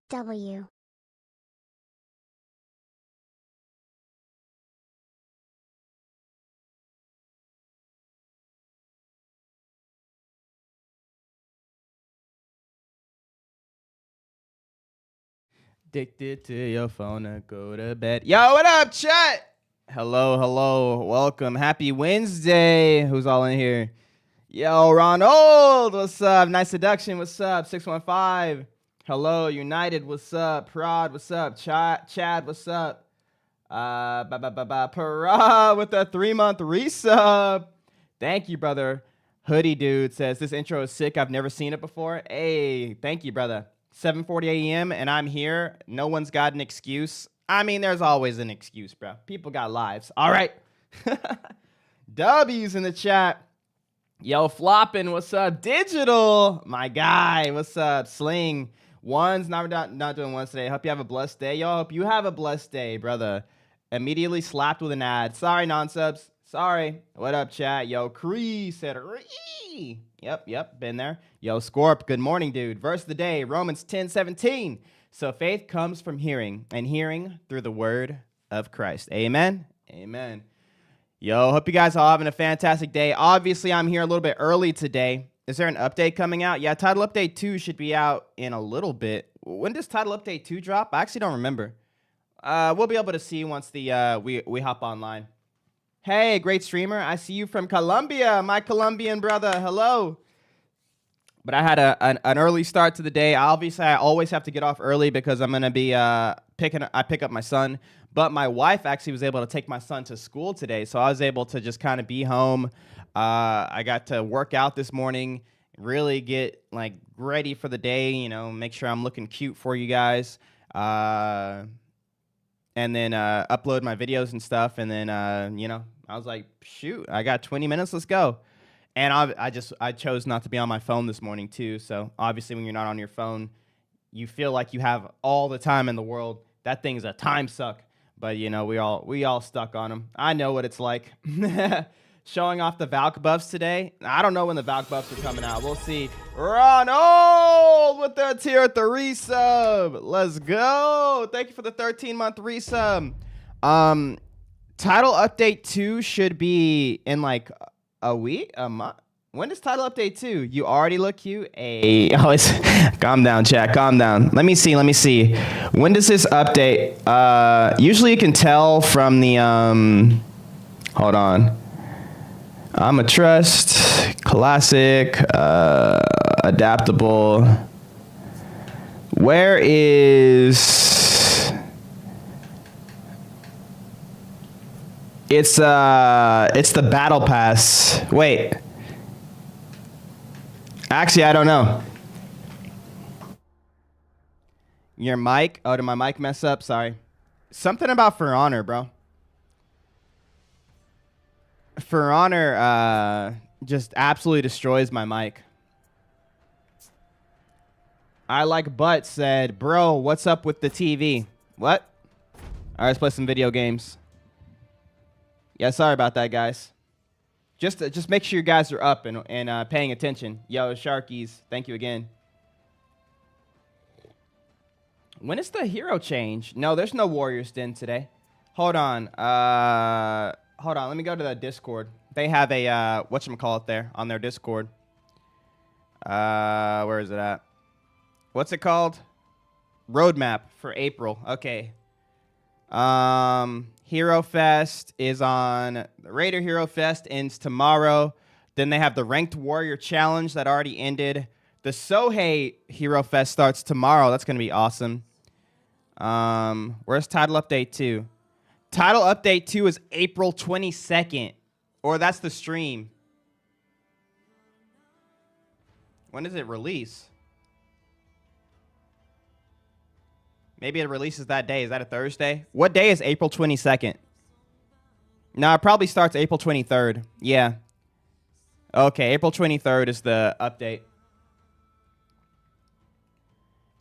W. Addicted to your phone and go to bed. Yo, what up, chat? Hello. Welcome. Happy Wednesday. Who's all in here? Yo, Ronald, what's up? Nice seduction. What's up? 615. Hello, United. What's up? Prod, what's up? Chad, what's up? Parad with a 3-month resub. Thank you, brother. Hoodie dude says this intro is sick. I've never seen it before. Hey, thank you, brother. 7:40 a.m. and I'm here. No one's got an excuse. I mean, there's always an excuse, bro. People got lives. All right. W's in the chat. Yo, Floppin', what's up? Digital, my guy, what's up? Sling, ones, not doing ones today. Hope you have a blessed day. Yo, hope you have a blessed day, brother. Immediately slapped with an ad. Sorry, non-subs. Sorry. What up, chat? Yo, Cree said, Ree. Yep, been there. Yo, Scorp, good morning, dude. Verse of the day, Romans 10:17. So faith comes from hearing, and hearing through the word of Christ. Amen. Amen. Yo, hope you guys are all having a fantastic day. Obviously, I'm here a little bit early today. Is there an update coming out? Yeah, Title Update 2 should be out in a little bit. When does Title Update 2 drop? I actually don't remember. We'll be able to see once the we hop online. Hey, great streamer. I see you from Colombia, my Colombian brother. Hello. But I had an early start to the day. Obviously, I always have to get off early because I'm going to be I pick up my son. But my wife actually was able to take my son to school today. So I was able to just kind of be home. I got to work out this morning, really get like ready for the day, you know, make sure I'm looking cute for you guys. And then upload my videos and stuff. And then, you know, I was like, shoot, I got 20 minutes. Let's go. And I chose not to be on my phone this morning, too. So obviously, when you're not on your phone, you feel like you have all the time in the world. That thing's a time suck. But, you know, we all stuck on them. I know what it's like. Showing off the Valk buffs today. I don't know when the Valk buffs are coming out. We'll see. Ronald with the tier 3 sub. Let's go. Thank you for the 13-month resub. Title Update 2 should be in like a week, a month. When does Title Update 2? You already look cute. Hey, always calm down, chat. Calm down. Let me see. When does this update? Usually you can tell from the hold on. I'm a trust, classic, adaptable. Where is it's the battle pass. Wait. Actually, I don't know. Your mic? Oh, did my mic mess up? Sorry. Something about For Honor, bro. For Honor just absolutely destroys my mic. I Like Butt said, bro, what's up with the TV? What? All right, let's play some video games. Yeah, sorry about that, guys. Just make sure you guys are up and paying attention. Yo, Sharkies, thank you again. When is the hero change? No, there's no Warriors Den today. Hold on. Let me go to the Discord. They have a whatchamacallit there on their Discord. Where is it at? What's it called? Roadmap for April. Okay. Hero Fest is on. The Raider Hero Fest ends tomorrow. Then they have the Ranked Warrior Challenge that already ended. The Sohei Hero Fest starts tomorrow. That's gonna be awesome. Where's Title Update 2? Title Update 2 is April 22nd. Or that's the stream. When does it release? Maybe it releases that day. Is that a Thursday? What day is April 22nd? No, it probably starts April 23rd. Yeah. Okay, April 23rd is the update.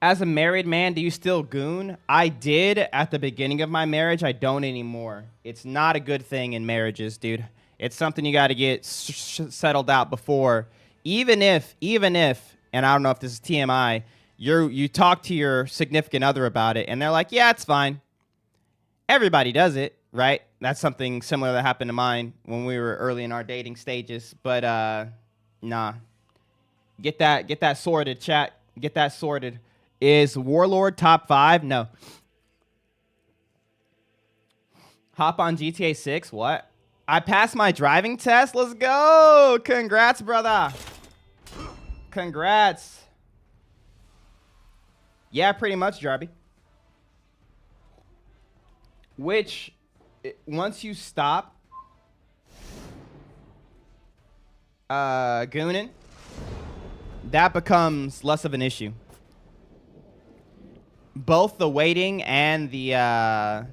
As a married man, do you still goon? I did at the beginning of my marriage. I don't anymore. It's not a good thing in marriages, dude. It's something you got to get settled out before. Even if, and I don't know if this is TMI, you talk to your significant other about it, and they're like, yeah, it's fine. Everybody does it, right? That's something similar that happened to mine when we were early in our dating stages. But nah, get that sorted, chat. Get that sorted. Is Warlord top 5? No. Hop on GTA 6? What? I passed my driving test. Let's go. Congrats, brother. Congrats. Yeah, pretty much, Jarby. Which, once you stop gooning, that becomes less of an issue. Both the waiting and the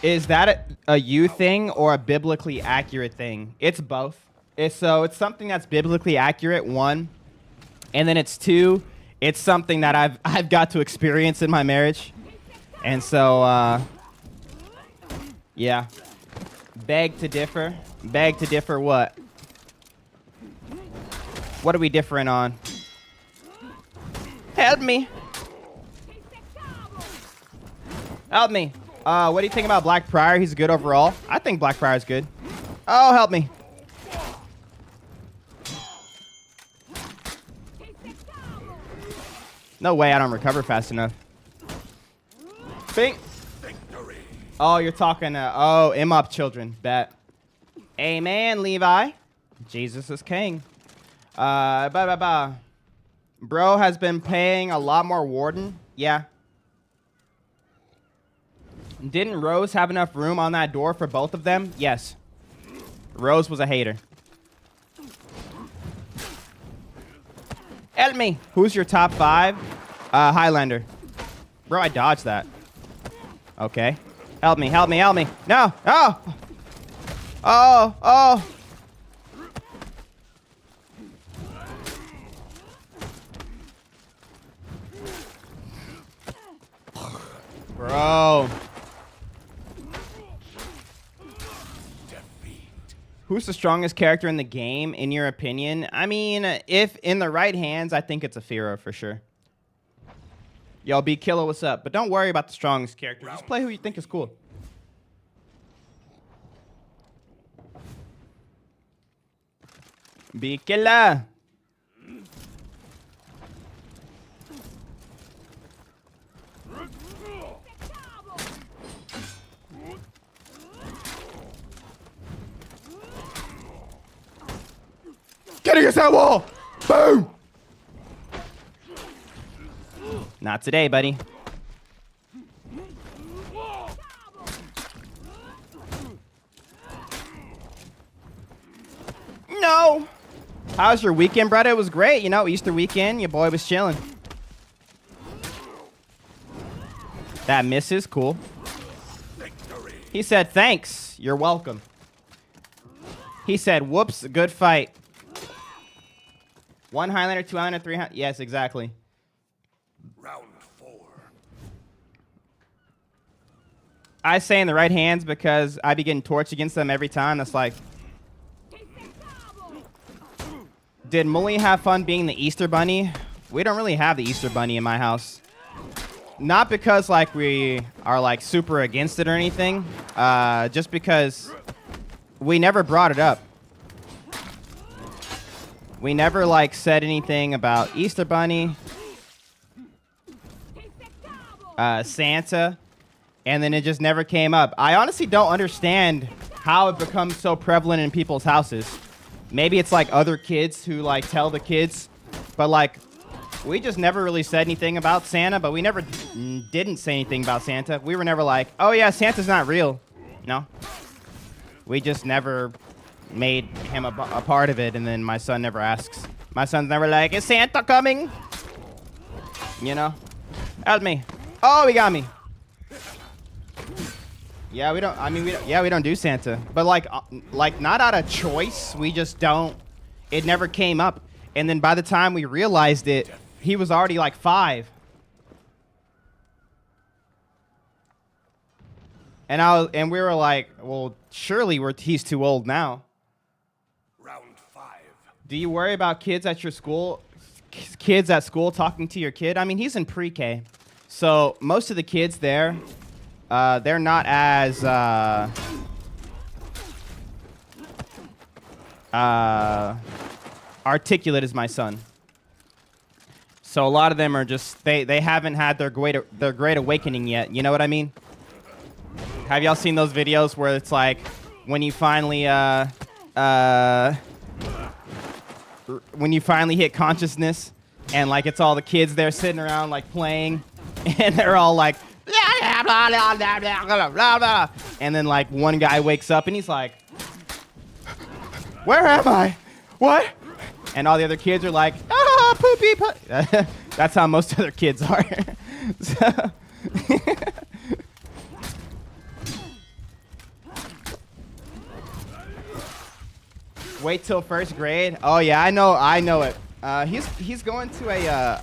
is that a you thing or a biblically accurate thing? It's both. It's something that's biblically accurate, 1, and then it's 2, it's something that I've got to experience in my marriage. And so yeah. Beg to differ. Beg to differ what? What are we differing on? Help me. Help me. What do you think about Blackfriar? He's good overall. I think Blackfriar is good. Oh, help me. No way I don't recover fast enough. Bing. Oh, you're talking Imop children. Bet. Amen, Levi. Jesus is king. Bro has been paying a lot more Warden. Yeah. Didn't Rose have enough room on that door for both of them? Yes. Rose was a hater. Help me. Who's your top 5? Highlander. Bro, I dodged that. Okay. Help me, help me, help me. No. Oh. Oh, oh. Bro. Who's the strongest character in the game, in your opinion? I mean, if in the right hands, I think it's Aphira for sure. Yo, B Killer, what's up? But don't worry about the strongest character. Just play who you think is cool. B Killer. Get against that wall! Boom! Not today, buddy. No! How's your weekend, brother? It was great. You know, Easter weekend, your boy was chilling. That misses, cool. He said, thanks. You're welcome. He said, whoops, good fight. 1 Highlander, 2 Highlander, 3 Highlander. Yes, exactly. Round 4. I say in the right hands because I be getting torched against them every time. That's like... Did Mully have fun being the Easter Bunny? We don't really have the Easter Bunny in my house. Not because like we are like super against it or anything. Just because we never brought it up. We never like said anything about Easter Bunny, Santa, and then it just never came up. I honestly don't understand how it becomes so prevalent in people's houses. Maybe it's like other kids who like tell the kids, but like we just never really said anything about Santa, but we never didn't say anything about Santa. We were never like, oh yeah, Santa's not real. No. We just never made him a part of it, and then my son never asks. My son's never like, is Santa coming? You know? Help me. Oh, he got me. Yeah, we don't, I mean, we don't do Santa. But like not out of choice, we just don't, it never came up. And then by the time we realized it, he was already like 5. And we were like, well, surely he's too old now. Round 5. Do you worry about kids at your school? Kids at school talking to your kid? I mean, he's in pre-K, so most of the kids there, they're not as articulate as my son. So a lot of them are just they haven't had their great awakening yet. You know what I mean? Have y'all seen those videos where it's like when you finally hit consciousness and like it's all the kids there sitting around like playing and they're all like and then like one guy wakes up and he's like, where am I? What? And all the other kids are like, ah, poopy, poopy. That's how most other kids are. So wait till first grade. Oh yeah, I know it. He's going to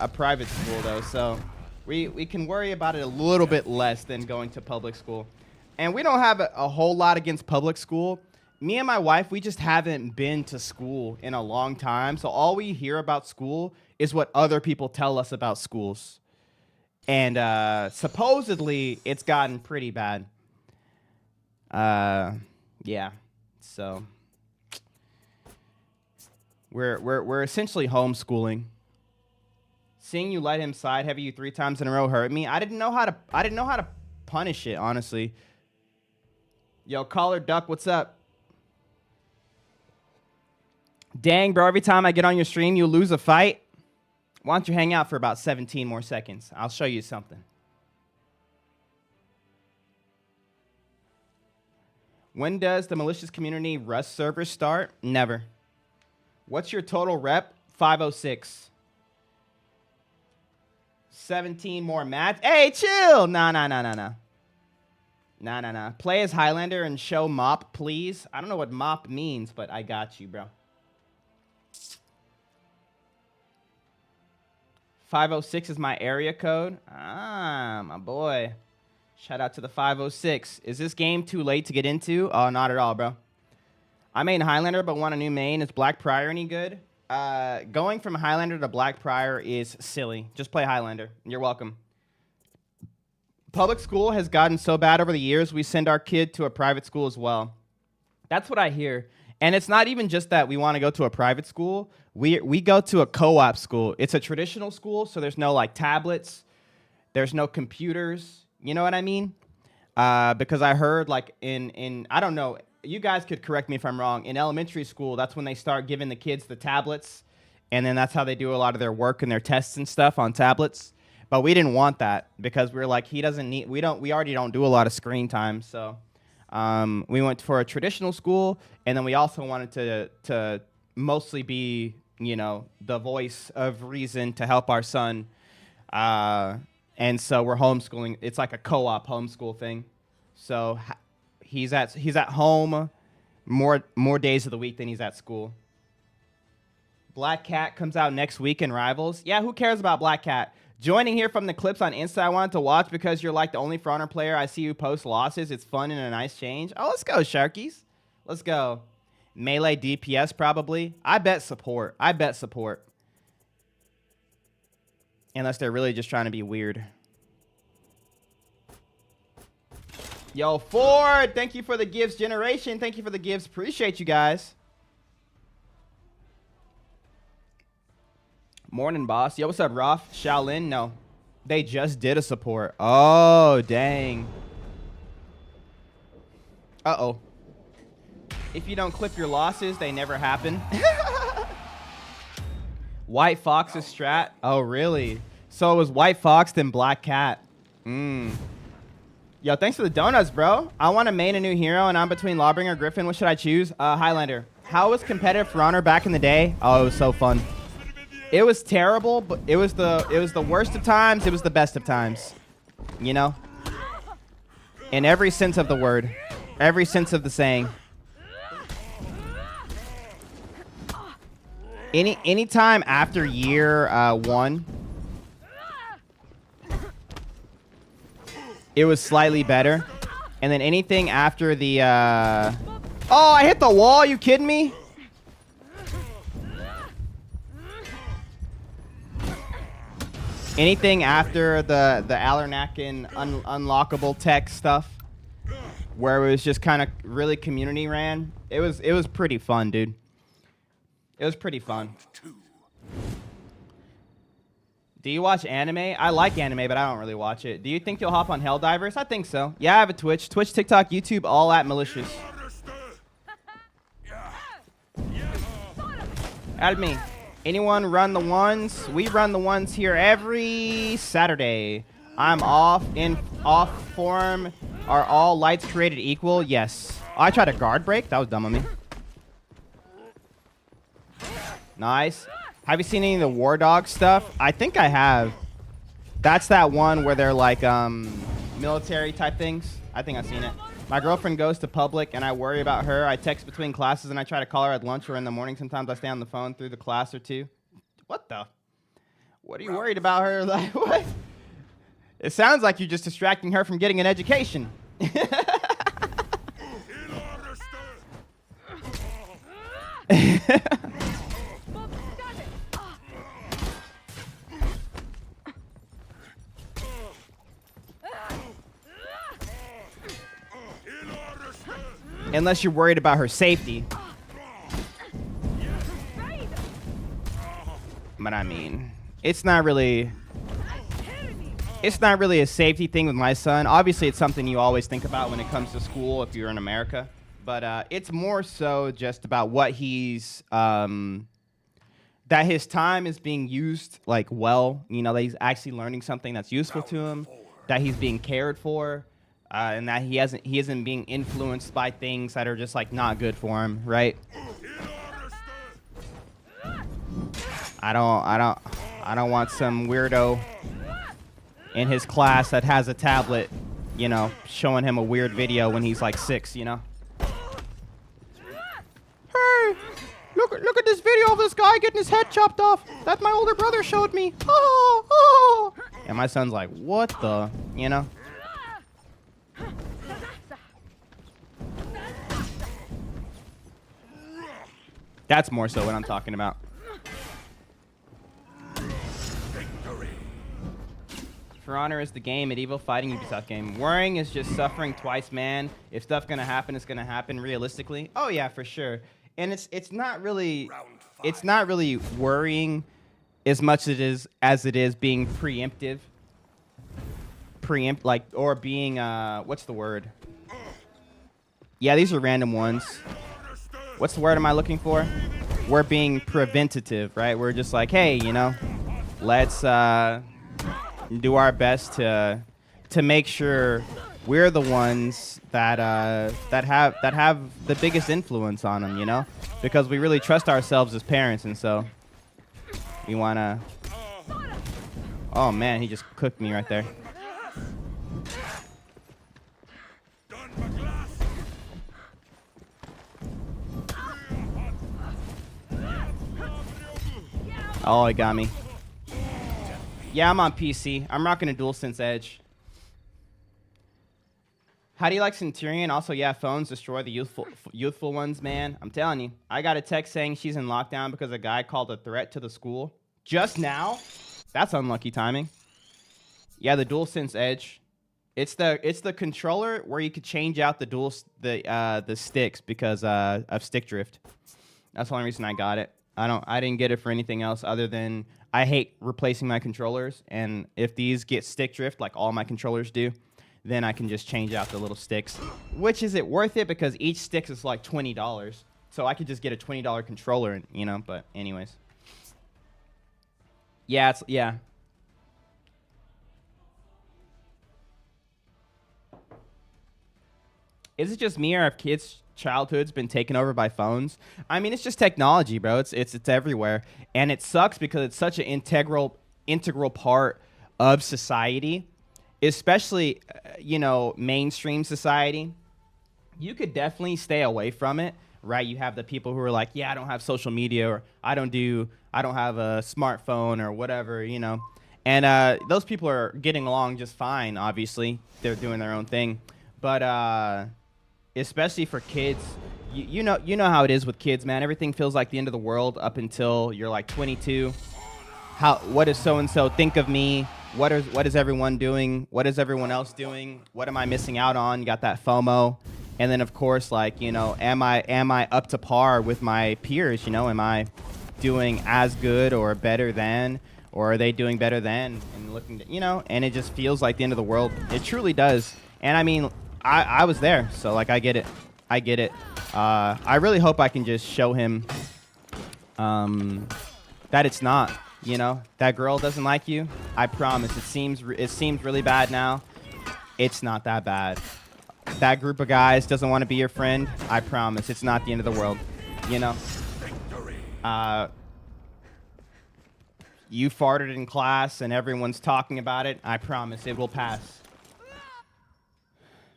a private school though, so we can worry about it a little bit less than going to public school. And we don't have a whole lot against public school. Me and my wife, we just haven't been to school in a long time, so all we hear about school is what other people tell us about schools. And supposedly it's gotten pretty bad. Yeah. So we're essentially homeschooling. Seeing you let him side heavy you 3 times in a row hurt me. I didn't know how to punish it, honestly. Yo, Caller Duck, what's up? Dang, bro, every time I get on your stream, you lose a fight. Why don't you hang out for about 17 more seconds? I'll show you something. When does the malicious community Rust server start? Never. What's your total rep? 506. 17 more mats. Hey, chill. Nah. Play as Highlander and show mop, please. I don't know what mop means, but I got you, bro. 506 is my area code. Ah, my boy. Shout out to the 506. Is this game too late to get into? Oh, not at all, bro. I main Highlander, but want a new main. Is Black Prior any good? Going from Highlander to Black Prior is silly. Just play Highlander. You're welcome. Public school has gotten so bad over the years, we send our kid to a private school as well. That's what I hear. And it's not even just that we want to go to a private school. We go to a co-op school. It's a traditional school, so there's no like tablets. There's no computers. You know what I mean? Because I heard like in I don't know. You guys could correct me if I'm wrong. In elementary school, that's when they start giving the kids the tablets, and then that's how they do a lot of their work and their tests and stuff on tablets. But we didn't want that because we were like, he doesn't need. We already don't do a lot of screen time, so we went for a traditional school, and then we also wanted to mostly be, you know, the voice of reason to help our son. And so we're homeschooling. It's like a co-op homeschool thing. So he's at home more days of the week than he's at school. Black Cat comes out next week in Rivals. Yeah, who cares about Black Cat? Joining here from the clips on Insta I wanted to watch because you're like the only For Honor player I see who posts losses. It's fun and a nice change. Oh, let's go, Sharkies. Let's go. Melee DPS probably. I bet support. Unless they're really just trying to be weird. Yo, Ford, thank you for the gifts. Generation, thank you for the gifts. Appreciate you guys. Morning, boss. Yo, what's up, Roth? Shaolin? No. They just did a support. Oh, dang. Uh-oh. If you don't clip your losses, they never happen. White Fox's strat? Oh, really? So it was White Fox, then Black Cat. Yo, thanks for the donuts, bro. I want to main a new hero, and I'm between Lawbringer, Griffin. What should I choose? Highlander. How was competitive For Honor back in the day? Oh, it was so fun. It was terrible, but it was the worst of times. It was the best of times. You know? In every sense of the word. Every sense of the saying. Any time after year 1, it was slightly better. And then anything after the, oh, I hit the wall. Are you kidding me? Anything after the Alarnacan unlockable tech stuff, where it was just kind of really community ran. It was pretty fun, dude. It was pretty fun. Do you watch anime? I like anime, but I don't really watch it. Do you think you'll hop on Helldivers? I think so. Yeah, I have a Twitch, TikTok, YouTube, all at Mulisious. Add me. Anyone run the ones? We run the ones here every Saturday. I'm off form. Are all lights created equal? Yes. Oh, I tried a guard break. That was dumb of me. Nice. Have you seen any of the War Dog stuff? I think I have. That's that one where they're like military type things. I think I've seen it. My girlfriend goes to public and I worry about her. I text between classes and I try to call her at lunch or in the morning. Sometimes I stay on the phone through the class or two. What the? What are you worried about her? Like, what? It sounds like you're just distracting her from getting an education. Unless you're worried about her safety. But I mean, it's not really a safety thing with my son. Obviously, it's something you always think about when it comes to school if you're in America. But it's more so just about what he's that his time is being used like well. You know, that he's actually learning something that's useful to him, that he's being cared for. And that he isn't being influenced by things that are just like not good for him, right? I don't want some weirdo in his class that has a tablet, you know, showing him a weird video when he's like 6, you know. Hey, look at this video of this guy getting his head chopped off that my older brother showed me. Oh, oh. And my son's like, what the, you know? That's more so what I'm talking about. For Honor is the game, medieval fighting Ubisoft game. Worrying is just suffering twice, man. If stuff's gonna happen, it's gonna happen realistically. Oh yeah, for sure. And it's not really worrying as much as it is being preemptive. Or being what's the word? Yeah, these are random ones. What's the word am I looking for? We're being preventative, right? We're just like, hey, you know, let's do our best to make sure we're the ones that have the biggest influence on them, you know, because we really trust ourselves as parents, and so we wanna. Oh man, he just cooked me right there. Oh, he got me. Yeah, I'm on PC. I'm rocking a DualSense Edge. How do you like Centurion? Also, yeah, phones destroy the youthful ones, man. I'm telling you. I got a text saying she's in lockdown because a guy called a threat to the school. Just now? That's unlucky timing. Yeah, the DualSense Edge. It's the controller where you could change out the sticks because of stick drift. That's the only reason I got it. I didn't get it for anything else other than I hate replacing my controllers, and if these get stick drift like all my controllers do, then I can just change out the little sticks. Which is it worth it because each stick is like $20. So I could just get a $20 controller, and, you know, but anyways. Yeah, yeah. Is it just me, or have kids' childhood's been taken over by phones? I mean, it's just technology, bro. It's everywhere, and it sucks because it's such an integral part of society, especially you know, mainstream society. You could definitely stay away from it, right? You have the people who are like, yeah, I don't have social media, or I don't have a smartphone or whatever, you know. And those people are getting along just fine. Obviously, they're doing their own thing. But especially for kids, you know how it is with kids, man. Everything feels like the end of the world up until you're like 22. What does so and so think of me? What is everyone doing? What is everyone else doing? What am I missing out on? You got that FOMO. And then of course, like, you know, am I up to par with my peers? You know, am I doing as good or better than, or are they doing better than? And looking to, you know, and it just feels like the end of the world. It truly does. And I mean, I was there, so like I get it. I really hope I can just show him that it's not. You know, that girl doesn't like you. I promise. It seems really bad now. It's not that bad. That group of guys doesn't want to be your friend. I promise. It's not the end of the world. You know. You farted in class and everyone's talking about it. I promise it will pass.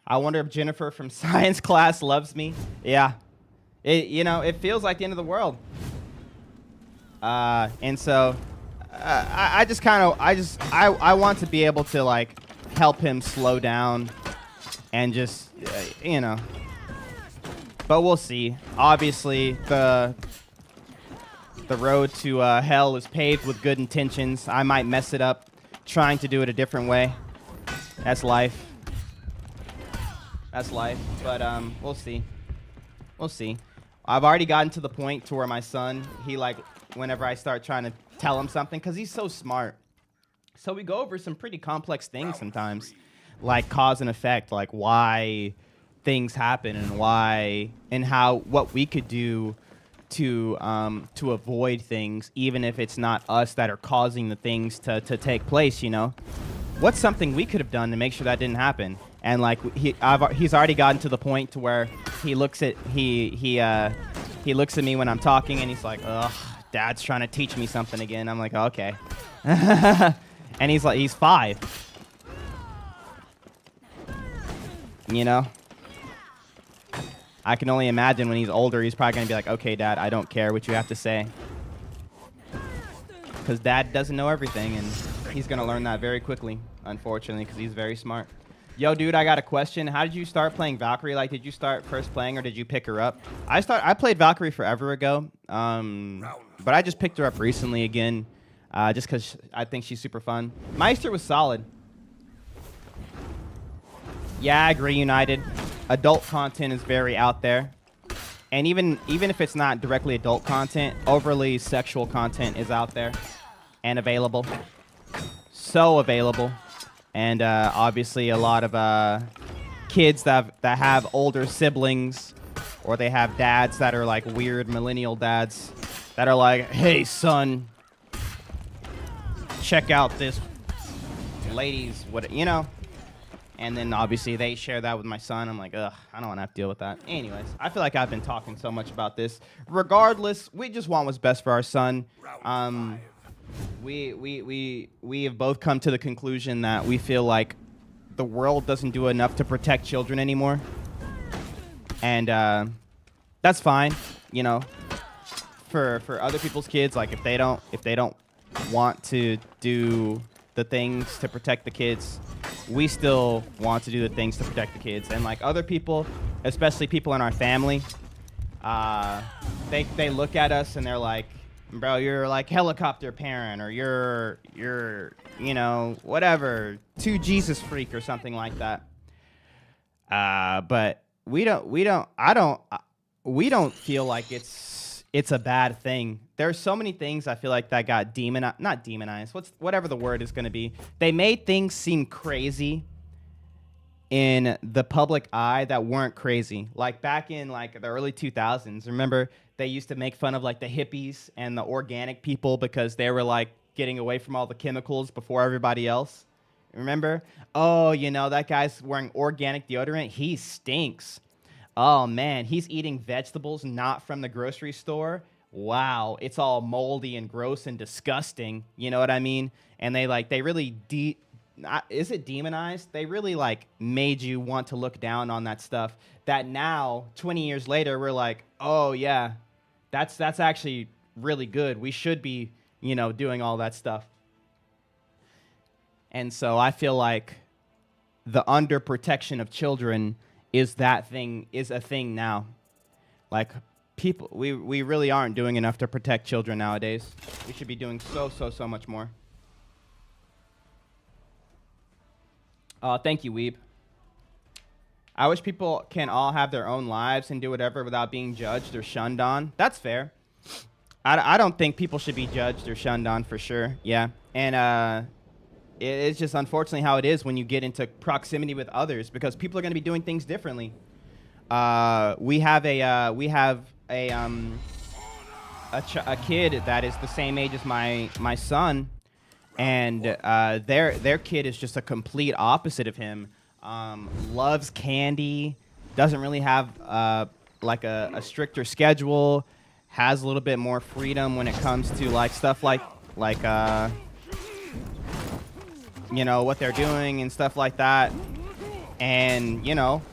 I wonder if Jennifer from science class loves me. Yeah. It feels like the end of the world. And so I want to be able to like help him slow down and just, but we'll see. Obviously the road to hell is paved with good intentions. I might mess it up trying to do it a different way. That's life. But we'll see. I've already gotten to the point to where my son, he like, whenever I start trying to tell him something, because he's so smart. So we go over some pretty complex things sometimes, like cause and effect, like why things happen and why and how, what we could do to avoid things, even if it's not us that are causing the things to take place, you know? What's something we could have done to make sure that didn't happen? And like he's already gotten to the point to where he looks at he looks at me when I'm talking and he's like, ugh, Dad's trying to teach me something again. I'm like, okay. And he's like, he's 5. You know? I can only imagine when he's older, he's probably going to be like, okay, Dad, I don't care what you have to say. Because Dad doesn't know everything, and he's going to learn that very quickly, unfortunately, because he's very smart. Yo, dude, I got a question. How did you start playing Valkyrie? Like, did you start first playing, or did you pick her up? I played Valkyrie forever ago, but I just picked her up recently again, just because I think she's super fun. Meister was solid. Yeah, I agree, United. Adult content is very out there. And even if it's not directly adult content, overly sexual content is out there and available. So available. And obviously a lot of kids that have older siblings, or they have dads that are like weird millennial dads that are like, hey, son, check out this ladies, what, you know? And then obviously they share that with my son. I'm like, ugh, I don't want to have to deal with that. Anyways, I feel like I've been talking so much about this. Regardless, we just want what's best for our son. We have both come to the conclusion that we feel like the world doesn't do enough to protect children anymore. And that's fine, you know. For other people's kids, like if they don't want to do the things to protect the kids, we still want to do the things to protect the kids. And like other people, especially people in our family, they look at us and they're like, bro, you're like helicopter parent, or you're you know, whatever, too Jesus freak or something like that. But we don't feel like it's a bad thing. There's so many things I feel like that got not demonized. Whatever the word is going to be. They made things seem crazy in the public eye that weren't crazy. Like back in like the early 2000s, remember they used to make fun of like the hippies and the organic people because they were like getting away from all the chemicals before everybody else. Remember? Oh, you know, that guy's wearing organic deodorant. He stinks. Oh, man, he's eating vegetables not from the grocery store. Wow, it's all moldy and gross and disgusting. You know what I mean? And they really is it demonized? They really like made you want to look down on that stuff that now, 20 years later, we're like, oh, yeah, that's actually really good. We should be, you know, doing all that stuff. And so I feel like the underprotection of children is a thing now. Like, people, we really aren't doing enough to protect children nowadays. We should be doing so much more. Thank you, Weeb. I wish people can all have their own lives and do whatever without being judged or shunned on. That's fair. I don't think people should be judged or shunned on, for sure. Yeah. And it's just unfortunately how it is when you get into proximity with others, because people are going to be doing things differently. We have a kid that is the same age as my son, and their kid is just a complete opposite of him. Loves candy, doesn't really have like a stricter schedule, has a little bit more freedom when it comes to like stuff like you know, what they're doing and stuff like that. And you know,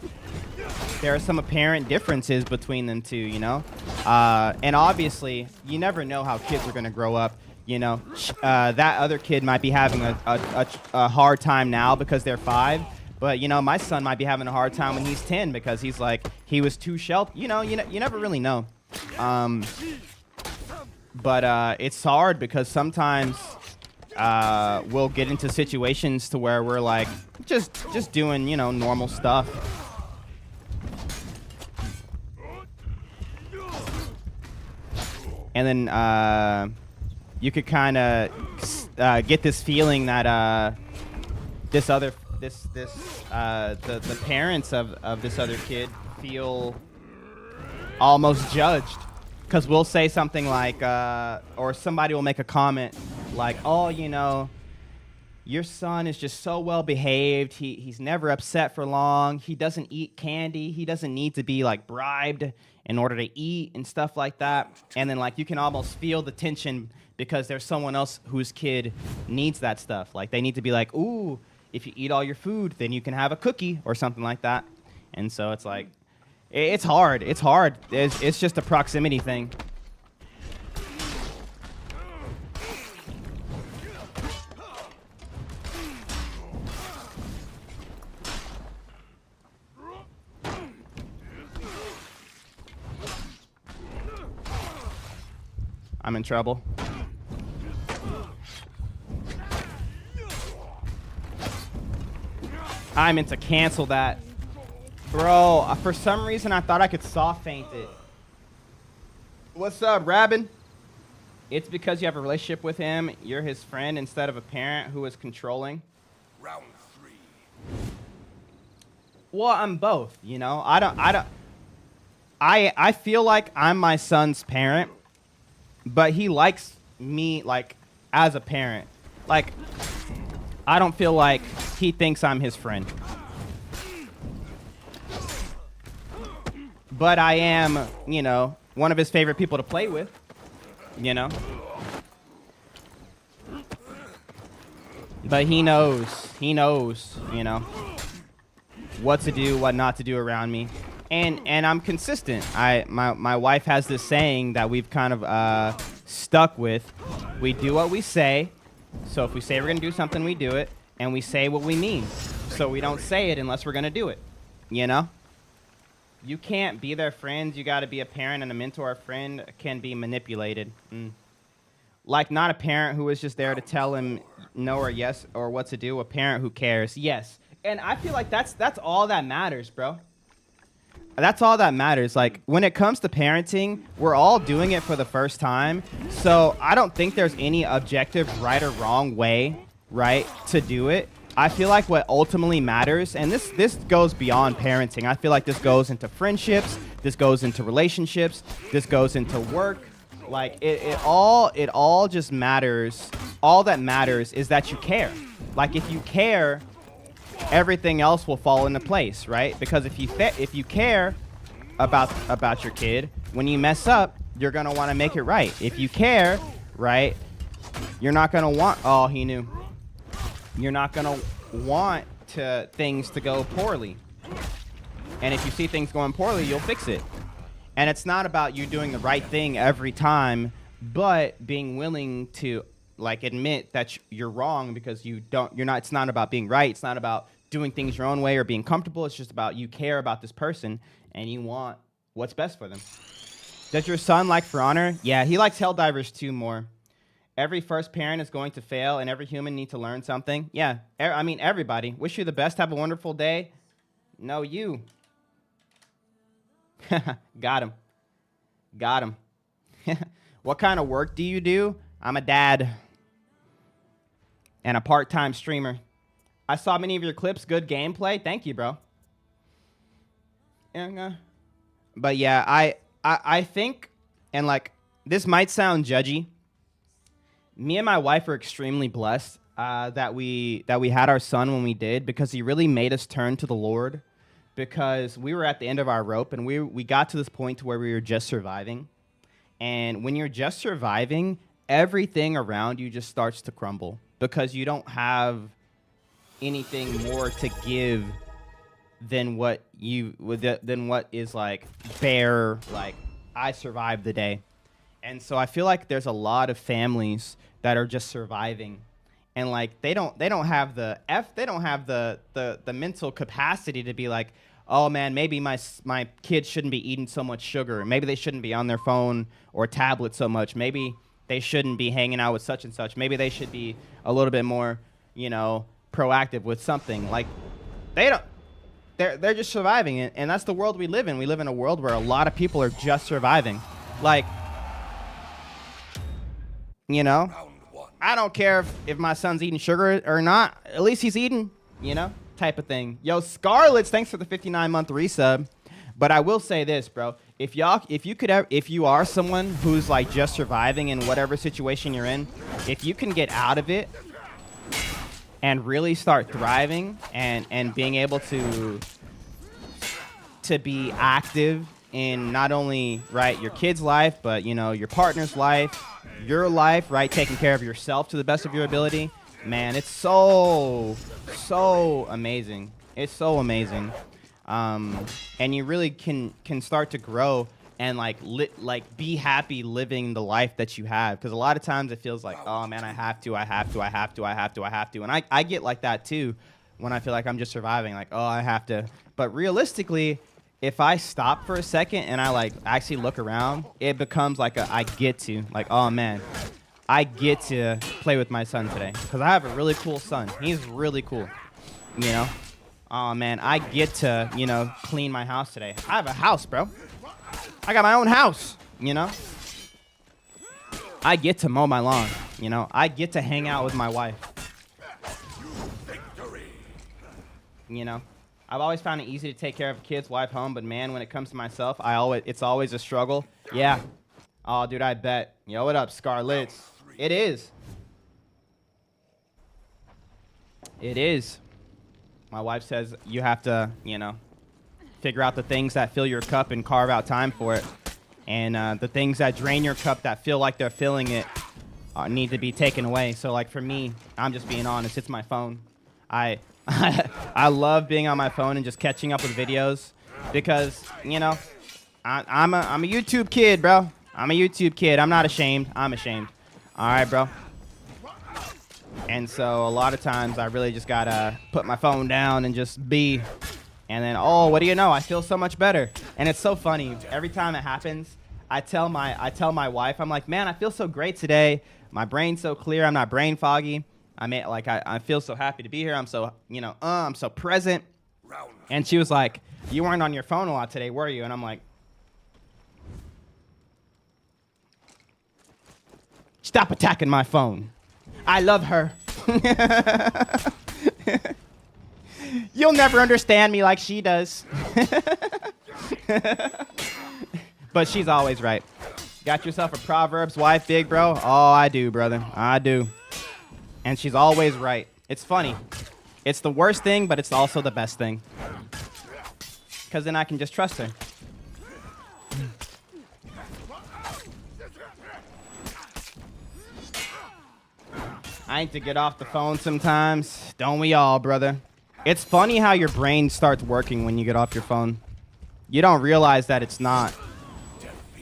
there are some apparent differences between them two, you know, and obviously you never know how kids are going to grow up. You know, that other kid might be having a hard time now because they're 5. But, you know, my son might be having a hard time when he's 10 because he's like, he was too sheltered. You know, you never really know. But it's hard because sometimes we'll get into situations to where we're like, just doing, you know, normal stuff. And then you could kind of get this feeling that the parents of this other kid feel almost judged, because we'll say something like, or somebody will make a comment like, oh, you know, your son is just so well behaved. He's never upset for long. He doesn't eat candy. He doesn't need to be like bribed in order to eat and stuff like that. And then like you can almost feel the tension because there's someone else whose kid needs that stuff. Like they need to be like, ooh, if you eat all your food, then you can have a cookie or something like that. And so it's like, it's hard. It's hard. It's just a proximity thing. I'm in trouble. I meant to cancel that. Bro, for some reason I thought I could soft feint it. What's up, Rabin? It's because you have a relationship with him. You're his friend instead of a parent who is controlling. Round 3. Well, I'm both, you know. I feel like I'm my son's parent, but he likes me like as a parent. Like, I don't feel like he thinks I'm his friend. But I am, you know, one of his favorite people to play with, you know. But he knows, you know, what to do, what not to do around me. And I'm consistent. My wife has this saying that we've kind of stuck with. We do what we say. So if we say we're going to do something, we do it. And we say what we mean. So we don't say it unless we're going to do it. You know? You can't be their friends. You got to be a parent and a mentor. A friend can be manipulated. Like not a parent who is just there to tell him no or yes or what to do. A parent who cares. Yes. And I feel like that's all that matters, bro. That's all that matters. Like, when it comes to parenting, we're all doing it for the first time. So I don't think there's any objective right or wrong way, right, to do it. I feel like what ultimately matters, and this goes beyond parenting. I feel like this goes into friendships. This goes into relationships. This goes into work. Like, it all just matters. All that matters is that you care. Like, if you care, everything else will fall into place, right? Because if you care about your kid, when you mess up, you're gonna want to make it right. If you care, right, you're not gonna want. Oh, he knew. You're not gonna want things to go poorly. And if you see things going poorly, you'll fix it. And it's not about you doing the right thing every time, but being willing to like admit that you're wrong because you're not. It's not about being right. It's not about doing things your own way or being comfortable. It's just about you care about this person and you want what's best for them. Does your son like For Honor? Yeah, he likes Helldivers 2 more. Every first parent is going to fail and every human needs to learn something. Yeah, I mean, everybody. Wish you the best. Have a wonderful day. No, you. Got him. Got him. What kind of work do you do? I'm a dad and a part-time streamer. I saw many of your clips. Good gameplay. Thank you, bro. But yeah, I think, and like, this might sound judgy. Me and my wife are extremely blessed that we had our son when we did, because he really made us turn to the Lord, because we were at the end of our rope and we got to this point to where we were just surviving. And when you're just surviving, everything around you just starts to crumble because you don't have anything more to give than what is like bare, like, I survived the day. And so I feel like there's a lot of families that are just surviving, and like they don't have the mental capacity to be like, oh man, maybe my kids shouldn't be eating so much sugar. Maybe they shouldn't be on their phone or tablet so much. Maybe they shouldn't be hanging out with such and such. Maybe they should be a little bit more, proactive with something. Like, they're just surviving it, and that's the world we live in. We live in a world where a lot of people are just surviving. Like, I don't care if my son's eating sugar or not. At least he's eating, type of thing. Yo, Scarlets, thanks for the 59-month resub. But I will say this, bro. If you are someone who's like just surviving in whatever situation you're in, if you can get out of it and really start thriving and being able to be active in not only your kid's life, but your partner's life, your life, taking care of yourself to the best of your ability, man, it's so amazing. It's so amazing. And you really can start to grow and be happy living the life that you have. Because a lot of times it feels like, oh man, I have to. And I get like that too when I feel like I'm just surviving, like, oh, I have to. But realistically, if I stop for a second and I actually look around, it becomes like I get to, oh man, I get to play with my son today because I have a really cool son. He's really cool, Oh man, I get to, clean my house today. I have a house, bro. I got my own house, I get to mow my lawn, I get to hang out with my wife. I've always found it easy to take care of kids, wife, home, but man, when it comes to myself, it's always a struggle. Yeah. Oh, dude, I bet. Yo, what up, Scarlets? It is. It is. My wife says you have to, figure out the things that fill your cup and carve out time for it. And the things that drain your cup that feel like they're filling it need to be taken away. So, like, for me, I'm just being honest. It's my phone. I love being on my phone and just catching up with videos because, I'm a YouTube kid, bro. I'm a YouTube kid. I'm not ashamed. I'm ashamed. All right, bro. And so a lot of times I really just got to put my phone down and just be. And then, oh, what do you know? I feel so much better. And it's so funny. Every time it happens, I tell my wife, I'm like, man, I feel so great today. My brain's so clear. I'm not brain foggy. I feel so happy to be here. I'm so, I'm so present. And she was like, you weren't on your phone a lot today, were you? And I'm like, stop attacking my phone. I love her. You'll never understand me like she does. But she's always right. Got yourself a Proverbs wife, big bro? Oh, I do, brother. I do. And she's always right. It's funny. It's the worst thing, but it's also the best thing. Because then I can just trust her. I need to get off the phone sometimes. Don't we all, brother? It's funny how your brain starts working when you get off your phone. You don't realize that it's not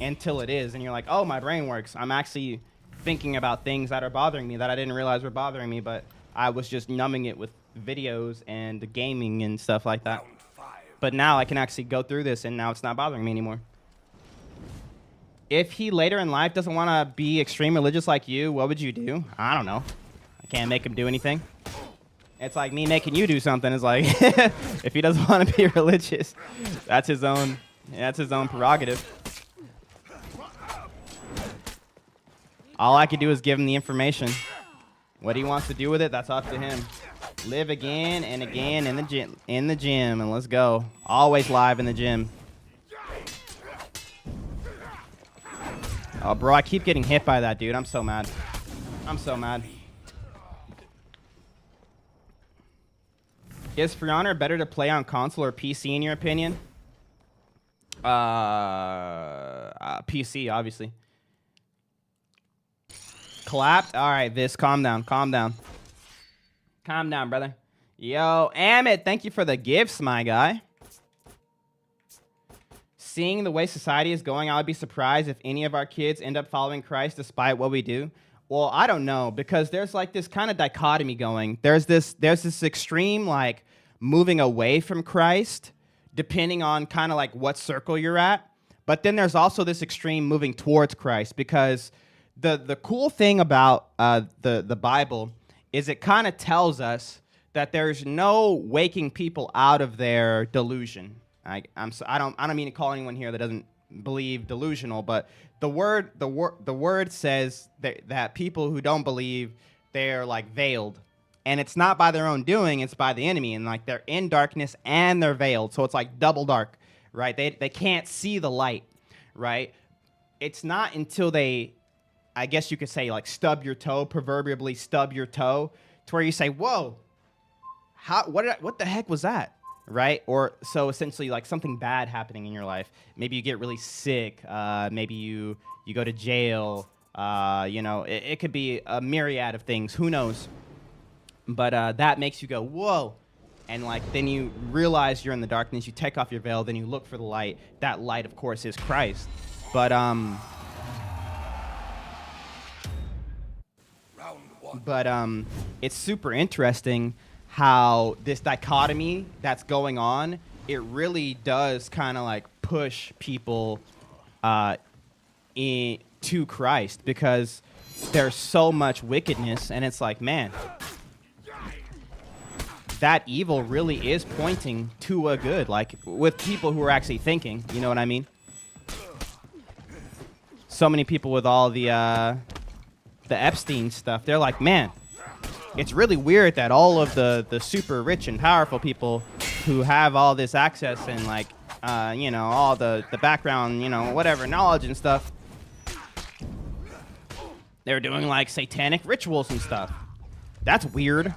until it is. And you're like, oh, my brain works. I'm actually thinking about things that are bothering me that I didn't realize were bothering me, but I was just numbing it with videos and the gaming and stuff like that. Round 5. But now I can actually go through this, and now it's not bothering me anymore. If he later in life doesn't want to be extreme religious like you, what would you do? I don't know. I can't make him do anything. It's like me making you do something. It's like if he doesn't want to be religious, that's his own prerogative. All I can do is give him the information. What he wants to do with it, that's up to him. Live again and again in the gym, and let's go. Always live in the gym. Oh, bro, I keep getting hit by that, dude. I'm so mad. I'm so mad. Is For Honor better to play on console or PC, in your opinion? PC, obviously. Clapped? All right, Vis, calm down, calm down. Calm down, brother. Yo, Amit, thank you for the gifts, my guy. Seeing the way society is going, I would be surprised if any of our kids end up following Christ despite what we do. Well, I don't know, because there's like this kind of dichotomy going. There's this extreme like moving away from Christ, depending on kind of like what circle you're at. But then there's also this extreme moving towards Christ, because the cool thing about the Bible is it kind of tells us that there's no waking people out of their delusion. I don't mean to call anyone here that doesn't believe delusional, but the word says that people who don't believe, they're like veiled, and it's not by their own doing, it's by the enemy, and like they're in darkness and they're veiled, so it's like double dark, right? They can't see the light, right? It's not until they, I guess you could say, like stub your toe, proverbially stub your toe, to where you say, "Whoa, what the heck was that?" Right? Or so essentially like something bad happening in your life. Maybe you get really sick. Maybe you go to jail. You know, it could be a myriad of things. Who knows? But that makes you go, whoa. And like then you realize you're in the darkness. You take off your veil. Then you look for the light. That light, of course, is Christ. But Round 1. It's super interesting how this dichotomy that's going on, it really does kind of like push people to Christ, because there's so much wickedness, and it's like, man, that evil really is pointing to a good, like with people who are actually thinking, you know what I mean? So many people with all the Epstein stuff, they're like, man, it's really weird that all of the super rich and powerful people who have all this access and like, you know, all the background, you know, whatever, knowledge and stuff, they're doing like satanic rituals and stuff. That's weird.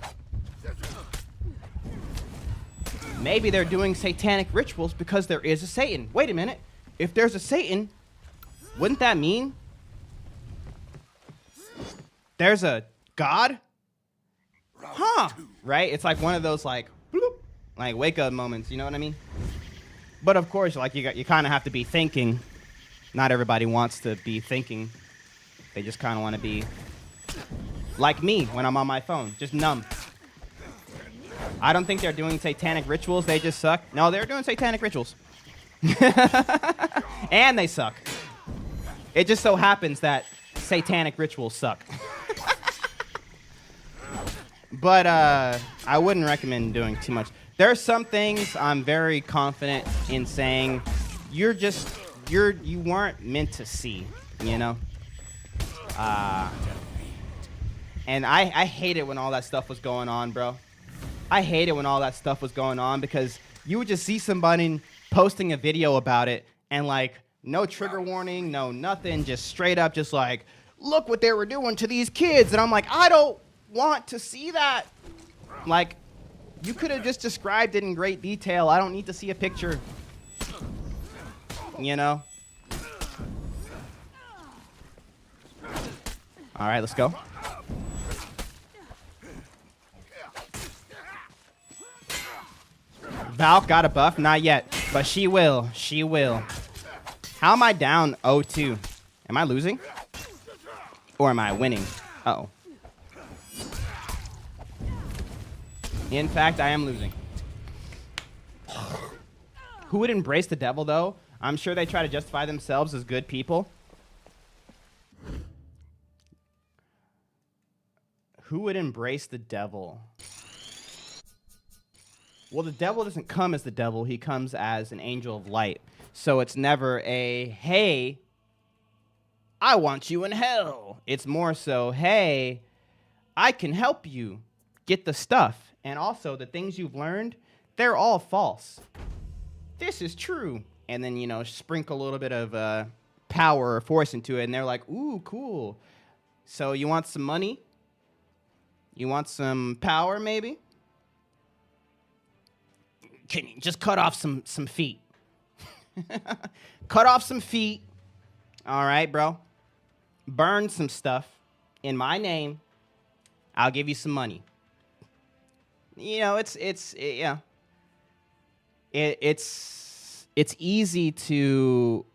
Maybe they're doing satanic rituals because there is a Satan. Wait a minute. If there's a Satan, wouldn't that mean there's a God? Huh? Right? It's like one of those like bloop, like wake up moments, you know what I mean? But of course, like you kind of have to be thinking. Not everybody wants to be thinking. They just kind of want to be like me when I'm on my phone, just numb. I don't think they're doing satanic rituals. They just suck. No, they're doing satanic rituals. And they suck. It just so happens that satanic rituals suck. But I wouldn't recommend doing too much. There are some things I'm very confident in saying you weren't meant to see, you know? And I hate it when all that stuff was going on, bro. I hate it when all that stuff was going on, because you would just see somebody posting a video about it and like no trigger warning, no nothing, just straight up just like, look what they were doing to these kids. And I'm like, I don't want to see that. Like, you could have just described it in great detail. I don't need to see a picture. You know? All right, let's go. Valk got a buff? Not yet, but she will. She will. How am I down 0-2? Am I losing? Or am I winning? Uh-oh. In fact, I am losing. Who would embrace the devil, though? I'm sure they try to justify themselves as good people. Who would embrace the devil? Well, the devil doesn't come as the devil. He comes as an angel of light. So it's never a, hey, I want you in hell. It's more so, hey, I can help you get the stuff. And also, the things you've learned, they're all false. This is true. And then, you know, sprinkle a little bit of power or force into it. And they're like, ooh, cool. So you want some money? You want some power, maybe? Can you just cut off some feet? Cut off some feet. All right, bro. Burn some stuff in my name. I'll give you some money. You know, it's easy to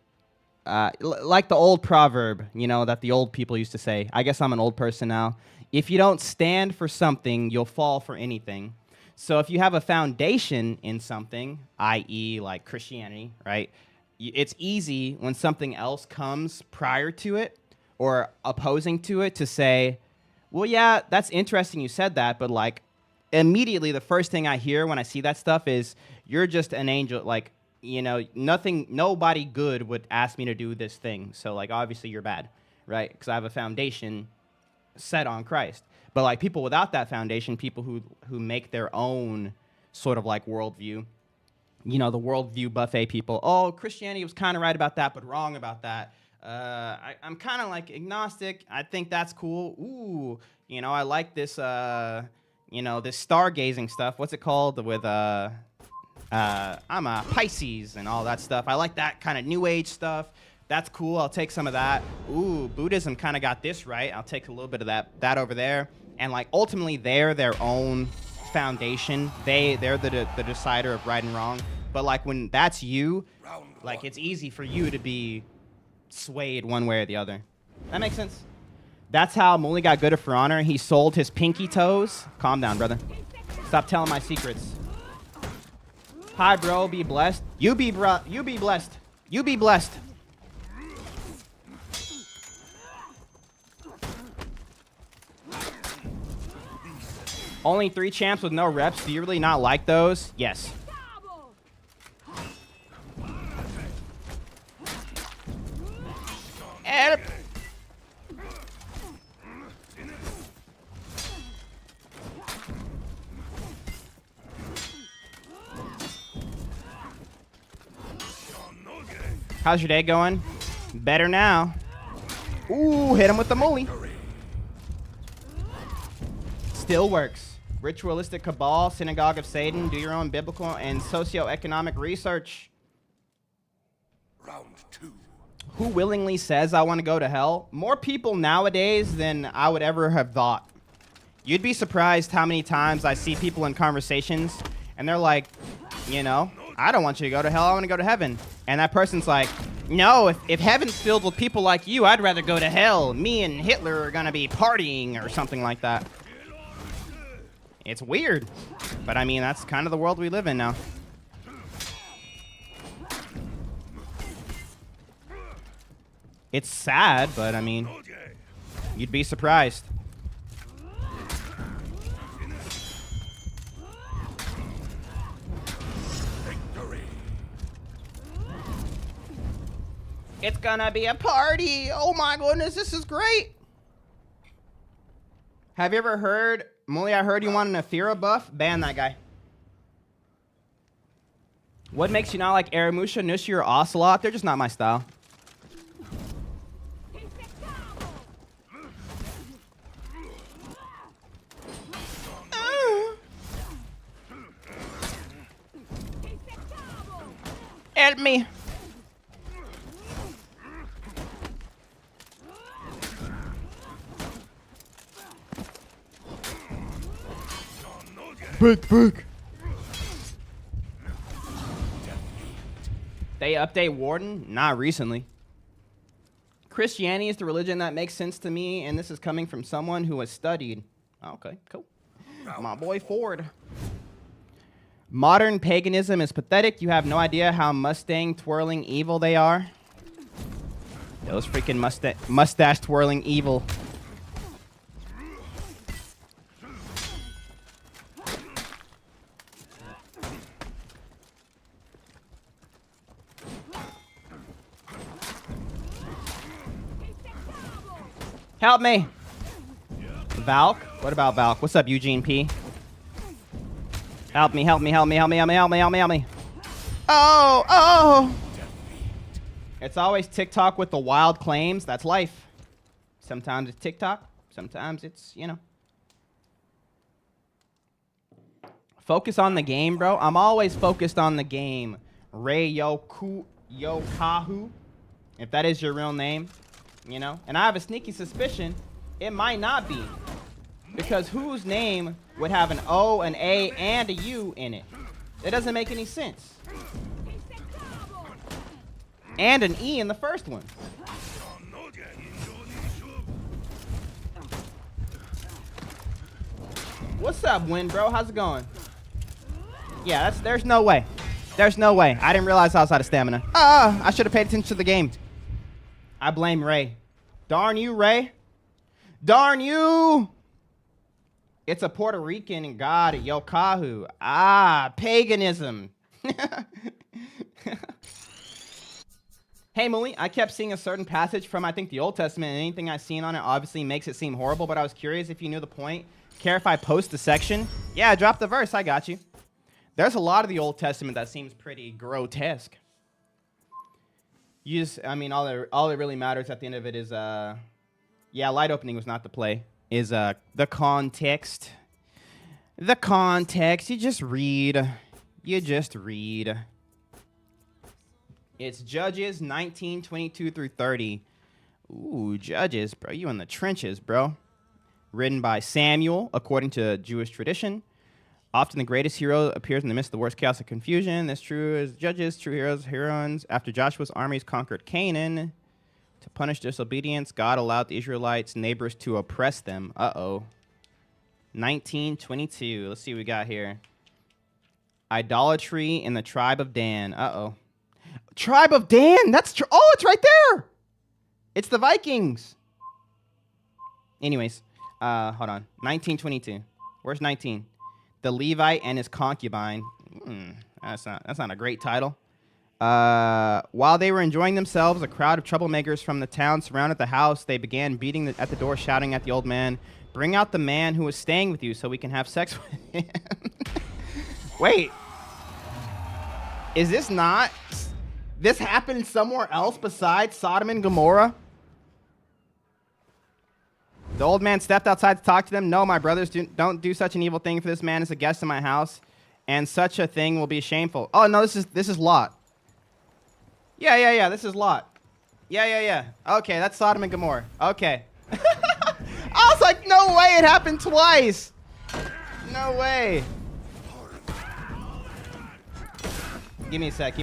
like the old proverb, you know, that the old people used to say. I guess I'm an old person now. If you don't stand for something, you'll fall for anything. So if you have a foundation in something, i.e. like Christianity, right? It's easy when something else comes prior to it or opposing to it to say, well, yeah, that's interesting you said that, but like immediately the first thing I hear when I see that stuff is you're just an angel, like, you know, nobody good would ask me to do this thing. So like obviously you're bad, right? Because I have a foundation set on Christ. But like people without that foundation, people who make their own sort of like worldview, you know, the worldview buffet people, oh, Christianity was kind of right about that, but wrong about that. I'm kind of like agnostic. I think that's cool. Ooh, you know, I like this, you know, this stargazing stuff. What's it called? With, I'm a Pisces and all that stuff. I like that kind of new age stuff. That's cool. I'll take some of that. Ooh, Buddhism kind of got this right. I'll take a little bit of that over there. And like ultimately, they're their own foundation. They're the decider of right and wrong. But like when that's you, like it's easy for you to be swayed one way or the other. That makes sense. That's how Muli got good at For Honor. He sold his pinky toes. Calm down, brother. Stop telling my secrets. Hi, bro. Be blessed. You be blessed. You be blessed. Only 3 champs with no reps. Do you really not like those? Yes. How's your day going? Better now. Ooh, hit him with the Muli. Still works. Ritualistic cabal, synagogue of Satan, do your own biblical and socioeconomic research. Round 2. Who willingly says I want to go to hell? More people nowadays than I would ever have thought. You'd be surprised how many times I see people in conversations and they're like, you know, I don't want you to go to hell, I want to go to heaven. And that person's like, no, if heaven's filled with people like you, I'd rather go to hell. Me and Hitler are going to be partying or something like that. It's weird, but I mean, that's kind of the world we live in now. It's sad, but I mean, you'd be surprised. Victory. It's gonna be a party. Oh my goodness, this is great. Have you ever heard, Muli, I heard you want an Athira buff? Ban that guy. What makes you not like Aramusha, Nushi, or Ocelot? They're just not my style. Help me. Back. They update Warden? Not recently. Christianity is the religion that makes sense to me, and this is coming from someone who has studied. Okay, cool. My boy Ford. Modern paganism is pathetic. You have no idea how Mustang twirling evil they are. Those freaking mustache twirling evil. Help me. Valk? What about Valk? What's up, Eugene P? Help me, help me, help me, help me, help me, help me, help me, help me. Oh, oh. It's always TikTok with the wild claims. That's life. Sometimes it's TikTok. Sometimes it's, you know. Focus on the game, bro. I'm always focused on the game. Ray Yokahu. If that is your real name, you know. And I have a sneaky suspicion it might not be. Because whose name would have an O, an A, and a U in it? It doesn't make any sense. And an E in the first one. What's up, Win, bro? How's it going? Yeah, there's no way. There's no way. I didn't realize I was out of stamina. I should have paid attention to the game. I blame Ray. Darn you, Ray. Darn you. It's a Puerto Rican god, Yokahu. Paganism. Hey, Muli, I kept seeing a certain passage from, I think, the Old Testament, and anything I've seen on it obviously makes it seem horrible, but I was curious if you knew the point. Care if I post the section? Yeah, drop the verse. I got you. There's a lot of the Old Testament that seems pretty grotesque. You just, I mean, all that really matters at the end of it is, yeah, light opening was not the play. Is the context. The context. You just read. You just read. It's Judges 19:22 through 30. Ooh, Judges, bro. You in the trenches, bro. Written by Samuel, according to Jewish tradition. Often the greatest hero appears in the midst of the worst chaos and confusion. That's true as Judges, true heroes. After Joshua's armies conquered Canaan, to punish disobedience, God allowed the Israelites' neighbors to oppress them. 19:22. Let's see what we got here. Idolatry in the tribe of Dan. Tribe of Dan? That's oh, it's right there. It's the Vikings. Anyways, hold on. 19:22. Where's 19? The Levite and his concubine. That's not a great title. While they were enjoying themselves, a crowd of troublemakers from the town surrounded the house. They began beating at the door, shouting at the old man, "Bring out the man who is staying with you so we can have sex with him." Wait. Is this not... This happened somewhere else besides Sodom and Gomorrah? The old man stepped outside to talk to them. "No, my brothers, don't do such an evil thing, for this man is a guest in my house, and such a thing will be shameful." Oh, no, this is Lot. Yeah, this is Lot. Yeah. Okay, that's Sodom and Gomorrah. Okay. I was like, no way, it happened twice. No way. Give me a sec.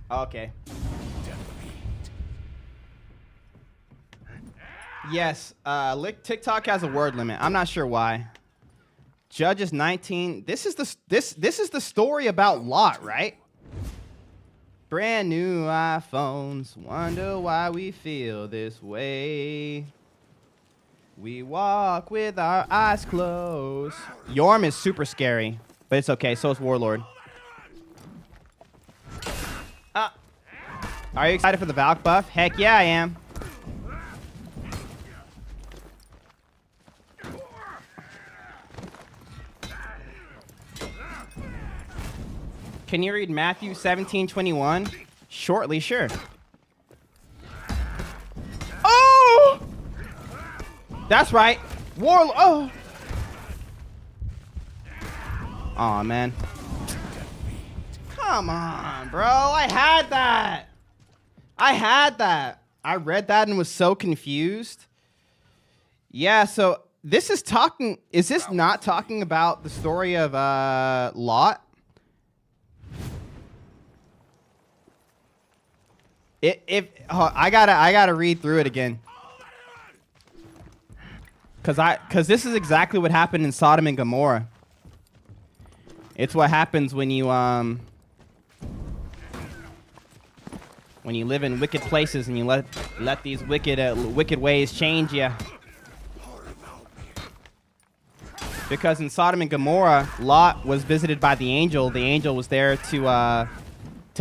Okay. Yes, TikTok has a word limit. I'm not sure why. Judges 19. This is the story about Lot, right? Brand new iPhones. Wonder why we feel this way. We walk with our eyes closed. Yorm is super scary, but it's okay. So is Warlord. Are you excited for the Valk buff? Heck yeah, I am. Can you read Matthew 17:21? Shortly, sure. Oh! That's right. Oh! Aw, man. Come on, bro. I had that. I read that and was so confused. Yeah, so this is talking. Is this not talking about the story of Lot? I gotta read through it again. Cause this is exactly what happened in Sodom and Gomorrah. It's what happens when you live in wicked places and you let these wicked ways change you. Because in Sodom and Gomorrah, Lot was visited by the angel. The angel was there to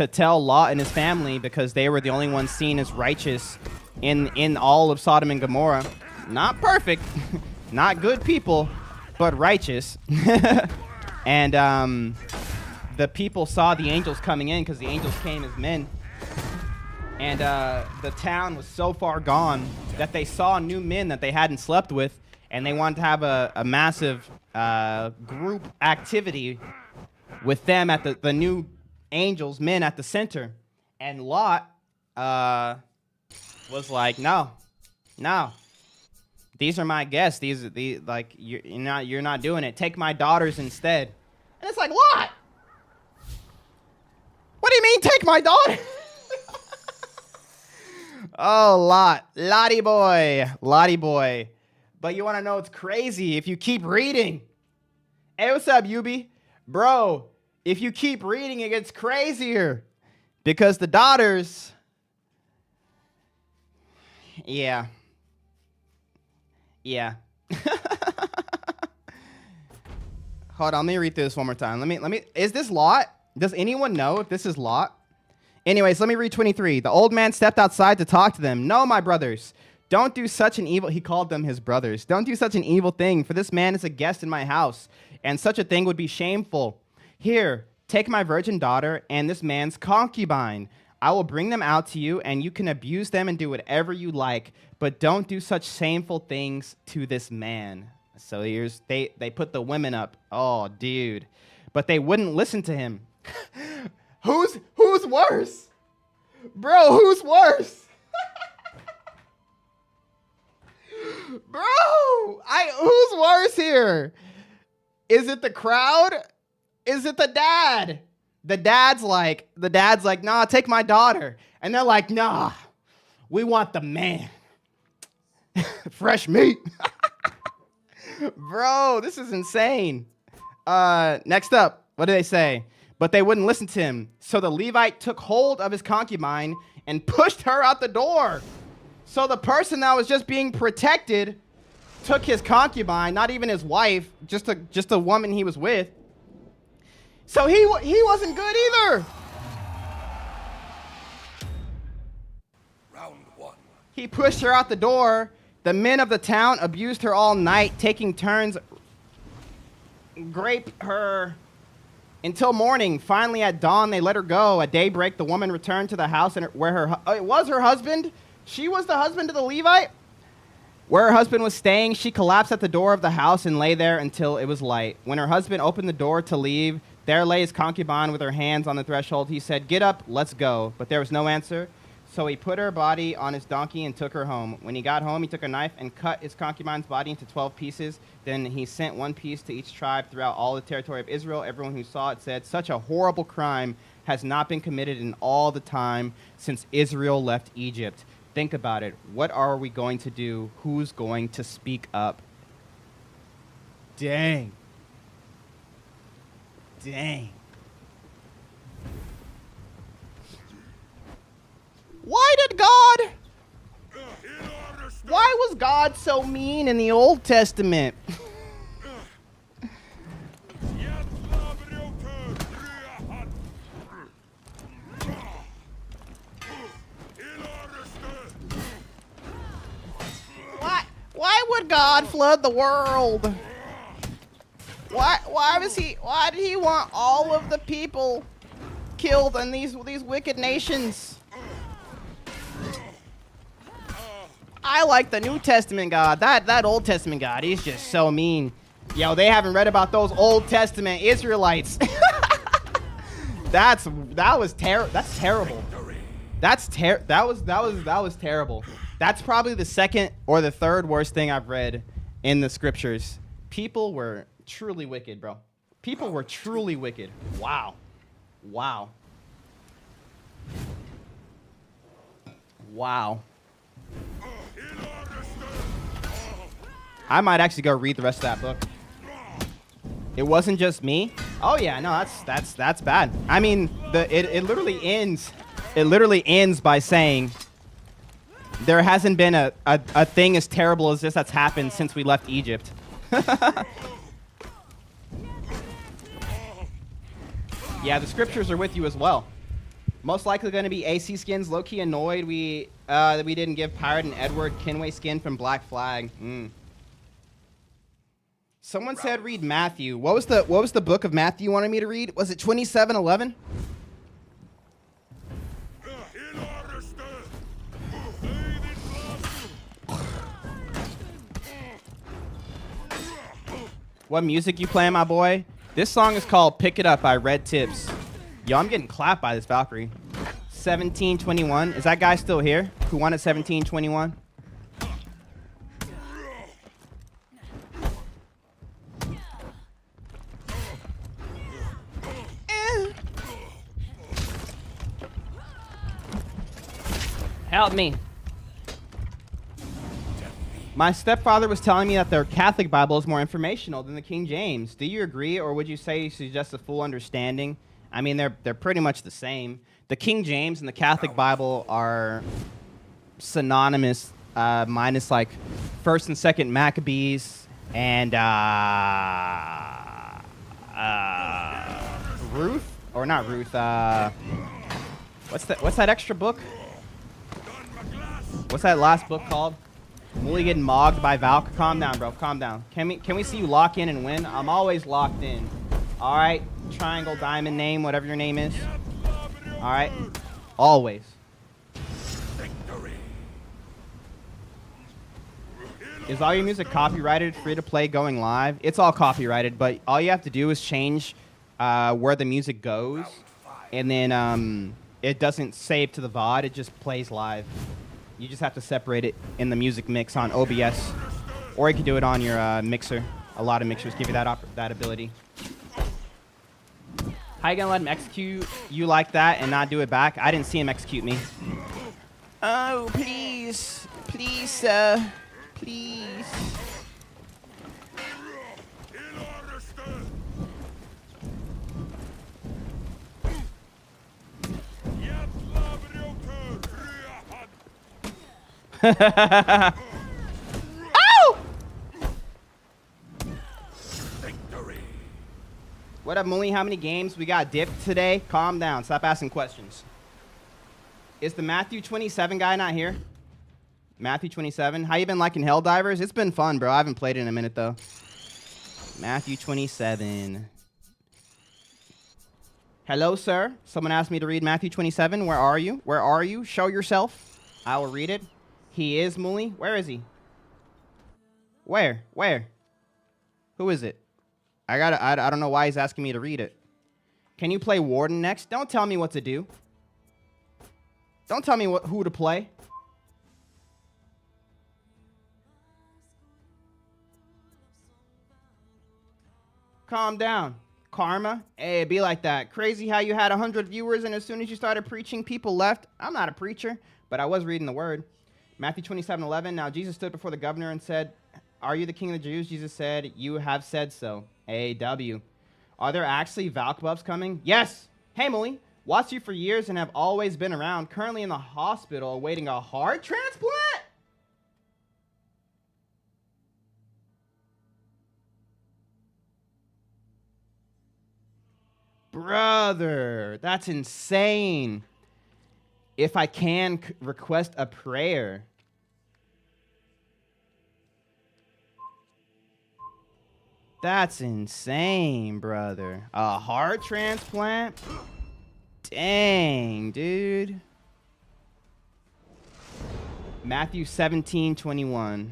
tell Lot and his family, because they were the only ones seen as righteous in all of Sodom and Gomorrah. Not perfect, not good people, but righteous. And the people saw the angels coming in, because the angels came as men. And the town was so far gone that they saw new men that they hadn't slept with, and they wanted to have a massive group activity with them at the new angels, men at the center. And Lot was like, no. These are my guests. You're not doing it. Take my daughters instead. And it's like, Lot, what do you mean take my daughter? Oh, Lottie boy. But you want to know what's crazy? If you keep reading. Hey, what's up, Yubi? Bro, if you keep reading, it gets crazier. Because the daughters... Yeah. Hold on, let me read through this one more time. Let me. Is this Lot? Does anyone know if this is Lot? Anyways, let me read 23. The old man stepped outside to talk to them. No, my brothers, don't do such an evil... He called them his brothers. Don't do such an evil thing, for this man is a guest in my house, and such a thing would be shameful. Here, take my virgin daughter and this man's concubine. I will bring them out to you, and you can abuse them and do whatever you like, but don't do such shameful things to this man. So they put the women up. Oh, dude. But they wouldn't listen to him. Who's worse? Bro, who's worse? Bro, who's worse here? Is it the crowd? Is it the dad? The dad's like, nah, take my daughter. And they're like, nah, we want the man. Fresh meat. Bro, this is insane. Next up, what do they say? But they wouldn't listen to him. So the Levite took hold of his concubine and pushed her out the door. So the person that was just being protected took his concubine, not even his wife, just a woman he was with. So he wasn't good either. Round one. He pushed her out the door. The men of the town abused her all night, taking turns grape her until morning. Finally, at dawn, they let her go. At daybreak, the woman returned to the house where it was her husband. She was the husband of the Levite. Where her husband was staying, she collapsed at the door of the house and lay there until it was light. When her husband opened the door to leave, there lay his concubine with her hands on the threshold. He said, "Get up, let's go." But there was no answer. So he put her body on his donkey and took her home. When he got home, he took a knife and cut his concubine's body into 12 pieces. Then he sent one piece to each tribe throughout all the territory of Israel. Everyone who saw it said, "Such a horrible crime has not been committed in all the time since Israel left Egypt." Think about it. What are we going to do? Who's going to speak up? Dang. Why was God so mean in the Old Testament? Why would God flood the world? Why did he want all of the people killed in these wicked nations? I like the New Testament God. That Old Testament God, he's just so mean. Yo, they haven't read about those Old Testament Israelites. That's terrible. That was terrible. That's probably the second or the third worst thing I've read in the scriptures. People were truly wicked, bro. People were truly wicked. Wow. Wow. Wow. I might actually go read the rest of that book. It wasn't just me. Oh yeah, no, that's bad. I mean, it literally ends. It literally ends by saying there hasn't been a thing as terrible as this that's happened since we left Egypt. Yeah, the scriptures are with you as well. Most likely going to be AC skins. Low-key annoyed that we didn't give Pirate and Edward Kenway skin from Black Flag. Someone said read Matthew. What was the book of Matthew you wanted me to read? Was it 27:11? What music you playing, my boy? This song is called Pick It Up by Red Tips. Yo, I'm getting clapped by this Valkyrie. 1721. Is that guy still here? Who won at 1721? Help me. My stepfather was telling me that their Catholic Bible is more informational than the King James. Do you agree, or would you say you suggest a full understanding? I mean, they're pretty much the same. The King James and the Catholic Bible are synonymous, minus like 1st and 2nd Maccabees and Ruth, or not Ruth. What's that extra book? What's that last book called? Mully getting mogged by Valk. Calm down, bro. Calm down. Can we see you lock in and win? I'm always locked in. All right. Triangle, diamond name, whatever your name is. All right. Always. Victory. Is all your music copyrighted, free to play, going live? It's all copyrighted, but all you have to do is change where the music goes, and then it doesn't save to the VOD. It just plays live. You just have to separate it in the music mix on OBS, or you can do it on your mixer. A lot of mixers give you that ability. How you gonna let him execute you like that and not do it back? I didn't see him execute me. Oh, please. Please, sir. Please. Ow! Victory. What up, Mully? How many games we got dipped today? Calm down. Stop asking questions. Is the Matthew 27 guy not here? Matthew 27. How you been liking Helldivers? It's been fun, bro. I haven't played it in a minute, though. Matthew 27. Hello, sir. Someone asked me to read Matthew 27. Where are you? Where are you? Show yourself. I will read it. He is Mully. Where is he? Where? Where? Who is it? I don't know why he's asking me to read it. Can you play Warden next? Don't tell me what to do. Don't tell me who to play. Calm down. Karma. Hey, it be like that. Crazy how you had 100 viewers and as soon as you started preaching, people left. I'm not a preacher, but I was reading the word. Matthew 27:11. Now Jesus stood before the governor and said, "Are you the king of the Jews?" Jesus said, "You have said so." AW. Are there actually Valk buffs coming? Yes. Hey, Mully. Watched you for years and have always been around. Currently in the hospital awaiting a heart transplant? Brother, that's insane. If I can request a prayer. That's insane, brother. A heart transplant? Dang, dude. Matthew 17:21.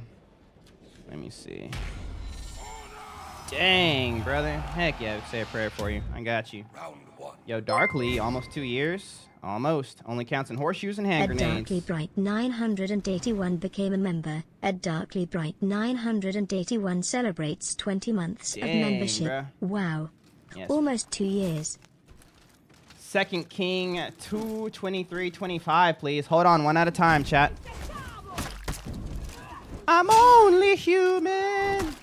Let me see. Dang, brother. Heck yeah, say a prayer for you. I got you. Round 1. Yo, Darkly, almost 2 years. Almost. Only counts in horseshoes and hand Ed grenades. Darkly Bright 981 became a member. Ed Darkly Bright 981 celebrates 20 months of membership. Bruh. Wow. Yes. Almost 2 years. 2 King 2:23:25, please. Hold on, one at a time, chat. I'm only human,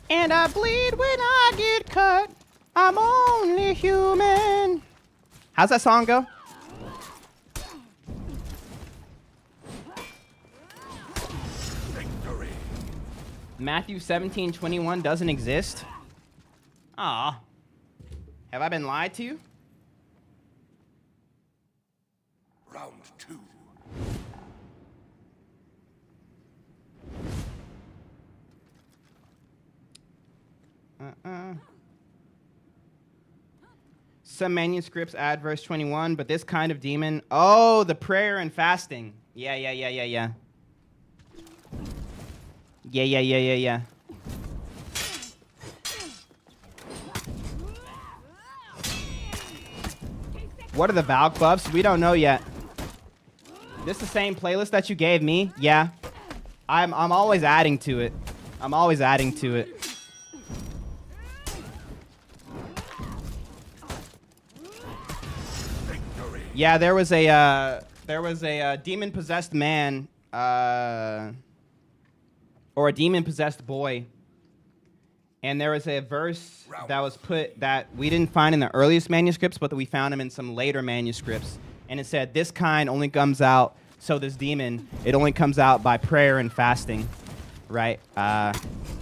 and I bleed when I get cut. I'm only human. How's that song go? Victory. Matthew 17:21 doesn't exist. Aw. Have I been lied to? Round 2. Some manuscripts add verse 21, but this kind of demon... Oh, the prayer and fasting. Yeah. Yeah. What are the Valk buffs? We don't know yet. This the same playlist that you gave me? Yeah. I'm always adding to it. Victory. Yeah, there was a demon possessed man, or a demon possessed boy, and there was a verse that was put that we didn't find in the earliest manuscripts, but that we found them in some later manuscripts, and it said this kind only comes out. So this demon, it only comes out by prayer and fasting, right?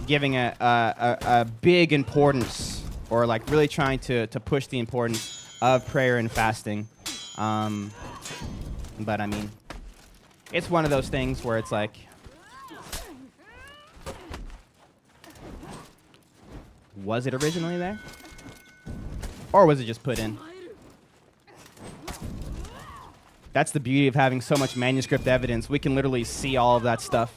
Giving a big importance, or like really trying to push the importance of prayer and fasting. But I mean, it's one of those things where it's like, was it originally there? Or was it just put in? That's the beauty of having so much manuscript evidence. We can literally see all of that stuff.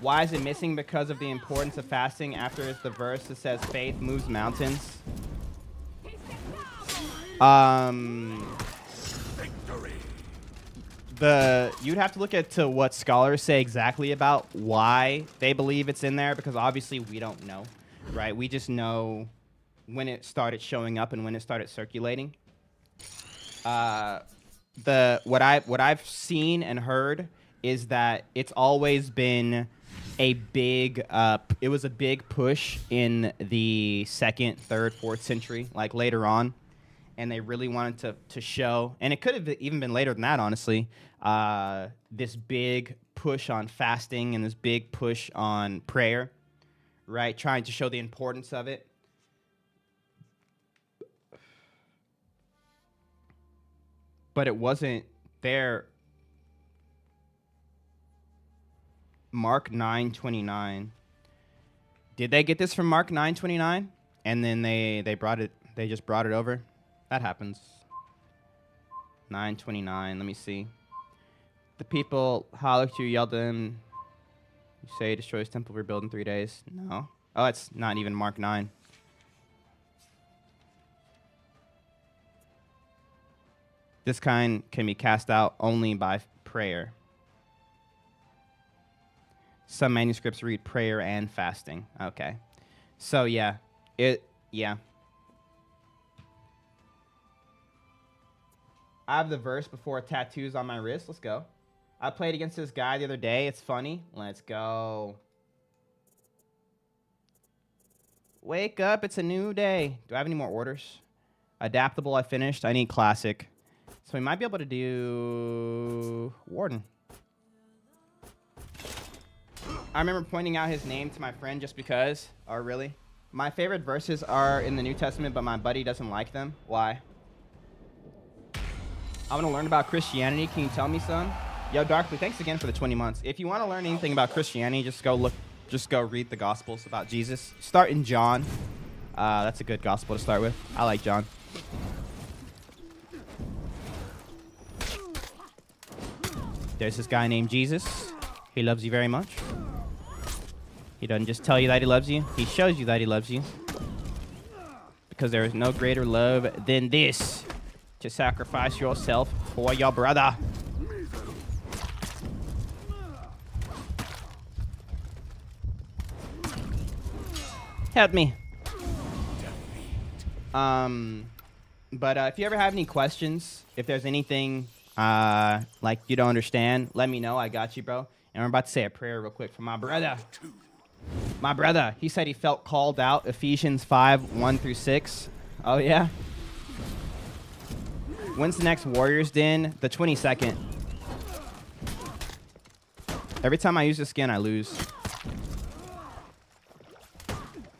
Why is it missing? Because of the importance of fasting. After the verse that says faith moves mountains. Victory. You'd have to look at to what scholars say exactly about why they believe it's in there, because obviously we don't know, right? We just know when it started showing up and when it started circulating. What I've seen and heard is that it's always been a big it was a big push in the 2nd, 3rd, 4th century, like later on, and they really wanted to show, and it could have even been later than that, honestly, this big push on fasting and this big push on prayer, right? Trying to show the importance of it. But it wasn't there. Mark 9:29. Did they get this from Mark 9:29? And then they just brought it over? That happens. 9:29. Let me see. The people hollered to you, yelled at them. You say he destroys temple, rebuild in 3 days. No. Oh, it's not even Mark 9. This kind can be cast out only by prayer. Some manuscripts read prayer and fasting. Okay. So, yeah. Yeah. I have the verse before tattoos on my wrist. Let's go. I played against this guy the other day. It's funny. Let's go. Wake up. It's a new day. Do I have any more orders? Adaptable, I finished. I need classic. So we might be able to do Warden. I remember pointing out his name to my friend just because. Oh, really? My favorite verses are in the New Testament, but my buddy doesn't like them. Why? I want to learn about Christianity. Can you tell me some? Yo, Darkly, thanks again for the 20 months. If you want to learn anything about Christianity, just go read the Gospels about Jesus. Start in John. That's a good gospel to start with. I like John. There's this guy named Jesus. He loves you very much. He doesn't just tell you that he loves you. He shows you that he loves you. Because there is no greater love than this, to sacrifice yourself for your brother. Help me. But if you ever have any questions, if there's anything like you don't understand, let me know. I got you, bro. And we're about to say a prayer real quick for my brother. My brother, he said he felt called out. Ephesians 5:1-6. Oh, yeah? When's the next Warriors Den? The 22nd. Every time I use this skin, I lose.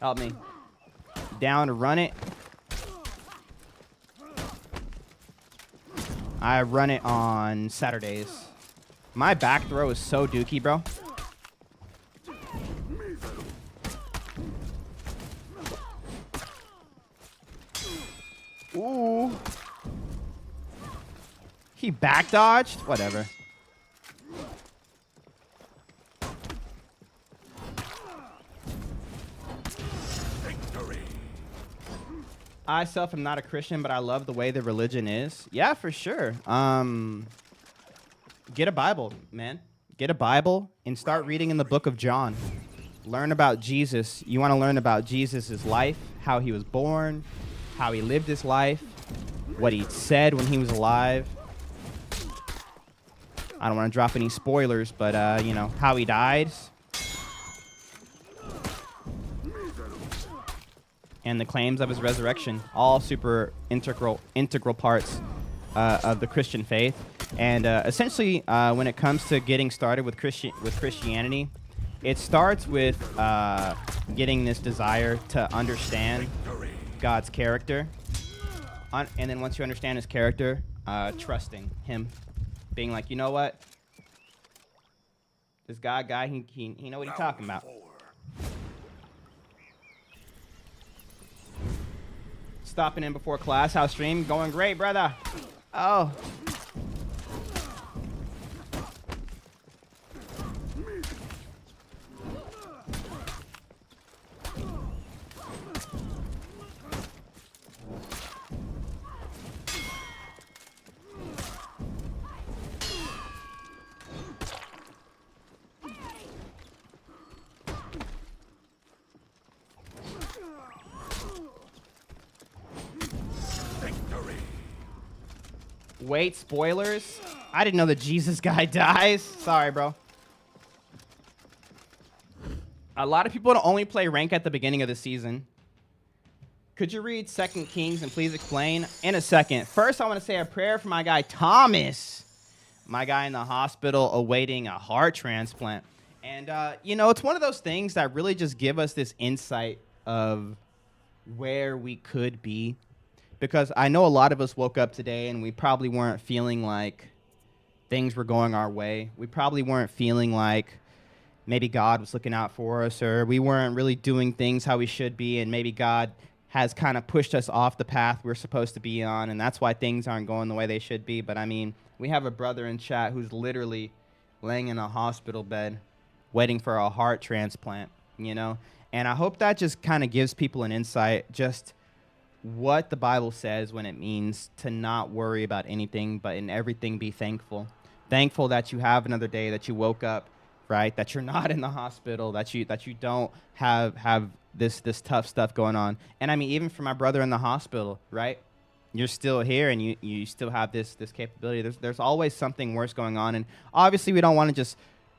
Help me. Down to run it. I run it on Saturdays. My back throw is so dookie, bro. Ooh. He back dodged? Whatever. Victory. I self am not a Christian, but I love the way the religion is. Yeah, for sure. Get a Bible, man. Get a Bible and start reading in the book of John. Learn about Jesus. You want to learn about Jesus' life, how he was born, how he lived his life, what he said when he was alive. I don't want to drop any spoilers, but, you know, how he died. And the claims of his resurrection, all super integral parts of the Christian faith. And essentially, when it comes to getting started with Christianity, it starts with getting this desire to understand God's character. And then once you understand his character, trusting him. Being like, you know what? This guy, he know what he's talking about. Stopping in before class. How's stream? Going great, brother. Oh. Wait, spoilers? I didn't know the Jesus guy dies. Sorry, bro. A lot of people only play rank at the beginning of the season. Could you read 2 Kings and please explain? In a second. First, I want to say a prayer for my guy Thomas. My guy in the hospital awaiting a heart transplant. And, you know, it's one of those things that really just give us this insight of where we could be. Because I know a lot of us woke up today and we probably weren't feeling like things were going our way. We probably weren't feeling like maybe God was looking out for us, or we weren't really doing things how we should be, and maybe God has kind of pushed us off the path we're supposed to be on, and that's why things aren't going the way they should be. But I mean, we have a brother in chat who's literally laying in a hospital bed waiting for a heart transplant, you know? And I hope that just kind of gives people an insight just what the Bible says when it means to not worry about anything, but in everything be thankful. Thankful that you have another day, that you woke up, right? That you're not in the hospital, that you don't have this tough stuff going on. And I mean, even for my brother in the hospital, right? You're still here and you still have this capability. There's always something worse going on. And obviously we don't want to just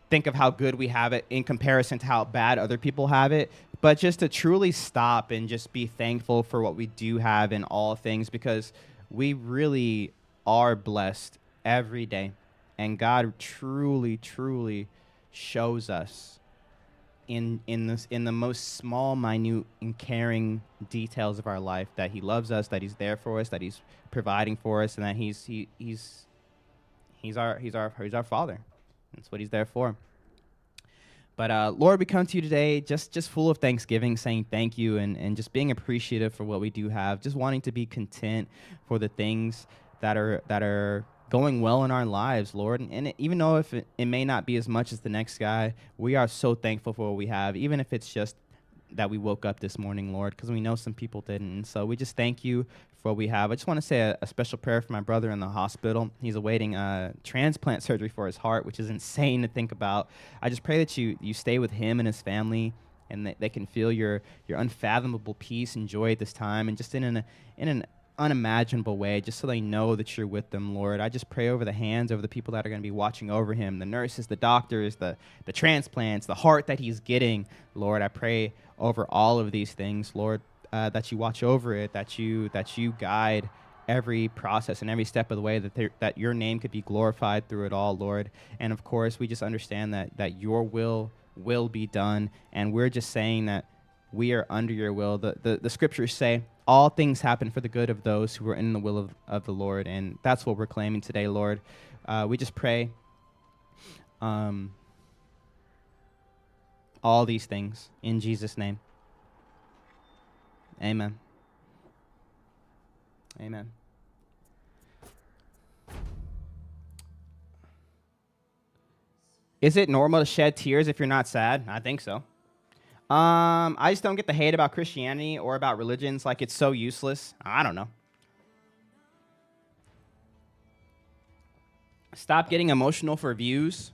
think of how good we have it in comparison to how bad other people have it, but just to truly stop and just be thankful for what we do have in all things, because we really are blessed every day. And God truly, truly shows us in the most small, minute, and caring details of our life that he loves us, that he's there for us, that he's providing for us, and that he's our Father. That's what he's there for. But Lord, we come to you today just full of thanksgiving, saying thank you, and just being appreciative for what we do have, just wanting to be content for the things that are going well in our lives, Lord. And even though if it may not be as much as the next guy, we are so thankful for what we have, even if it's just that we woke up this morning, Lord, because we know some people didn't. And so we just thank you for what we have. I just want to say a special prayer for my brother in the hospital. He's awaiting transplant surgery for his heart, which is insane to think about. I just pray that you stay with him and his family, and that they can feel your unfathomable peace and joy at this time, and just in an unimaginable way, just so they know that you're with them, Lord. I just pray over the hands, over the people that are going to be watching over him, the nurses, the doctors, the transplants, the heart that he's getting, Lord. I pray over all of these things, Lord, that you watch over it, that you guide every process and every step of the way, that your name could be glorified through it all, Lord. And of course, we just understand that your will be done, and we're just saying that we are under your will. The scriptures say all things happen for the good of those who are in the will of the Lord, and that's what we're claiming today, Lord. We just pray all these things in Jesus' name. Amen. Amen. Is it normal to shed tears if you're not sad? I think so. I just don't get the hate about Christianity or about religions. Like, it's so useless. I don't know. Stop getting emotional for views.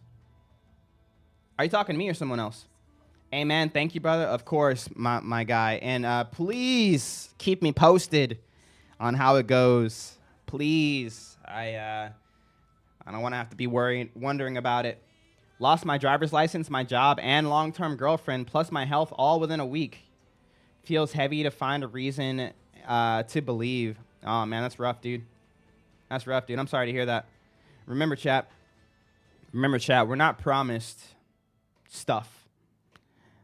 Are you talking to me or someone else? Amen. Thank you, brother. Of course, my guy. And please keep me posted on how it goes. Please. I don't want to have to be wondering about it. Lost my driver's license, my job, and long-term girlfriend, plus my health all within a week. Feels heavy to find a reason to believe. Oh, man, that's rough, dude. That's rough, dude. I'm sorry to hear that. Remember, chat, we're not promised stuff.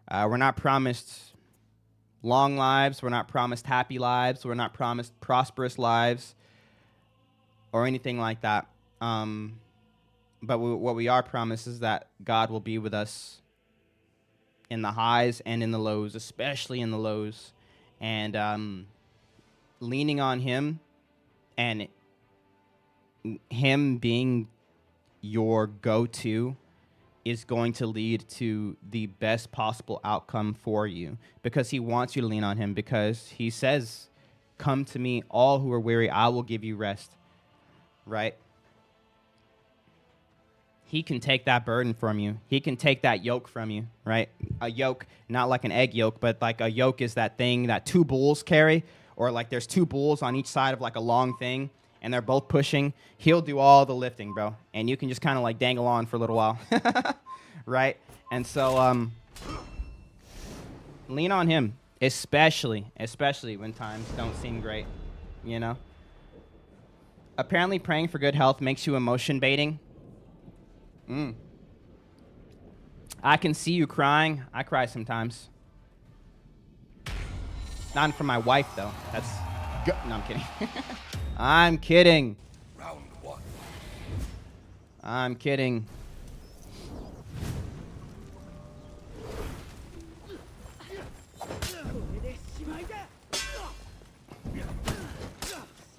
We're not promised long lives. We're not promised happy lives. We're not promised prosperous lives or anything like that. But what we are promised is that God will be with us in the highs and in the lows, especially in the lows. And leaning on him and him being your go-to is going to lead to the best possible outcome for you, because he wants you to lean on him, because he says, come to me, all who are weary, I will give you rest, right? He can take that burden from you. He can take that yoke from you, right? A yoke, not like an egg yolk, but like a yoke is that thing that two bulls carry, or like there's two bulls on each side of like a long thing, and they're both pushing. He'll do all the lifting, bro. And you can just kind of like dangle on for a little while, right? And so lean on him, especially when times don't seem great, you know? Apparently praying for good health makes you emotion baiting. I can see you crying. I cry sometimes. Not for my wife, though. That's good. No, I'm kidding. I'm kidding. Round one. I'm kidding.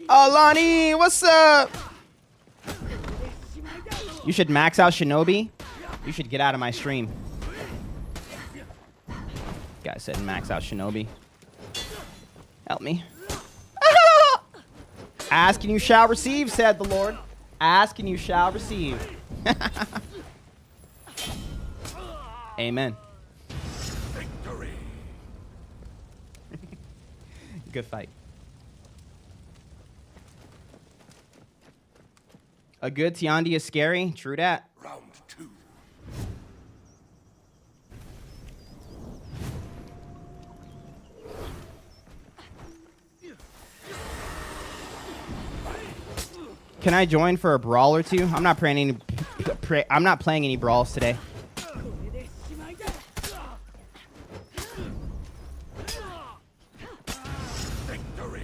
Oh, Lonnie, what's up? You should max out Shinobi. You should get out of my stream. Guy said max out Shinobi. Help me. Ask and you shall receive, said the Lord. Ask and you shall receive. Amen. Victory. Good fight. A good Tiandi is scary. True that. Round two. Can I join for a brawl or two? I'm not playing any brawls today. Victory.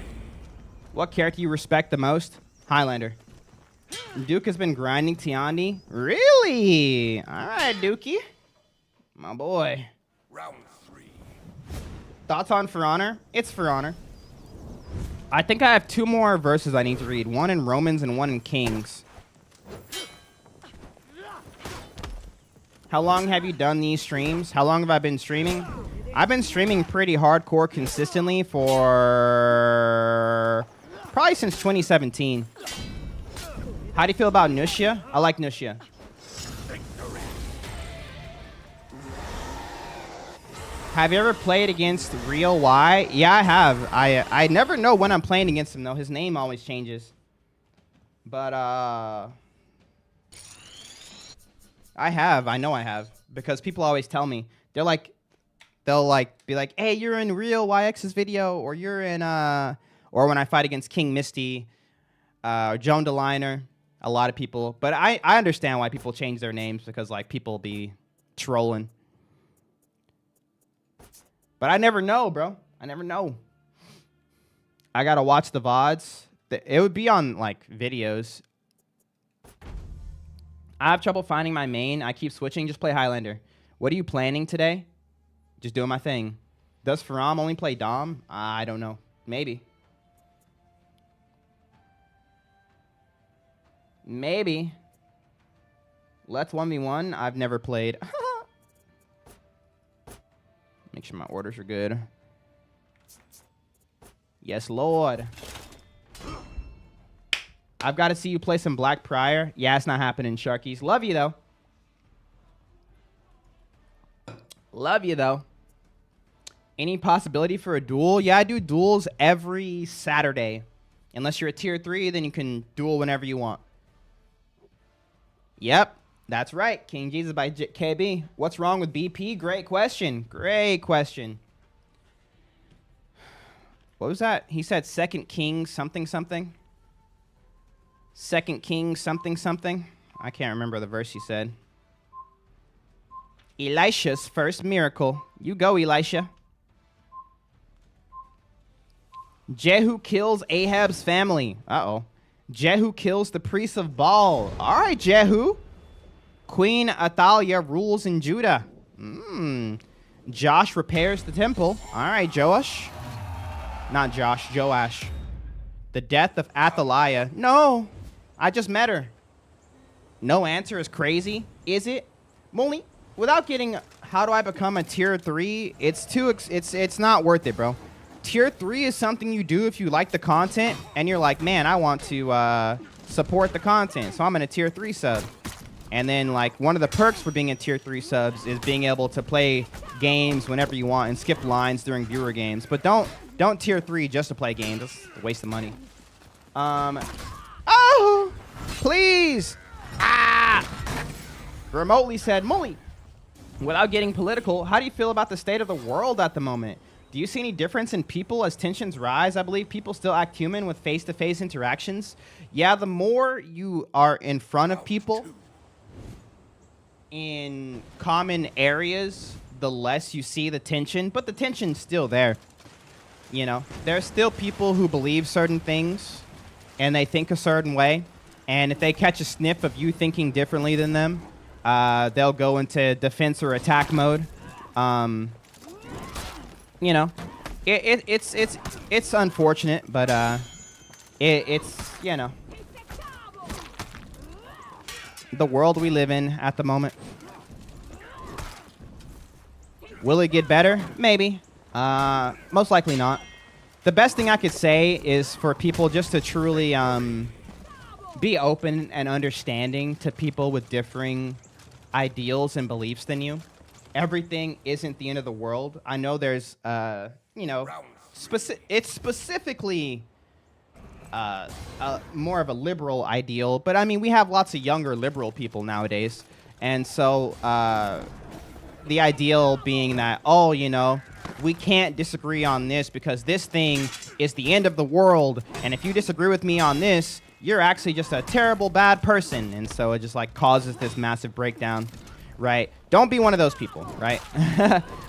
What character you respect the most? Highlander. Duke has been grinding Tiandi. Really? All right, Dookie. My boy. Round three. Thoughts on For Honor? It's For Honor. I think I have two more verses I need to read. One in Romans and one in Kings. How long have you done these streams? How long have I been streaming? I've been streaming pretty hardcore consistently for probably since 2017. How do you feel about Nushia? I like Nushia. Have you ever played against Real Y? Yeah, I have. I never know when I'm playing against him, though. His name always changes. But, I have. I know I have. Because people always tell me. They'll, be like, hey, you're in Real YX's video. Or you're in, or when I fight against King Misty. Joan DeLiner. A lot of people. But I understand why people change their names. Because, like, people be trolling. But I never know, bro. I never know. I gotta watch the VODs. It would be on, like, videos. I have trouble finding my main. I keep switching. Just play Highlander. What are you planning today? Just doing my thing. Does Faram only play Dom? I don't know. Maybe. Maybe. Let's 1v1. I've never played. Make sure my orders are good. Yes, Lord. I've got to see you play some Black Prior. Yeah, it's not happening, Sharkies. Love you, though. Love you, though. Any possibility for a duel? Yeah, I do duels every Saturday. Unless you're a tier 3, then you can duel whenever you want. Yep. That's right. King Jesus by KB. What's wrong with BP? Great question. Great question. What was that? He said 2 Kings something something. 2 Kings something something. I can't remember the verse he said. Elisha's first miracle. You go, Elisha. Jehu kills Ahab's family. Uh-oh. Jehu kills the priest of Baal. All right, Jehu. Queen Athaliah rules in Judah. Josh repairs the temple. All right, Joash. Not Josh, Joash. The death of Athaliah. No, I just met her. No answer is crazy, is it? Molly, without getting, how do I become a tier 3? It's not worth it, bro. Tier 3 is something you do if you like the content and you're like, man, I want to support the content, so I'm in a tier 3 sub. And then, like, one of the perks for being in tier 3 subs is being able to play games whenever you want and skip lines during viewer games. But don't tier 3 just to play games. That's a waste of money. Oh, please. Ah. Remotely said, Molly, without getting political, how do you feel about the state of the world at the moment? Do you see any difference in people as tensions rise? I believe people still act human with face-to-face interactions. Yeah, the more you are in front of people in common areas, the less you see the tension, but the tension's still there. You know, there's still people who believe certain things and they think a certain way, and if they catch a sniff of you thinking differently than them, they'll go into defense or attack mode. You know, it's unfortunate, but it's, you know, the world we live in at the moment. Will it get better? Maybe. Most likely not. The best thing I could say is for people just to truly be open and understanding to people with differing ideals and beliefs than you. Everything isn't the end of the world. I know there's, you know, it's specifically more of a liberal ideal, but I mean, we have lots of younger liberal people nowadays. And so the ideal being that, oh, you know, we can't disagree on this because this thing is the end of the world. And if you disagree with me on this, you're actually just a terrible, bad person. And so it just like causes this massive breakdown, right? Don't be one of those people, right?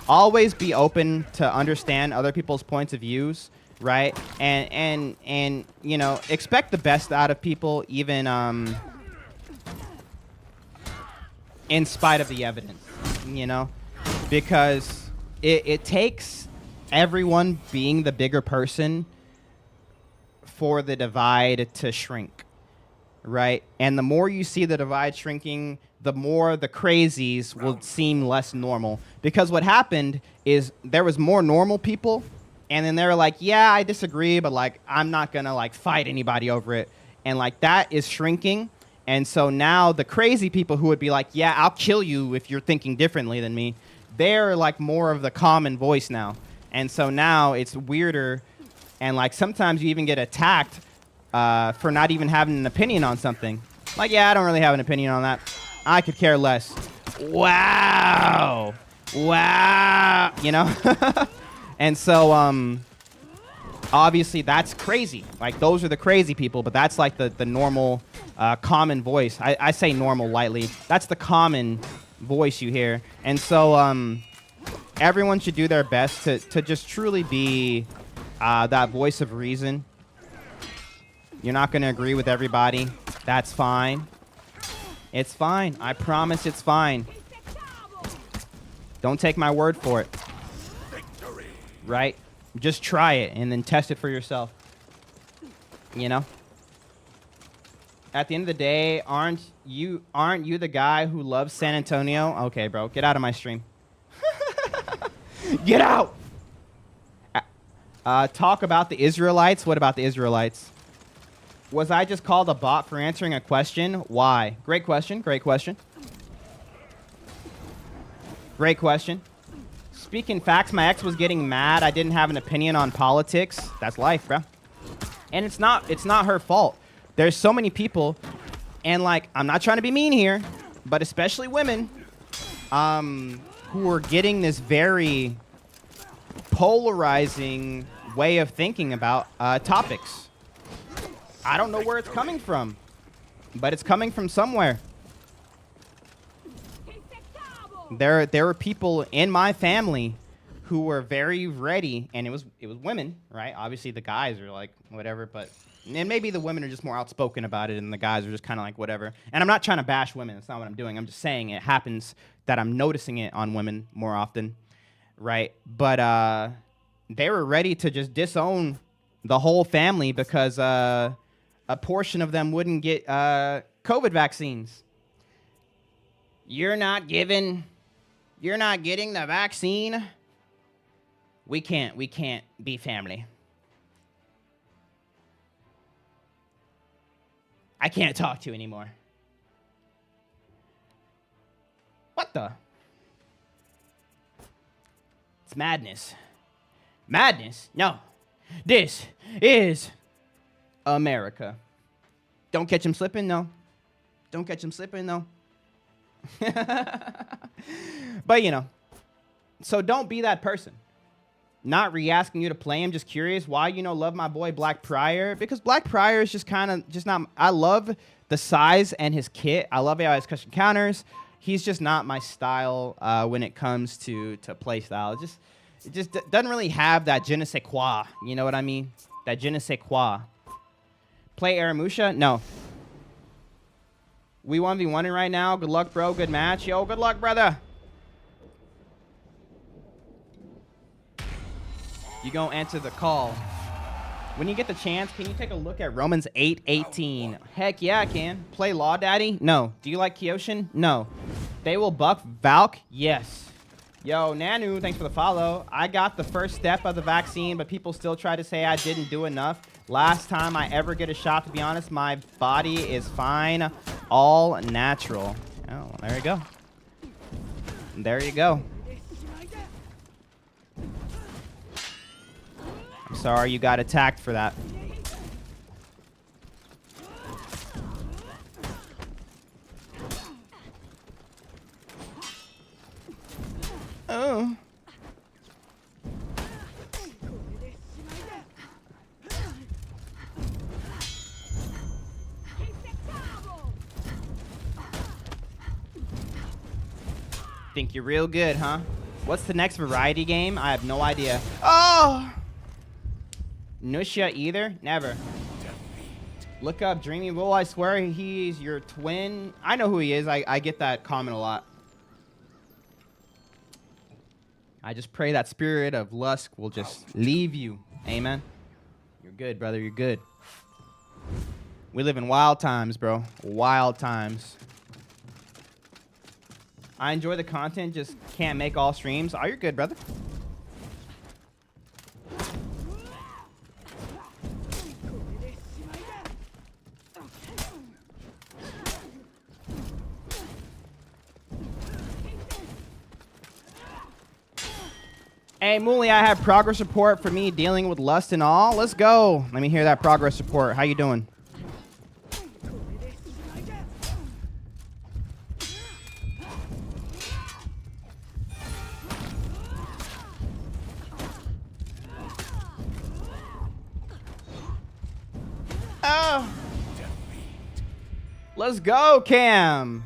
Always be open to understand other people's points of views, right? And you know, expect the best out of people, even in spite of the evidence, you know, because it takes everyone being the bigger person for the divide to shrink, right? And the more you see the divide shrinking, the more the crazies will seem less normal. Because what happened is there was more normal people, and then they were like, yeah, I disagree, but like I'm not gonna like fight anybody over it. And like that is shrinking. And so now the crazy people who would be like, yeah, I'll kill you if you're thinking differently than me, they're like more of the common voice now. And so now it's weirder, and like sometimes you even get attacked for not even having an opinion on something. Like, yeah, I don't really have an opinion on that. I could care less. Wow. Wow. You know? And so, obviously, that's crazy. Like, those are the crazy people, but that's like the normal, common voice. I say normal lightly. That's the common voice you hear. And so, everyone should do their best to just truly be that voice of reason. You're not going to agree with everybody. That's fine. It's fine. I promise it's fine. Don't take my word for it. Victory. Right? Just try it and then test it for yourself. You know? At the end of the day, aren't you the guy who loves San Antonio? Okay, bro. Get out of my stream. Get out! Talk about the Israelites. What about the Israelites? Was I just called a bot for answering a question? Why? Great question. Great question. Great question. Speaking facts, my ex was getting mad. I didn't have an opinion on politics. That's life, bro. And it's not her fault. There's so many people, and like, I'm not trying to be mean here, but especially women, who are getting this very polarizing way of thinking about topics. I don't know where it's coming from, but it's coming from somewhere. There were people in my family who were very ready, and it was women, right? Obviously, the guys are like whatever, but and maybe the women are just more outspoken about it, and the guys are just kind of like whatever. And I'm not trying to bash women. That's not what I'm doing. I'm just saying it happens that I'm noticing it on women more often, right? But they were ready to just disown the whole family because a portion of them wouldn't get COVID vaccines. You're not getting the vaccine. We can't be family. I can't talk to you anymore. What the? It's madness. Madness? No. This is America. Don't catch him slipping, no. Don't catch him slipping, no. But, you know, so don't be that person. Not re-asking you to play him, just curious why, love my boy Black Prior. Because Black Prior is just kind of just not, I love the size and his kit. I love how he has custom counters. He's just not my style when it comes to play style. It just doesn't really have that je ne sais quoi. You know what I mean? That je ne sais quoi. Play Aramusha? No. We 1v1ing right now. Good luck, bro. Good match. Yo, good luck, brother. You gonna answer the call. When you get the chance, can you take a look at Romans 8:18? Heck yeah, I can. Play Law Daddy? No. Do you like Kyoshin? No. They will buck Valk? Yes. Yo, Nanu, thanks for the follow. I got the first step of the vaccine, but people still try to say I didn't do enough. Last time I ever get a shot, to be honest, my body is fine. All natural. Oh, there you go. There you go. I'm sorry you got attacked for that. Oh. Think you're real good, huh? What's the next variety game? I have no idea. Oh! Nusha either? Never. Look up Dreamy Bull. I swear he's your twin. I know who he is. I get that comment a lot. I just pray that spirit of lust will just leave you. Amen. You're good, brother. You're good. We live in wild times, bro. Wild times. I enjoy the content, just can't make all streams. Oh, you're good, brother. Hey, Muli, I have progress report for me dealing with lust and all. Let's go. Let me hear that progress report. How you doing? Oh. Let's go, Cam.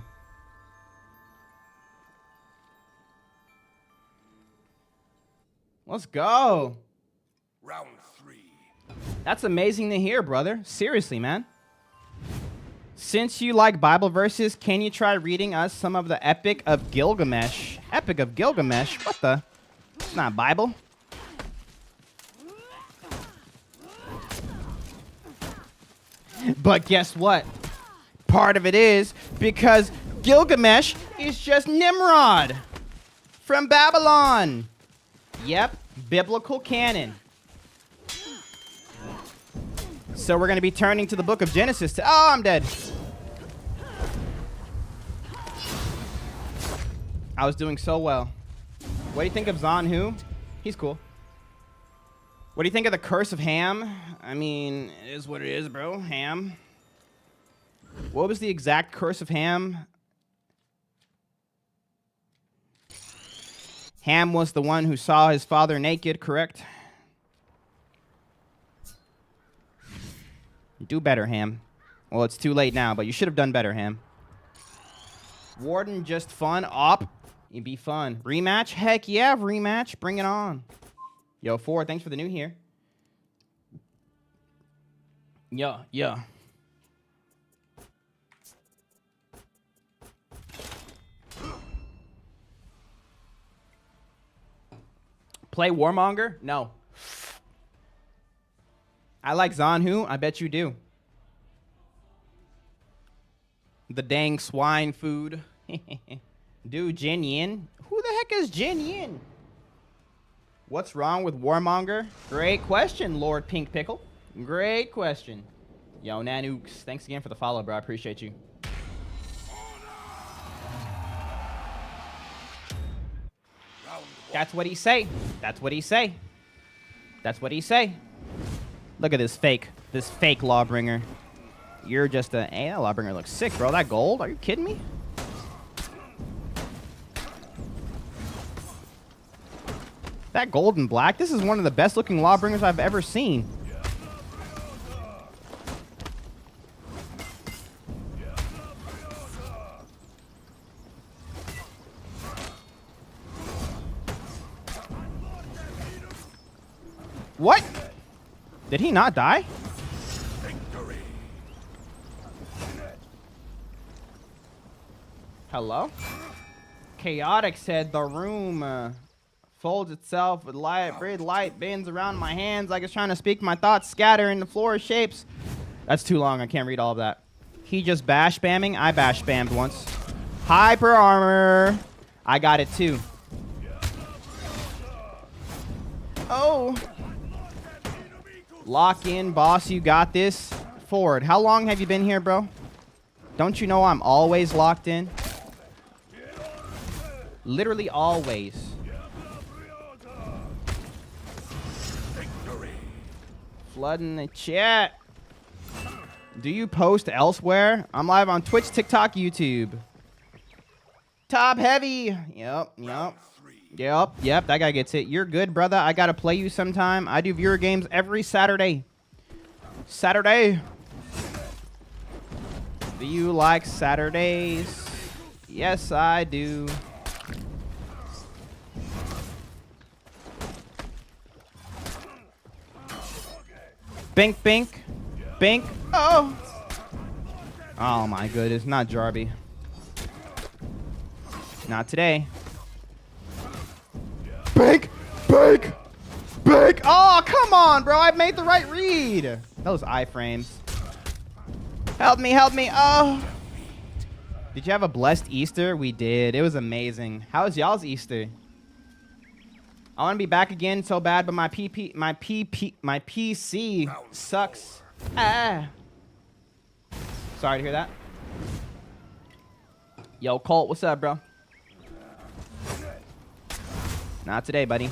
Let's go. Round 3. That's amazing to hear, brother. Seriously, man. Since you like Bible verses, can you try reading us some of the Epic of Gilgamesh? Epic of Gilgamesh? What the? It's not Bible. But guess what? Part of it is because Gilgamesh is just Nimrod from Babylon. Yep, biblical canon. So we're going to be turning to the book of Genesis to... Oh, I'm dead. I was doing so well. What do you think of Zanhu? He's cool. What do you think of the curse of Ham? I mean, it is what it is, bro. Ham. What was the exact curse of Ham? Ham was the one who saw his father naked, correct? Do better, Ham. Well, it's too late now, but you should have done better, Ham. Warden, just fun. Op. It'd be fun. Rematch? Heck yeah, rematch. Bring it on. Yo, Ford, thanks for the new here. Yeah. Play Warmonger? No. I like Zanhu. I bet you do. The dang swine food. Dude, Jin Yin? Who the heck is Jin Yin? What's wrong with Warmonger? Great question, Lord Pink Pickle. Great question. Yo, Nanooks, thanks again for the follow, bro. I appreciate you. That's what he say. That's what he say. That's what he say. Look at this fake lawbringer. You're just a... Hey, that lawbringer looks sick, bro. That gold? Are you kidding me? That gold and black. This is one of the best looking lawbringers I've ever seen. What? Did he not die? Victory. Hello? Chaotic said the room folds itself with light, red light bends around my hands like it's trying to speak my thoughts, scatter in the floor shapes. That's too long. I can't read all of that. He just bash spamming. I bash spammed once. Hyper armor. I got it too. Oh. Lock in, boss. You got this. Ford, how long have you been here, bro? Don't you know I'm always locked in? Literally always. Flooding the chat. Do you post elsewhere? I'm live on Twitch, TikTok, YouTube. Top heavy. Yep. That guy gets it. You're good, brother. I gotta play you sometime. I do viewer games every Saturday. Do you like Saturdays? Yes, I do. Bink, bink. Bink. Oh. Oh, my goodness. Not Jarby. Not today. Bink. Bink. Bink. Oh, come on, bro. I made the right read. Those iframes. Help me. Oh. Did you have a blessed Easter? We did. It was amazing. How was y'all's Easter? I want to be back again so bad, but my PC sucks. Ah. Sorry to hear that. Yo, Colt, what's up, bro? Not today, buddy.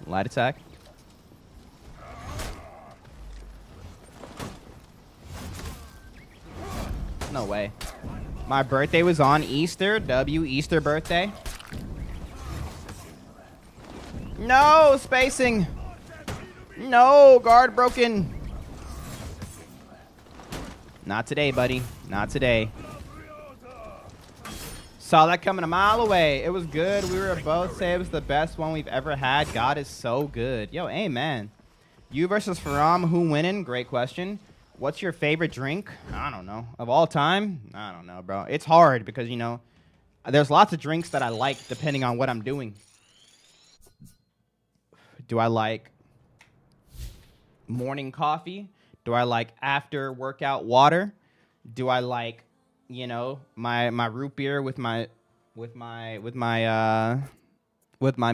Light attack. No way. My birthday was on Easter. Easter birthday. No, spacing. No, guard broken. Not today, buddy. Not today. Saw that coming a mile away. It was good. We were both say it was the best one we've ever had. God is so good. Yo, amen. You versus Faram, who winning? Great question. What's your favorite drink? I don't know. Of all time? I don't know, bro. It's hard because, you know, there's lots of drinks that I like depending on what I'm doing. Do I like morning coffee? Do I like after workout water? Do I like, you know, my root beer with my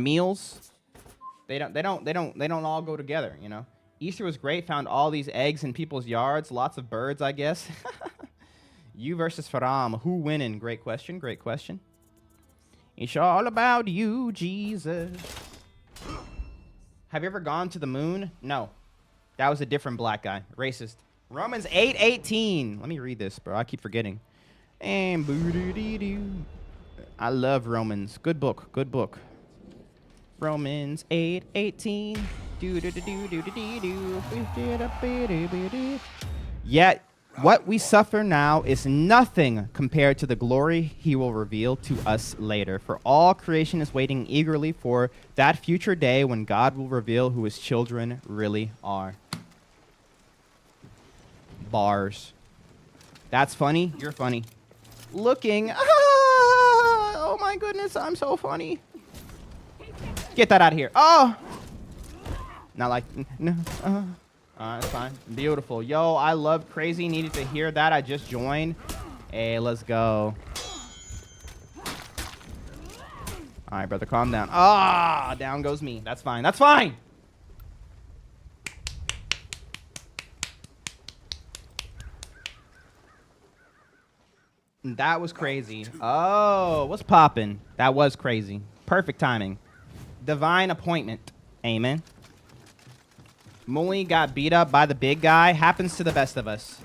meals? They don't all go together, you know. Easter was great. Found all these eggs in people's yards. Lots of birds, I guess. You versus Faram. Who winning? Great question. Great question. It's all about you, Jesus. Have you ever gone to the moon? No. That was a different black guy. Racist. Romans 8:18. Let me read this, bro. I keep forgetting. And boo-doo-dee-doo. I love Romans. Good book. Good book. Romans 8:18. Yet what we suffer now is nothing compared to the glory he will reveal to us later. For all creation is waiting eagerly for that future day when God will reveal who his children really are. Bars. That's funny. You're funny. Looking. Oh my goodness, I'm so funny. Get that out of here. Oh. Not like, no. That's fine. Beautiful. Yo, I love crazy. Needed to hear that. I just joined. Hey, let's go. All right, brother, calm down. Ah, down goes me. That's fine. That's fine. That was crazy. Oh, what's popping? That was crazy. Perfect timing. Divine appointment. Amen. Muli got beat up by the big guy. Happens to the best of us.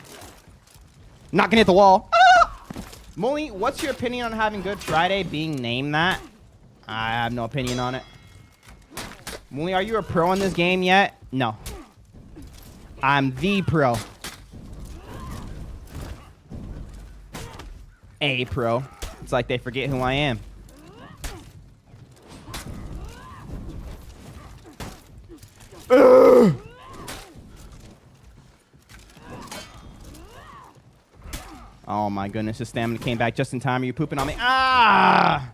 Not gonna hit the wall. Ah! Muli, what's your opinion on having Good Friday being named that? I have no opinion on it. Muli, are you a pro in this game yet? No. I'm the pro. A pro. It's like they forget who I am. Ugh! Oh my goodness, his stamina came back just in time. Are you pooping on me? Ah!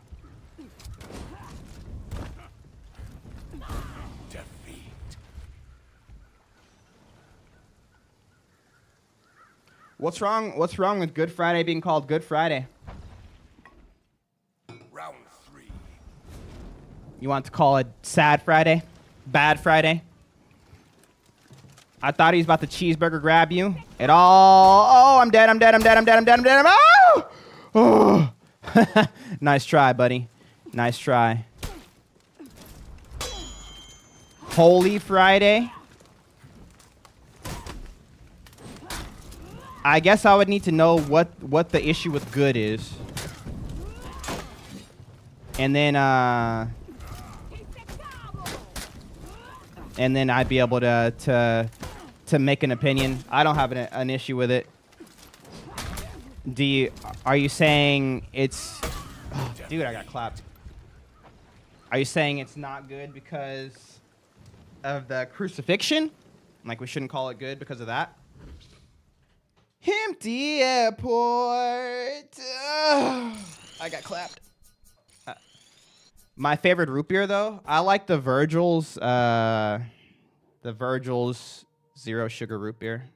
Defeat. What's wrong with Good Friday being called Good Friday? Round 3. You want to call it Sad Friday? Bad Friday? I thought he was about to cheeseburger grab you. It all... Oh, I'm dead, I'm dead, I'm dead, I'm dead, I'm dead, I'm dead. Oh! Oh. Nice try, buddy. Nice try. Holy Friday? I guess I would need to know what the issue with good is. And then I'd be able to make an opinion. I don't have an issue with it. Are you saying it's... Oh, dude, I got clapped. Are you saying it's not good because of the crucifixion? Like we shouldn't call it good because of that? Empty airport. Ugh. I got clapped. My favorite root beer, though, I like the Virgil's Zero Sugar root beer.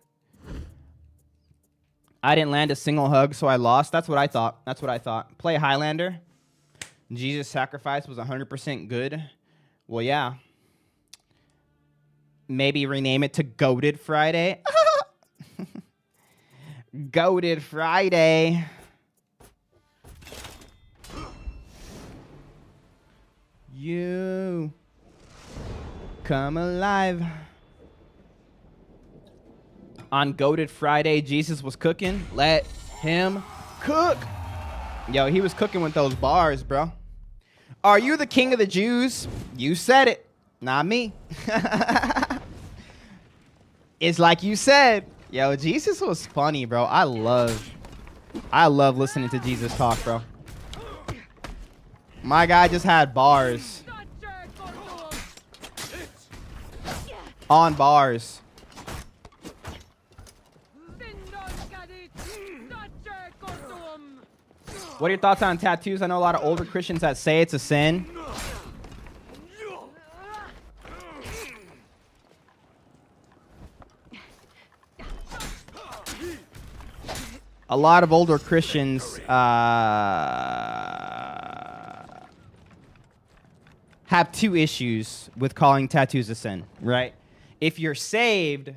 I didn't land a single hug, so I lost. That's what I thought. That's what I thought. Play Highlander. Jesus' sacrifice was 100% good. Well, yeah. Maybe rename it to Goated Friday. Goated Friday. You come alive. On Goated Friday, Jesus was cooking. Let him cook. Yo, he was cooking with those bars, bro. Are you the king of the Jews? You said it, not me. It's like you said. Yo, Jesus was funny, bro. I love listening to Jesus talk, bro. My guy just had bars. On bars. What are your thoughts on tattoos? I know a lot of older Christians that say it's a sin. A lot of older Christians have two issues with calling tattoos a sin, right? If you're saved,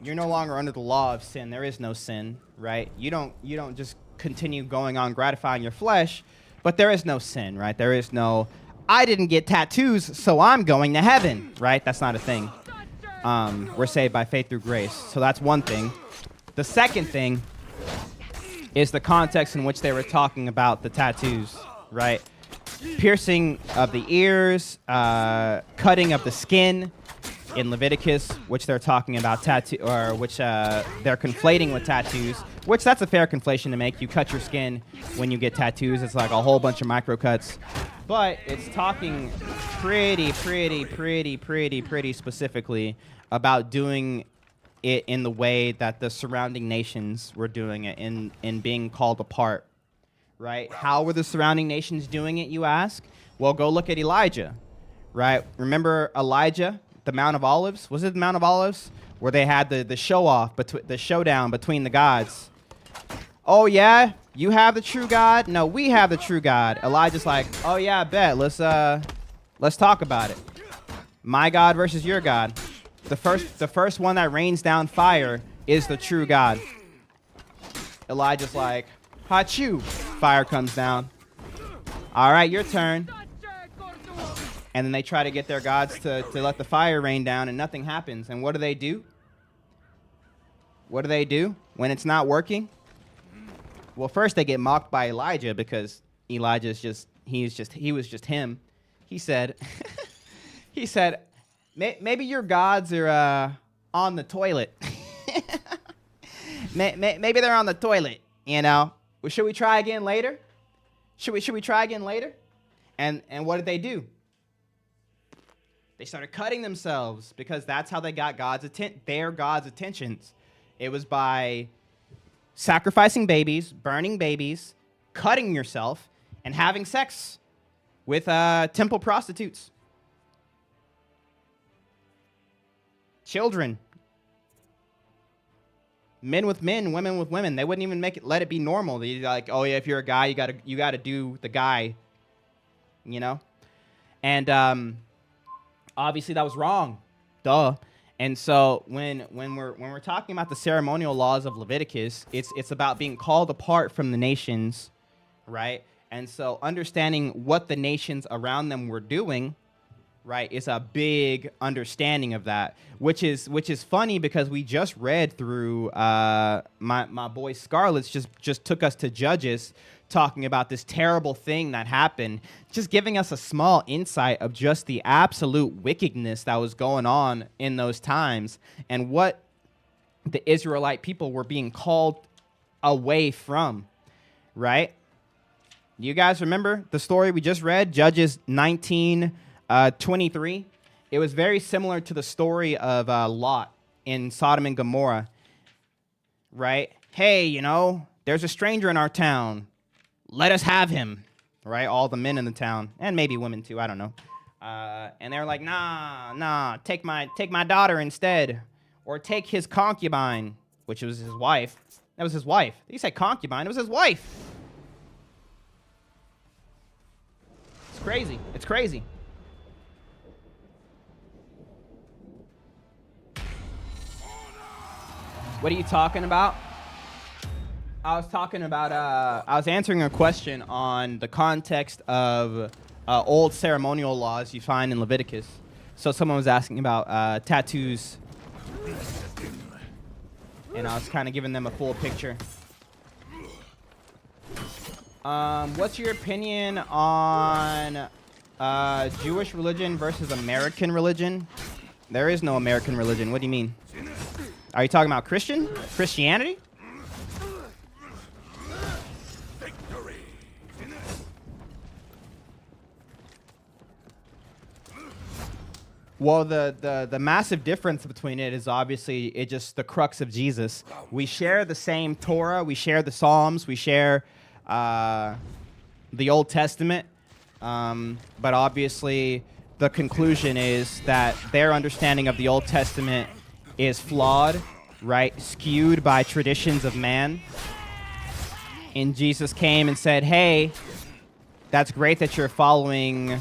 you're no longer under the law of sin. There is no sin, right? You don't just continue going on gratifying your flesh, but there is no sin, right? There is no, I didn't get tattoos, so I'm going to heaven, right? That's not a thing. We're saved by faith through grace. So that's one thing. The second thing is the context in which they were talking about the tattoos, right? Piercing of the ears, cutting of the skin in Leviticus, which they're talking about tattoo, or which they're conflating with tattoos, which that's a fair conflation to make. You cut your skin when you get tattoos. It's like a whole bunch of micro cuts, but it's talking pretty specifically about doing it in the way that the surrounding nations were doing it, in being called apart, right? How were the surrounding nations doing it, you ask? Well, go look at Elijah, right? Remember Elijah, the Mount of Olives? Was it the Mount of Olives? Where they had the show-off, the showdown between the gods. Oh, yeah? You have the true God? No, we have the true God. Elijah's like, oh, yeah, I bet. Let's talk about it. My God versus your God. The first one that rains down fire is the true God. Elijah's like, Hachu. Fire comes down. All right, your turn. And then they try to get their gods to let the fire rain down, and nothing happens. And what do? What do they do when it's not working? Well, first they get mocked by Elijah, because Elijah's he was just him. He said, maybe your gods are on the toilet. Maybe they're on the toilet, you know. Well, should we try again later? Should we try again later? And what did they do? They started cutting themselves, because that's how they got their God's attentions. It was by sacrificing babies, burning babies, cutting yourself, and having sex with temple prostitutes. Children. Men with men, women with women. They wouldn't even let it be normal. They're like, oh yeah, if you're a guy, you gotta do the guy. You know? And obviously that was wrong. Duh. And so when we're talking about the ceremonial laws of Leviticus, it's about being called apart from the nations, right? And so understanding what the nations around them were doing, right, is a big understanding of that, which is funny, because we just read through my boy Scarlett's just took us to Judges, talking about this terrible thing that happened, just giving us a small insight of just the absolute wickedness that was going on in those times, and what the Israelite people were being called away from, right? You guys remember the story we just read, Judges 19:23? It was very similar to the story of Lot in Sodom and Gomorrah, right? Hey, you know, there's a stranger in our town. Let us have him, right? All the men in the town, and maybe women too, I don't know. And they're like, nah, take my daughter instead, or take his concubine, which was his wife. That was his wife. He said concubine. It was his wife. It's crazy. It's crazy. What are you talking about? I was talking about, I was answering a question on the context of old ceremonial laws you find in Leviticus. So someone was asking about tattoos. And I was kind of giving them a full picture. What's your opinion on Jewish religion versus American religion? There is no American religion. What do you mean? Are you talking about Christianity? Victory. Well, the massive difference between it is obviously it just the crux of Jesus. We share the same Torah, we share the Psalms, we share the Old Testament, but obviously the conclusion is that their understanding of the Old Testament is flawed, right? Skewed by traditions of man. And Jesus came and said, hey, that's great that you're following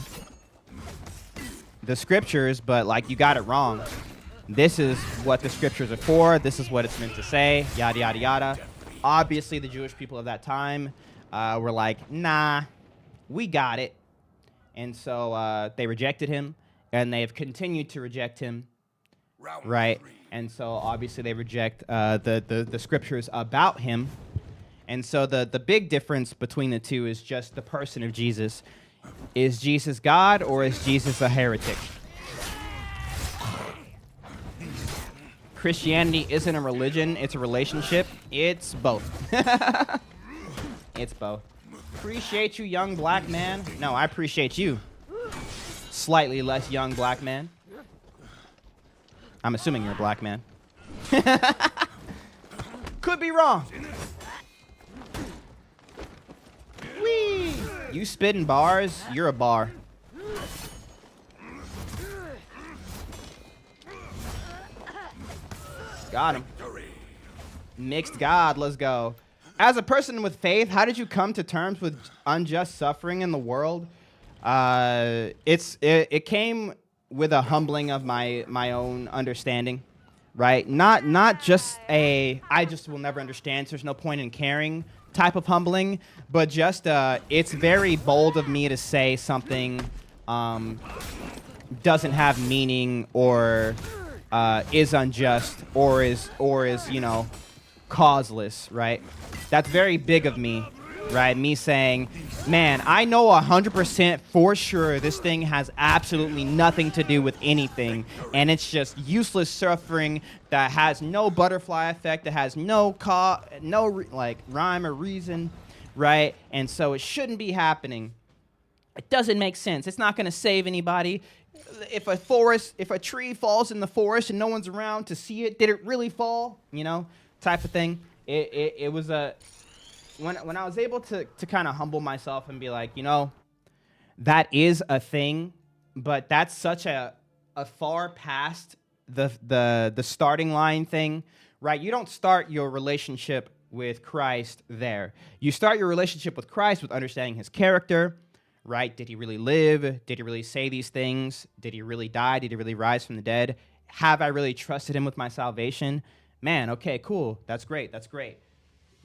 the scriptures, but like you got it wrong. This is what the scriptures are for. This is what it's meant to say, yada, yada, yada. Obviously, the Jewish people of that time were like, nah, we got it. And so they rejected him, and they have continued to reject him, right? And so obviously they reject the scriptures about him. And so the big difference between the two is just the person of Jesus. Is Jesus God or is Jesus a heretic? Christianity isn't a religion, it's a relationship. It's both. It's both. Appreciate you, young black man. No, I appreciate you. Slightly less young black man. I'm assuming you're a black man. Could be wrong. Whee! You spitting bars, you're a bar. Got him. Mixed God, let's go. As a person with faith, how did you come to terms with unjust suffering in the world? It came with a humbling of my own understanding, right? Not just I just will never understand, so there's no point in caring type of humbling, but just it's very bold of me to say something doesn't have meaning or is unjust or is causeless, right? That's very big of me, right? Me saying, man, I know 100% for sure this thing has absolutely nothing to do with anything, and it's just useless suffering that has no butterfly effect, that has no rhyme or reason, right? And so it shouldn't be happening. It doesn't make sense. It's not going to save anybody. If a tree falls in the forest and no one's around to see it, did it really fall? Type of thing. It was when I was able to kind of humble myself and be like, that is a thing, but that's such a far past the starting line thing, right? You don't start your relationship with Christ there. You start your relationship with Christ with understanding his character, right? Did he really live? Did he really say these things? Did he really die? Did he really rise from the dead? Have I really trusted him with my salvation? Man, okay, cool. That's great. That's great.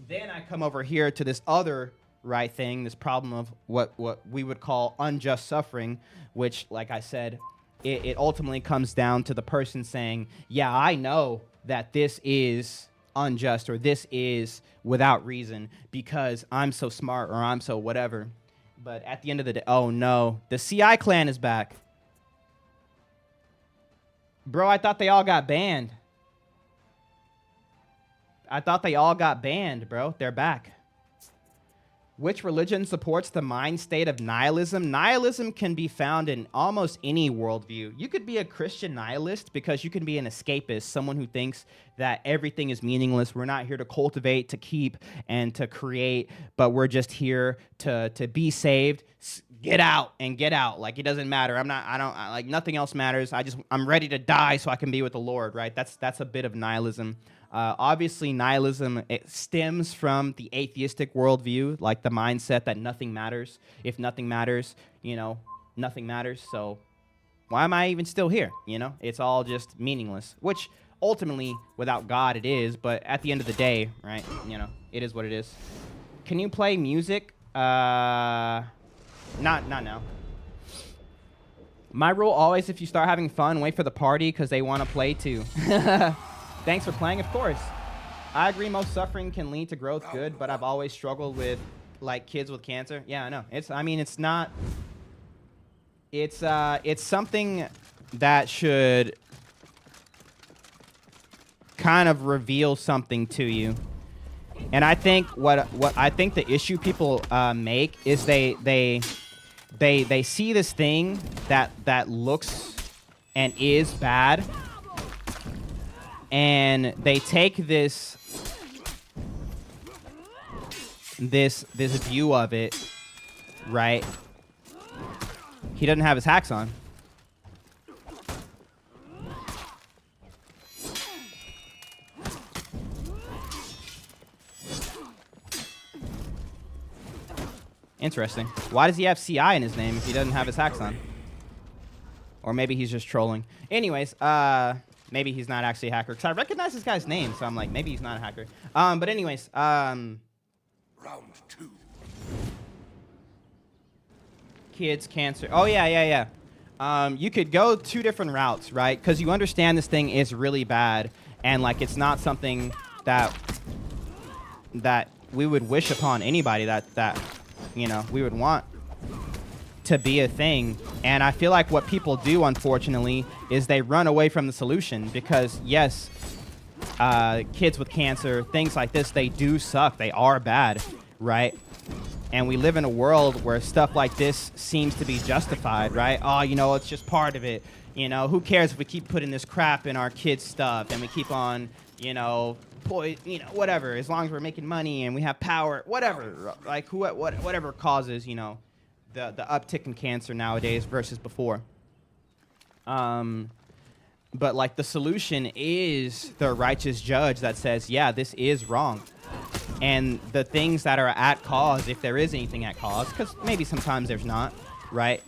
Then I come over here to this other right thing, this problem of what we would call unjust suffering, which, like I said, it ultimately comes down to the person saying, yeah, I know that this is unjust or this is without reason because I'm so smart or I'm so whatever. But at the end of the day, oh no, the CI clan is back. Bro, I thought they all got banned. Bro. They're back. Which religion supports the mind state of nihilism? Nihilism can be found in almost any worldview. You could be a Christian nihilist because you can be an escapist, someone who thinks that everything is meaningless. We're not here to cultivate, to keep, and to create, but we're just here to be saved. Get out and get out. Like, it doesn't matter. Like, nothing else matters. I'm ready to die so I can be with the Lord, right? That's a bit of nihilism. Obviously, nihilism, it stems from the atheistic worldview, like the mindset that nothing matters. If nothing matters, nothing matters. So why am I even still here? It's all just meaningless, which ultimately, without God, it is. But at the end of the day, right, it is what it is. Can you play music? Not now. My rule always, if you start having fun, wait for the party because they want to play too. Thanks for playing, of course. I agree most suffering can lead to growth, good, but I've always struggled with, like, kids with cancer. Yeah, I know. It's something that should kind of reveal something to you. And I think what I think the issue people make is they see this thing that looks and is bad, and they take this view of it, right? He doesn't have his hacks on. Interesting. Why does he have CI in his name if he doesn't have his hacks on? Or maybe he's just trolling. Anyways, maybe he's not actually a hacker. Because I recognize this guy's name, so I'm like, maybe he's not a hacker. But anyways, Round 2. Kids, cancer. Oh, yeah. You could go 2 different routes, right? Because you understand this thing is really bad. And, like, it's not something that we would wish upon anybody that we would want to be a thing. And I feel like what people do, unfortunately, is they run away from the solution because, yes, kids with cancer, things like this, they do suck. They are bad, right? And we live in a world where stuff like this seems to be justified, right? Oh, it's just part of it. Who cares if we keep putting this crap in our kids' stuff and we keep on, whatever, as long as we're making money and we have power, whatever, like whatever causes, the uptick in cancer nowadays versus before. But like the solution is the righteous judge that says, yeah, this is wrong. And the things that are at cause, if there is anything at cause, because maybe sometimes there's not, right?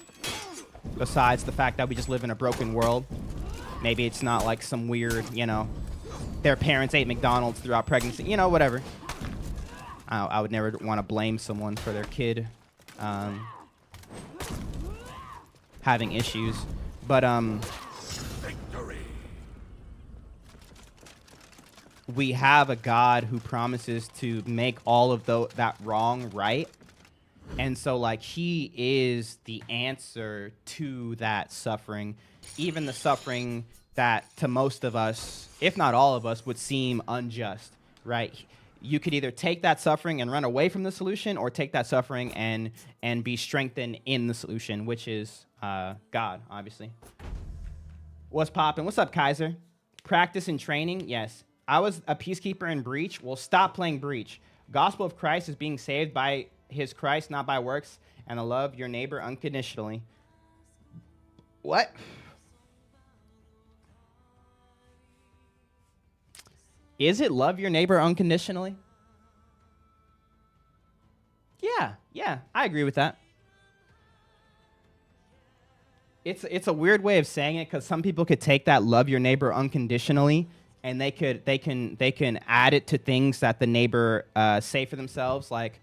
Besides the fact that we just live in a broken world. Maybe it's not like some weird, their parents ate McDonald's throughout pregnancy, whatever. I would never want to blame someone for their kid having issues. But Victory. we have a God who promises to make all of that wrong right. And so, like, he is the answer to that suffering, even the suffering that to most of us, if not all of us, would seem unjust, right? You could either take that suffering and run away from the solution, or take that suffering and be strengthened in the solution, which is God, obviously. What's poppin'? What's up, Kaiser? Practice and training? Yes. I was a peacekeeper in Breach. Well, stop playing Breach. Gospel of Christ is being saved by his Christ, not by works, and to love your neighbor unconditionally. What? Is it love your neighbor unconditionally? Yeah, I agree with that. It's a weird way of saying it, because some people could take that love your neighbor unconditionally, and they can add it to things that the neighbor say for themselves, like,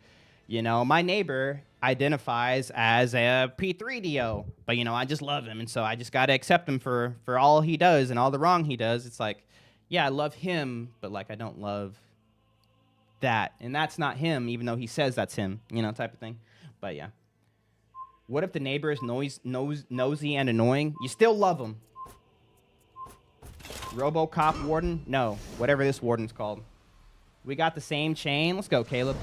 you know, my neighbor identifies as a P3DO, but, you know, I just love him, and so I just got to accept him for all he does and all the wrong he does. It's like, yeah, I love him, but, like, I don't love that, and that's not him, even though he says that's him, you know, type of thing. But, yeah. What if the neighbor is nosy and annoying? You still love him. RoboCop warden? No, whatever this warden's called. We got the same chain. Let's go, Caleb.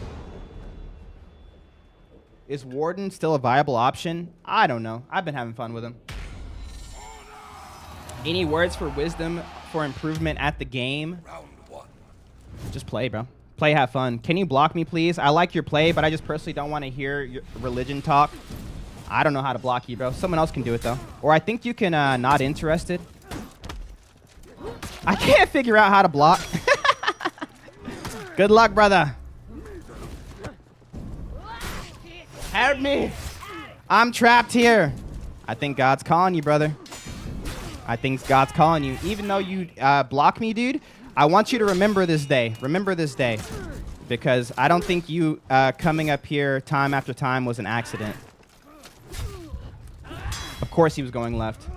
Is warden still a viable option? I don't know. I've been having fun with him. Any words for wisdom for improvement at the game? Round one. Just play, bro. Play, have fun. Can you block me, please? I like your play, but I just personally don't want to hear your religion talk. I don't know how to block you, bro. Someone else can do it, though. Or I think you can not interested. I can't figure out how to block. Good luck, brother. Help me. I'm trapped here. I think God's calling you, brother. I think God's calling you. Even though you block me, dude, I want you to remember this day. Remember this day. Because I don't think you coming up here time after time was an accident. Of course he was going left.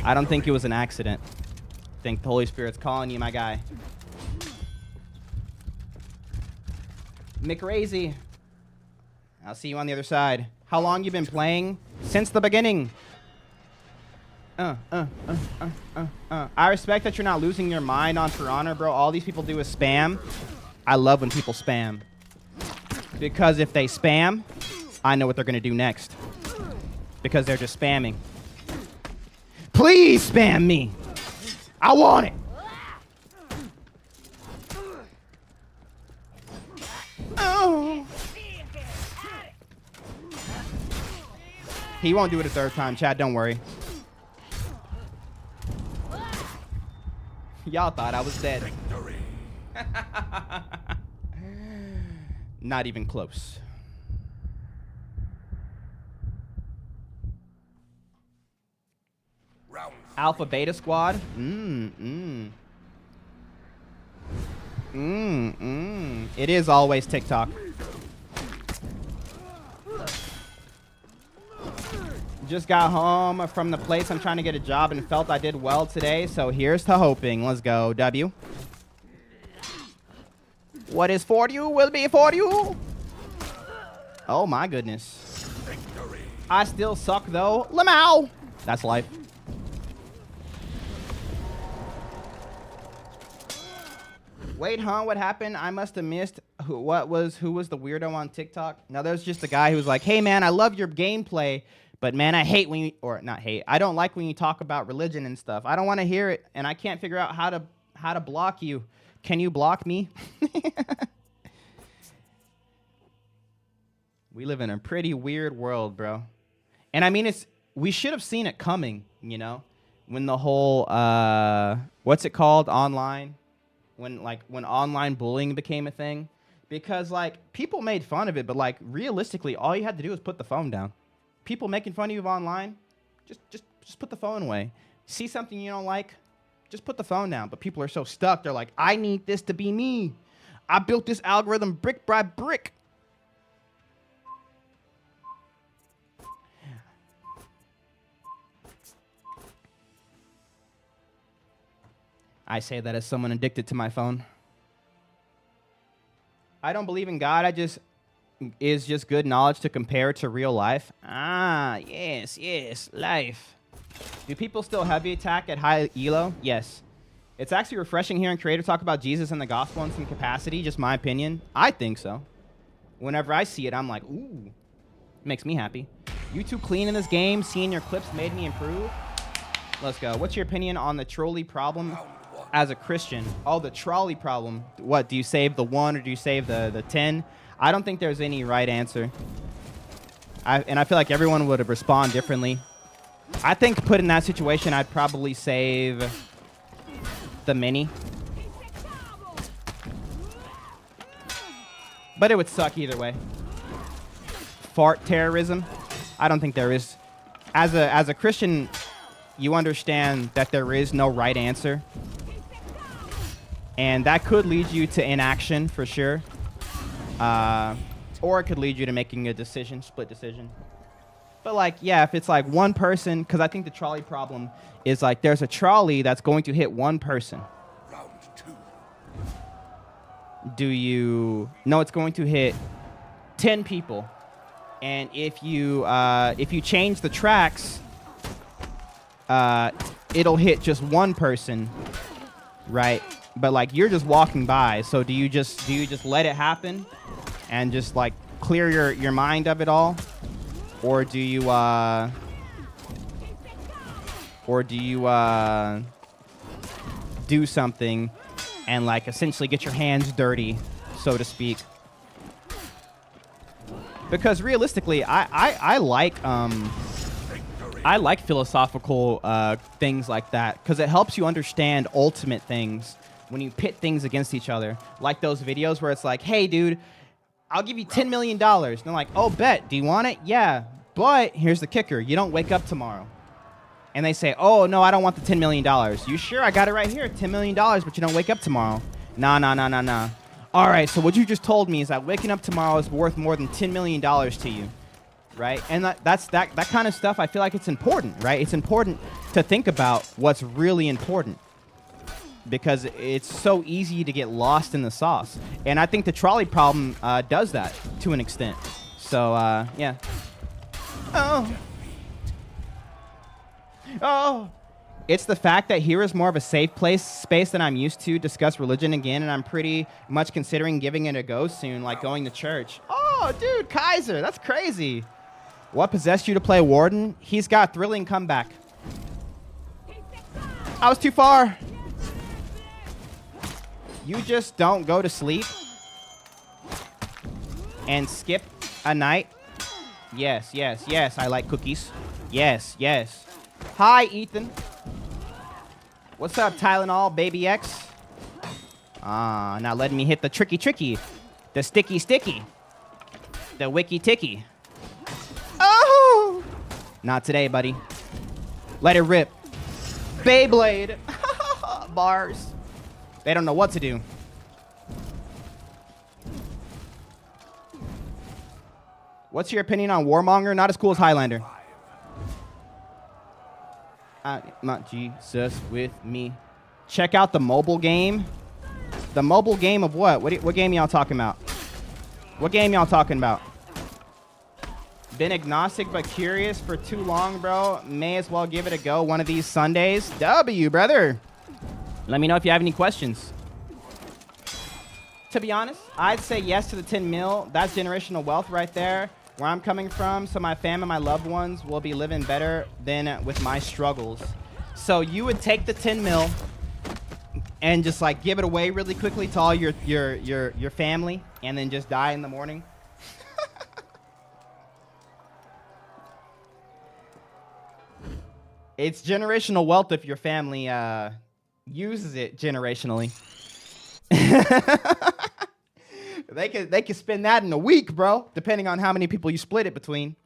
I don't think it was an accident. I think the Holy Spirit's calling you, my guy. McRazy. I'll see you on the other side. How long you been playing? Since the beginning. I respect that you're not losing your mind on For Honor, bro. All these people do is spam. I love when people spam. Because if they spam, I know what they're going to do next. Because they're just spamming. Please spam me. I want it. Oh. He won't do it a third time, Chad. Don't worry. Y'all thought I was dead. Victory. Not even close. Round Alpha Beta Squad. It is always TikTok. Just got home from the place I'm trying to get a job and felt I did well today, so here's to hoping. Let's go, W. What is for you will be for you. Oh my goodness. victory. I still suck though. Lamau. That's life. Wait, huh? What happened? I must have missed who was the weirdo on TikTok. Now there's just a guy who was like, "Hey man, I love your gameplay, but man, I hate when you, or not hate. I don't like when you talk about religion and stuff. I don't want to hear it, and I can't figure out how to block you. Can you block me?" We live in a pretty weird world, bro. And I mean, we should have seen it coming, you know, when the whole what's it called, online, when online bullying became a thing, because like people made fun of it, but like realistically, all you had to do was put the phone down. People making fun of you online, just put the phone away. See something you don't like, just put the phone down. But people are so stuck. They're like, I need this to be me. I built this algorithm brick by brick. I say that as someone addicted to my phone. I don't believe in God. Is just good knowledge to compare to real life. Ah, yes, life. Do people still heavy attack at high elo? Yes. It's actually refreshing hearing creators talk about Jesus and the gospel in some capacity, just my opinion. I think so. Whenever I see it, I'm like, ooh. It makes me happy. You too clean in this game. Seeing your clips made me improve. Let's go. What's your opinion on the trolley problem as a Christian? Oh, the trolley problem. What, do you save the 1 or do you save the 10? I don't think there's any right answer. And I feel like everyone would respond differently. I think put in that situation, I'd probably save the mini. But it would suck either way. Fart terrorism? I don't think there is. As a Christian, you understand that there is no right answer. And that could lead you to inaction for sure. Or it could lead you to making a decision, split decision. But like, yeah, if it's like one person, because I think the trolley problem is like there's a trolley that's going to hit one person. Round 2. Do you know it's going to hit 10 people? And if you change the tracks, it'll hit just one person, right? But like you're just walking by, so do you just let it happen and just like clear your mind of it all, or do you do something and like essentially get your hands dirty, so to speak? Because realistically, I like Victory. I like philosophical things like that because it helps you understand ultimate things when you pit things against each other. Like those videos where it's like, hey, dude, I'll give you $10 million. And they're like, oh, bet. Do you want it? Yeah. But here's the kicker. You don't wake up tomorrow. And they say, oh, no, I don't want the $10 million. You sure? I got it right here. $10 million, but you don't wake up tomorrow. Nah. All right, so what you just told me is that waking up tomorrow is worth more than $10 million to you, right? And that kind of stuff, I feel like it's important, right? It's important to think about what's really important because it's so easy to get lost in the sauce. And I think the trolley problem does that to an extent. So, yeah. Oh. It's the fact that here is more of a safe space than I'm used to discuss religion again, and I'm pretty much considering giving it a go soon, like going to church. Oh, dude, Kaiser, that's crazy. What possessed you to play Warden? He's got a thrilling comeback. I was too far. You just don't go to sleep and skip a night. Yes, I like cookies. Yes. Hi, Ethan. What's up, Tylenol, baby X? Now letting me hit the tricky, the sticky, the wicky ticky. Oh! Not today, buddy. Let it rip. Beyblade. Bars. They don't know what to do. What's your opinion on Warmonger? Not as cool as Highlander. Not Jesus with me. Check out the mobile game. The mobile game of what? What game y'all talking about? What game y'all talking about? Been agnostic but curious for too long, bro. May as well give it a go one of these Sundays. W, brother. Let me know if you have any questions. To be honest, I'd say yes to the 10 mil. That's generational wealth right there. Where I'm coming from, so my fam and my loved ones will be living better than with my struggles. So you would take the 10 mil and just like give it away really quickly to all your family and then just die in the morning. It's generational wealth if your family uses it generationally. They could spend that in a week, bro, depending on how many people you split it between.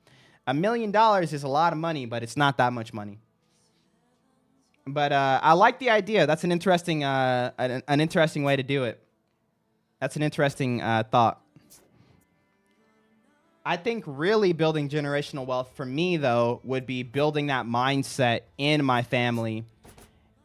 $1 million is a lot of money, but it's not that much money. But I like the idea. That's an interesting way to do it. That's an interesting thought. I think really building generational wealth for me, though, would be building that mindset in my family,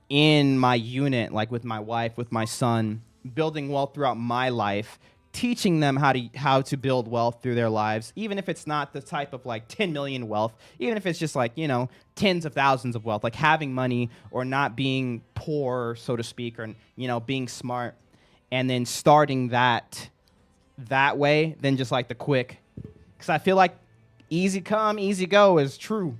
in my unit, like with my wife, with my son, building wealth throughout my life, teaching them how to build wealth through their lives, even if it's not the type of like 10 million wealth, even if it's just like, you know, tens of thousands of wealth, like having money or not being poor, so to speak, or, you know, being smart, and then starting that way, then just like the quick. Because I feel like easy come, easy go is true.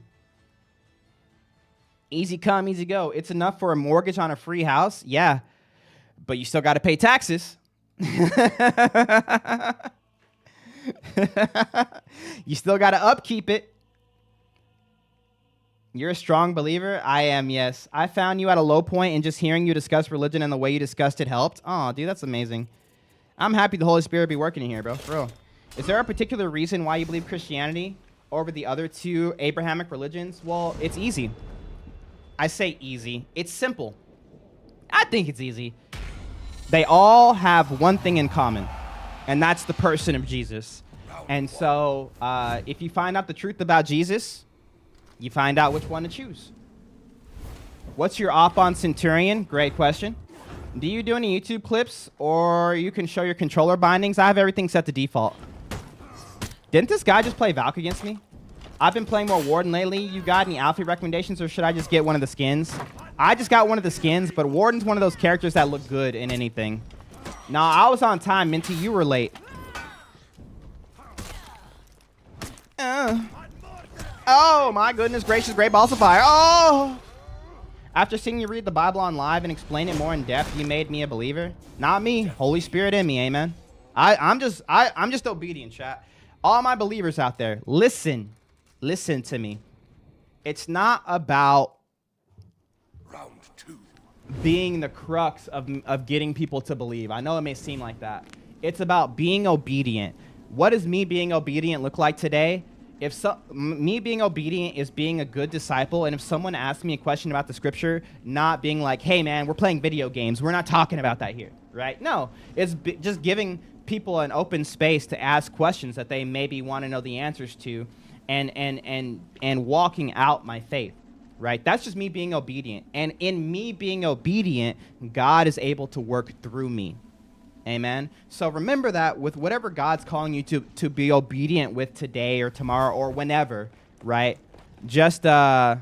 Easy come, easy go. It's enough for a mortgage on a free house, yeah, but you still got to pay taxes. You still got to upkeep it. You're a strong believer? I am, yes. I found you at a low point, and just hearing you discuss religion and the way you discussed it helped. Oh, dude, that's amazing. I'm happy the Holy Spirit be working in here, bro. For real. Is there a particular reason why you believe Christianity over the other two Abrahamic religions? Well, it's easy. I say easy. It's simple. I think it's easy. They all have one thing in common, and that's the person of Jesus. And so if you find out the truth about Jesus, you find out which one to choose. What's your op on Centurion? Great question. Do you do any YouTube clips, or you can show your controller bindings? I have everything set to default. Didn't this guy just play Valk against me? I've been playing more Warden lately. You got any outfit recommendations, or should I just get one of the skins? I just got one of the skins, but Warden's one of those characters that look good in anything. Nah, I was on time, Minty. You were late. Oh, my goodness gracious, great balls of fire. Oh! After seeing you read the Bible on live and explain it more in depth, you made me a believer. Not me. Holy Spirit in me, amen. I'm just obedient, chat. All my believers out there, listen to me. it's not about Round 2. being the crux of getting people to believe. I know it may seem like that. It's about being obedient. What does me being obedient look like today? Me being obedient is being a good disciple, and if someone asks me a question about the scripture, not being like, hey man, we're playing video games, we're not talking about that here, right? No, it's just giving people an open space to ask questions that they maybe want to know the answers to, and walking out my faith. Right? That's just me being obedient. And in me being obedient, God is able to work through me. Amen? So remember that with whatever God's calling you to be obedient with today or tomorrow or whenever, right? Just Victory.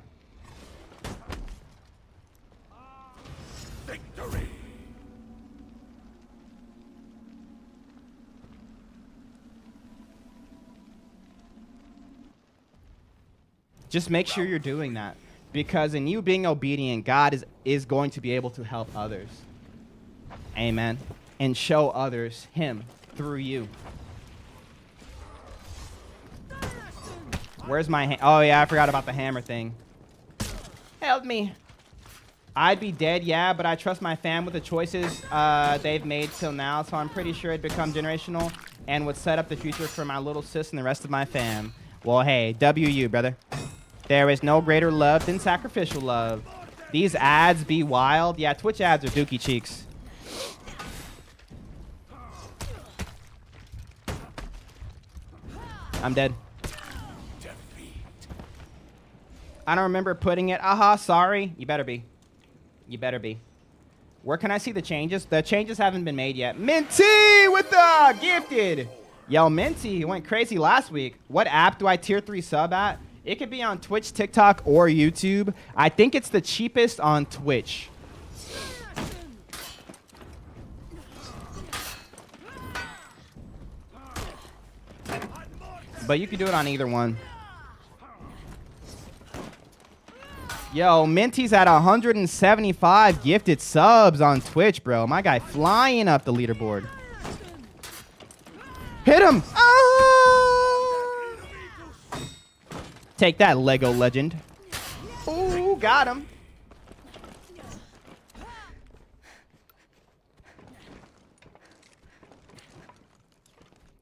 just make sure you're doing that. Because in you being obedient, God is going to be able to help others. Amen. And show others him through you. Where's my oh yeah, I forgot about the hammer thing. Help me. I'd be dead, yeah, but I trust my fam with the choices they've made till now, so I'm pretty sure it'd become generational and would set up the future for my little sis and the rest of my fam. Well, hey, WU, brother. There is no greater love than sacrificial love. These ads be wild. Yeah, Twitch ads are dookie cheeks. I'm dead. I don't remember putting it. Aha, sorry. You better be. You better be. Where can I see the changes? The changes haven't been made yet. Minty with the gifted. Yo, Minty went crazy last week. What app do I tier 3 sub at? It could be on Twitch, TikTok, or YouTube. I think it's the cheapest on Twitch. But you can do it on either one. Yo, Minty's at 175 gifted subs on Twitch, bro. My guy flying up the leaderboard. Hit him! Oh! Take that, Lego legend. Ooh, got him.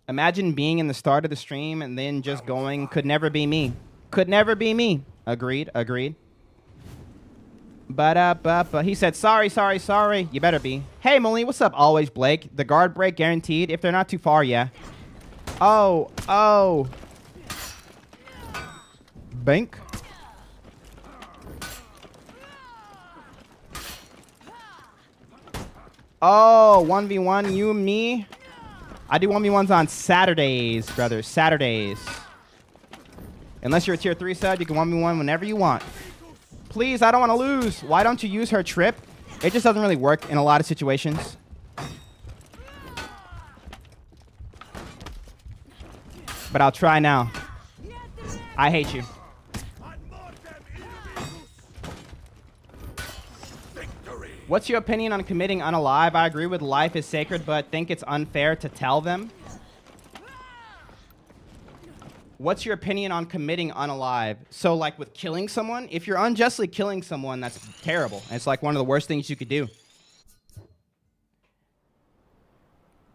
Imagine being in the start of the stream and then just going, could never be me. Could never be me. Agreed, agreed. But he said, sorry. You better be. Hey, Molly, what's up? Always, Blake. The guard break guaranteed. If they're not too far, yeah. Oh. Bank. Oh, 1v1, you and me. I do 1v1s on Saturdays, brother. Saturdays. Unless you're a tier 3 sub, you can 1v1 whenever you want. Please, I don't want to lose. Why don't you use her trip? It just doesn't really work in a lot of situations. But I'll try now. I hate you. What's your opinion on committing unalive? I agree with life is sacred, but think it's unfair to tell them. What's your opinion on committing unalive? So like with killing someone, if you're unjustly killing someone, that's terrible. And it's like one of the worst things you could do.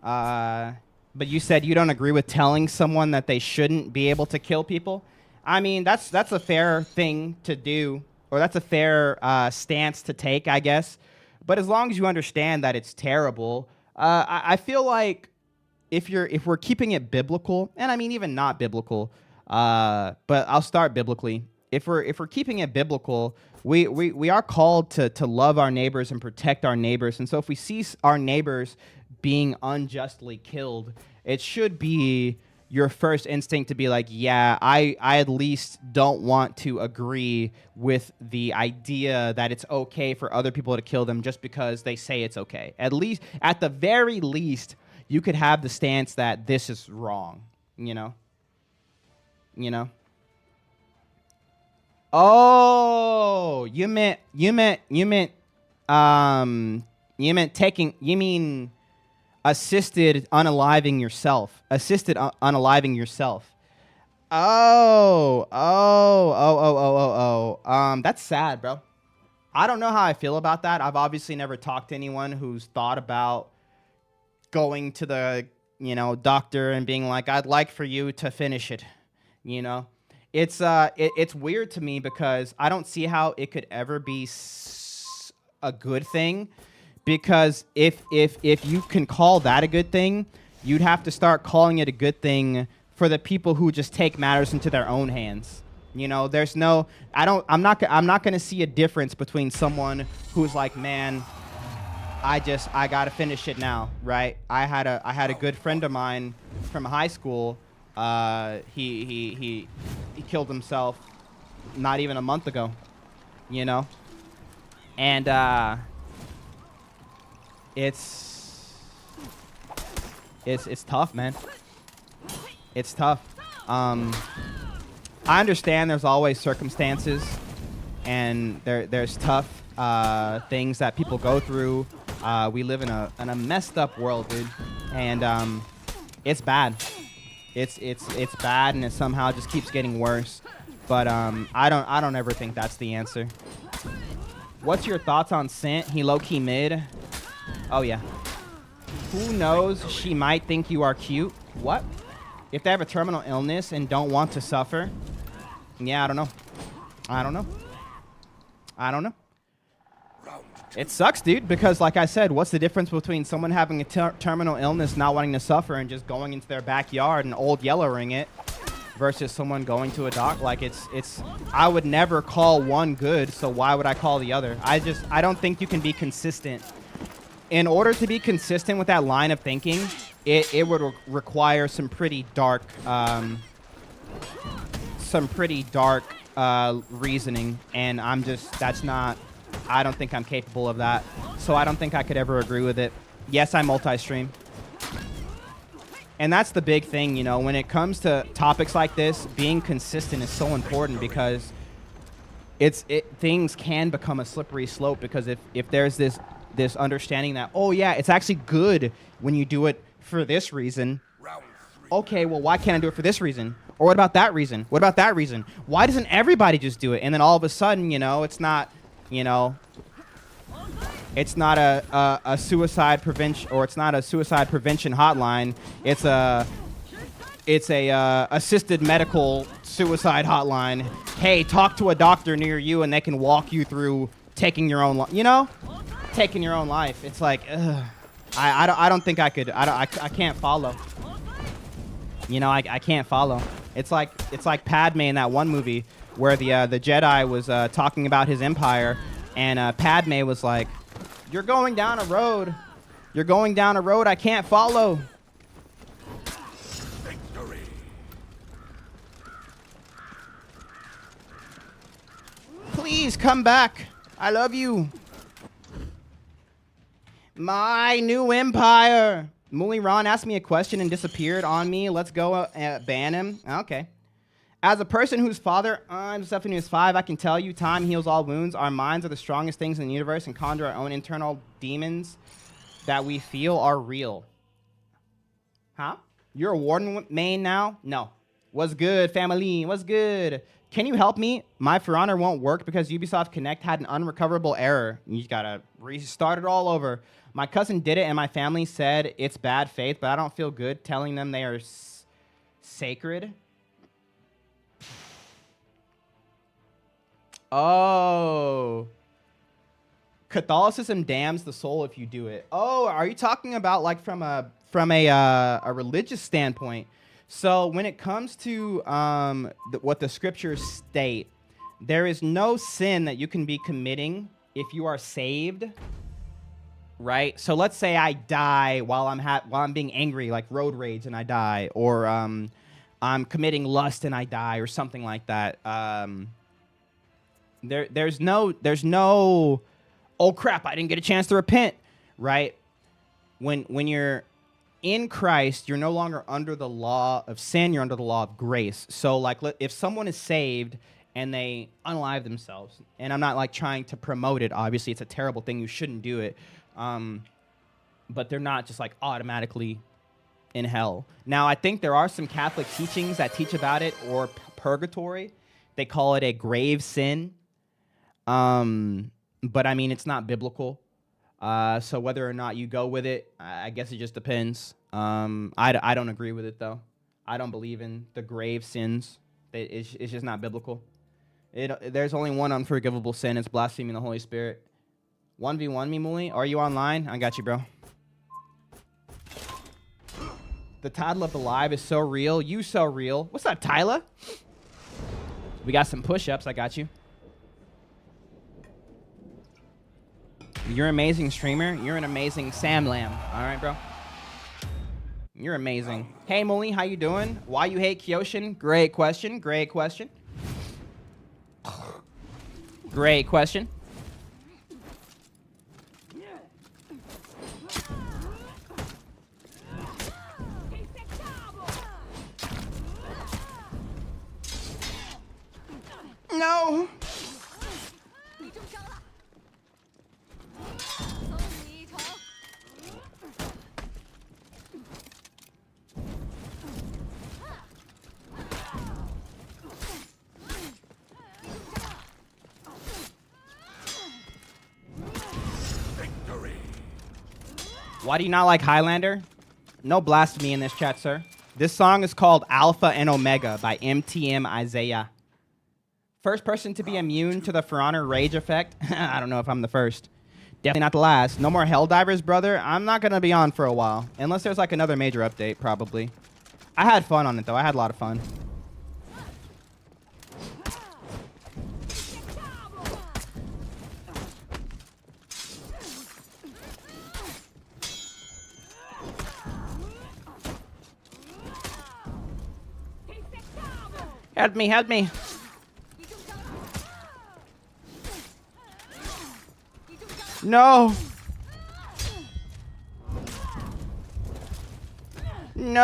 But you said you don't agree with telling someone that they shouldn't be able to kill people. I mean, that's a fair thing to do, or that's a fair stance to take, I guess. But as long as you understand that it's terrible, I feel like if we're keeping it biblical, and I mean even not biblical, but I'll start biblically. If we're keeping it biblical, we are called to love our neighbors and protect our neighbors. And so if we see our neighbors being unjustly killed, it should be your first instinct to be like, yeah, I at least don't want to agree with the idea that it's okay for other people to kill them just because they say it's okay. At least, at the very least, you could have the stance that this is wrong, you know? Oh, you mean assisted unaliving yourself. That's sad, bro. I don't know how I feel about that. I've obviously never talked to anyone who's thought about going to the, doctor and being like, I'd like for you to finish it. It's weird to me because I don't see how it could ever be a good thing, because if you can call that a good thing, you'd have to start calling it a good thing for the people who just take matters into their own hands. There's no, I'm not going to see a difference between someone who's like, man, I got to finish it now, right? I had a good friend of mine from high school. He killed himself not even a month ago, and it's tough, man. It's tough. I understand there's always circumstances, and there's tough things that people go through. We live in a messed up world, dude, and it's bad. It's bad, and it somehow just keeps getting worse. But I don't ever think that's the answer. What's your thoughts on Scent? He low-key mid. Oh yeah. Who knows? She might think you are cute. What? If they have a terminal illness and don't want to suffer? Yeah, I don't know. It sucks, dude, because like I said, what's the difference between someone having a terminal illness, not wanting to suffer, and just going into their backyard and old yellowing it, versus someone going to a doc? Like, I would never call one good, so why would I call the other? I don't think you can be consistent. In order to be consistent with that line of thinking, it would require some pretty dark reasoning, and I don't think I'm capable of that. So I don't think I could ever agree with it. Yes, I multi-stream. And that's the big thing, when it comes to topics like this, being consistent is so important, because things can become a slippery slope, because if there's this understanding that, oh yeah, it's actually good when you do it for this reason. Okay, well, why can't I do it for this reason? Or what about that reason? What about that reason? Why doesn't everybody just do it? And then all of a sudden, it's not, it's not a suicide prevention, or it's not a suicide prevention hotline. It's a assisted medical suicide hotline. Hey, talk to a doctor near you, and they can walk you through taking your own life. Taking your own life. It's like, ugh. I don't think I could. I can't follow. I can't follow. It's like Padme in that one movie where the Jedi was talking about his empire, and Padme was like, "You're going down a road. You're going down a road I can't follow." Victory. Please come back. I love you. My new empire. Muli Ron asked me a question and disappeared on me. Let's go ban him. Okay. As a person whose father, I'm Stephanie, who's 5, I can tell you time heals all wounds. Our minds are the strongest things in the universe, and conjure our own internal demons that we feel are real. Huh? You're a Warden main now? No. What's good, family? What's good? Can you help me? My For Honor won't work because Ubisoft Connect had an unrecoverable error. You gotta restart it all over. My cousin did it, and my family said it's bad faith, but I don't feel good telling them they are sacred. Oh. Catholicism damns the soul if you do it. Oh, are you talking about like from a religious standpoint? So when it comes to what the scriptures state, there is no sin that you can be committing if you are saved, right? So let's say I die while I'm being angry, like road rage, and I die, or I'm committing lust and I die, or something like that. There's no, oh crap, I didn't get a chance to repent, right? When you're in Christ, you're no longer under the law of sin, you're under the law of grace. So like if someone is saved and they unalive themselves, and I'm not like trying to promote it, obviously it's a terrible thing, you shouldn't do it, but they're not just like automatically in hell. Now, I think there are some Catholic teachings that teach about it, or purgatory. They call it a grave sin. But I mean, it's not biblical. So whether or not you go with it, I guess it just depends. I don't agree with it, though. I don't believe in the grave sins. It's just not biblical. There's only one unforgivable sin. It's blaspheming the Holy Spirit. 1v1 me, Muli. Are you online? I got you, bro. The title of the live is so real. You so real. What's up, Tyler? We got some push-ups. I got you. You're an amazing streamer. You're an amazing Sam Lamb. All right, bro. You're amazing. Hey, Muli, how you doing? Why you hate Kyoshin? Great question. Great question. Great question. No. Why do you not like Highlander? No blasphemy in this chat, sir. This song is called Alpha and Omega by MTM Isaiah. First person to be immune to the For Honor rage effect. I don't know if I'm the first. Definitely not the last. No more Helldivers, brother. I'm not going to be on for a while. Unless there's like another major update, probably. I had fun on it, though. I had a lot of fun. Help me, help me. No. No.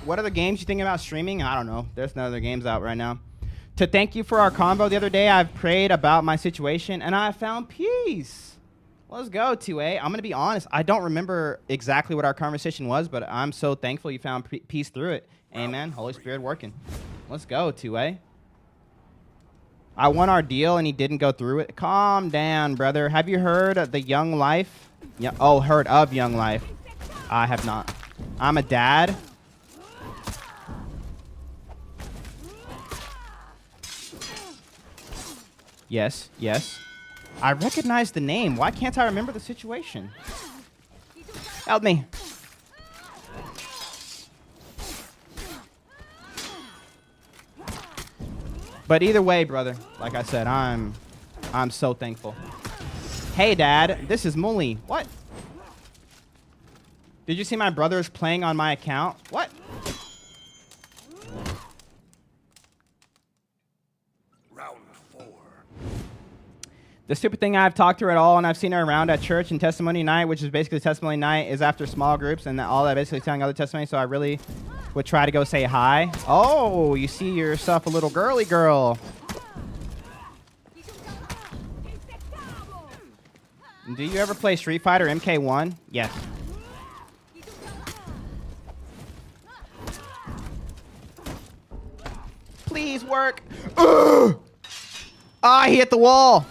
What other games you thinking about streaming? I don't know. There's no other games out right now. To thank you for our convo the other day, I've prayed about my situation and I found peace. Let's go, 2A. I'm going to be honest. I don't remember exactly what our conversation was, but I'm so thankful you found peace through it. Amen. Holy Spirit working. Let's go, 2A. I won our deal and he didn't go through it. Calm down, brother. Have you heard of the Young Life? Yeah. Oh, heard of Young Life. I have not. I'm a dad. Yes, yes. I recognize the name. Why can't I remember the situation? Help me. But either way, brother, like I said, I'm so thankful. Hey, Dad, this is Muli. What? Did you see my brothers playing on my account? What? The stupid thing, I've talked to her at all, and I've seen her around at church and testimony night, which is basically testimony night is after small groups, and all that basically telling other testimony, so I really would try to go say hi. Oh, you see yourself a little girly girl. Do you ever play Street Fighter MK1? Yes. Please work. Ugh! Ah, he hit the wall.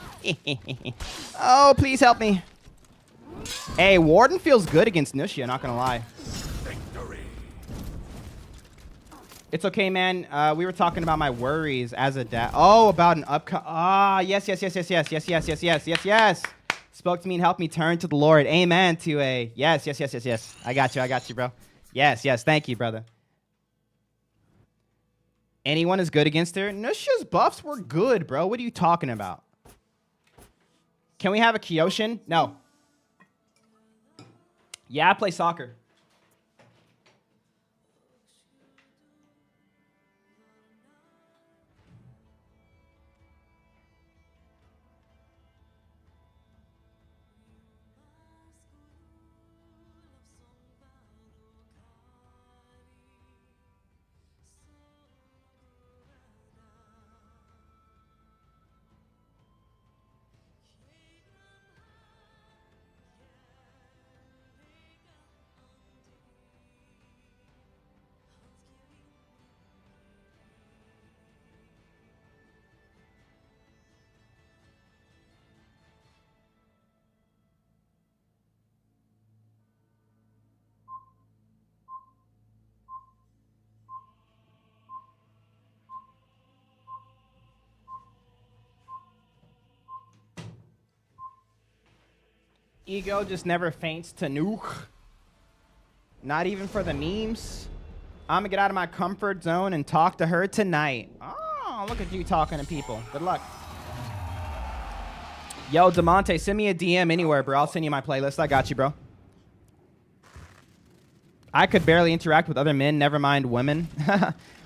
Oh, please help me. Hey, Warden feels good against Nushia, not gonna lie. Victory. It's okay, man. We were talking about my worries as a dad. Oh, about an upcoming. Ah, yes. Spoke to me and helped me turn to the Lord. Amen. To a yes. I got you, bro. Yes. Thank you, brother. Anyone is good against her? Nushia's buffs were good, bro. What are you talking about? Can we have a Kyoshin? No. Yeah, I play soccer. Ego just never faints to nuke. Not even for the memes. I'm gonna get out of my comfort zone and talk to her tonight. Oh, look at you talking to people. Good luck. Yo, DeMonte, send me a DM anywhere, bro. I'll send you my playlist. I got you, bro. I could barely interact with other men, never mind women.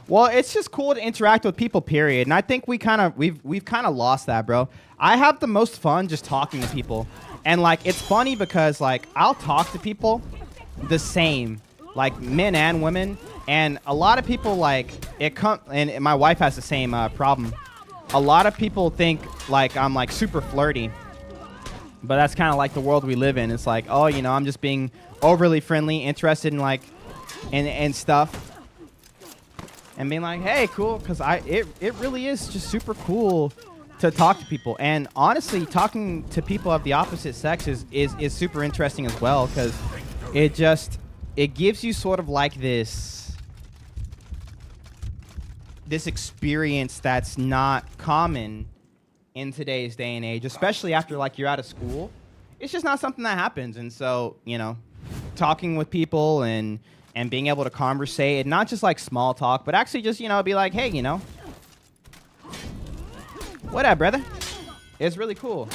Well, it's just cool to interact with people, period. And I think we've kind of lost that, bro. I have the most fun just talking to people. And like it's funny because like I'll talk to people the same, like men and women, and a lot of people like and my wife has the same problem. A lot of people think like I'm like super flirty. But that's kind of like the world we live in. It's like, oh, you know, I'm just being overly friendly, interested in like and stuff. And being like, hey, cool, because it really is just super cool to talk to people. And honestly, talking to people of the opposite sex is super interesting as well, because it gives you sort of like this experience that's not common in today's day and age, especially after like you're out of school. It's just not something that happens. And so, you know, talking with people and being able to conversate, and not just like small talk, but actually just, you know, be like, hey, you know, what up, brother? It's really cool.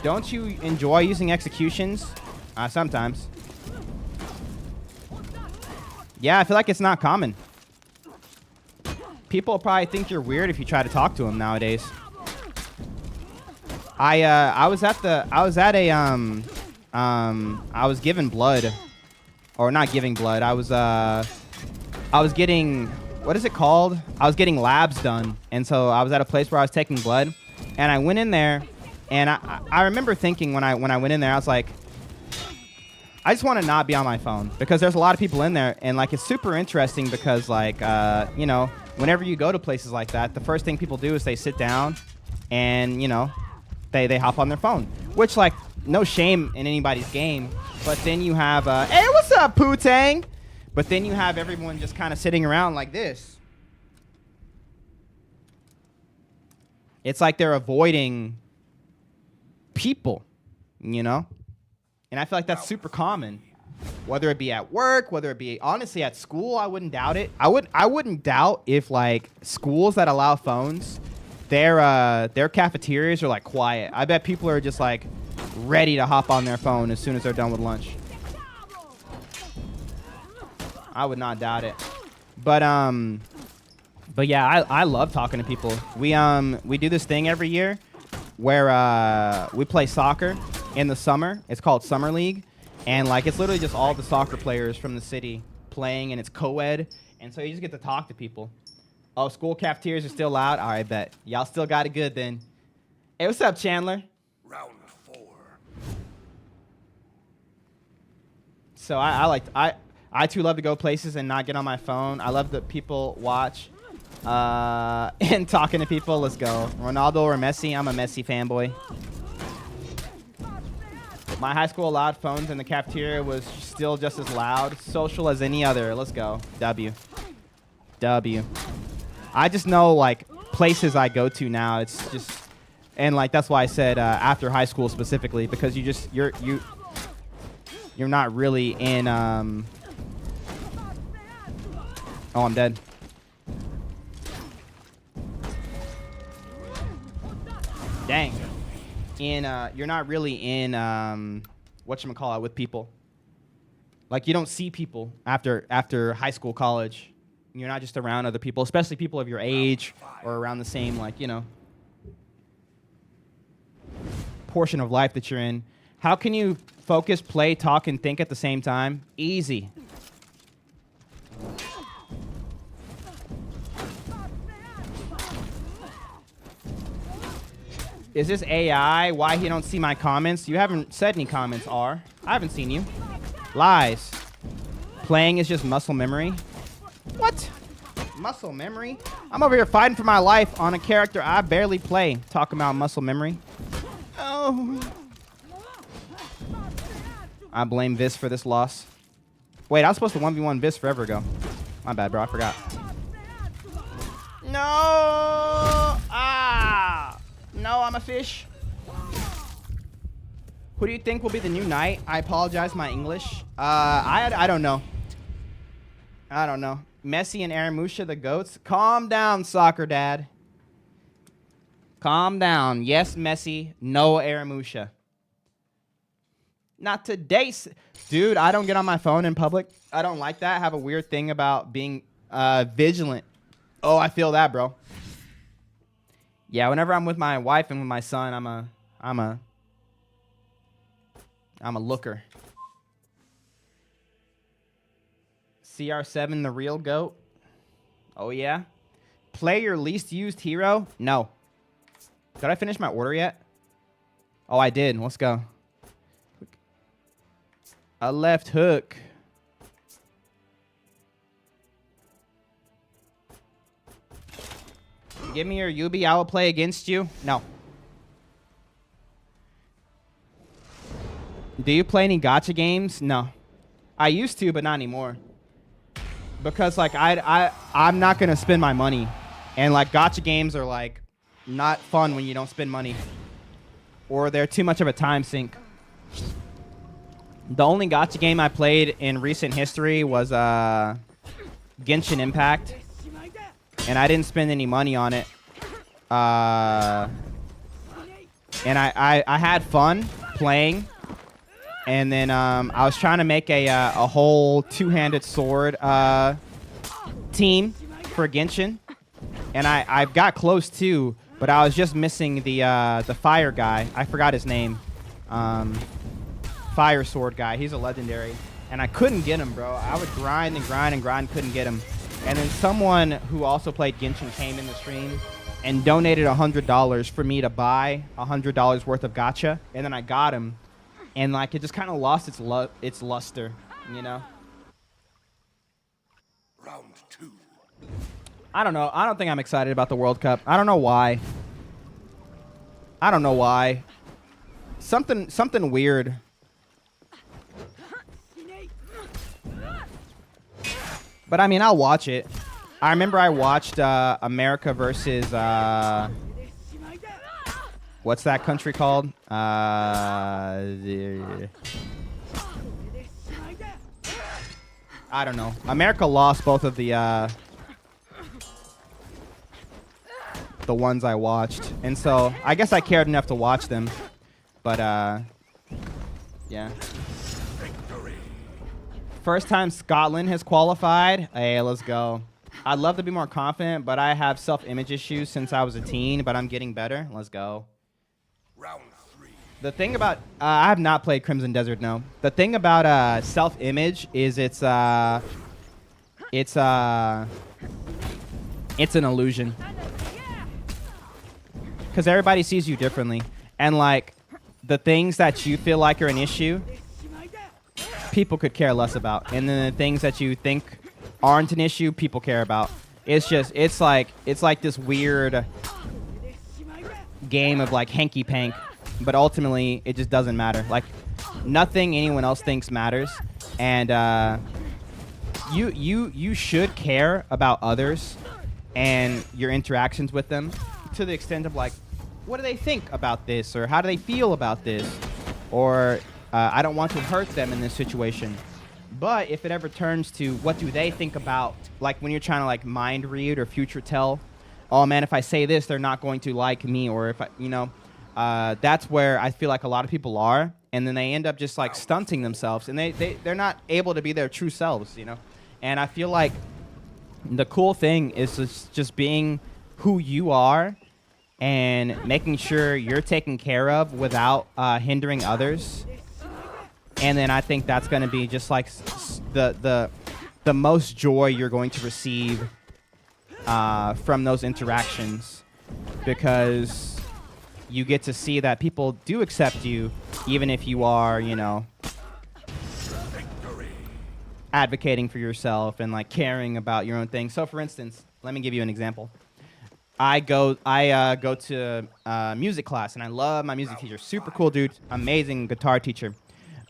Don't you enjoy using executions? Sometimes. Yeah, I feel like it's not common. People probably think you're weird if you try to talk to them nowadays. I was given blood, or not giving blood. I was getting, what is it called? I was getting labs done. And so I was at a place where I was taking blood, and I went in there, and I remember thinking when I went in there, I was like, I just want to not be on my phone, because there's a lot of people in there, and like it's super interesting because like you know, whenever you go to places like that, the first thing people do is they sit down and, you know, they hop on their phone, which like no shame in anybody's game. But then you have hey, what's up, Poo-Tang? But then you have everyone just kind of sitting around like this. It's like they're avoiding people, you know? And I feel like that's super common, whether it be at work, whether it be honestly at school. I wouldn't doubt it. I wouldn't doubt if like schools that allow phones, their cafeterias are like quiet. I bet people are just like ready to hop on their phone as soon as they're done with lunch. I would not doubt it. But yeah, I love talking to people. We do this thing every year where we play soccer in the summer. It's called Summer League, and like it's literally just all the soccer players from the city playing, and it's co-ed, and so you just get to talk to people. Oh, school cafeterias are still loud? All right, bet. Y'all still got it good then. Hey, what's up, Chandler? Round 4. So I too love to go places and not get on my phone. I love that people watch and talking to people. Let's go. Ronaldo or Messi? I'm a Messi fanboy. My high school allowed phones, and the cafeteria was still just as loud. Social as any other. Let's go. W. I just know like places I go to now. It's just, and like that's why I said after high school specifically, because you're not really in. Oh, I'm dead. Dang. You're not really in whatchamacallit with people. Like you don't see people after high school, college. You're not just around other people, especially people of your age or around the same, like, you know, portion of life that you're in. How can you focus, play, talk, and think at the same time? Easy. Is this AI? Why he don't see my comments? You haven't said any comments, R. I haven't seen you. Lies. Playing is just muscle memory. What? Muscle memory? I'm over here fighting for my life on a character I barely play. Talking about muscle memory. Oh. I blame Vis for this loss. Wait, I was supposed to 1v1 Vis forever ago. My bad, bro. I forgot. No! Ah! no, I'm a fish. Who do you think will be the new knight? I apologize, my English. I don't know. I don't know. Messi and Aramusha, the goats. Calm down, soccer dad. Calm down. Yes, Messi. No, Aramusha. Not today. Dude, I don't get on my phone in public. I don't like that. I have a weird thing about being vigilant. Oh, I feel that, bro. Yeah, whenever I'm with my wife and with my son, I'm a looker. CR7, the real GOAT. Oh, yeah. Play your least used hero? No. Did I finish my order yet? Oh, I did. Let's go. A left hook. Give me your Yubi. I will play against you. No. Do you play any gacha games? No. I used to, but not anymore. Because like I'm not gonna spend my money, and like gacha games are like not fun when you don't spend money, or they're too much of a time sink. The only gacha game I played in recent history was Genshin Impact, and I didn't spend any money on it. And I had fun playing. And then I was trying to make a whole two-handed sword team for Genshin, and I got close too, but I was just missing the fire guy. I forgot his name. Fire sword guy. He's a legendary, and I couldn't get him, bro. I would grind and grind and grind, couldn't get him. And then someone who also played Genshin came in the stream and donated $100 for me to buy $100 worth of gacha, and then I got him. And like it just kind of lost its luster, you know. Round 2. I don't know. I don't think I'm excited about the World Cup. I don't know why. I don't know why. Something weird. But I mean, I'll watch it. I remember I watched America versus what's that country called? I don't know. America lost both of the ones I watched, and so I guess I cared enough to watch them. But yeah. First time Scotland has qualified. Hey, let's go. I'd love to be more confident, but I have self-image issues since I was a teen, but I'm getting better. Let's go. Round 3. The thing about I have not played Crimson Desert, no. The thing about self-image is it's an illusion. Because everybody sees you differently. And like the things that you feel like are an issue, people could care less about. And then the things that you think aren't an issue, people care about. It's like this weird game of like hanky pank, but ultimately it just doesn't matter. Like nothing anyone else thinks matters, and you should care about others and your interactions with them to the extent of like, what do they think about this, or how do they feel about this, or I don't want to hurt them in this situation. But if it ever turns to what do they think about, like when you're trying to like mind read or future tell, oh man, if I say this, they're not going to like me, or if I, you know, that's where I feel like a lot of people are, and then they end up just like stunting themselves, and they're not able to be their true selves, you know. And I feel like the cool thing is just being who you are and making sure you're taken care of without hindering others. And then I think that's going to be just like the most joy you're going to receive from those interactions, because you get to see that people do accept you, even if you are, you know, advocating for yourself and like caring about your own thing. So, for instance, let me give you an example. I go to music class, and I love my music teacher. Super cool dude, amazing guitar teacher.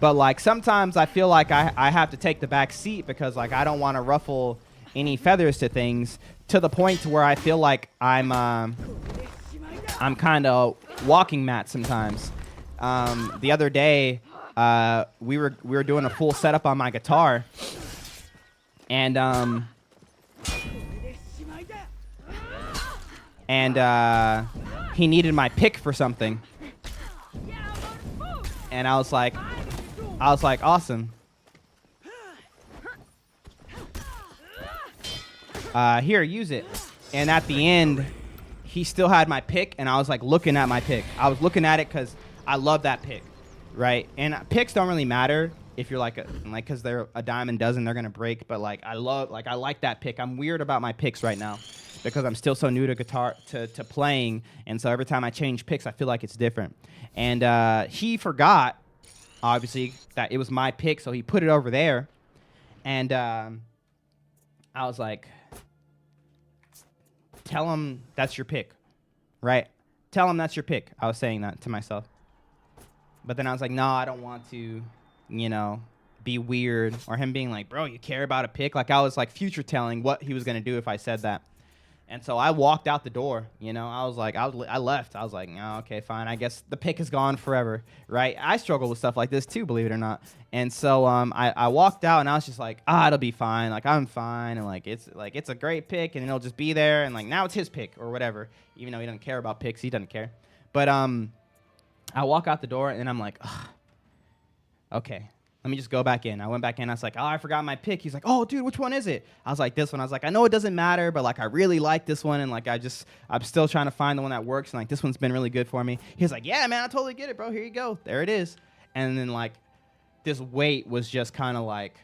But like sometimes I feel like I have to take the back seat because like I don't want to ruffle any feathers to things, to the point to where I feel like I'm I'm kind of walking mat sometimes. The other day, we were doing a full setup on my guitar, and he needed my pick for something, and I was like, awesome. Here, use it. And at the end, he still had my pick, and I was like looking at my pick. I was looking at it because I love that pick, right? And picks don't really matter if you're like because they're a dime a dozen, they're gonna break. But like I like that pick. I'm weird about my picks right now because I'm still so new to guitar to playing, and so every time I change picks, I feel like it's different. And he forgot, obviously, that it was my pick, so he put it over there, and I was like, tell him that's your pick, right? Tell him that's your pick. I was saying that to myself. But then I was like, no, I don't want to, be weird. Or him being like, bro, you care about a pick? Like I was like future telling what he was going to do if I said that. And so I walked out the door, I was like, I left. I was like, oh, okay, fine. I guess the pick is gone forever, right? I struggle with stuff like this too, believe it or not. And so I walked out and I was just like, it'll be fine. Like I'm fine. And it's a great pick and it'll just be there. And like now it's his pick or whatever, even though he doesn't care about picks. He doesn't care. But I walk out the door and I'm like, okay. Let me just go back in. I went back in. I was like, I forgot my pick. He's like, oh, dude, which one is it? I was like, this one. I was like, I know it doesn't matter, but like I really like this one. And like I'm still trying to find the one that works. And like this one's been really good for me. He's like, yeah, man, I totally get it, bro. Here you go. There it is. And then like this weight was just kind of like,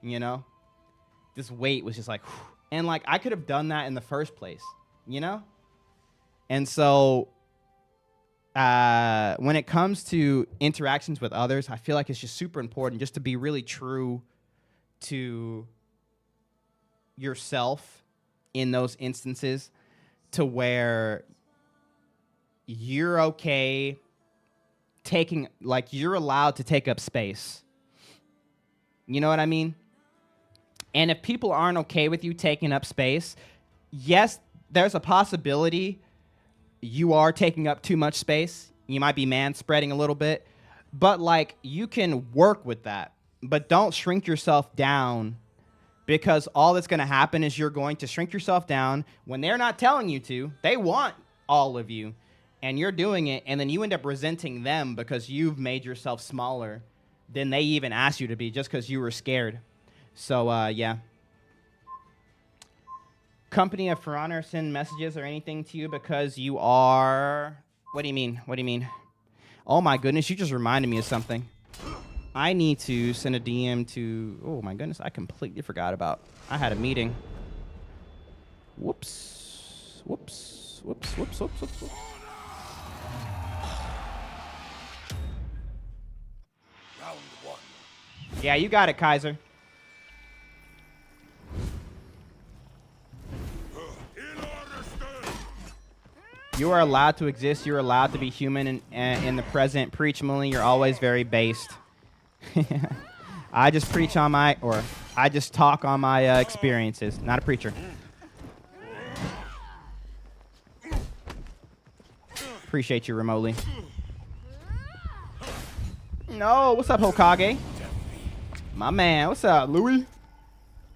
this weight was just like, and like I could have done that in the first place, And so when it comes to interactions with others, I feel like it's just super important just to be really true to yourself in those instances, to where you're okay taking, like you're allowed to take up space. You know what I mean? And if people aren't okay with you taking up space, yes, there's a possibility you are taking up too much space. You might be man-spreading a little bit. But, like, you can work with that. But don't shrink yourself down, because all that's going to happen is you're going to shrink yourself down when they're not telling you to. They want all of you, and you're doing it, and then you end up resenting them because you've made yourself smaller than they even asked you to be just because you were scared. So, yeah. Company of For Honor send messages or anything to you because you are... What do you mean? What do you mean? Oh, my goodness. You just reminded me of something. I need to send a DM to... Oh, my goodness. I completely forgot about... I had a meeting. Whoops. Whoops. Whoops. Whoops. Whoops. Whoops. Whoops. Round one. Yeah, you got it, Kaiser. You are allowed to exist. You're allowed to be human in the present. Preach, Millie. You're always very based. I just preach on I just talk on my experiences. Not a preacher. Appreciate you remotely. No, what's up, Hokage? My man, what's up, Louis?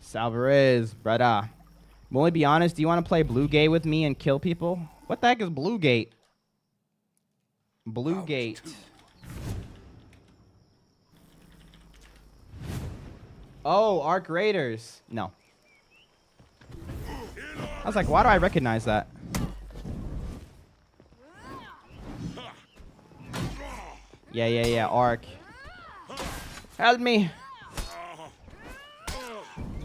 Salvarez, brother. Millie, be honest, do you want to play Blue Gate with me and kill people? What the heck is Blue Gate? Blue Gate. Oh, Arc Raiders. No. I was like, why do I recognize that? Yeah, Arc. Help me.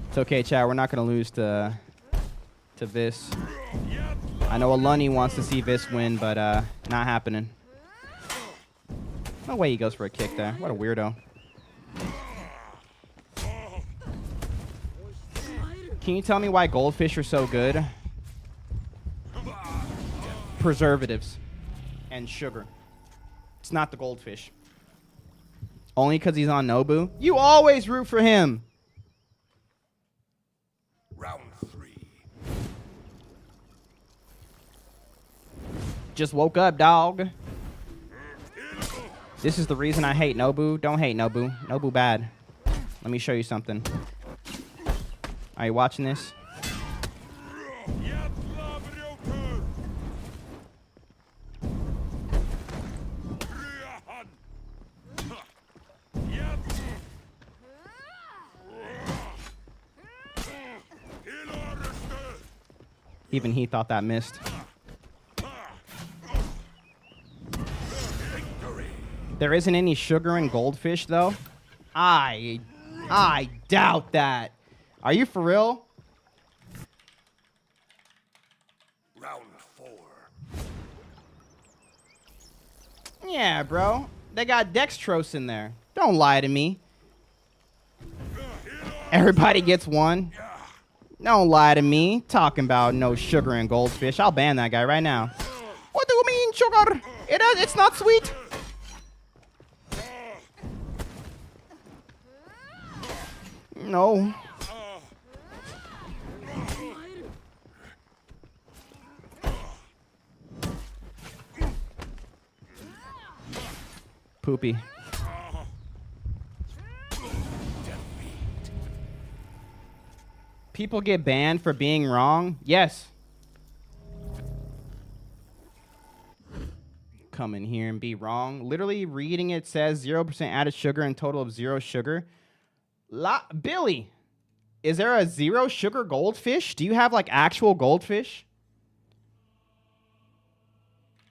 It's okay, chat. We're not going to lose to Vis. I know Aluni wants to see Vis win, but not happening. No way he goes for a kick there. What a weirdo. Can you tell me why goldfish are so good? Preservatives and sugar. It's not the goldfish. Only because he's on Nobu? You always root for him. Round 3. Just woke up, dog. This is the reason I hate Nobu. Don't hate Nobu. Nobu bad. Let me show you something. Are you watching this? Even he thought that missed. There isn't any sugar in goldfish, though. I doubt that. Are you for real? Round 4. Yeah, bro. They got dextrose in there. Don't lie to me. Everybody gets one. Don't lie to me. Talking about no sugar in goldfish. I'll ban that guy right now. What do you mean, sugar? It's not sweet. No. Poopy. People get banned for being wrong? Yes. Come in here and be wrong. Literally reading it says 0% added sugar and total of 0 sugar. Billy, is there a 0 sugar goldfish? Do you have like actual goldfish?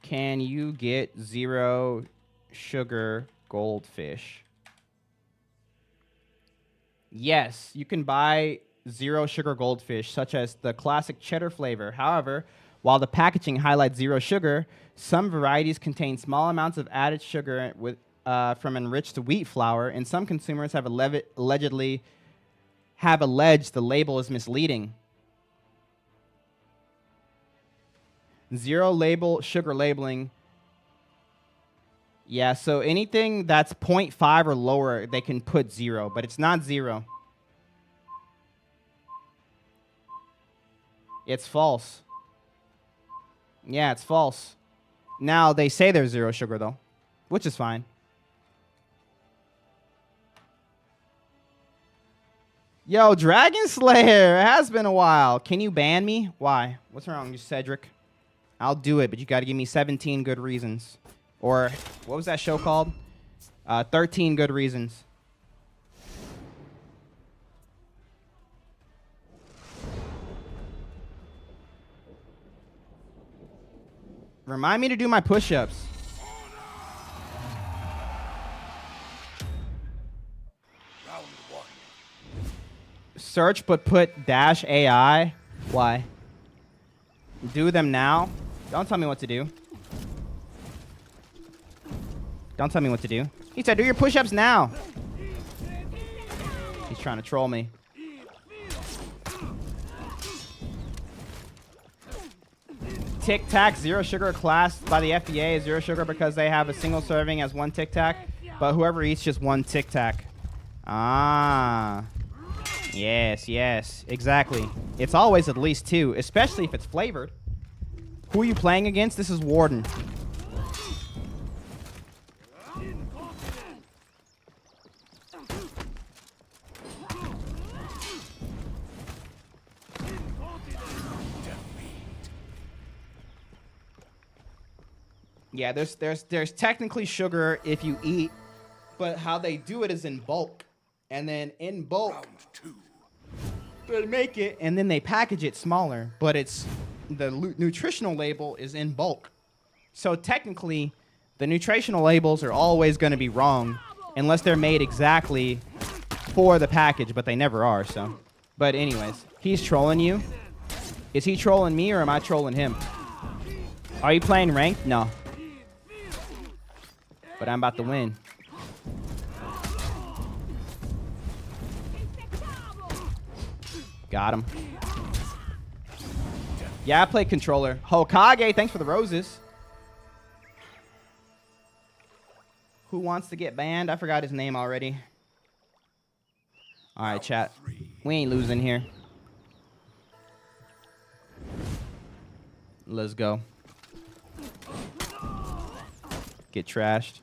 Can you get 0 sugar goldfish? Yes, you can buy 0 sugar goldfish, such as the classic cheddar flavor. However, while the packaging highlights 0 sugar, some varieties contain small amounts of added sugar with from enriched wheat flour, and some consumers have alleged the label is misleading. 0 sugar labeling. Yeah, so anything that's 0.5 or lower, they can put 0, but it's not 0. It's false. Yeah, it's false. Now, they say there's 0 sugar, though, which is fine. Yo, Dragon Slayer, it has been a while. Can you ban me? Why? What's wrong with you, Cedric? I'll do it, but you got to give me 17 good reasons. Or, what was that show called? 13 good reasons. Remind me to do my push-ups. Round 1. Search but put dash AI. Why? Do them now. Don't tell me what to do. Don't tell me what to do. He said, do your push-ups now. He's trying to troll me. Tic Tac, 0 sugar class by the FDA is 0 sugar because they have a single serving as 1 Tic Tac, but whoever eats just 1 Tic Tac. Ah. Yes, yes, exactly. It's always at least 2, especially if it's flavored. Who are you playing against? This is Warden. Yeah, there's technically sugar if you eat, but how they do it is in bulk. And then in bulk, Round 2. they make it and then they package it smaller, but it's the nutritional label is in bulk. So technically, the nutritional labels are always going to be wrong unless they're made exactly for the package, but they never are, so. But anyways, he's trolling you. Is he trolling me or am I trolling him? Are you playing ranked? No. But I'm about to win. Got him. Yeah, I play controller. Hokage, thanks for the roses. Who wants to get banned? I forgot his name already. All right, chat. We ain't losing here. Let's go. Get trashed.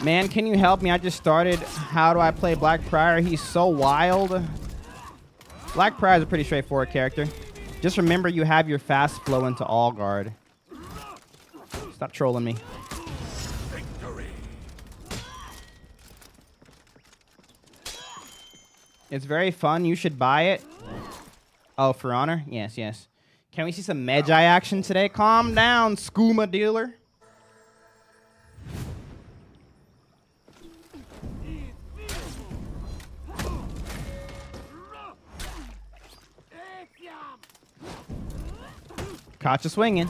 Man, can you help me? I just started. How do I play Black Prior? He's so wild. Black Prior is a pretty straightforward character. Just remember you have your fast flow into all guard. Stop trolling me. Victory. It's very fun. You should buy it. Oh, for honor? Yes, yes. Can we see some Magi action today? Calm down, skooma dealer. Caught you swinging.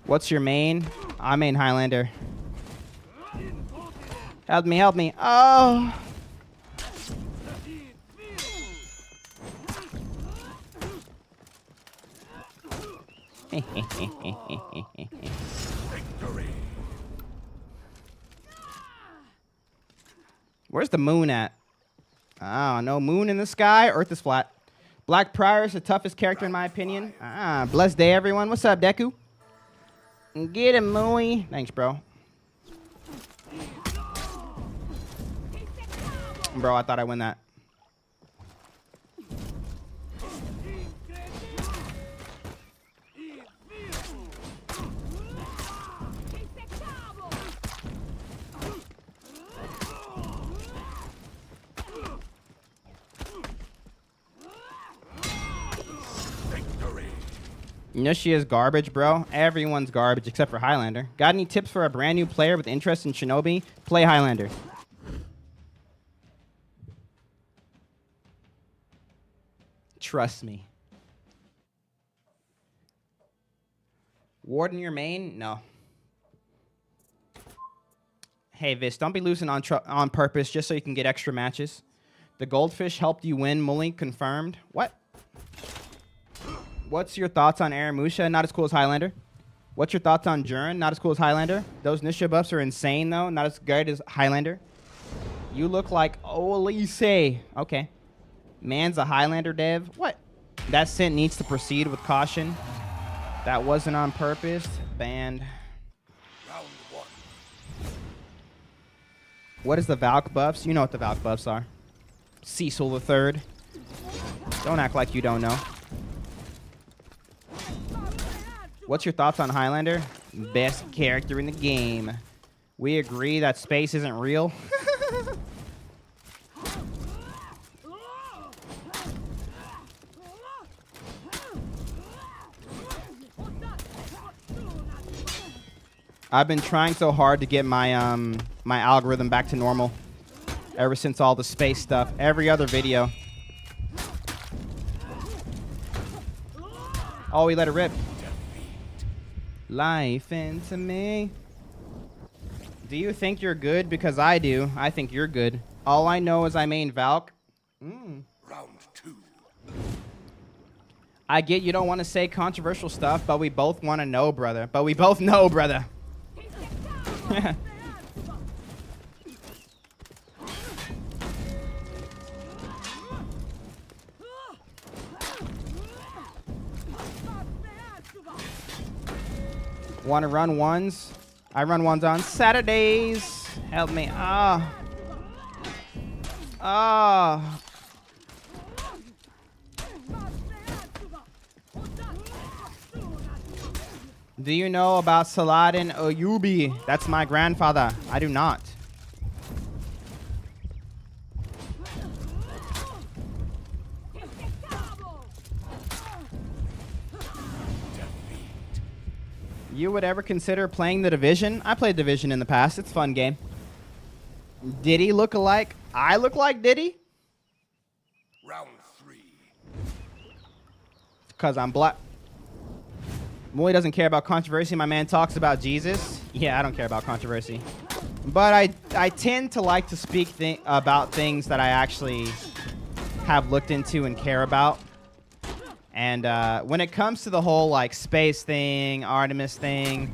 What's your main? I main Highlander. Help me, help me. Oh. Victory. Where's the moon at? Oh, no moon in the sky. Earth is flat. Black Prior is the toughest character in my opinion. Blessed day, everyone. What's up, Deku? Get him, Mooey. Thanks, bro. Bro, I thought I win that. You know she is garbage, bro. Everyone's garbage except for Highlander. Got any tips for a brand new player with interest in Shinobi? Play Highlander. Trust me. Warden your main? No. Hey, Vis, don't be losing on purpose just so you can get extra matches. The goldfish helped you win, Mully. Confirmed. What? What's your thoughts on Aramusha? Not as cool as Highlander. What's your thoughts on Jurin? Not as cool as Highlander. Those Nisha buffs are insane, though. Not as good as Highlander. You look like Olise. Okay. Man's a Highlander dev. What? That scent needs to proceed with caution. That wasn't on purpose. Banned. Round one. What is the Valk buffs? You know what the Valk buffs are. Cecil the Third. Don't act like you don't know. What's your thoughts on Highlander? Best character in the game. We agree that space isn't real. I've been trying so hard to get my my algorithm back to normal ever since all the space stuff. Every other video. Oh, we let it rip. Life into me. Do you think you're good? Because I do. I think you're good. All I know is I main Valk. Round two. I get you don't want to say controversial stuff, but we both want to know, brother. But we both know, brother. Want to run ones? I run ones on Saturdays. Help me. Ah. Ah. Do you know about Saladin Oyubi? That's my grandfather. I do not. You would ever consider playing the Division? I played Division in the past. It's a fun game. Diddy look alike? I look like Diddy? Round three. Because I'm black. Muli doesn't care about controversy. My man talks about Jesus. Yeah, I don't care about controversy. But I tend to like to speak about things that I actually have looked into and care about. And when it comes to the whole like space thing, Artemis thing,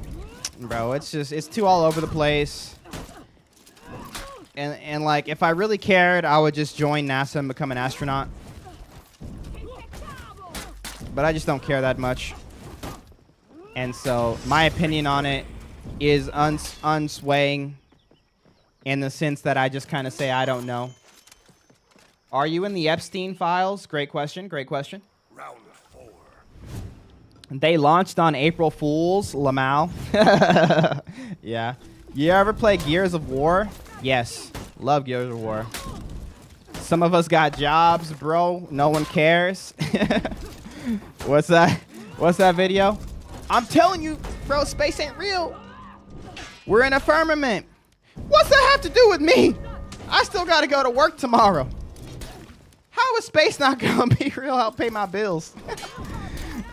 bro, it's too all over the place. And like, if I really cared, I would just join NASA and become an astronaut. But I just don't care that much. And so my opinion on it is unswaying in the sense that I just kind of say I don't know. Are you in the Epstein files? Great question. Great question. Round 4. They launched on April Fools, Lamau. Yeah. You ever play Gears of War? Yes. Love Gears of War. Some of us got jobs, bro. No one cares. What's that? What's that video? I'm telling you, bro, space ain't real. We're in a firmament. What's that have to do with me? I still got to go to work tomorrow. How is space not going to be real? I'll pay my bills.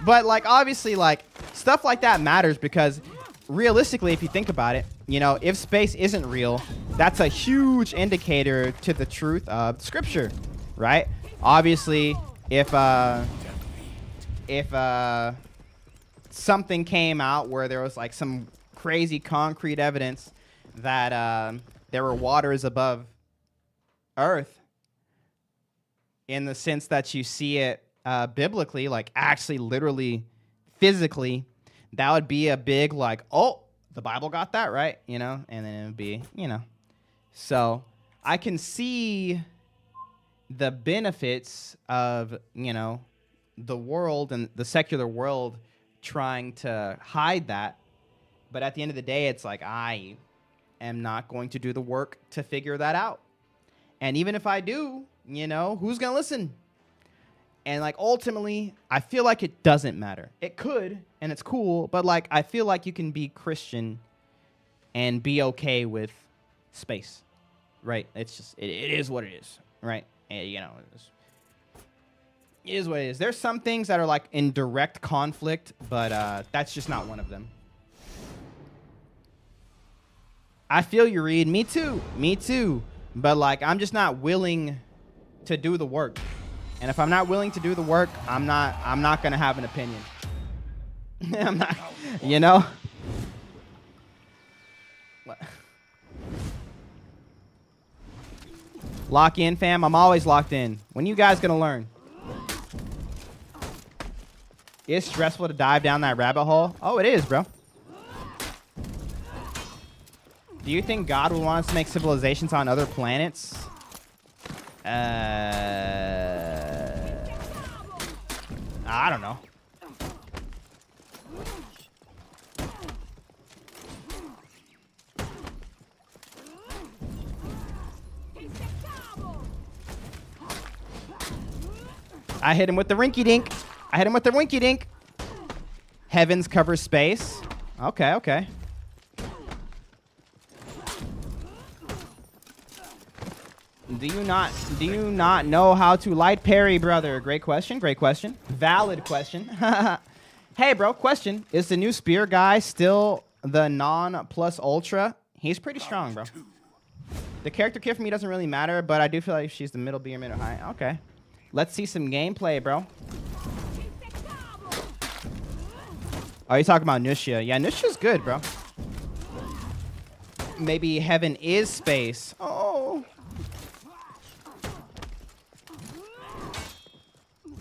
But, like, obviously, like, stuff like that matters because realistically, if you think about it, you know, if space isn't real, that's a huge indicator to the truth of Scripture, right? Obviously, if something came out where there was like some crazy concrete evidence that there were waters above Earth, in the sense that you see it biblically, like actually literally physically, that would be a big like, oh, the Bible got that right, you know? And then it would be, you know. So I can see the benefits of, you know, the world and the secular world trying to hide that. But at the end of the day, it's like, I am not going to do the work to figure that out. And even if I do, you know, who's going to listen? And like, ultimately, I feel like it doesn't matter. It could, and it's cool, but like, I feel like you can be Christian and be okay with space, right? It's just, it is what it is, right? And, you know, it is what it is. There's some things that are like in direct conflict, but that's just not one of them. I feel you, Reed. Me too. Me too. But like, I'm just not willing to do the work. And if I'm not willing to do the work, I'm not gonna have an opinion. I'm not, you know? What? Lock in, fam. I'm always locked in. When you guys gonna learn? It's stressful to dive down that rabbit hole. Oh, it is, bro. Do you think God would want us to make civilizations on other planets? I don't know. I hit him with the rinky dink. I hit him with the winky dink. Heavens cover space. Okay, okay. Do you not know how to light parry, brother? Great question. Great question. Valid question. Hey, bro. Question: is the new spear guy still the non plus ultra? He's pretty strong, bro. The character kit for me doesn't really matter, but I do feel like she's the middle B or middle high. Okay. Let's see some gameplay, bro. Oh, you talking about Nusha? Yeah, Nusha's good, bro. Maybe heaven is space. Oh.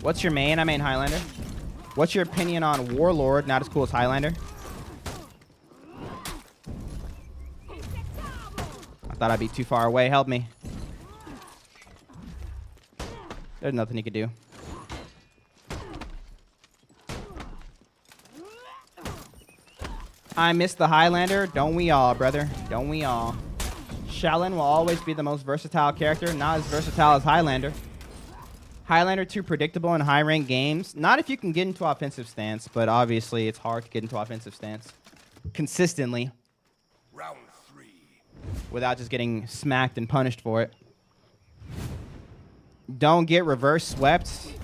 What's your main? I main Highlander. What's your opinion on Warlord? Not as cool as Highlander. I thought I'd be too far away. Help me. There's nothing he could do. I miss the Highlander. Don't we all, brother? Don't we all? Shalin will always be the most versatile character. Not as versatile as Highlander. Highlander too predictable in high-ranked games. Not if you can get into offensive stance, but obviously it's hard to get into offensive stance consistently. Round 3. Without just getting smacked and punished for it. Don't get reverse swept.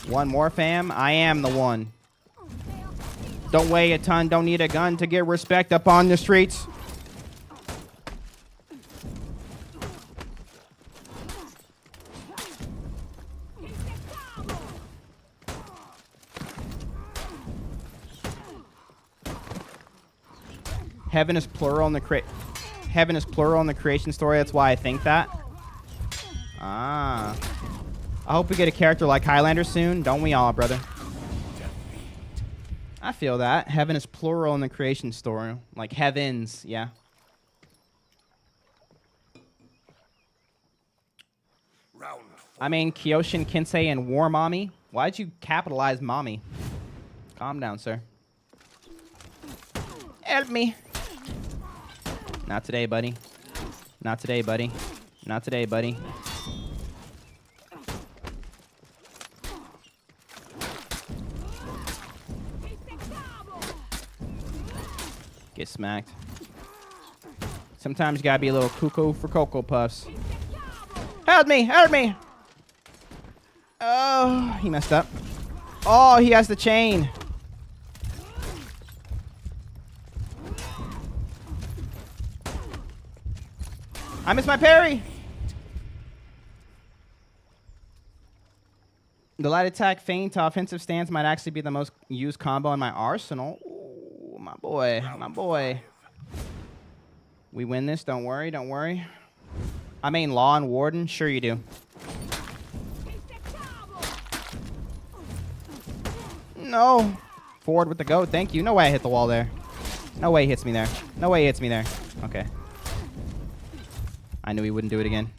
One more, fam. I am the one. Don't weigh a ton. Don't need a gun to get respect up on the streets. Heaven is plural in the creation story. That's why I think that. Ah. I hope we get a character like Highlander soon. Don't we all, brother? I feel that. Heaven is plural in the creation story. Like heavens, yeah. I mean, Kyoshin, Kinsei, and War Mommy. Why'd you capitalize Mommy? Calm down, sir. Help me. Not today, buddy. Not today, buddy. Not today, buddy. Get smacked. Sometimes you gotta be a little cuckoo for Cocoa Puffs. Help me! Help me! Oh, he messed up. Oh, he has the chain. I missed my parry. The light attack feint to offensive stance might actually be the most used combo in my arsenal. Ooh, my boy, my boy. We win this, don't worry, don't worry. I mean Law and Warden, sure you do. No. Forward with the goat, thank you. No way I hit the wall there. No way he hits me there. No way he hits me there. Okay. I knew he wouldn't do it again.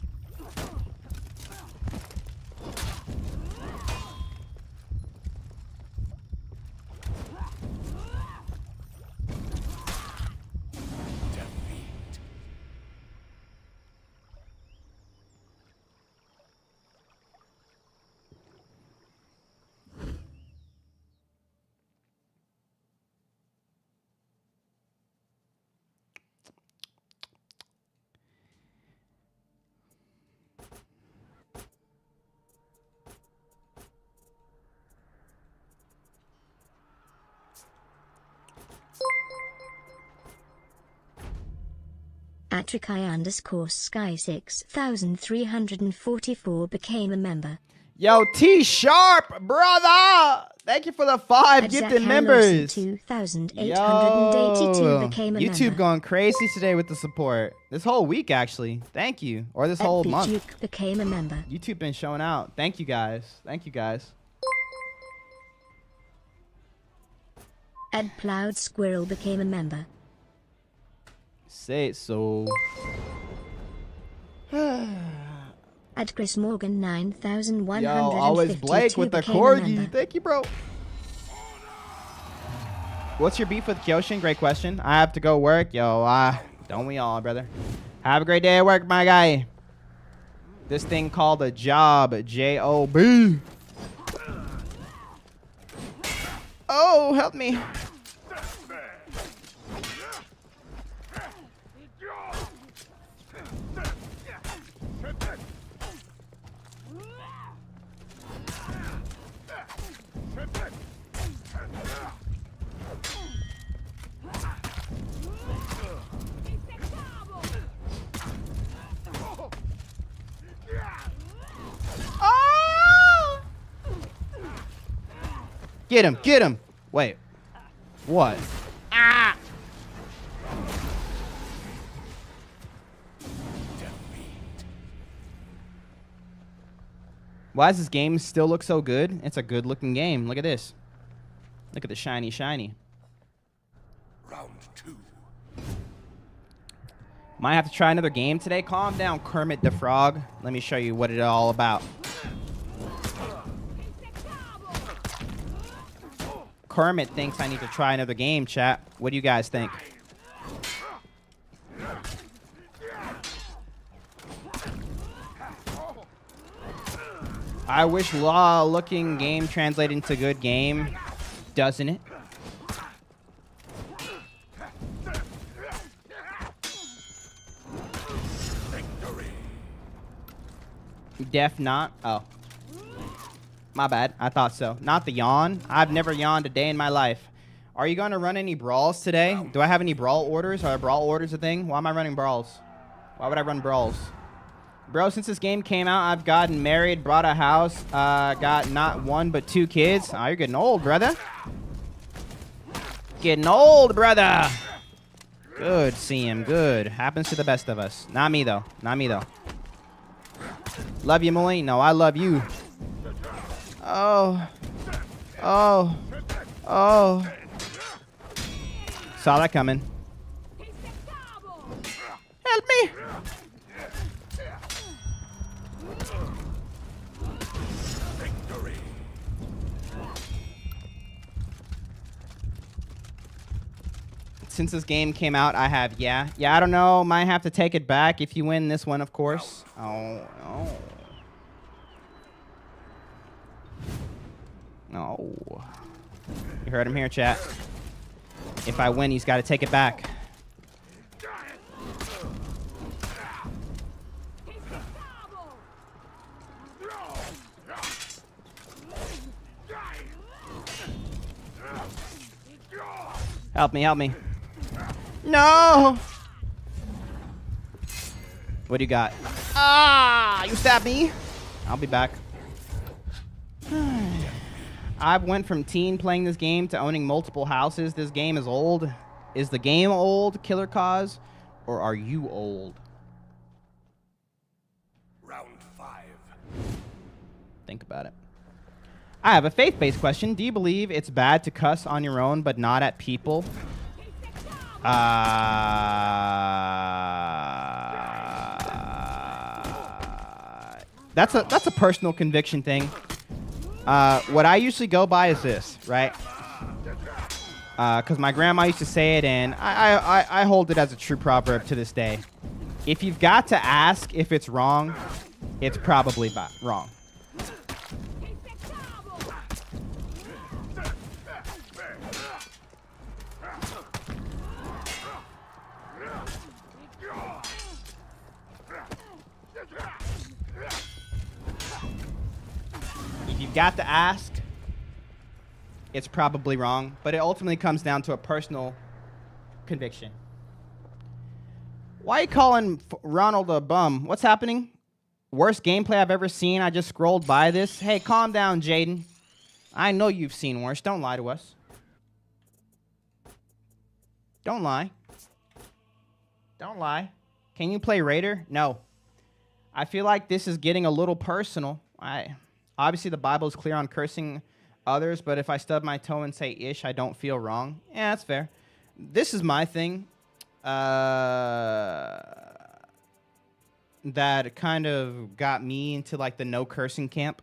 Atrikai_Sky 6344 became a member. Yo, T Sharp, brother! Thank you for the 5 gifted members. 2882 became a YouTube member. going crazy today with the support. This whole week, actually. Thank you. Or this whole month. Duke became a member. YouTube been showing out. Thank you, guys. Thank you, guys. Ed Plowed Squirrel became a member. Say it so. At Chris Morgan 9152 Yo, always Blake with the corgi. Thank you, bro. What's your beef with Kyoshin? Great question. I have to go work. Yo, don't we all, brother? Have a great day at work, my guy. This thing called a job. J-O-B. Oh, help me. Get him, get him. Wait. What? Ah! Why does this game still look so good? It's a good looking game. Look at this. Look at the shiny, shiny. Round 2. Might have to try another game today. Calm down, Kermit the Frog. Let me show you what it's all about. Kermit thinks I need to try another game, chat. What do you guys think? I wish law-looking game translated into good game. Doesn't it? Def not? Oh. My bad. I thought so. Not the yawn. I've never yawned a day in my life. Are you going to run any brawls today? Do I have any brawl orders? Are brawl orders a thing? Why am I running brawls? Why would I run brawls? Bro, since this game came out, I've gotten married, bought a house, got not 1 but 2 kids. Oh, you're getting old, brother. Getting old, brother. Good, CM. Good. Happens to the best of us. Not me, though. Not me, though. Love you, Muli? No, I love you. Oh. Oh. Oh. Saw that coming. Help me. Victory. Since this game came out, I have, yeah, I don't know. Might have to take it back if you win this one, of course. Oh, no. No. You heard him here, chat. If I win, he's got to take it back. Help me, help me. No! What do you got? Ah! You stabbed me! I'll be back. I went from teen playing this game to owning multiple houses. This game is old. Is the game old, Killer Cause? Or are you old? Round 5. Think about it. I have a faith-based question. Do you believe it's bad to cuss on your own but not at people? That's a personal conviction thing. What I usually go by is this, right? Because my grandma used to say it, and I hold it as a true proverb to this day. If you've got to ask if it's wrong, it's probably wrong. If you've got to ask, it's probably wrong, but it ultimately comes down to a personal conviction. Why are you calling Ronald a bum? What's happening? Worst gameplay I've ever seen. I just scrolled by this. Hey, calm down, Jaden. I know you've seen worse. Don't lie to us. Don't lie. Don't lie. Can you play Raider? No. I feel like this is getting a little personal. Obviously, the Bible is clear on cursing others, but if I stub my toe and say ish, I don't feel wrong. Yeah, that's fair. This is my thing. That kind of got me into like the no cursing camp.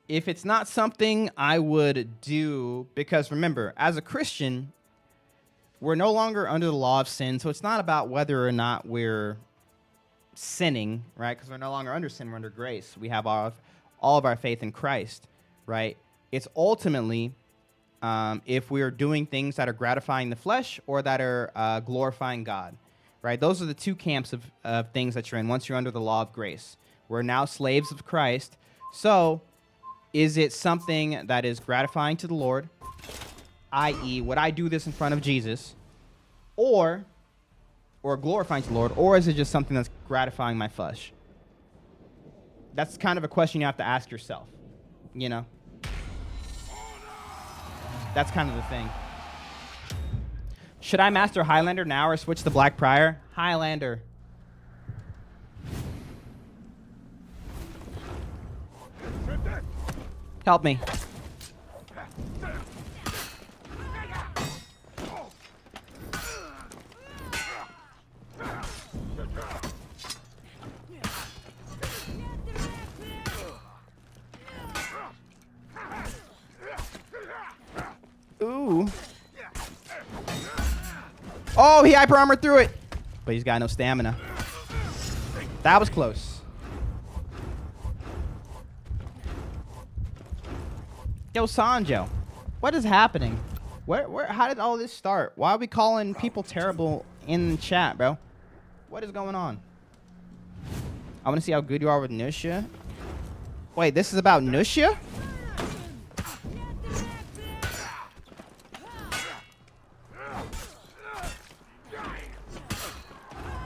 If it's not something I would do, because remember, as a Christian, we're no longer under the law of sin, so it's not about whether or not we're sinning, right? Because we're no longer under sin, we're under grace. We have all of our faith in Christ, right? It's ultimately if we're doing things that are gratifying the flesh or that are glorifying God, right? Those are the two camps of things that you're in once you're under the law of grace. We're now slaves of Christ. So is it something that is gratifying to the Lord, i.e., would I do this in front of Jesus, or glorifying to the Lord, or is it just something that's gratifying my flesh? That's kind of a question you have to ask yourself, you know? That's kind of the thing. Should I master Highlander now or switch to Black Prior? Highlander. Help me. Ooh. Oh, he hyper armored through it. But he's got no stamina. That was close. Yo, Sanjo. What is happening? How did all this start? Why are we calling people terrible in the chat, bro? What is going on? I want to see how good you are with Nisha. Wait, this is about Nusha?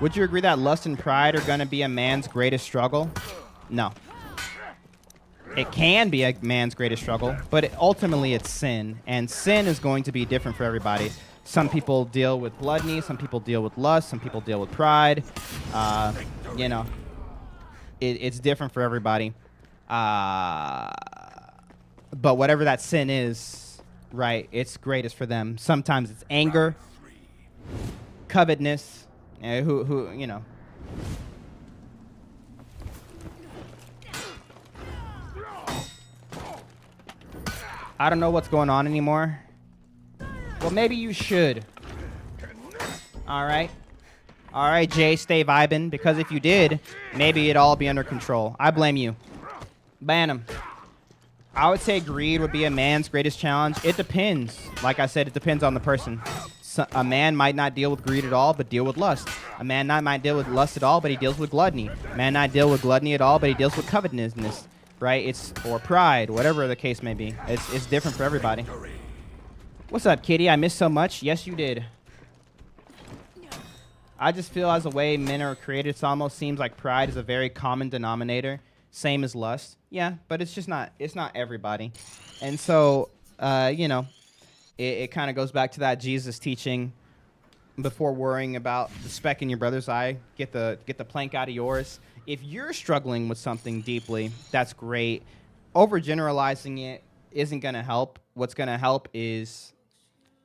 Would you agree that lust and pride are going to be a man's greatest struggle? No. It can be a man's greatest struggle, but ultimately it's sin. And sin is going to be different for everybody. Some people deal with gluttony. Some people deal with lust. Some people deal with pride. You know, it's different for everybody. But whatever that sin is, right, it's greatest for them. Sometimes it's anger, covetousness. You know. I don't know what's going on anymore. Well, maybe you should. All right. All right, Jay, stay vibing. Because if you did, maybe it'd all be under control. I blame you. Ban him. I would say greed would be a man's greatest challenge. It depends. Like I said, it depends on the person. So, a man might not deal with greed at all, but deal with lust. A man might deal with lust at all, but he deals with gluttony. A man not deal with gluttony at all, but he deals with covetousness, right? Or pride, whatever the case may be. It's different for everybody. What's up, kitty? I missed so much. Yes, you did. I just feel as a way men are created, it almost seems like pride is a very common denominator, same as lust. Yeah, but it's just not. It's not everybody, and so you know. It kind of goes back to that Jesus teaching before worrying about the speck in your brother's eye, get the plank out of yours. If you're struggling with something deeply, that's great. Overgeneralizing it isn't going to help. What's going to help is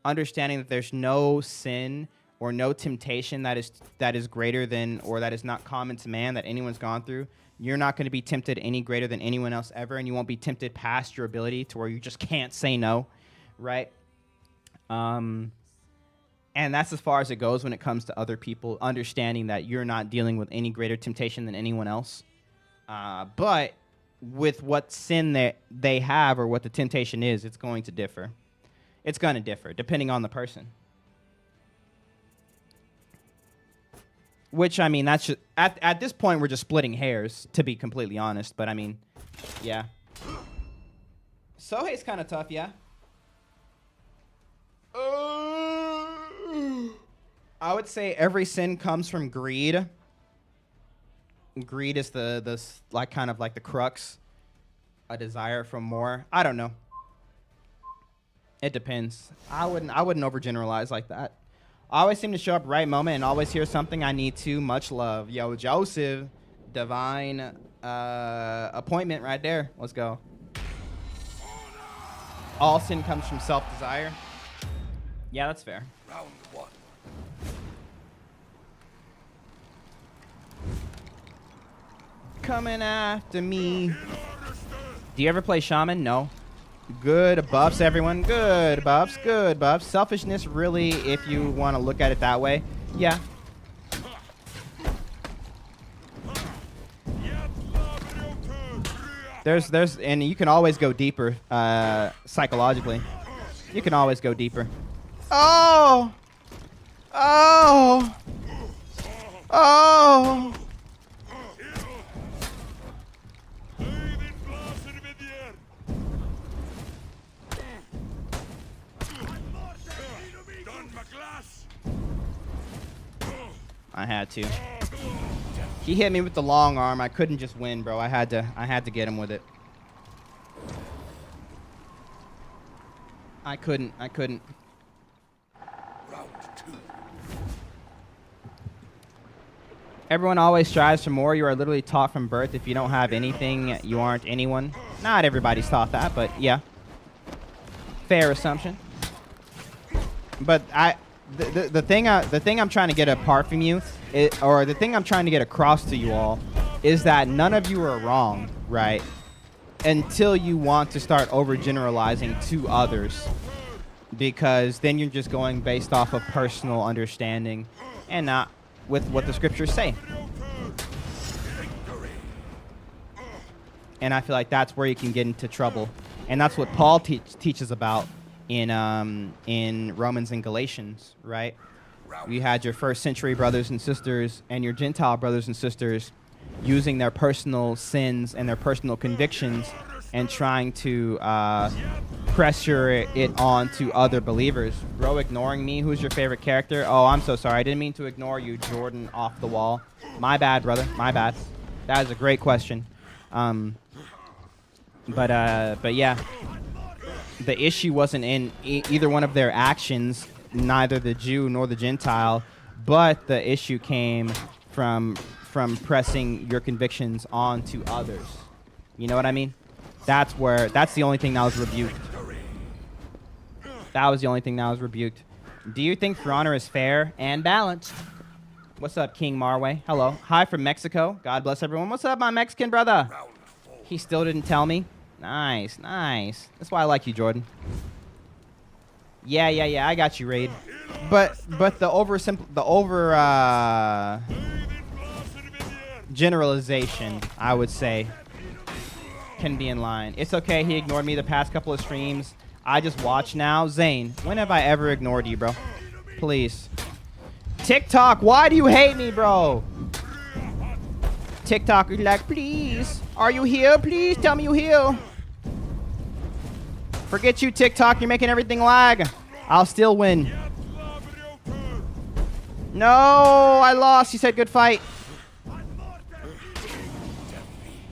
understanding that there's no sin or no temptation that is greater than or that is not common to man that anyone's gone through. You're not going to be tempted any greater than anyone else ever, and you won't be tempted past your ability to where you just can't say no, right? And that's as far as it goes when it comes to other people, understanding that you're not dealing with any greater temptation than anyone else. But with what sin they have or what the temptation is, it's going to differ. It's going to differ depending on the person. Which, I mean, that's just, at this point, we're just splitting hairs, to be completely honest. But, I mean, yeah. Sohei's kind of tough, yeah. I would say every sin comes from greed. Greed is the like kind of like the crux, a desire for more. I don't know. It depends. I wouldn't overgeneralize like that. I always seem to show up right moment and always hear something I need to. Much love. Yo, Joseph, divine appointment right there. Let's go. All sin comes from self-desire. Yeah, that's fair. Round one. Coming after me. Do you ever play Shaman? No. Good buffs, everyone. Good buffs. Good buffs. Selfishness, really, if you want to look at it that way. Yeah. There's, and you can always go deeper, psychologically. You can always go deeper. Oh! Oh! Oh! I had to. He hit me with the long arm. I couldn't just win, bro. I had to get him with it. I couldn't. Round two. Everyone always strives for more. You are literally taught from birth. If you don't have anything, you aren't anyone. Not everybody's taught that, but yeah. Fair assumption. But the thing I'm trying to get apart from you, or the thing I'm trying to get across to you all, is that none of you are wrong, right? Until you want to start overgeneralizing to others, because then you're just going based off of personal understanding and not with what the scriptures say. And I feel like that's where you can get into trouble, and that's what Paul teaches about in Romans and Galatians, right? You had your first century brothers and sisters and your Gentile brothers and sisters using their personal sins and their personal convictions and trying to pressure it on to other believers. Bro, ignoring me. Who's your favorite character? Oh, I'm so sorry. I didn't mean to ignore you, Jordan, off the wall. My bad, brother. My bad. That is a great question. But yeah, the issue wasn't in either one of their actions, neither the Jew nor the Gentile, but the issue came from pressing your convictions onto others. You know what I mean? That's the only thing that was rebuked. That was the only thing that was rebuked. Do you think For Honor is fair and balanced? What's up, King Marway? Hello. Hi from Mexico. God bless everyone. What's up, my Mexican brother? He still didn't tell me. Nice, nice. That's why I like you, Jordan. Yeah. I got you, Raid. But the generalization, I would say, can be in line. It's okay. He ignored me the past couple of streams. I just watch now. Zane, when have I ever ignored you, bro? Please. TikTok, why do you hate me, bro? TikTok is like, please. Are you here? Please tell me you here. Forget you, TikTok. You're making everything lag. I'll still win. No, I lost. You said good fight.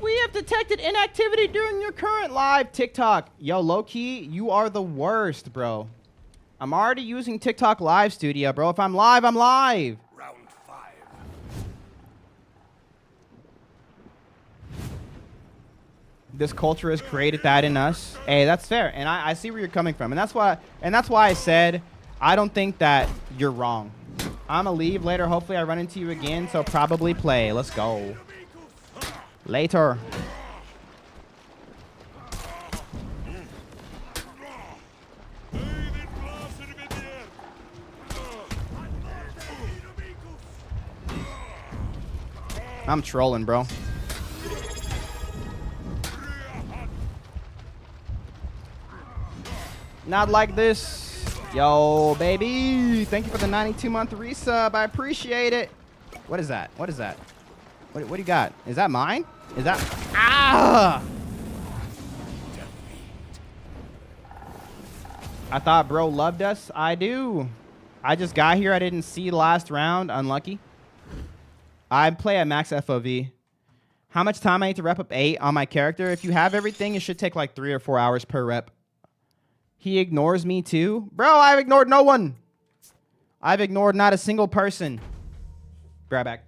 We have detected inactivity during your current live. TikTok. Yo, low-key, you are the worst, bro. I'm already using TikTok Live Studio, bro. If I'm live, I'm live. Round 5. This culture has created that in us. Hey, that's fair, and I see where you're coming from, and that's why I said I don't think that you're wrong. I'm gonna leave later. Hopefully, I run into you again. So probably play. Let's go. Later. I'm trolling, bro. Not like this. Yo, baby. Thank you for the 92-month resub. I appreciate it. What is that? What is that? What do you got? Is that mine? Is that... Ah! I thought bro loved us. I do. I just got here. I didn't see the last round. Unlucky. I play at max FOV. How much time I need to rep up 8 on my character? If you have everything, it should take like 3 or 4 hours per rep. He ignores me too? Bro, I've ignored no one. I've ignored not a single person. Grab back.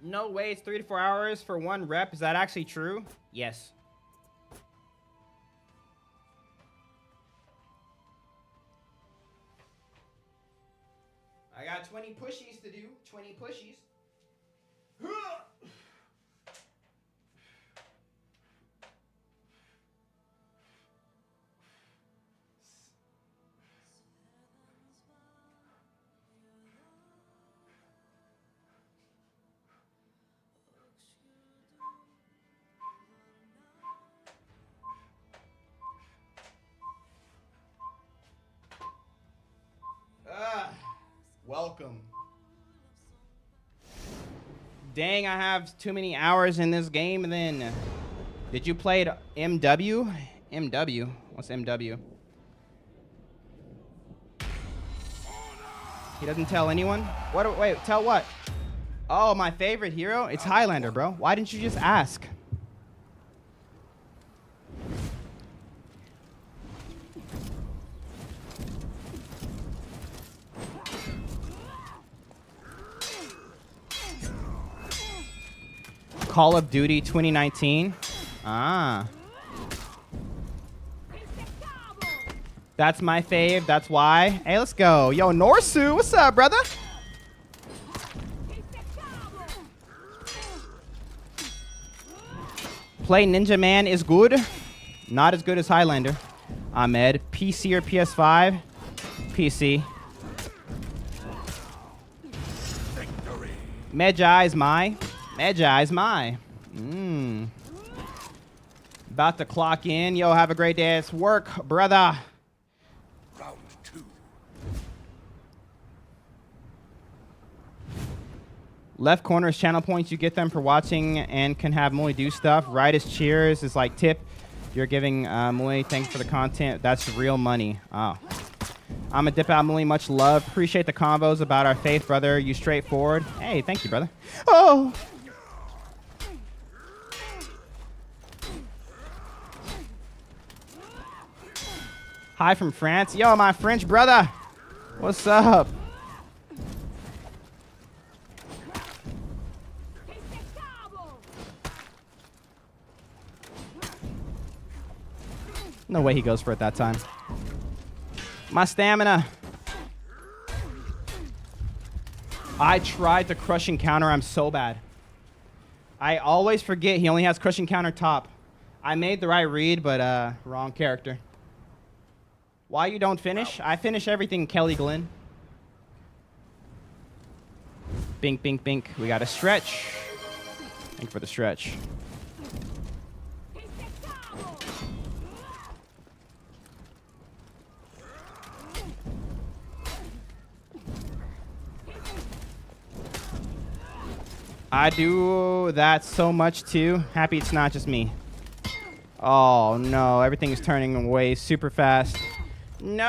No way, it's 3 to 4 hours for 1 rep. Is that actually true? Yes. I got 20 pushies to do. 20 pushies. Welcome. Dang, I have too many hours in this game then. Did you play MW? MW? What's MW? He doesn't tell anyone? What? Wait, tell what? Oh, my favorite hero? It's Highlander, bro. Why didn't you just ask? Call of Duty 2019. Ah. That's my fave. That's why. Hey, let's go. Yo, Norsu, what's up, brother? Play Ninja Man is good. Not as good as Highlander. Ahmed. PC or PS5? PC. Victory. Medjai's my. About to clock in. Yo, have a great day at work, brother. Round 2. Left corner is channel points. You get them for watching and can have Muli do stuff. Right is cheers. Is like tip. You're giving Muli. Thanks for the content. That's real money. Oh. I'm a dip out, Muli. Much love. Appreciate the convos about our faith, brother. You straightforward. Hey, thank you, brother. Oh. Hi from France. Yo, my French brother. What's up? No way he goes for it that time. My stamina. I tried to crush and counter. I'm so bad. I always forget he only has crush and counter top. I made the right read, but wrong character. Why you don't finish? I finish everything, Kelly Glenn. Bink, bink, bink. We got a stretch. Thank you for the stretch. I do that so much too. Happy it's not just me. Oh no, everything is turning away super fast. No!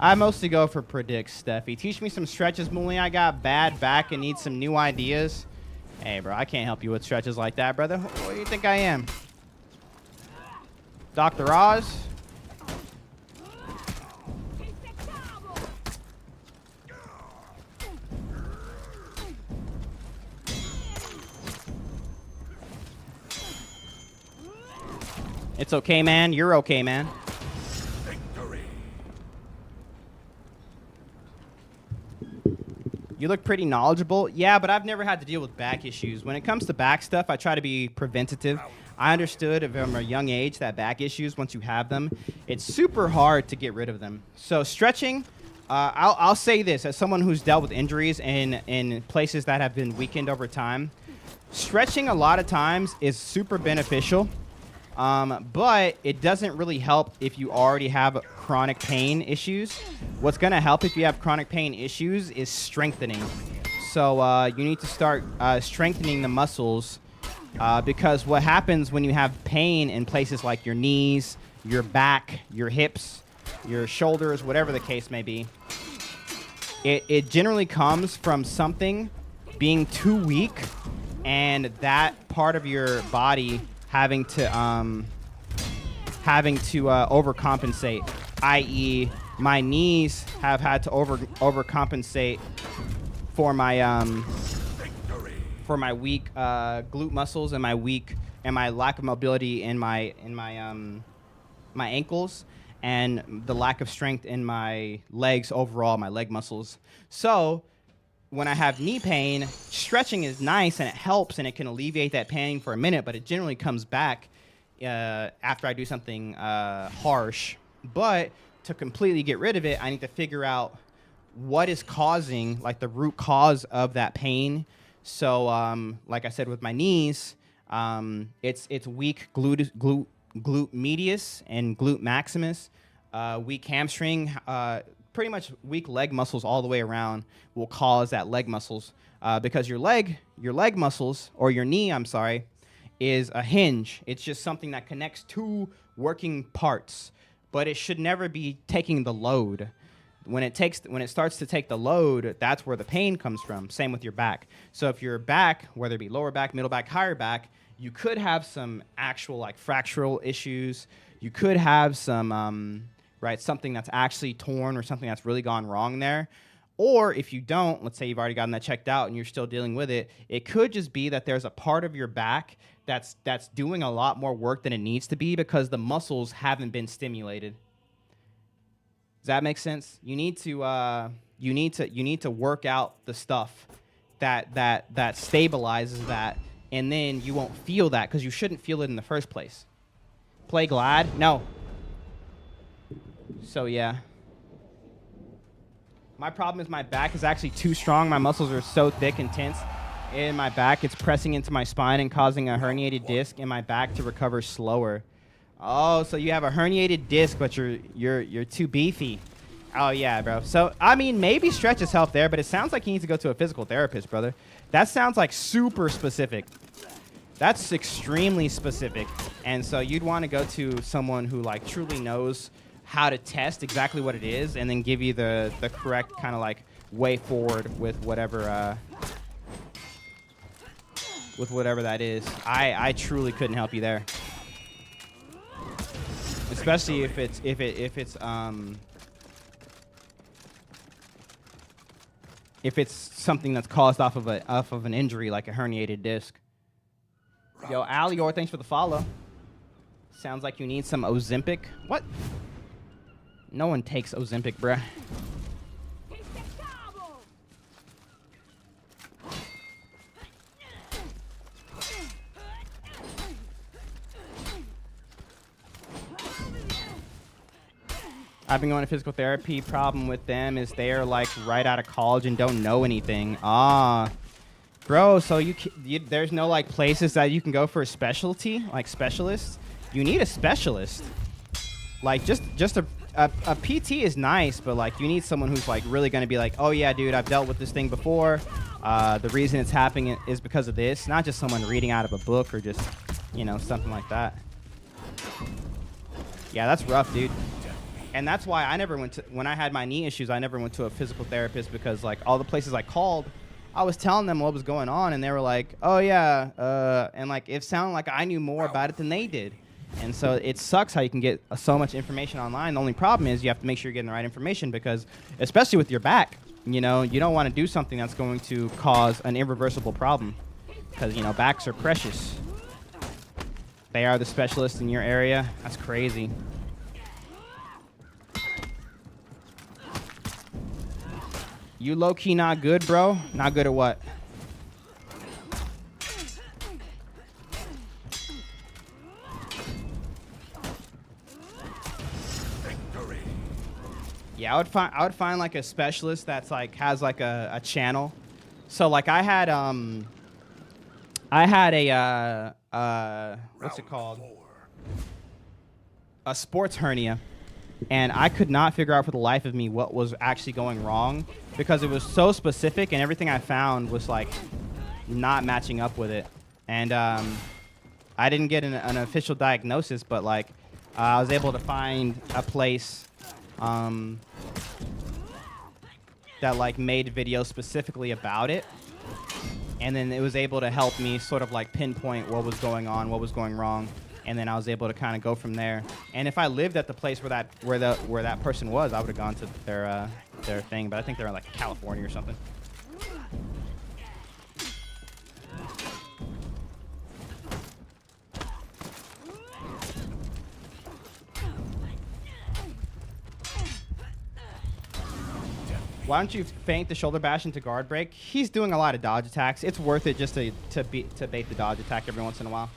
I mostly go for predicts, Steffi. Teach me some stretches, Muli. I got bad back and need some new ideas. Hey, bro, I can't help you with stretches like that, brother. What do you think I am? Dr. Oz? It's okay, man. You're okay, man. Victory. You look pretty knowledgeable. Yeah, but I've never had to deal with back issues. When it comes to back stuff, I try to be preventative. I understood from a young age that back issues, once you have them, it's super hard to get rid of them. So stretching, I'll say this, as someone who's dealt with injuries in places that have been weakened over time, stretching a lot of times is super beneficial. But it doesn't really help if you already have chronic pain issues. What's going to help if you have chronic pain issues is strengthening. So you need to start strengthening the muscles because what happens when you have pain in places like your knees, your back, your hips, your shoulders, whatever the case may be, it generally comes from something being too weak and that part of your body having to overcompensate, i.e., my knees have had to overcompensate for my weak glute muscles and my lack of mobility in my ankles and the lack of strength in my legs overall, my leg muscles. So when I have knee pain, stretching is nice and it helps and it can alleviate that pain for a minute, but it generally comes back after I do something harsh. But to completely get rid of it, I need to figure out what is causing, like the root cause of that pain. So like I said with my knees, it's weak glute medius and glute maximus, weak hamstring, pretty much weak leg muscles all the way around will cause that leg muscles because your leg muscles, or your knee, I'm sorry, is a hinge. It's just something that connects two working parts, but it should never be taking the load. when it starts to take the load, that's where the pain comes from. Same with your back. So if your back, whether it be lower back, middle back, higher back, you could have some actual like fractural issues. You could have some right, something that's actually torn or something that's really gone wrong there. Or if you don't, let's say you've already gotten that checked out and you're still dealing with it, it could just be that there's a part of your back that's doing a lot more work than it needs to be because the muscles haven't been stimulated. Does that make sense? You need to work out the stuff that stabilizes that, and then you won't feel that because you shouldn't feel it in the first place. Play glad? No. So yeah. My problem is my back is actually too strong. My muscles are so thick and tense in my back. It's pressing into my spine and causing a herniated disc in my back to recover slower. Oh, so you have a herniated disc, but you're too beefy. Oh yeah, bro. So I mean, maybe stretches help there, but it sounds like you need to go to a physical therapist, brother. That sounds like super specific. That's extremely specific, and so you'd want to go to someone who like truly knows how to test exactly what it is and then give you the correct kind of like way forward with whatever that is. I truly couldn't help you there. Especially if it's something that's caused off of an injury like a herniated disc. Yo, Alior, thanks for the follow. Sounds like you need some Ozempic. What? No one takes Ozempic, bruh. I've been going to physical therapy. Problem with them is they're like right out of college and don't know anything. Bro, so there's no like places that you can go for a specialty, like specialists. You need a specialist. Like just a PT is nice, but like you need someone who's like really going to be like, oh yeah, dude, I've dealt with this thing before. The reason it's happening is because of this, not just someone reading out of a book or just, you know, something like that. Yeah, that's rough, dude. And that's why I never went to, when I had my knee issues, I never went to a physical therapist because like all the places I called, I was telling them what was going on and they were like, oh yeah, and like it sounded like I knew more about it than they did. And so it sucks how you can get so much information online. The only problem is you have to make sure you're getting the right information because, especially with your back, you know, you don't want to do something that's going to cause an irreversible problem because, you know, backs are precious. They are the specialists in your area. That's crazy. You low-key not good, bro? Not good at what? Yeah, I would find like a specialist that's like has like a channel. So like I had a what's it called? A sports hernia. And I could not figure out for the life of me what was actually going wrong because it was so specific and everything I found was like not matching up with it. And I didn't get an official diagnosis, but like I was able to find a place that like made videos specifically about it. And then it was able to help me sort of like pinpoint what was going on, what was going wrong. And then I was able to kind of go from there. And if I lived at the place where that person was, I would have gone to their thing. But I think they're in like California or something. Why don't you feint the shoulder bash into guard break? He's doing a lot of dodge attacks. It's worth it just to bait the dodge attack every once in a while.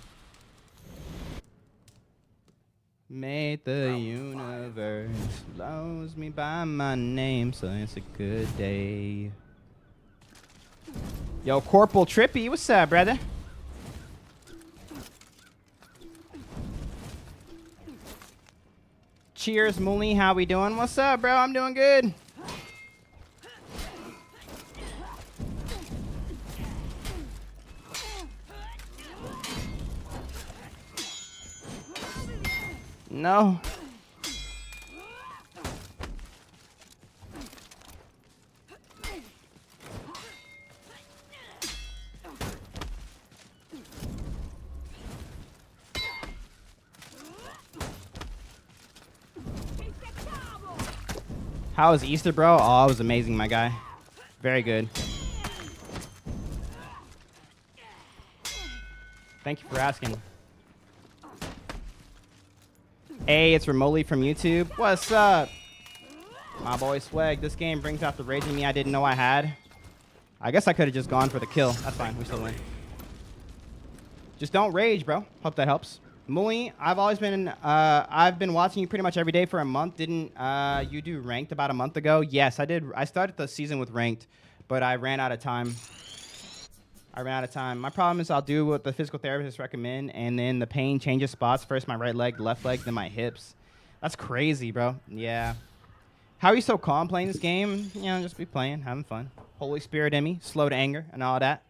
Made the universe, blows me by my name, so it's a good day. Yo, Corporal Trippy, what's up, brother? Cheers, Muli, how we doing? What's up, bro? I'm doing good. No. How was Easter, bro? Oh, it was amazing, my guy. Very good. Thank you for asking. Hey, it's Ramoli from YouTube. What's up? My boy Swag. This game brings out the rage in me I didn't know I had. I guess I could have just gone for the kill. That's fine. We still win. Just don't rage, bro. Hope that helps. Muli, I've been watching you pretty much every day for a month. Didn't you do ranked about a month ago? Yes, I did. I started the season with ranked, but I ran out of time. My problem is I'll do what the physical therapists recommend, and then the pain changes spots. First my right leg, left leg, then my hips. That's crazy, bro. Yeah. How are you so calm playing this game? You know, just be playing, having fun. Holy Spirit in me, slow to anger, and all that.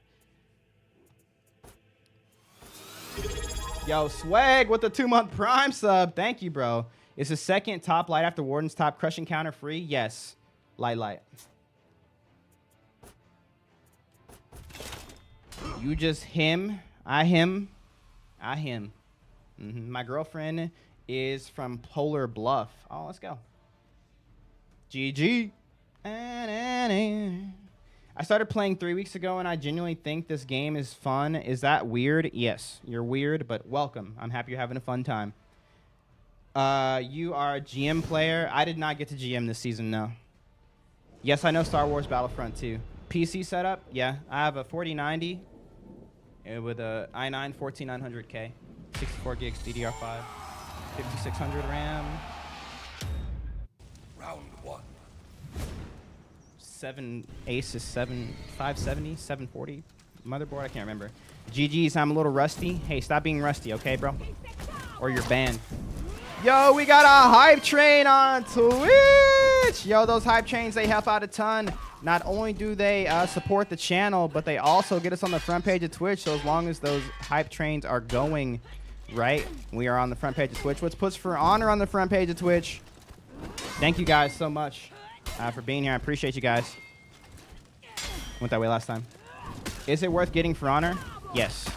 Yo, Swag with the 2-month Prime sub. Thank you, bro. Is the second top light after Warden's top crushing counter free? Yes. Light. You just him. I him. My girlfriend is from Polar Bluff. Oh, let's go. GG. I started playing 3 weeks ago, and I genuinely think this game is fun. Is that weird? Yes, you're weird, but welcome. I'm happy you're having a fun time. You are a GM player. I did not get to GM this season, no. Yes, I know Star Wars Battlefront 2. PC setup? Yeah, I have a 4090 with a i9 14900K, 64 gigs DDR5, 5600 RAM. Round 1. 7 Asus 570, 740 motherboard. I can't remember. GG's. I'm a little rusty. Hey, stop being rusty, okay, bro? Or you're banned. Yo, we got a hype train on Twitch. Yo, those hype trains, they help out a ton. Not only do they support the channel, but they also get us on the front page of Twitch. So as long as those hype trains are going right, we are on the front page of Twitch. What's puts for honor on the front page of Twitch? Thank you guys so much for being here. I appreciate you guys. Went that way last time. Is it worth getting for honor? Yes.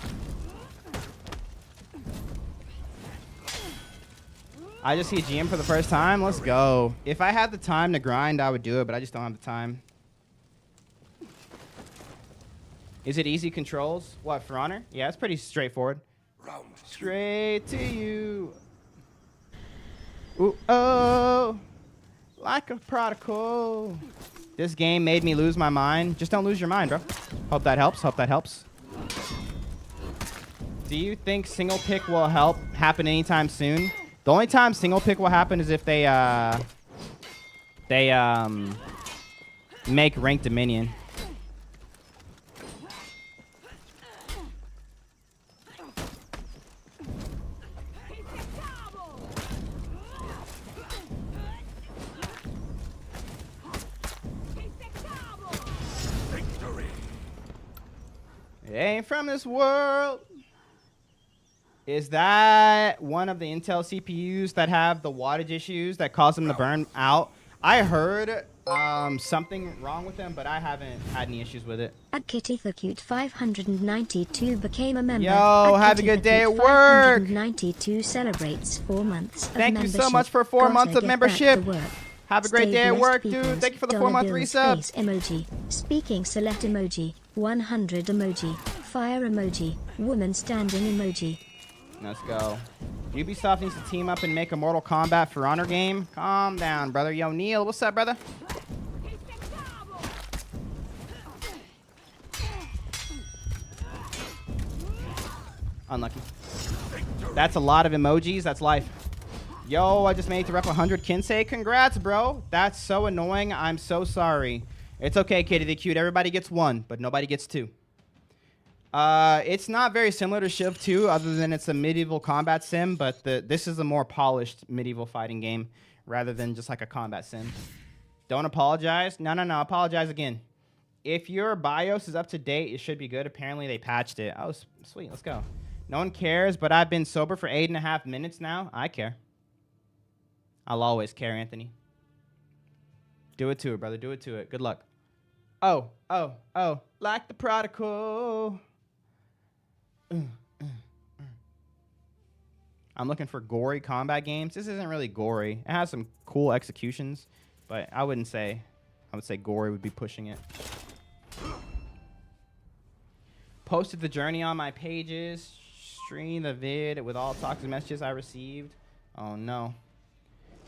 I just see a GM for the first time. Let's go. If I had the time to grind, I would do it, but I just don't have the time. Is it easy controls? What, for honor? Yeah, it's pretty straightforward. Round 2. Straight to you. Ooh, oh. Like a prodigal. This game made me lose my mind. Just don't lose your mind, bro. Hope that helps. Hope that helps. Do you think single pick will happen anytime soon? The only time single pick will happen is if they make ranked Dominion. Victory. It ain't from this world. Is that one of the Intel CPUs that have the wattage issues that cause them to burn out? I heard something wrong with them, but I haven't had any issues with it. At Kitty the Cute 592 became a member. Yo, have a good day at work. 592 celebrates 4 months of Thank you so membership. much for 4 months of Gotta get membership. back to work. Have a great Stay day at blessed, work, peoples. dude. Thank you for the Dollar 4-month bills, resubs. face emoji. Speaking select emoji. 100 emoji. Fire emoji. Woman standing emoji. Let's go. Ubisoft needs to team up and make a Mortal Kombat For Honor game. Calm down, brother. Yo, Neil, what's up, brother? Unlucky. That's a lot of emojis. That's life. Yo, I just made it to rep 100 Kinsei. Congrats, bro. That's so annoying. I'm so sorry. It's okay, Kitty the Cute. Everybody gets 1, but nobody gets 2. It's not very similar to Shiv 2, other than it's a medieval combat sim, but this is a more polished medieval fighting game rather than just like a combat sim. Don't apologize. No. Apologize again. If your BIOS is up to date, it should be good. Apparently, they patched it. Oh, sweet. Let's go. No one cares, but I've been sober for 8.5 minutes now. I care. I'll always care, Anthony. Do it to it, brother. Do it to it. Good luck. Oh. Like the prodigal. I'm looking for gory combat games. This isn't really gory. It has some cool executions, but but I would say gory would be pushing it. Posted the journey on my pages. Stream the vid with all toxic messages I received. Oh no.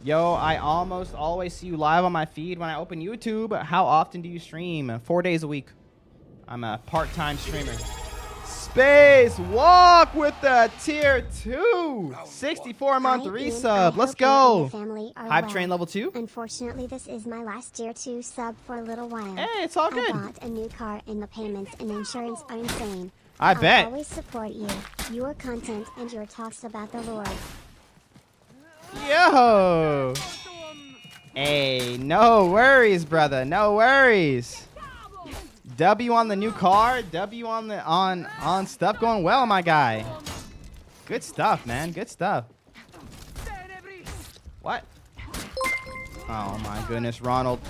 Yo, I almost always see you live on my feed when I open YouTube. How often do you stream? 4 days a week. I'm a part-time streamer. Space Walk with the tier 2. 64-month resub. Let's go. Hype train level 2. Unfortunately, this is my last tier 2 sub for a little while. Hey, it's all good. I bought a new car and the payments and insurance are insane. I bet. I'll always support you, your content, and your talks about the Lord. Yo. Hey, no worries, brother. No worries. W on the new car. W on the on stuff going well, my guy. Good stuff, man. Good stuff. What? Oh my goodness, Ronald.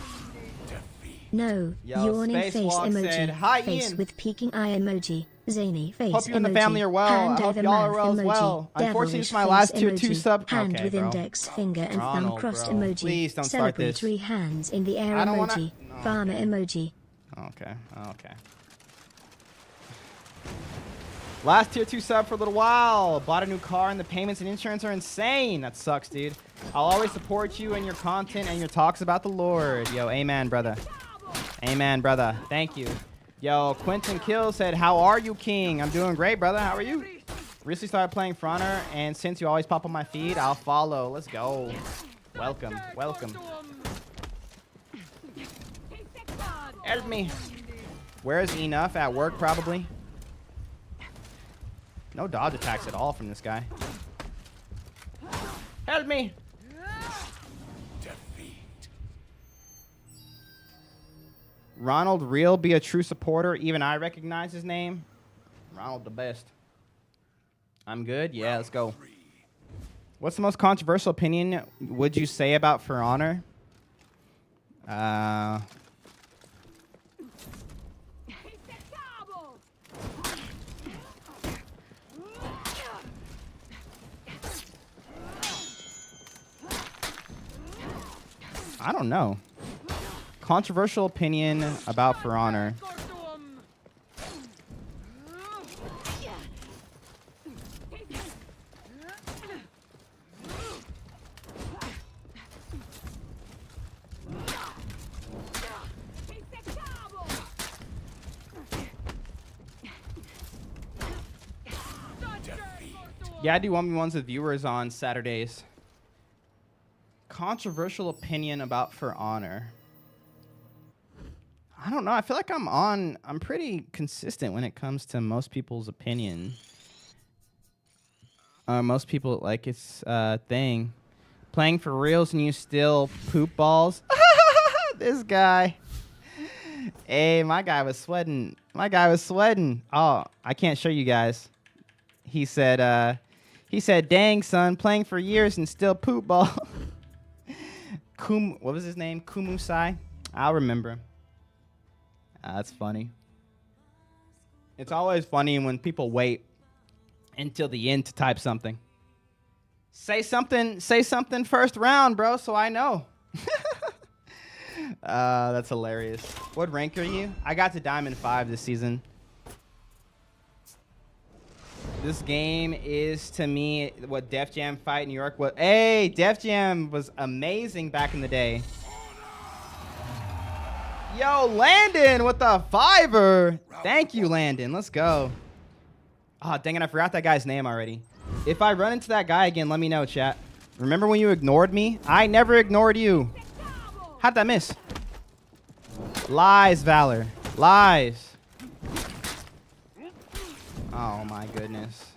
No, Yo, yawning face Spacewalk emoji. said, "Hi, face Ian. with peeking eye emoji. Zany face Hope you and the emoji. family are well. Hand I hope over y'all are mouth well as emoji. well. Unfortunately, it's my Devilish last face tier 2 emoji. sub. Hand Okay, with bro. index finger and thumb Ronald, crossed bro. emoji. Please don't start this. Celebratory hands in the air I don't emoji. wanna- Farmer emoji. Okay. Okay. Last tier 2 sub for a little while. Bought a new car and the payments and insurance are insane. That sucks, dude. I'll always support you and your content and your talks about the Lord. Yo, amen, brother. Amen, brother. Thank you. Yo, Quentin Kill said, how are you, King? I'm doing great, brother. How are you? Recently started playing For Honor, and since you always pop on my feed, I'll follow. Let's go. Welcome. Welcome. Help me. Where's Enough? At work, probably. No dodge attacks at all from this guy. Help me. Defeat. Ronald Real be a true supporter. Even I recognize his name. Ronald the best. I'm good. Yeah, let's go. What's the most controversial opinion would you say about For Honor? I don't know. Controversial opinion about For Honor. Yeah, I do 1v1s with viewers on Saturdays. Controversial opinion about For Honor. I don't know. I feel like I'm pretty consistent when it comes to most people's opinion. Most people like it's a thing. Playing for reals and you still poop balls. This guy. Hey, my guy was sweating. My guy was sweating. Oh, I can't show you guys. He said, dang, son, playing for years and still poop ball. What was his name? Kumusai? I'll remember. That's funny. It's always funny when people wait until the end to type something. Say something first round, bro, so I know. That's hilarious. What rank are you? I got to Diamond 5 this season. This game is, to me, what Def Jam Fight New York was. Hey, Def Jam was amazing back in the day. Yo, Landon with the $5. Thank you, Landon. Let's go. Oh, dang it. I forgot that guy's name already. If I run into that guy again, let me know, chat. Remember when you ignored me? I never ignored you. How'd that miss? Lies, Valor. Lies. Oh, my goodness.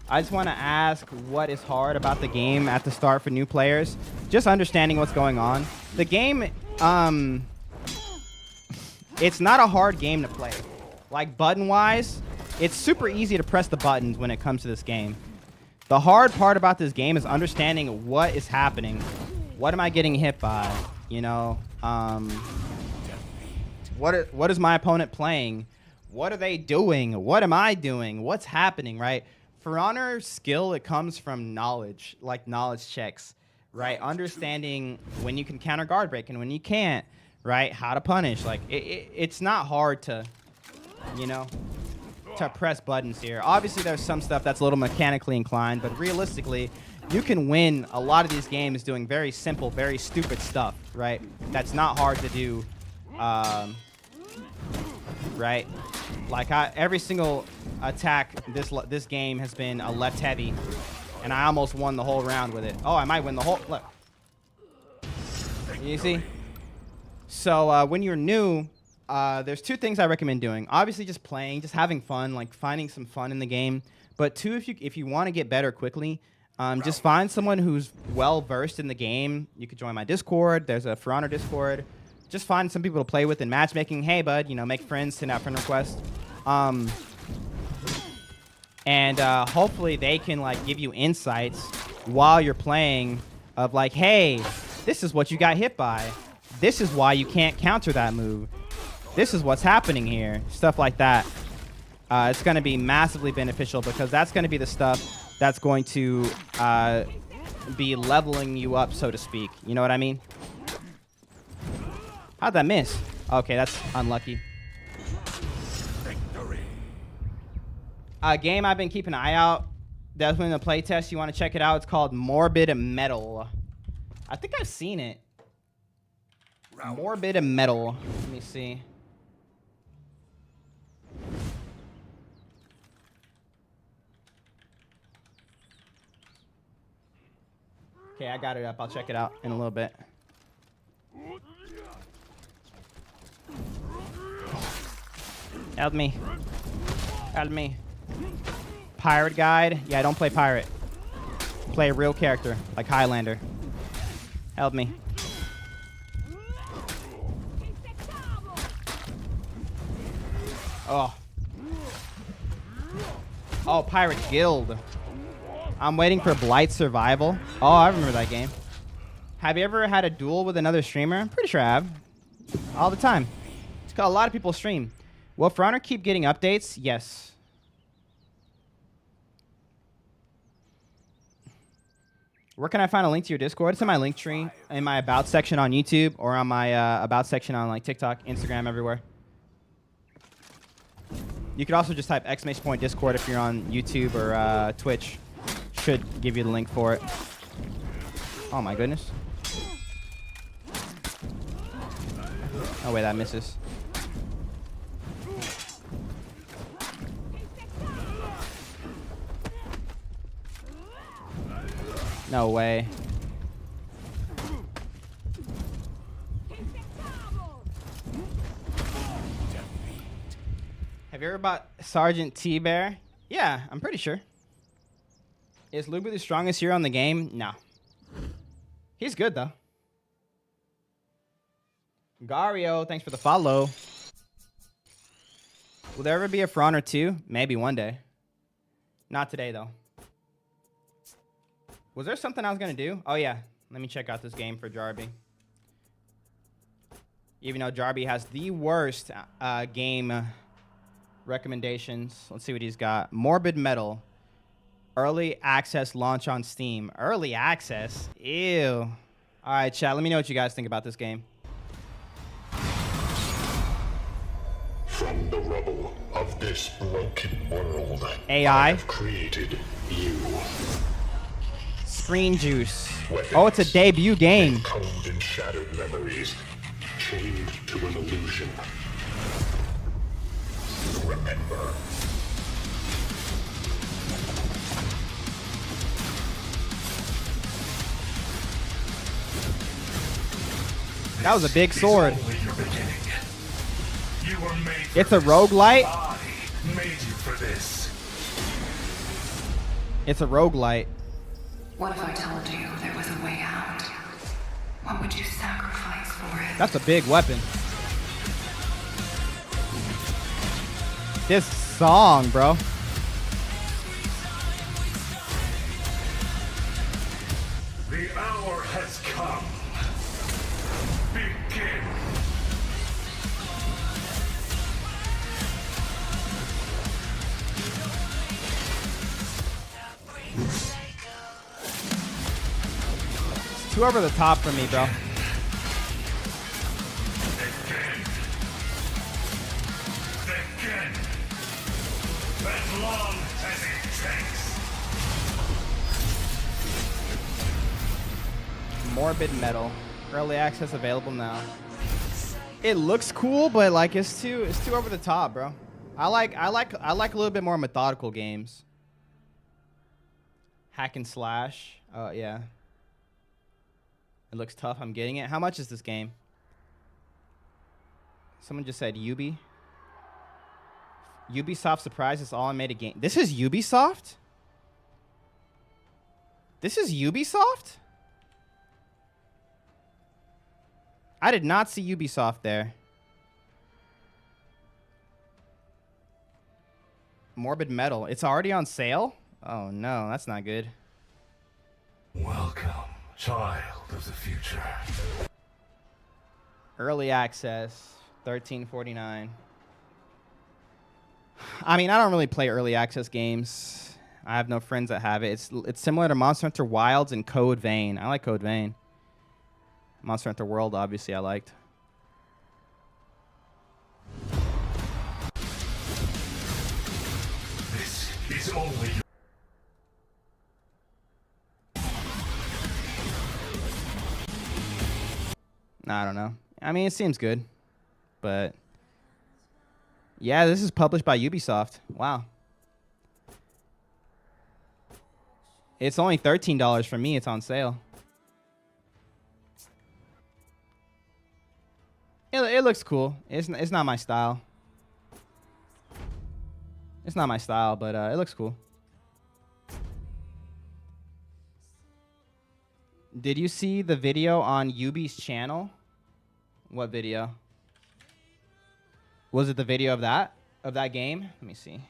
I just want to ask what is hard about the game at the start for new players. Just understanding what's going on. The game, it's not a hard game to play. Like, button-wise, it's super easy to press the buttons when it comes to this game. The hard part about this game is understanding what is happening. What am I getting hit by? You know, what is my opponent playing? What are they doing? What am I doing? What's happening, right? For Honor skill, it comes from knowledge, like knowledge checks, right? Understanding when you can counter guard break and when you can't, right? How to punish. Like, it's not hard to, you know, to press buttons here. Obviously, there's some stuff that's a little mechanically inclined, but realistically, you can win a lot of these games doing very simple, very stupid stuff, right? That's not hard to do, right? Like, every single attack this game has been a left heavy, and I almost won the whole round with it. Oh, I might win the whole. Look, you see. So when you're new, there's two things I recommend doing. Obviously, just playing, just having fun, like finding some fun in the game. But two, if you want to get better quickly, just find someone who's well versed in the game. You could join my Discord. There's a For Honor Discord. Just find some people to play with in matchmaking. Hey, bud, you know, make friends, send out friend requests. And hopefully they can like give you insights while you're playing of like, hey, this is what you got hit by. This is why you can't counter that move. This is what's happening here. Stuff like that. It's going to be massively beneficial because that's going to be the stuff that's going to be leveling you up, so to speak. You know what I mean? How'd that miss? Okay, that's unlucky. Victory. A game I've been keeping an eye out. Definitely in the playtest. You want to check it out. It's called Morbid Metal. I think I've seen it. Morbid Metal. Let me see. Okay, I got it up. I'll check it out in a little bit. Help me. Help me. Pirate guide? Yeah, I don't play pirate. Play a real character, like Highlander. Help me. Oh. Oh, Pirate Guild. I'm waiting for Blight Survival. Oh, I remember that game. Have you ever had a duel with another streamer? I'm pretty sure I have. All the time. It's got a lot of people stream. Will For Honor keep getting updates? Yes. Where can I find a link to your Discord? It's in my link tree, in my About section on YouTube, or on my About section on like TikTok, Instagram, everywhere. You could also just type !Discord if you're on YouTube or Twitch. Should give you the link for it. Oh my goodness. Oh wait, that misses. No way. Have you ever bought Sergeant T-Bear? Yeah, I'm pretty sure. Is Lubu the strongest hero in the game? No. He's good, though. Gario, thanks for the follow. Will there ever be a For Honor 2? Maybe one day. Not today, though. Was there something I was going to do? Oh, yeah. Let me check out this game for Jarby. Even though Jarby has the worst game recommendations. Let's see what he's got. Morbid Metal. Early access launch on Steam. Early access? Ew. All right, chat. Let me know what you guys think about this game. From the rubble of this broken world, AI. I have created you. Screen Juice. Weapons, Oh, it's a debut game. combed and shattered memories, chained to an illusion. Remember. That was a big sword. Only your beginning. You were made for It's a this. roguelite. I made you for this. It's a roguelite. What if I told you there was a way out? What would you sacrifice for it? That's a big weapon. This song, bro. The hour has come. Begin. It's too over the top for me, bro. Again. As long as it takes. Morbid Metal. Early access available now. It looks cool, but like it's too over the top, bro. I like a little bit more methodical games. Hack and slash. Oh yeah. It looks tough. I'm getting it. How much is this game? Someone just said Ubi. Ubisoft surprised us all and made a game. This is Ubisoft? This is Ubisoft? I did not see Ubisoft there. Morbid Metal. It's already on sale? Oh no, that's not good. Welcome, child of the future. Early access, $13.49. I mean, I don't really play early access games. I have no friends that have it. It's similar to Monster Hunter Wilds and Code Vein. I like Code Vein. Monster Hunter World, obviously, I liked. This is only your... I don't know. I mean, it seems good, but yeah, this is published by Ubisoft. Wow. It's only $13 for me. It's on sale. It looks cool. It's not my style. It's not my style, but it looks cool. Did you see the video on Ubi's channel? What video? Was it the video of that game? Let me see.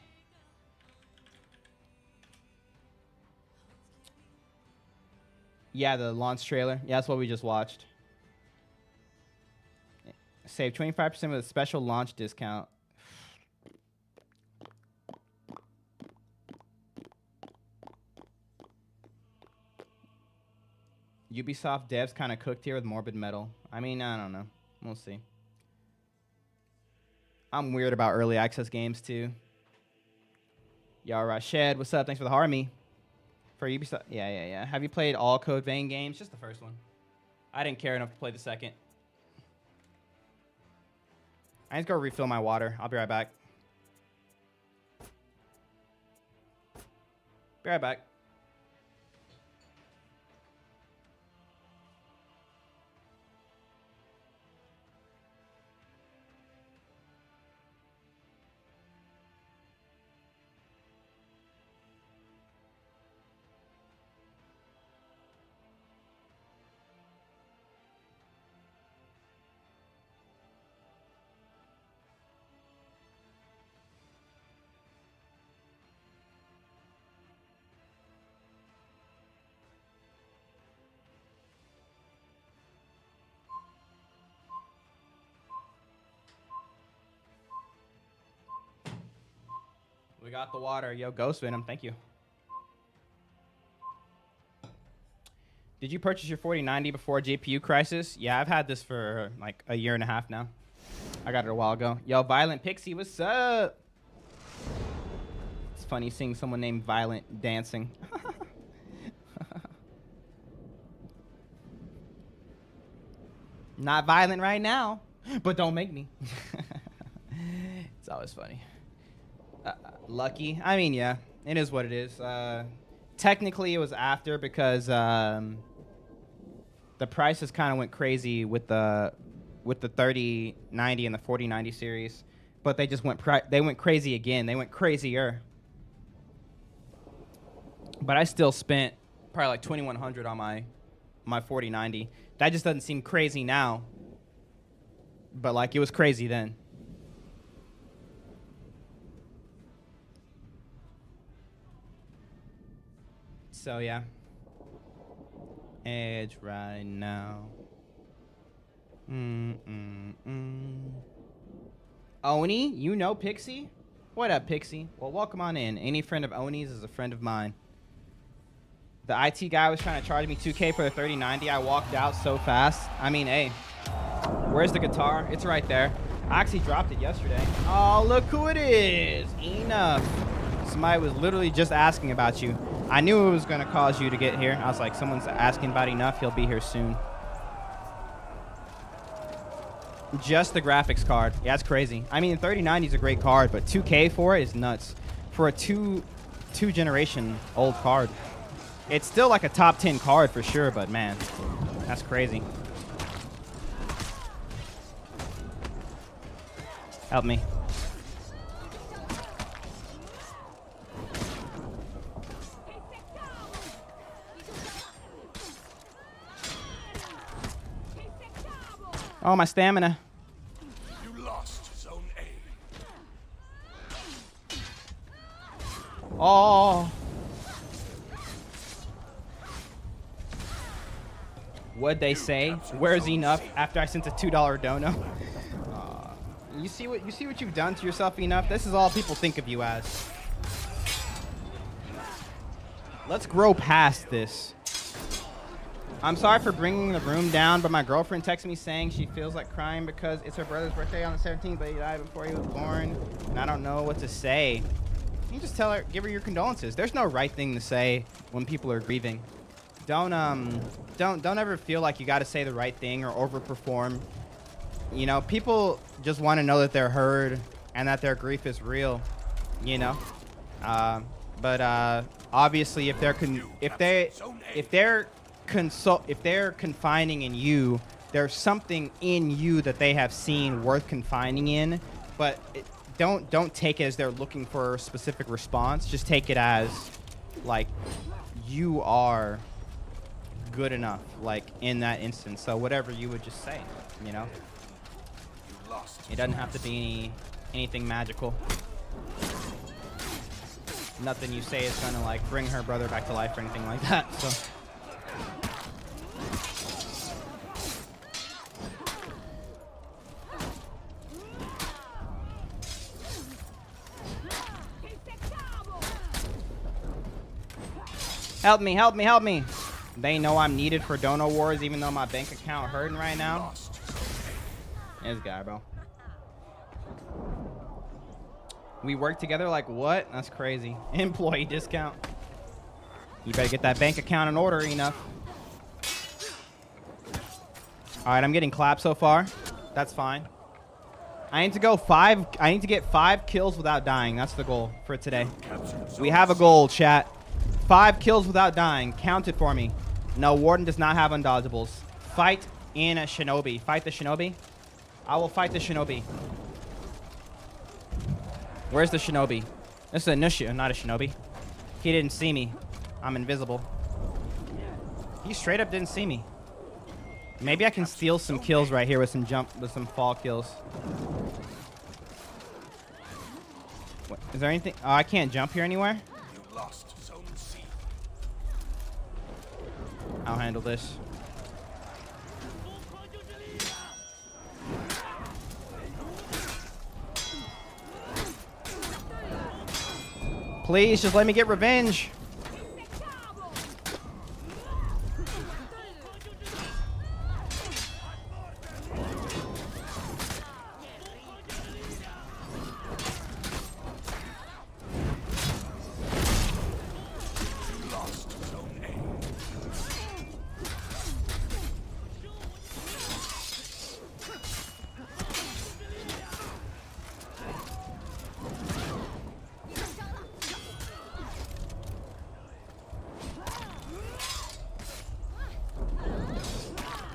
Yeah, the launch trailer. Yeah, that's what we just watched. Save 25% with a special launch discount. Ubisoft devs kind of cooked here with Morbid Metal. I mean, I don't know. We'll see. I'm weird about early access games, too. Yo, Rashed, what's up? Thanks for the harmony. For Ubisoft. Yeah. Have you played all Code Vein games? Just the first one. I didn't care enough to play the second. I need to go refill my water. I'll be right back. Be right back. We got the water. Yo, Ghost Venom, thank you. Did you purchase your 4090 before GPU crisis? Yeah, I've had this for like a year and a half now. I got it a while ago. Yo, Violent Pixie, what's up? It's funny seeing someone named Violent dancing. Not violent right now, but don't make me. It's always funny. Lucky. I mean, yeah, it is what it is. Technically, it was after because the prices kind of went crazy with the 3090 and the 4090 series, but they just went crazy again. They went crazier. But I still spent probably like $2,100 on my 4090. That just doesn't seem crazy now, but like it was crazy then. So yeah, Edge right now. Oni, you know Pixie? What up, Pixie? Well, welcome on in. Any friend of Oni's is a friend of mine. The IT guy was trying to charge me 2K for the 3090. I walked out so fast. I mean, hey, where's the guitar? It's right there. I actually dropped it yesterday. Oh, look who it is. Enough. Somebody was literally just asking about you. I knew it was going to cause you to get here. I was like, someone's asking about Enough. He'll be here soon. Just the graphics card. Yeah, it's crazy. I mean, 3090 is a great card, but 2K for it is nuts. For a two generation old card. It's still like a top 10 card for sure, but man, that's crazy. Help me. Oh, my stamina. You lost Zone A. Oh. What'd they say? Where's Enough after I sent a $2 dono? You see what you've done to yourself, Enough? This is all people think of you as. Let's grow past this. I'm sorry for bringing the room down, but my girlfriend texted me saying she feels like crying because it's her brother's birthday on the 17th, but he died before he was born, and I don't know what to say. You just tell her, give her your condolences. There's no right thing to say when people are grieving. Don't ever feel like you got to say the right thing or overperform. You know, people just want to know that they're heard and that their grief is real. You know, but obviously, if they're confining in you, there's something in you that they have seen worth confining in. But don't take it as they're looking for a specific response. Just take it as like you are good enough, like in that instance. So whatever you would just say, you know. It doesn't have to be anything magical. Nothing you say is gonna like bring her brother back to life or anything like that. So. Help me, help me, help me. They know I'm needed for Dono Wars even though my bank account hurting right now. This guy, bro. We work together like what? That's crazy. Employee discount. You better get that bank account in order, Enough. All right, I'm getting clapped so far. That's fine. I need to get 5 kills without dying. That's the goal for today. We have a goal, chat. 5 kills without dying. Count it for me. No, Warden does not have undodgeables. Fight in a Shinobi. Fight the Shinobi. I will fight the Shinobi. Where's the Shinobi? This is a Nushu, not a Shinobi. He didn't see me. I'm invisible. He straight up didn't see me. Maybe I can steal some kills right here with some fall kills. What, is there anything? Oh, I can't jump here anywhere? You lost Zone C. I'll handle this. Please, just let me get revenge.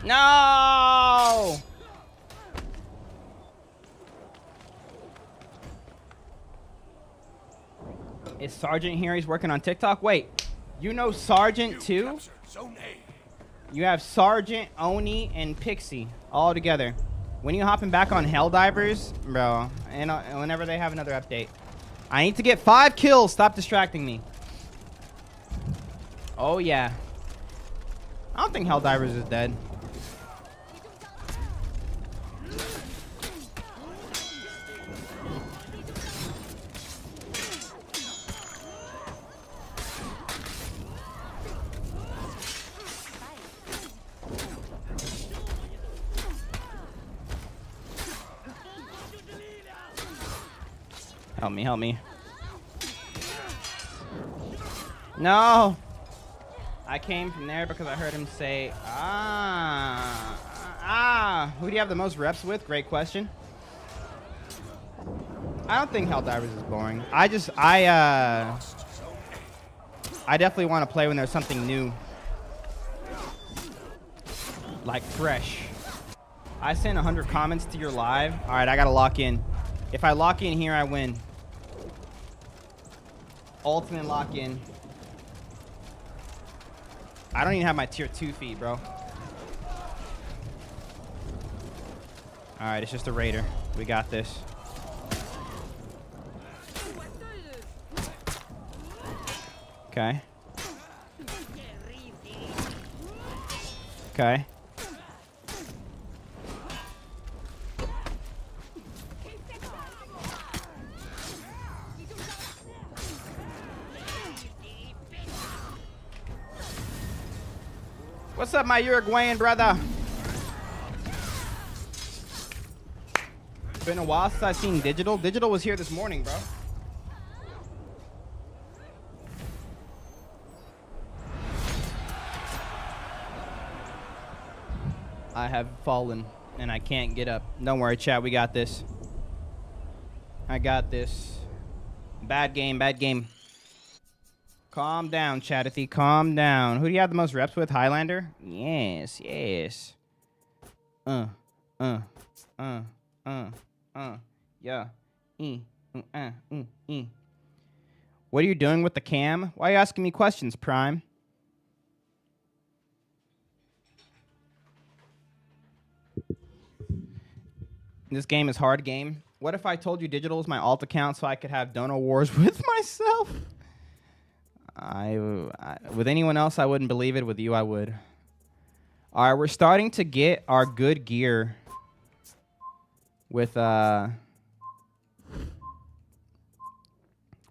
No! Is Sergeant here? He's working on TikTok? Wait, you know Sergeant too? Zone A. You have Sergeant, Oni, and Pixie all together. When you hopping back on Helldivers, bro, and whenever they have another update. I need to get 5 kills. Stop distracting me. Oh, yeah. I don't think Helldivers is dead. Help me, help me. No! I came from there because I heard him say, Who do you have the most reps with? Great question. I don't think Helldivers is boring. I definitely want to play when there's something new. Like fresh. I sent 100 comments to your live. All right, I got to lock in. If I lock in here, I win. Ultimate lock in. I don't even have my tier 2 feet, bro. Alright, it's just a raider. We got this. Okay. Okay. What's up, my Uruguayan brother? Been a while since I've seen Digital. Digital was here this morning, bro. I have fallen, and I can't get up. Don't worry, chat. We got this. I got this. Bad game, bad game. Calm down, Chatty. Calm down. Who do you have the most reps with? Highlander? Yes, yes. Yeah. What are you doing with the cam? Why are you asking me questions, Prime? This game is hard game. What if I told you Digital is my alt account so I could have Dono Wars with myself? With anyone else, I wouldn't believe it. With you, I would. All right, we're starting to get our good gear with we're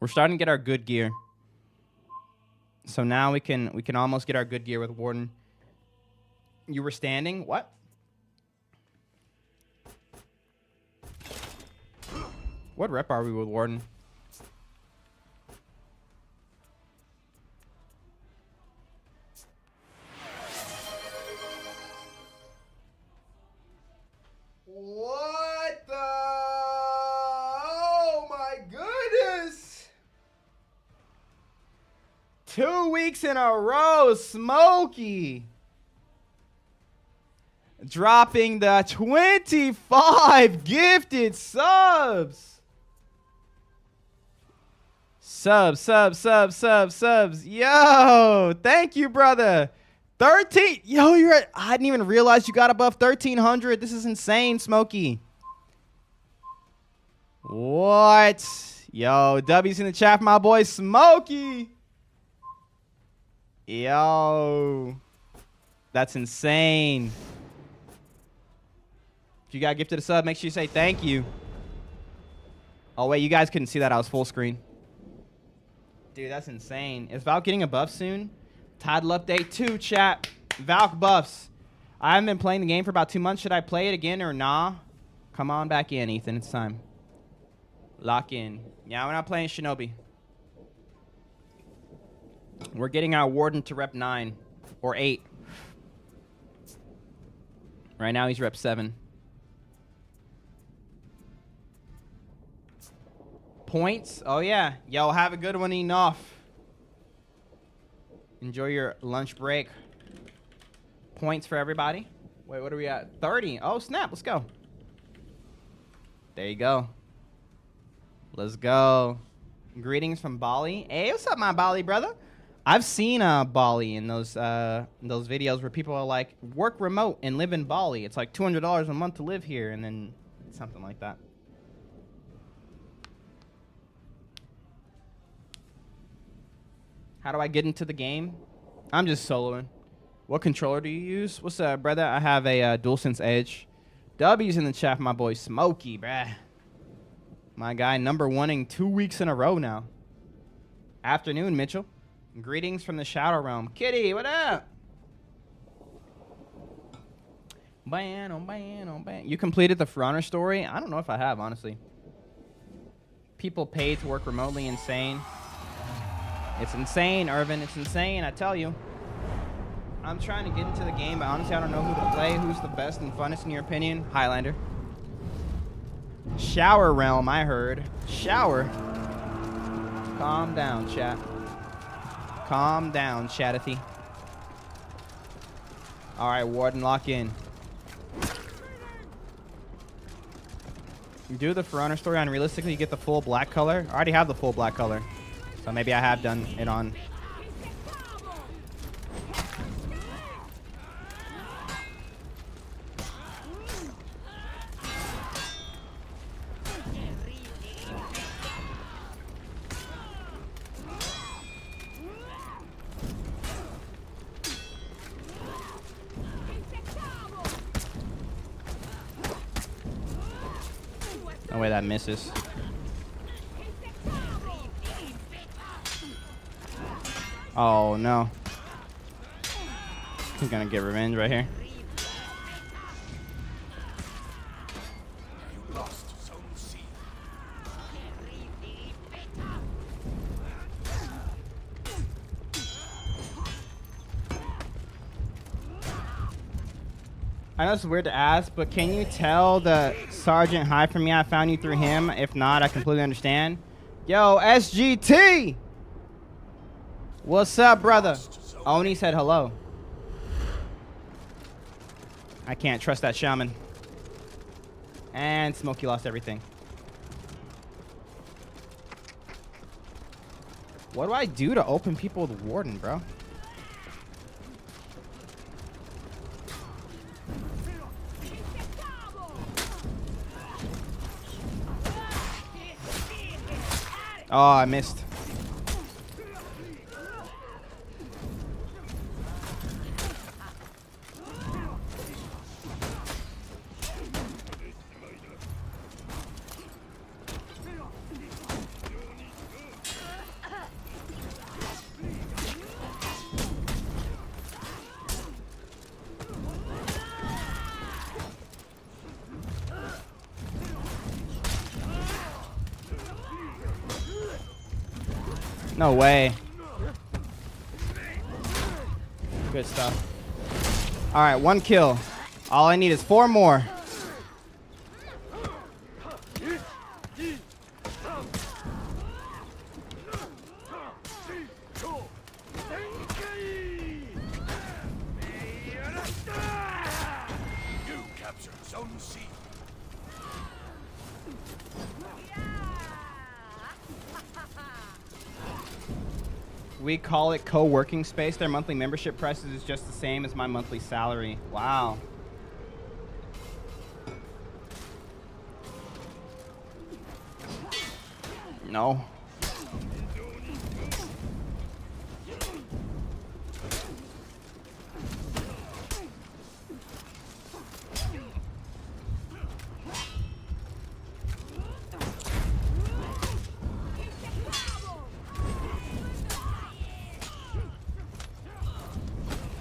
starting to get our good gear. So now we can almost get our good gear with Warden. You were standing? What? What rep are we with Warden? What the? Oh my goodness! 2 weeks in a row, Smokey. Dropping the 25 gifted subs. Subs. Yo, thank you, brother. 13. Yo, I didn't even realize you got above 1,300. This is insane, Smokey. What? Yo, W's in the chat for my boy Smokey. Yo. That's insane. If you got gifted a sub, make sure you say thank you. Oh, wait, you guys couldn't see that. I was full screen. Dude, that's insane. Is Valk getting a buff soon? Title update 2, chat. Valk buffs. I haven't been playing the game for about 2 months. Should I play it again or nah? Come on back in, Ethan. It's time. Lock in. Yeah, we're not playing Shinobi. We're getting our Warden to rep 9 or 8. Right now he's rep 7. Points? Oh, yeah. Yo, have a good one, enough. Enjoy your lunch break. Points for everybody. Wait, what are we at? 30. Oh, snap. Let's go. There you go. Let's go. Greetings from Bali. Hey, what's up, my Bali brother? I've seen Bali in those videos where people are like, work remote and live in Bali. It's like $200 a month to live here, and then something like that. How do I get into the game? I'm just soloing. What controller do you use? What's up, brother? I have a DualSense Edge. W's in the chat for my boy Smokey, bruh. My guy, number 1ing 2 weeks in a row now. Afternoon, Mitchell. Greetings from the Shadow Realm. Kitty, what up? Ban. You completed the For Honor story? I don't know if I have, honestly. people paid to work remotely insane. It's insane, Irvin. It's insane, I tell you. I'm trying to get into the game, but honestly, I don't know who to play. Who's the best and funnest in your opinion? Highlander. Shower Realm, I heard. Shower. Calm down, chat. Calm down, chatty. All right, Warden, lock in. You do the For Honor story on realistically, you get the full black color. I already have the full black color, so maybe I have done it on. No way that misses. Oh no. He's gonna get revenge right here. You lost Zone C. I know it's weird to ask, but can you tell the Sergeant hi from me? I found you through him. If not, I completely understand. Yo, SGT! What's up, brother? Oni said hello. I can't trust that shaman. And Smokey lost everything. What do I do to open people with Warden, bro? Oh, I missed. No way. Good stuff. All right, 1 kill. All I need is 4 more. You captured Zone C. We call it co-working space. Their monthly membership prices is just the same as my monthly salary. Wow. No.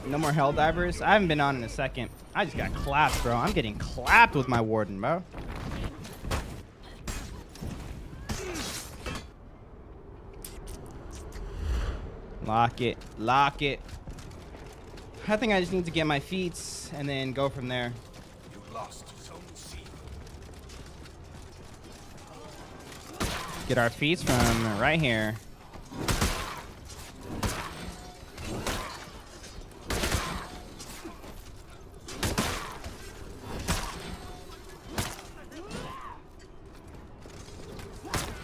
No more hell divers. I haven't been on in a second. I just got clapped, bro. I'm getting clapped with my Warden, bro. Lock it. Lock it. I think I just need to get my feats and then go from there. You lost Zone C. Get our feats from right here.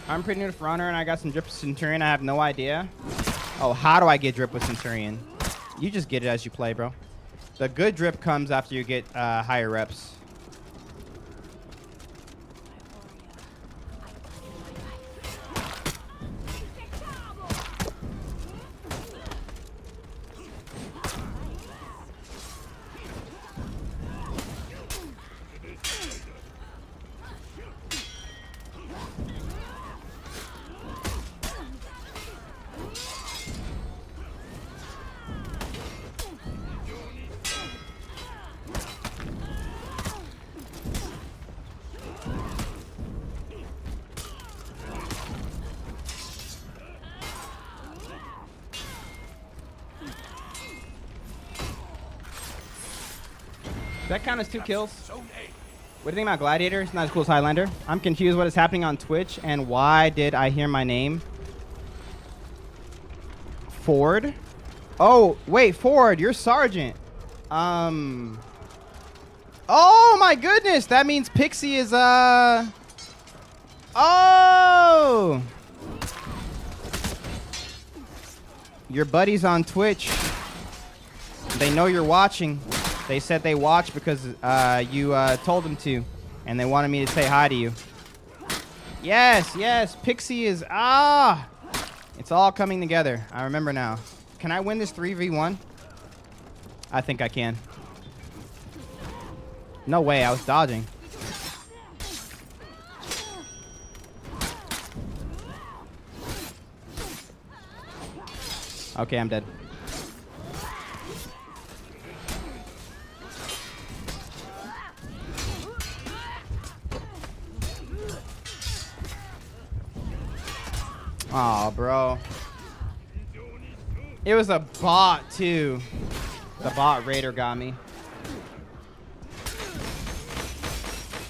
I'm pretty new to For Honor and I got some drip with Centurion. I have no idea. Oh, how do I get drip with Centurion? You just get it as you play, bro. The good drip comes after you get higher reps. that count as 2 kills? Zone A. What do you think about Gladiator? It's not as cool as Highlander. I'm confused what is happening on Twitch and why did I hear my name? Ford? Oh, wait, Ford, you're Sergeant. Oh my goodness, that means Pixie is oh! Your buddies on Twitch. They know you're watching. They said they watched because you told them to, and they wanted me to say hi to you. Yes, yes, Pixie is it's all coming together. I remember now. Can I win this 3v1? I think I can. No way, I was dodging. Okay, I'm dead. Aw, bro. It was a bot, too. The bot raider got me.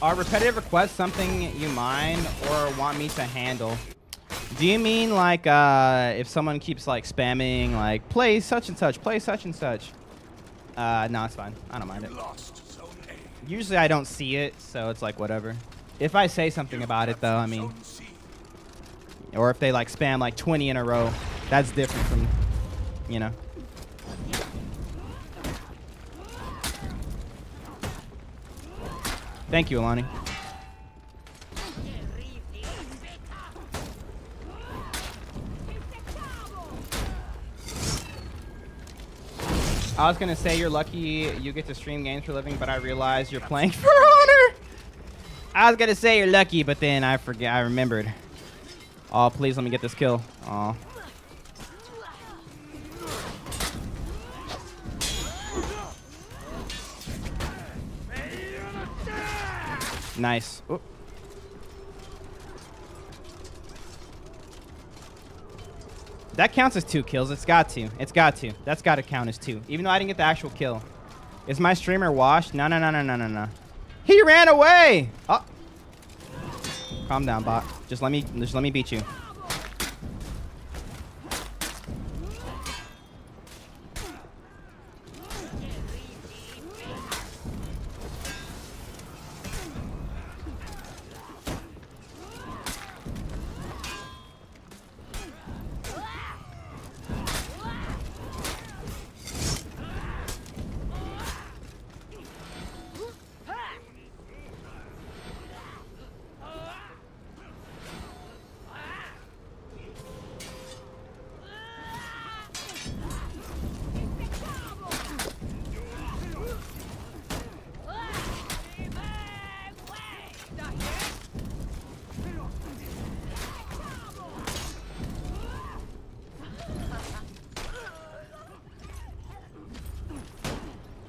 Are repetitive requests something you mind or want me to handle? Do you mean like if someone keeps like spamming like play such and such, play such and such? No, it's fine. I don't mind it. Lost Zone A. Usually I don't see it, so it's like whatever. If I say something about it though, I mean, Zone C. or if they like spam like 20 in a row, that's different from, you know. Thank you, Alani. I was gonna say you're lucky you get to stream games for a living, but I realized you're playing for honor. I was gonna say you're lucky, but then I remembered. Oh, please let me get this kill. Oh. Nice. Oop. That counts as 2 kills. It's got to. It's got to. That's got to count as 2. Even though I didn't get the actual kill. Is my streamer washed? No, no, no, no, no, no, no. He ran away. Oh. Calm down, bot. Just let me beat you.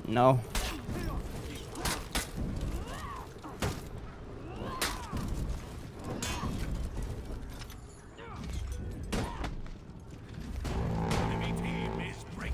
No. Enemy team is breaking.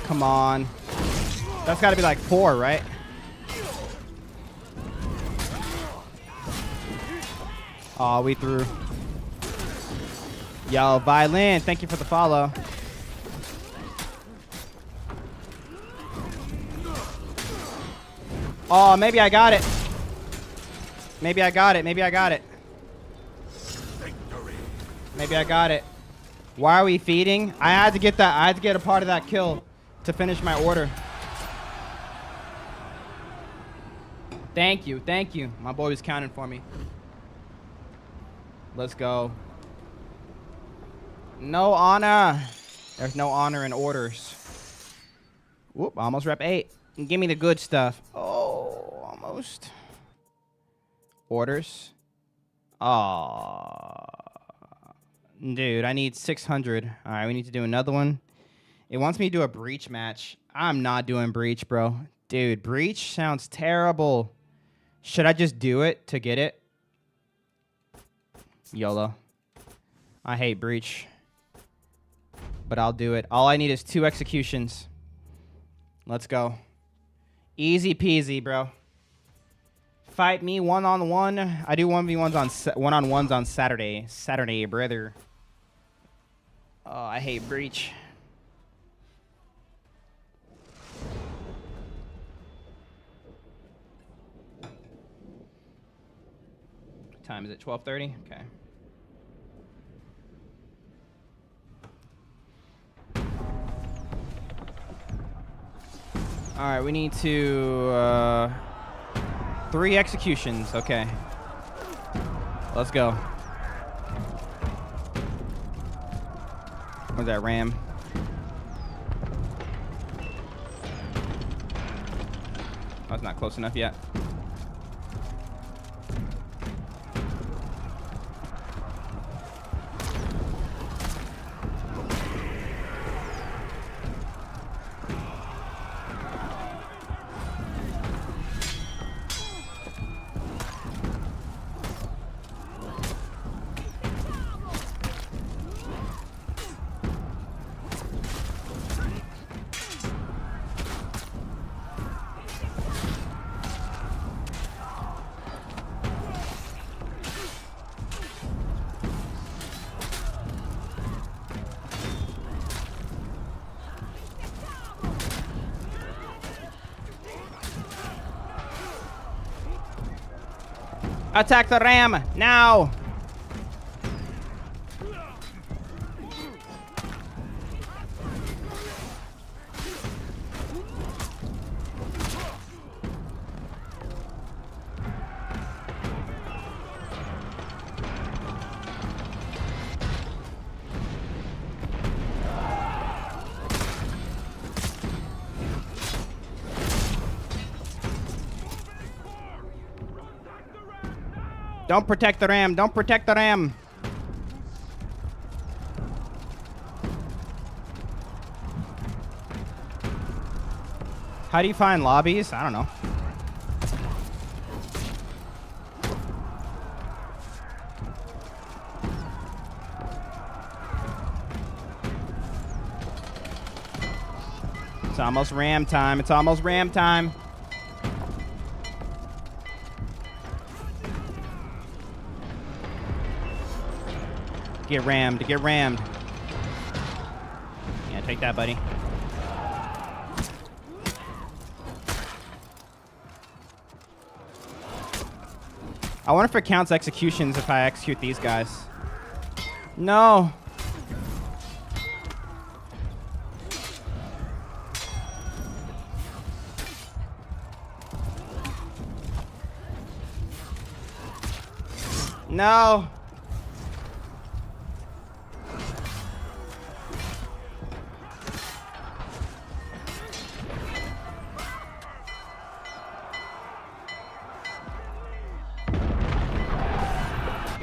Come on. That's got to be like 4, right? Oh, we threw. Yo, Violin, thank you for the follow. Oh, maybe I got it. Maybe I got it. Maybe I got it. Victory. Maybe I got it. Why are we feeding? I had to get that. I had to get a part of that kill to finish my order. Thank you. Thank you. My boy was counting for me. Let's go. No honor. There's no honor in orders. Whoop, almost rep 8. Give me the good stuff. Oh, almost. Orders. Oh, dude, I need 600. All right, we need to do another one. It wants me to do a breach match. I'm not doing breach, bro. Dude, breach sounds terrible. Should I just do it to get it? YOLO. I hate breach. But I'll do it. All I need is 2 executions. Let's go. Easy peasy, bro. Fight me one-on-one. I do 1v1s on one-on-ones on Saturday. Saturday, brother. Oh, I hate breach. Time is it 12:30? Okay. All right, we need to 3 executions. Okay. Let's go. Where's that ram? Oh, it's not close enough yet. Attack the ram now. Don't protect the ram. Don't protect the ram. How do you find lobbies? I don't know. It's almost ram time. It's almost ram time. Get rammed, get rammed. Yeah, take that, buddy. I wonder if it counts executions if I execute these guys. No. No.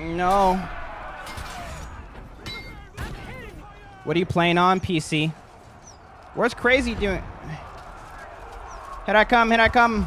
No. What are you playing on, PC? Where's Crazy doing? Here I come, here I come.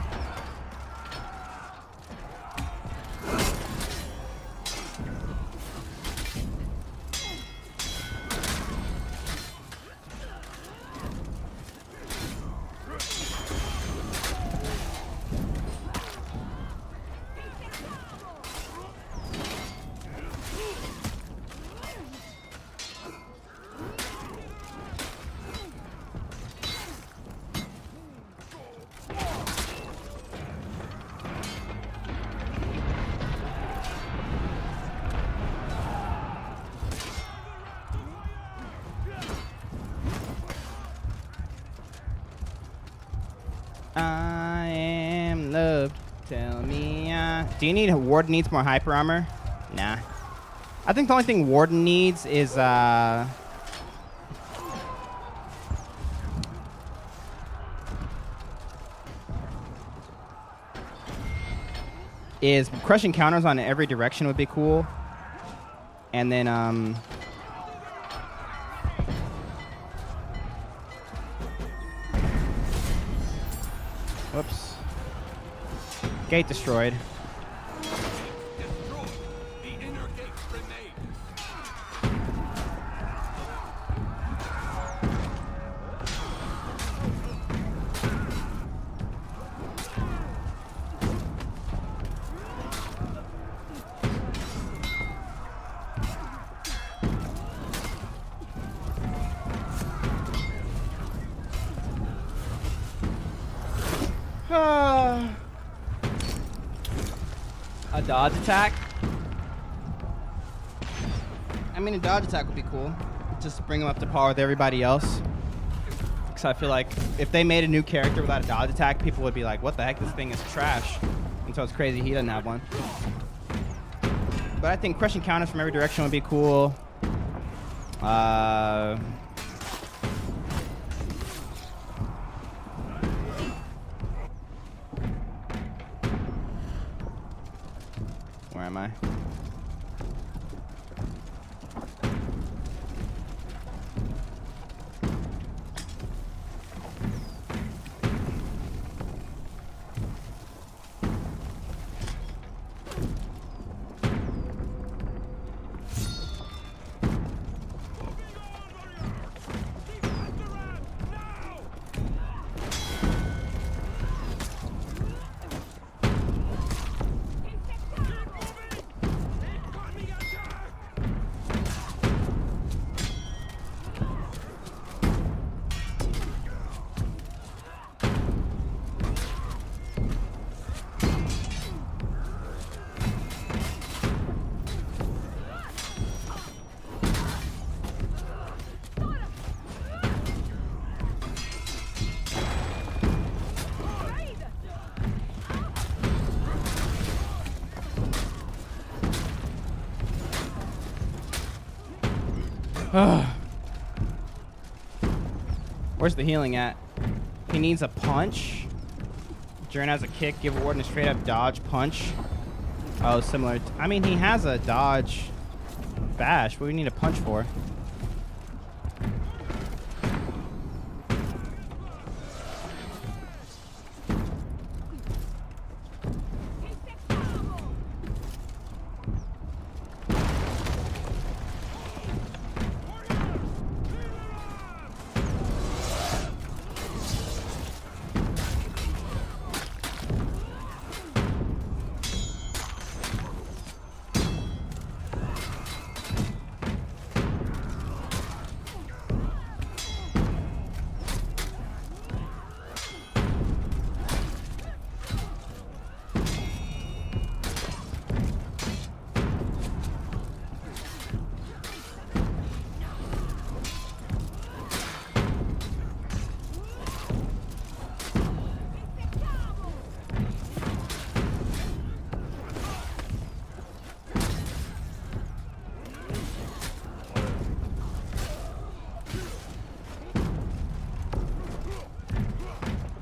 I am loved. Tell me. Do you need Warden needs more hyper armor? Nah. I think the only thing Warden needs is is crushing counters on every direction would be cool. And then whoops. Gate destroyed. Destroy. The inner gates remain. A dodge attack. I mean, a dodge attack would be cool. Just bring him up to par with everybody else. Because I feel like if they made a new character without a dodge attack, people would be like, what the heck, this thing is trash. And so it's crazy he doesn't have one. But I think crushing counters from every direction would be cool. Where am I? Where's the healing at? He needs a punch. Jern has a kick. Give Warden a straight up dodge punch. Oh, similar. I mean, he has a dodge bash. What do we need a punch for?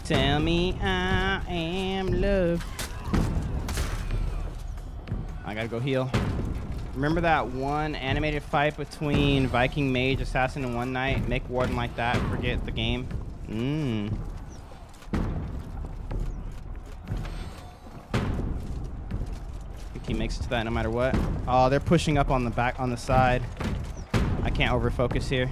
Tell me I am love. I gotta go heal. Remember that one animated fight between Viking Mage Assassin in one night? Make Warden like that, forget the game. I think he makes it to that no matter what. Oh, they're pushing up on the back, on the side. I can't overfocus here.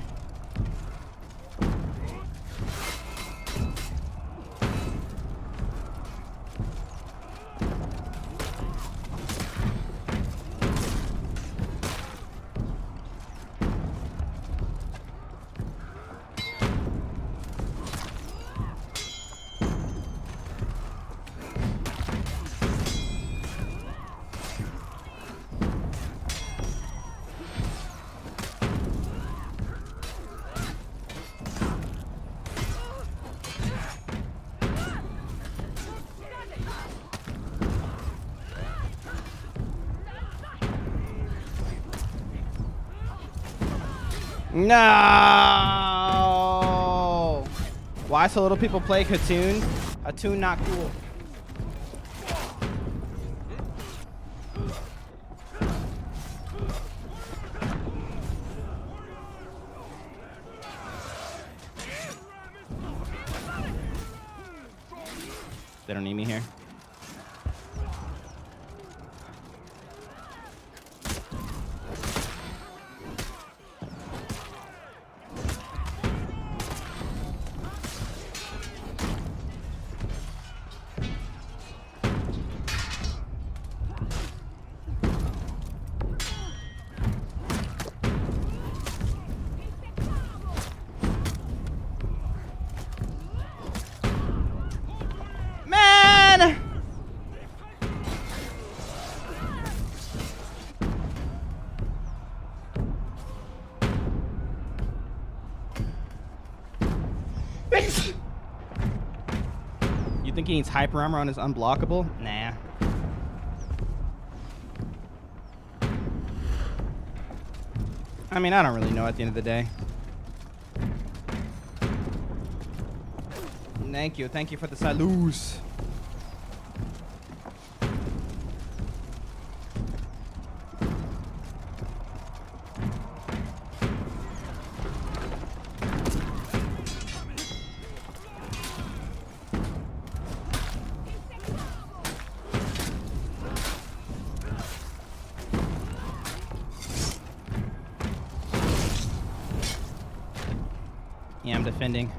No! Why so little people play Katoon? Katoon not cool. They don't need me here. You think he needs hyper armor on his unblockable? Nah. I mean, I don't really know at the end of the day. Thank you for the salutes. Yeah, I'm defending.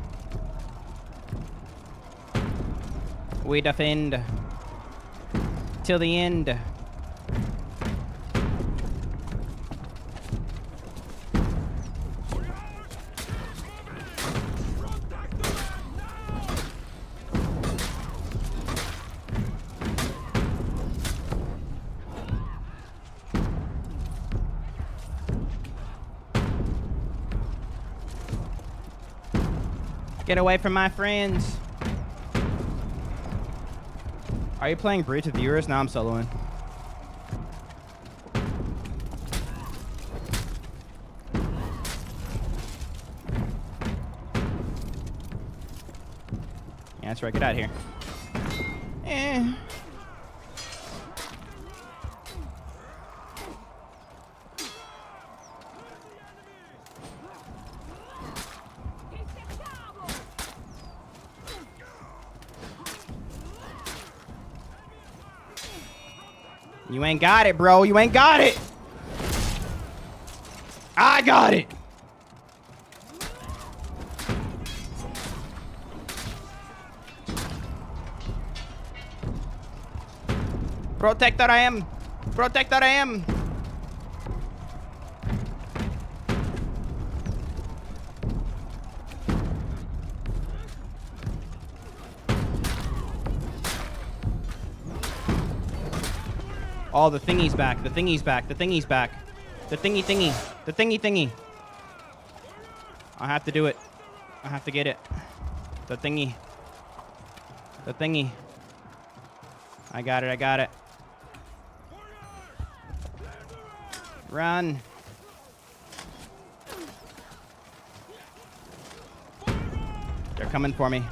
We defend till the end. Get away from my friends. Are you playing Breach with viewers? No, I'm soloing. Yeah, that's right. Get out of here. You ain't got it, bro. You ain't got it. I got it. Protector I am. Protector I am. Oh, the thingy's back. The thingy's back. The thingy's back. The thingy. The thingy. I have to do it. I have to get it. The thingy. The thingy. I got it. Run. They're coming for me.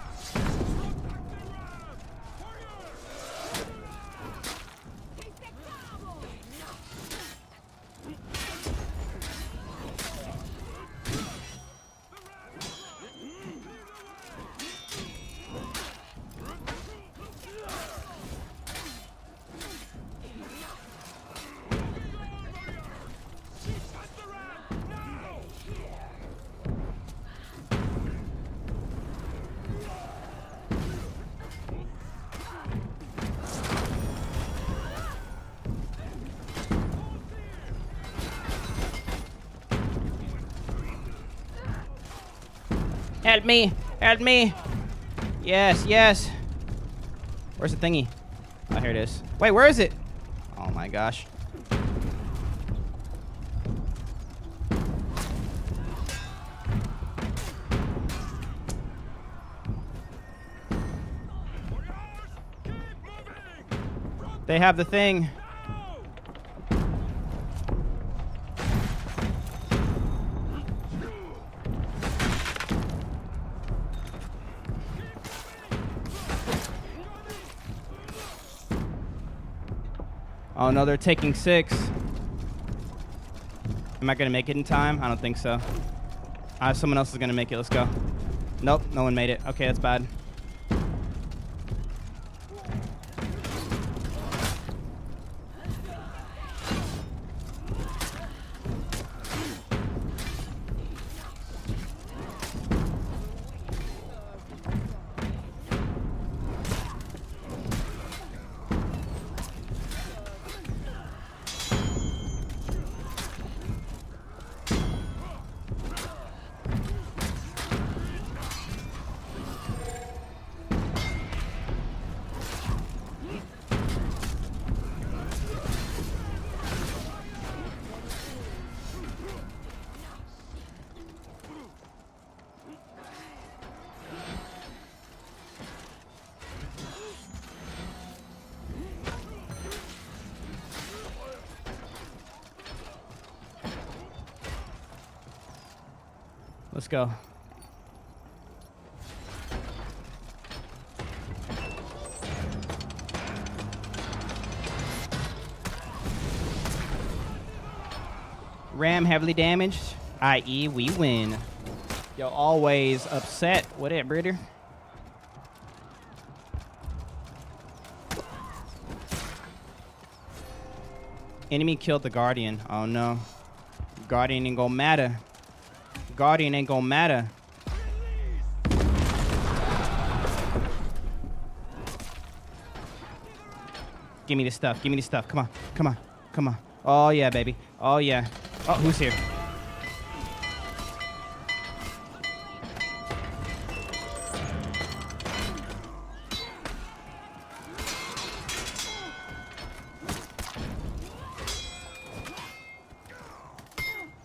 Help me! Help me! Yes. Where's the thingy? Oh, here it is. Wait, where is it? Oh my gosh. They have the thing. Oh no, they're taking 6. Am I gonna make it in time? I don't think so. Someone else is gonna make it. Let's go. Nope, no one made it. Okay, that's bad. Let's go. Ram heavily damaged, i.e. we win. Yo, always upset. What it, brother? Enemy killed the Guardian. Oh no. Guardian ain't gonna matter. Guardian ain't gonna matter. Give me the stuff. Give me the stuff. Come on. Come on. Come on. Oh yeah, baby. Oh yeah. Oh, who's here?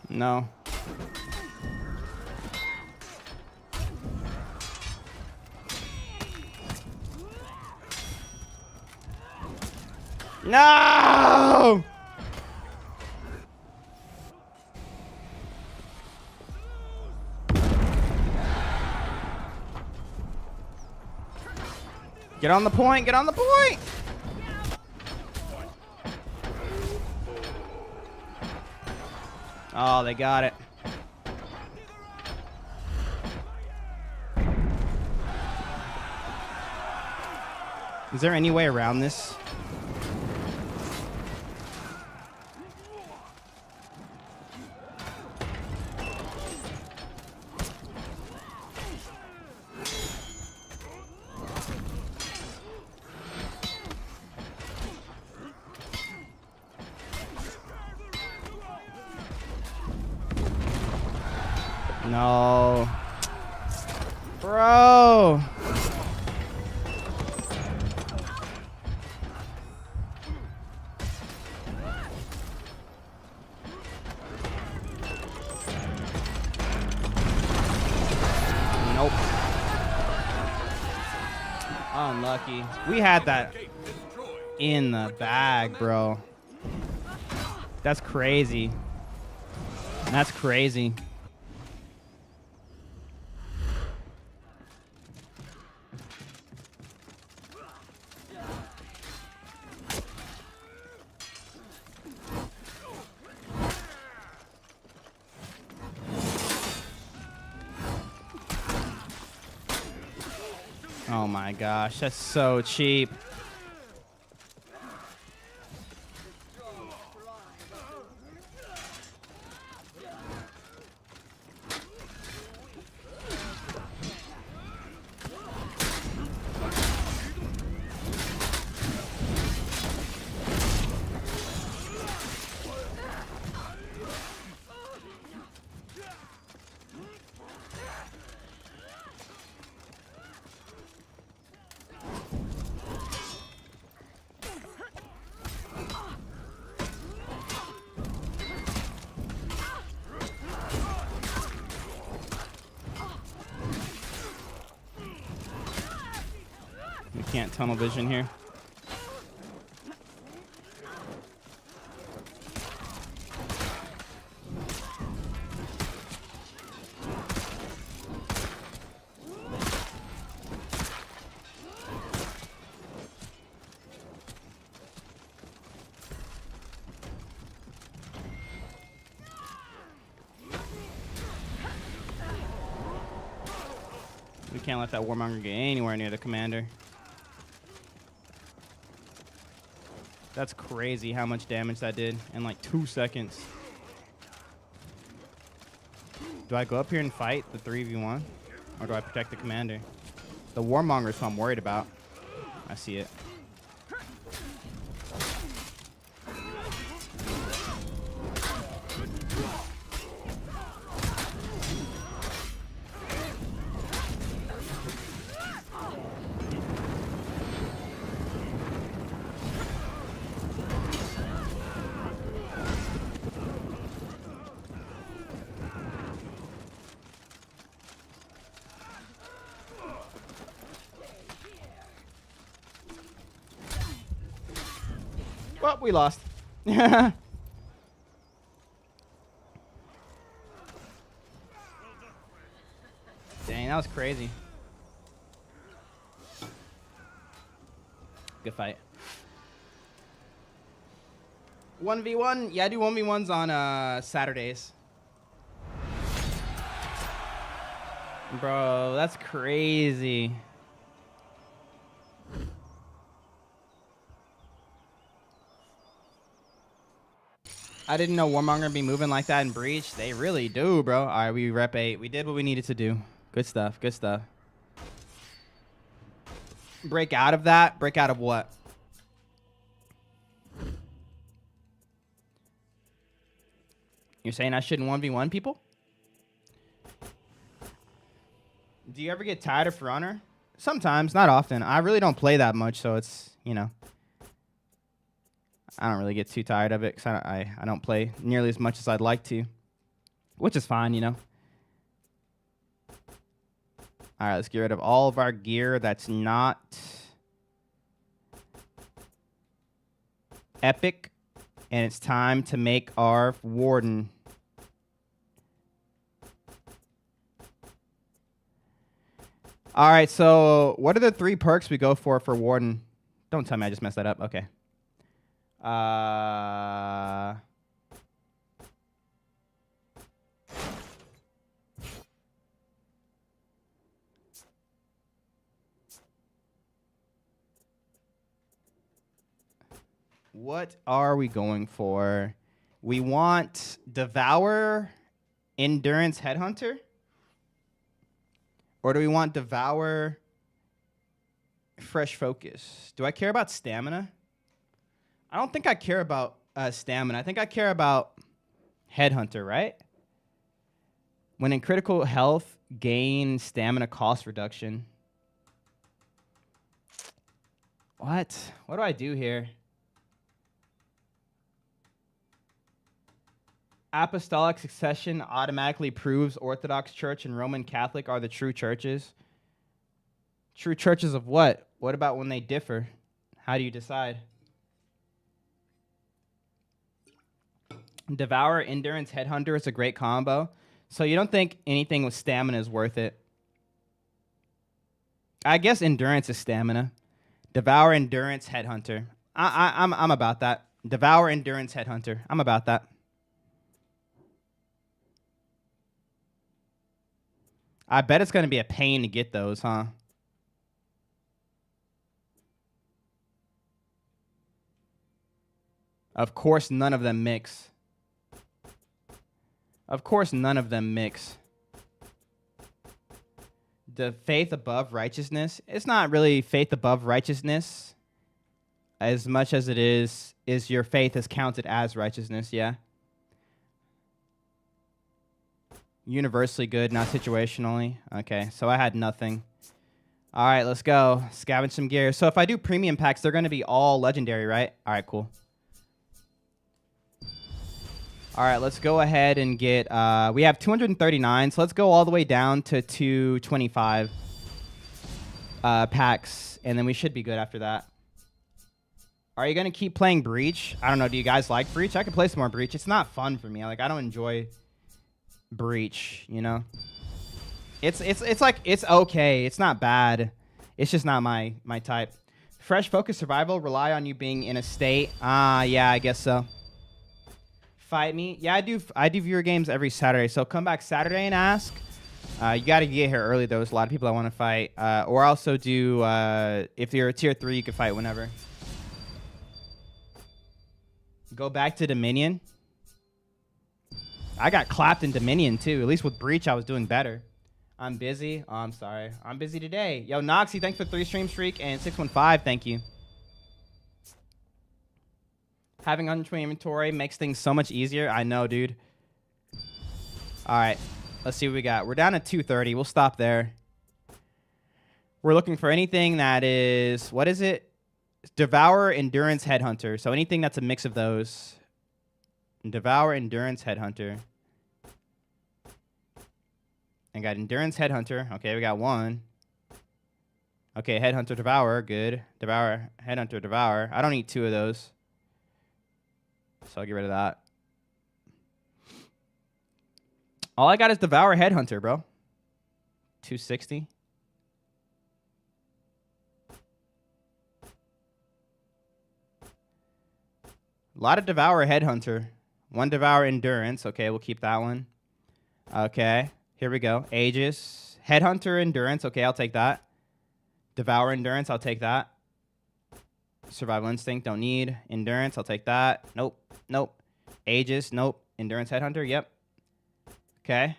No. No! Get on the point, get on the point! Oh, they got it. Is there any way around this? No. Bro. Nope. Unlucky. We had that in the bag, bro. That's crazy. That's crazy. Oh my gosh, that's so cheap. We can't tunnel vision here. We can't let that warmonger get anywhere near the commander. That's crazy how much damage that did in like 2 seconds. Do I go up here and fight the 3v1? Or do I protect the commander? The warmonger is what I'm worried about. I see it. Well, we lost. Dang, that was crazy. Good fight. 1v1? Yeah, I do 1v1s on Saturdays. Bro, that's crazy. I didn't know Warmonger would be moving like that in Breach. They really do, bro. All right, we rep 8. We did what we needed to do. Good stuff. Good stuff. Break out of that? Break out of what? You're saying I shouldn't 1v1 people? Do you ever get tired of For Honor? Sometimes, not often. I really don't play that much, so it's, you know. I don't really get too tired of it because I don't play nearly as much as I'd like to, which is fine, you know. All right, let's get rid of all of our gear that's not epic, and it's time to make our Warden. All right, so what are the 3 perks we go for Warden? Don't tell me I just messed that up. Okay. What are we going for? We want Devour, Endurance, Headhunter? Or do we want Devour, Fresh Focus? Do I care about Stamina? I don't think I care about Stamina. I think I care about Headhunter, right? When in critical health, gain Stamina cost reduction. What? What do I do here? Apostolic succession automatically proves Orthodox Church and Roman Catholic are the true churches. True churches of what? What about when they differ? How do you decide? Devour, Endurance, Headhunter is a great combo. So you don't think anything with Stamina is worth it? I guess Endurance is Stamina. Devour, Endurance, Headhunter. I'm about that. Devour, Endurance, Headhunter. I'm about that. I bet it's going to be a pain to get those, huh? Of course, none of them mix. Of course, none of them mix. The faith above righteousness. It's not really faith above righteousness as much as it is your faith is counted as righteousness, yeah? Universally good, not situationally. Okay, so I had nothing. All right, let's go. Scavenge some gear. So if I do premium packs, they're going to be all legendary, right? All right, cool. All right, let's go ahead and get... we have 239, so let's go all the way down to 225 packs, and then we should be good after that. Are you going to keep playing Breach? I don't know. Do you guys like Breach? I could play some more Breach. It's not fun for me. Like, I don't enjoy Breach, you know? It's like, it's okay. It's not bad. It's just not my type. Fresh Focus Survival, rely on you being in a state. Yeah, I guess so. Fight me. Yeah, I do viewer games every Saturday, so come back Saturday and ask. You got to get here early, though. There's a lot of people I want to fight. Or also do, if you're a tier 3, you can fight whenever. Go back to Dominion. I got clapped in Dominion, too. At least with Breach, I was doing better. I'm busy. Oh, I'm sorry. I'm busy today. Yo, Noxy, thanks for 3 stream streak. And 615, thank you. Having 120 inventory makes things so much easier. I know, dude. All right. Let's see what we got. We're down at 230. We'll stop there. We're looking for anything that is... What is it? Devour, Endurance, Headhunter. So anything that's a mix of those. Devour, Endurance, Headhunter. And got Endurance, Headhunter. Okay, we got 1. Okay, Headhunter, Devour. Good. Devour, Headhunter, Devour. I don't need 2 of those. So I'll get rid of that. All I got is Devour, Headhunter, bro. 260. A lot of Devour Headhunter. 1 Devour Endurance. Okay, we'll keep that one. Okay, here we go. Aegis. Headhunter Endurance. Okay, I'll take that. Devour Endurance. I'll take that. Survival Instinct. Don't need. Endurance. I'll take that. Nope. Nope. Aegis. Nope. Endurance Headhunter. Yep. Okay.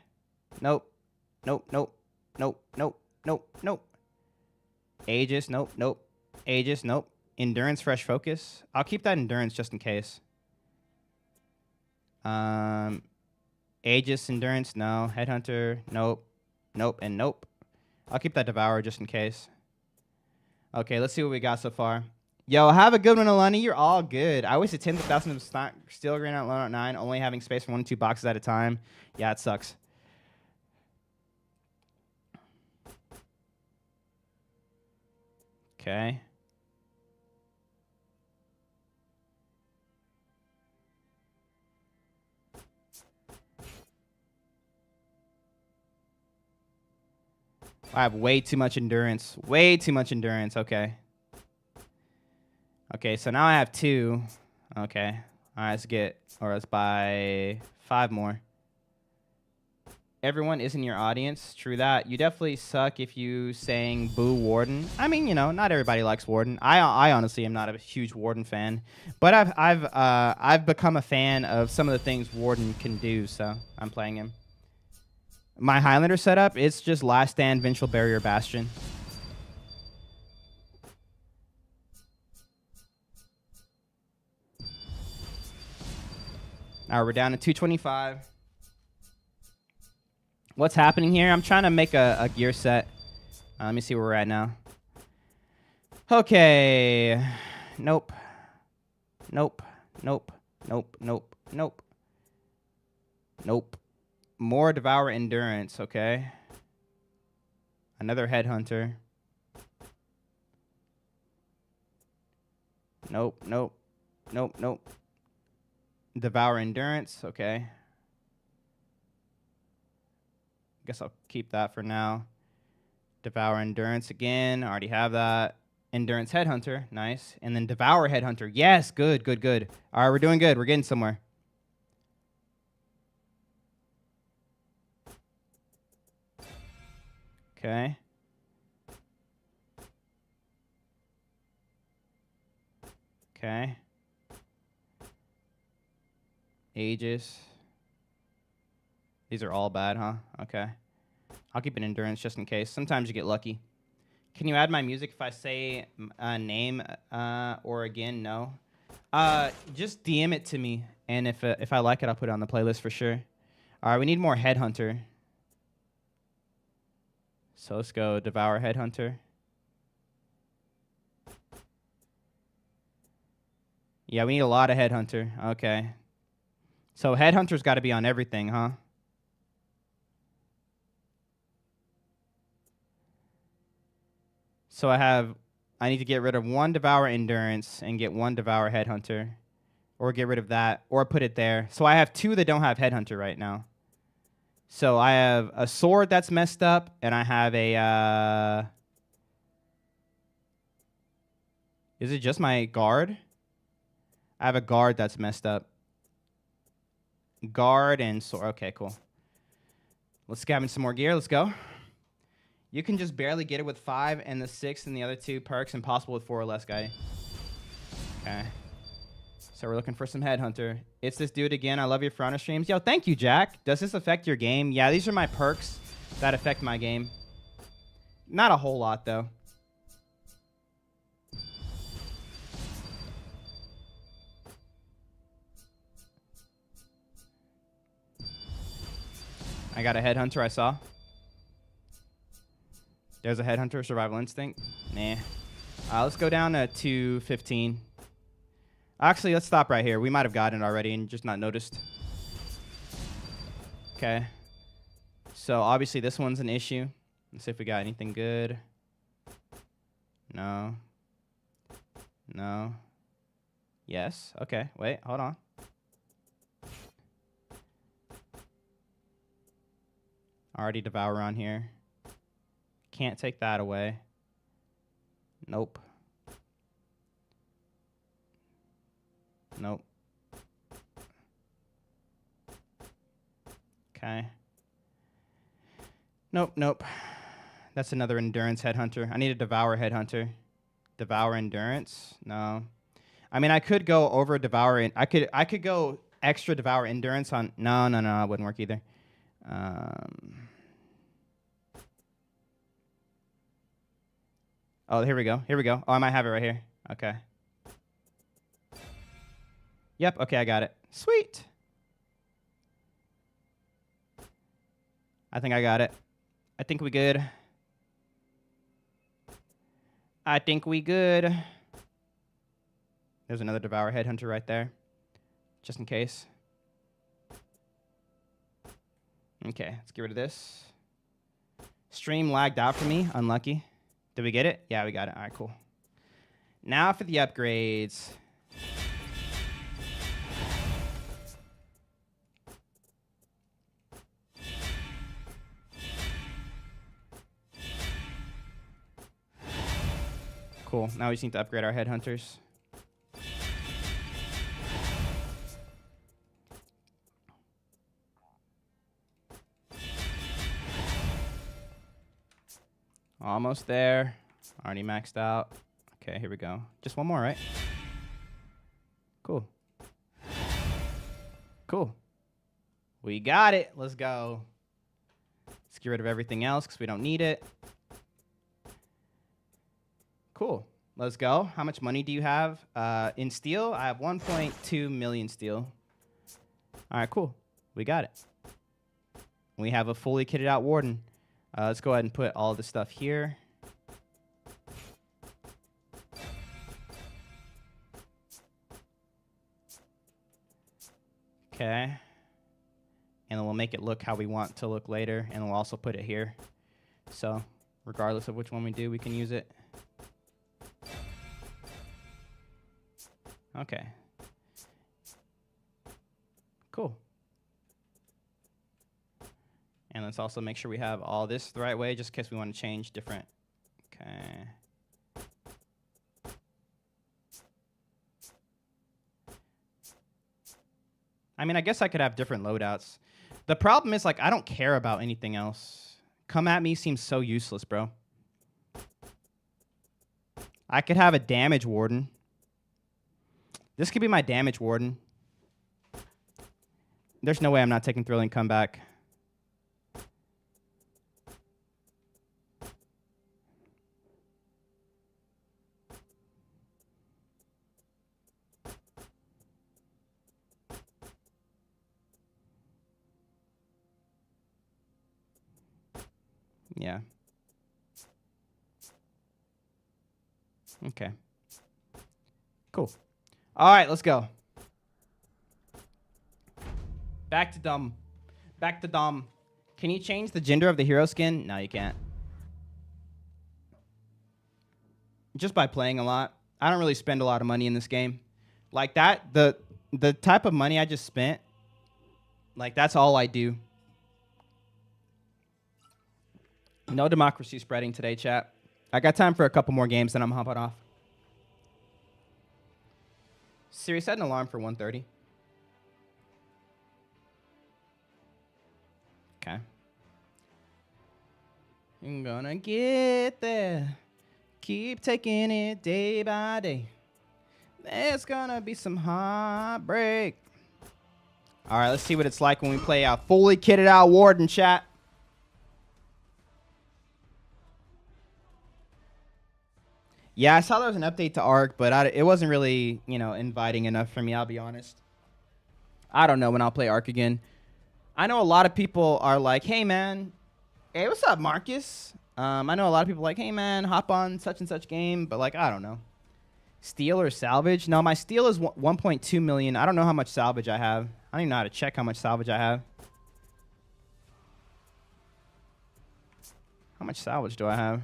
Nope. Nope. Nope. Nope. Nope. Nope. Nope. Aegis. Nope. Nope. Aegis. Nope. Endurance Fresh Focus. I'll keep that Endurance just in case. Aegis Endurance. No. Headhunter. Nope. Nope. And nope. I'll keep that Devourer just in case. Okay, let's see what we got so far. Yo, have a good one, Alani. You're all good. I wasted tens of thousands of stock, still green out loan at 9, only having space for 1 or 2 boxes at a time. Yeah, it sucks. Okay. I have way too much endurance. Way too much endurance. Okay. Okay, so now I have 2. Okay. All right, let's buy 5 more. Everyone is in your audience. True that. You definitely suck if you saying boo Warden. I mean, you know, not everybody likes Warden. I honestly am not a huge Warden fan, but I've become a fan of some of the things Warden can do, so I'm playing him. My Highlander setup, it's just Last Stand, Vengeful Barrier, Bastion. All right, we're down to 225. What's happening here? I'm trying to make a gear set. Let me see where we're at now. Okay. Nope. Nope. Nope. Nope. Nope. Nope. Nope. More Devour Endurance. Okay. Another Headhunter. Nope. Nope. Nope. Nope. Devour Endurance. Okay. Guess I'll keep that for now. Devour Endurance again. I already have that. Endurance Headhunter. Nice. And then Devour Headhunter. Yes. Good, good, good. All right, we're doing good. We're getting somewhere. Okay. Okay. Aegis. These are all bad, huh? Okay. I'll keep an Endurance just in case. Sometimes you get lucky. Can you add my music if I say a name or again? No. Just DM it to me, and if I like it, I'll put it on the playlist for sure. All right, we need more Headhunter. So let's go Devour Headhunter. Yeah, we need a lot of Headhunter. Okay. So Headhunter's got to be on everything, huh? So I need to get rid of 1 Devour Endurance and get 1 Devour Headhunter. Or get rid of that, or put it there. So I have 2 that don't have Headhunter right now. So I have a sword that's messed up, and I have a... Is it just my guard? I have a guard that's messed up. Guard and sword. Okay, cool. Let's scavenge some more gear. Let's go. You can just barely get it with 5 and the 6 and the other 2 perks. Impossible with 4 or less, guy. Okay. So we're looking for some Headhunter. It's this dude again. I love your Front streams. Yo, thank you, Jack. Does this affect your game? Yeah, these are my perks that affect my game. Not a whole lot, though. I got a Headhunter I saw. There's a Headhunter, Survival Instinct. Nah. Let's go down to 215. Actually, let's stop right here. We might have gotten it already and just not noticed. Okay. So obviously this one's an issue. Let's see if we got anything good. No. No. Yes. Okay. Wait, hold on. Already Devour on here. can't take that away. Nope. Nope. Okay. Nope, nope. That's another endurance headhunter. I need a devour headhunter. Devour endurance? No. I mean, I could go over devour. I could go extra devour endurance on. No, it wouldn't work either. Oh, here we go. Oh, I might have it right here. Okay. Yep. Okay, I got it. Sweet. I think I got it. I think we good. There's another Devour Headhunter right there, just in case. Okay, let's get rid of this. Stream lagged out for me. Unlucky. Did we get it? Yeah, we got it. All right, cool. Now for the upgrades. Cool. Now we just need to upgrade our headhunters. Almost there. Already maxed out. Okay, here we go. Just one more, right? Cool. Cool. We got it. Let's go. Let's get rid of everything else because we don't need it. Cool. Let's go. How much money do you have? In steel, I have 1.2 million steel. All right, cool. We got it. We have a fully kitted out warden. Let's go ahead and put all this stuff here. Okay. And then we'll make it look how we want to look later, and we'll also put it here. So regardless of which one we do, we can use it. Okay. Cool. And let's also make sure we have all this the right way, just in case we want to change different. Okay. I mean, I guess I could have different loadouts. The problem is, like, I don't care about anything else. Come at me seems so useless, bro. I could have a damage warden. This could be my damage warden. There's no way I'm not taking Thrilling Comeback. Yeah. Okay. Cool. All right, let's go. Back to dumb. Back to dumb. Can you change the gender of the hero skin? No, you can't. Just by playing a lot. I don't really spend a lot of money in this game. Like that, the type of money I just spent, like that's all I do. No democracy spreading today, chat. I got time for a couple more games, then I'm hopping off. Siri, set an alarm for 1:30. Okay. I'm gonna get there. Keep taking it day by day. There's gonna be some heartbreak. All right, let's see what it's like when we play a fully kitted out warden, chat. Yeah, I saw there was an update to Arc, but it wasn't really, inviting enough for me, I'll be honest. I don't know when I'll play Arc again. I know a lot of people are like, hey, man. Hey, what's up, Marcus? I know a lot of people are like, hey, man, hop on such and such game. But, like, I don't know. Steal or salvage? No, my steal is 1.2 million. I don't know how much salvage I have. I don't even know how to check how much salvage I have. How much salvage do I have?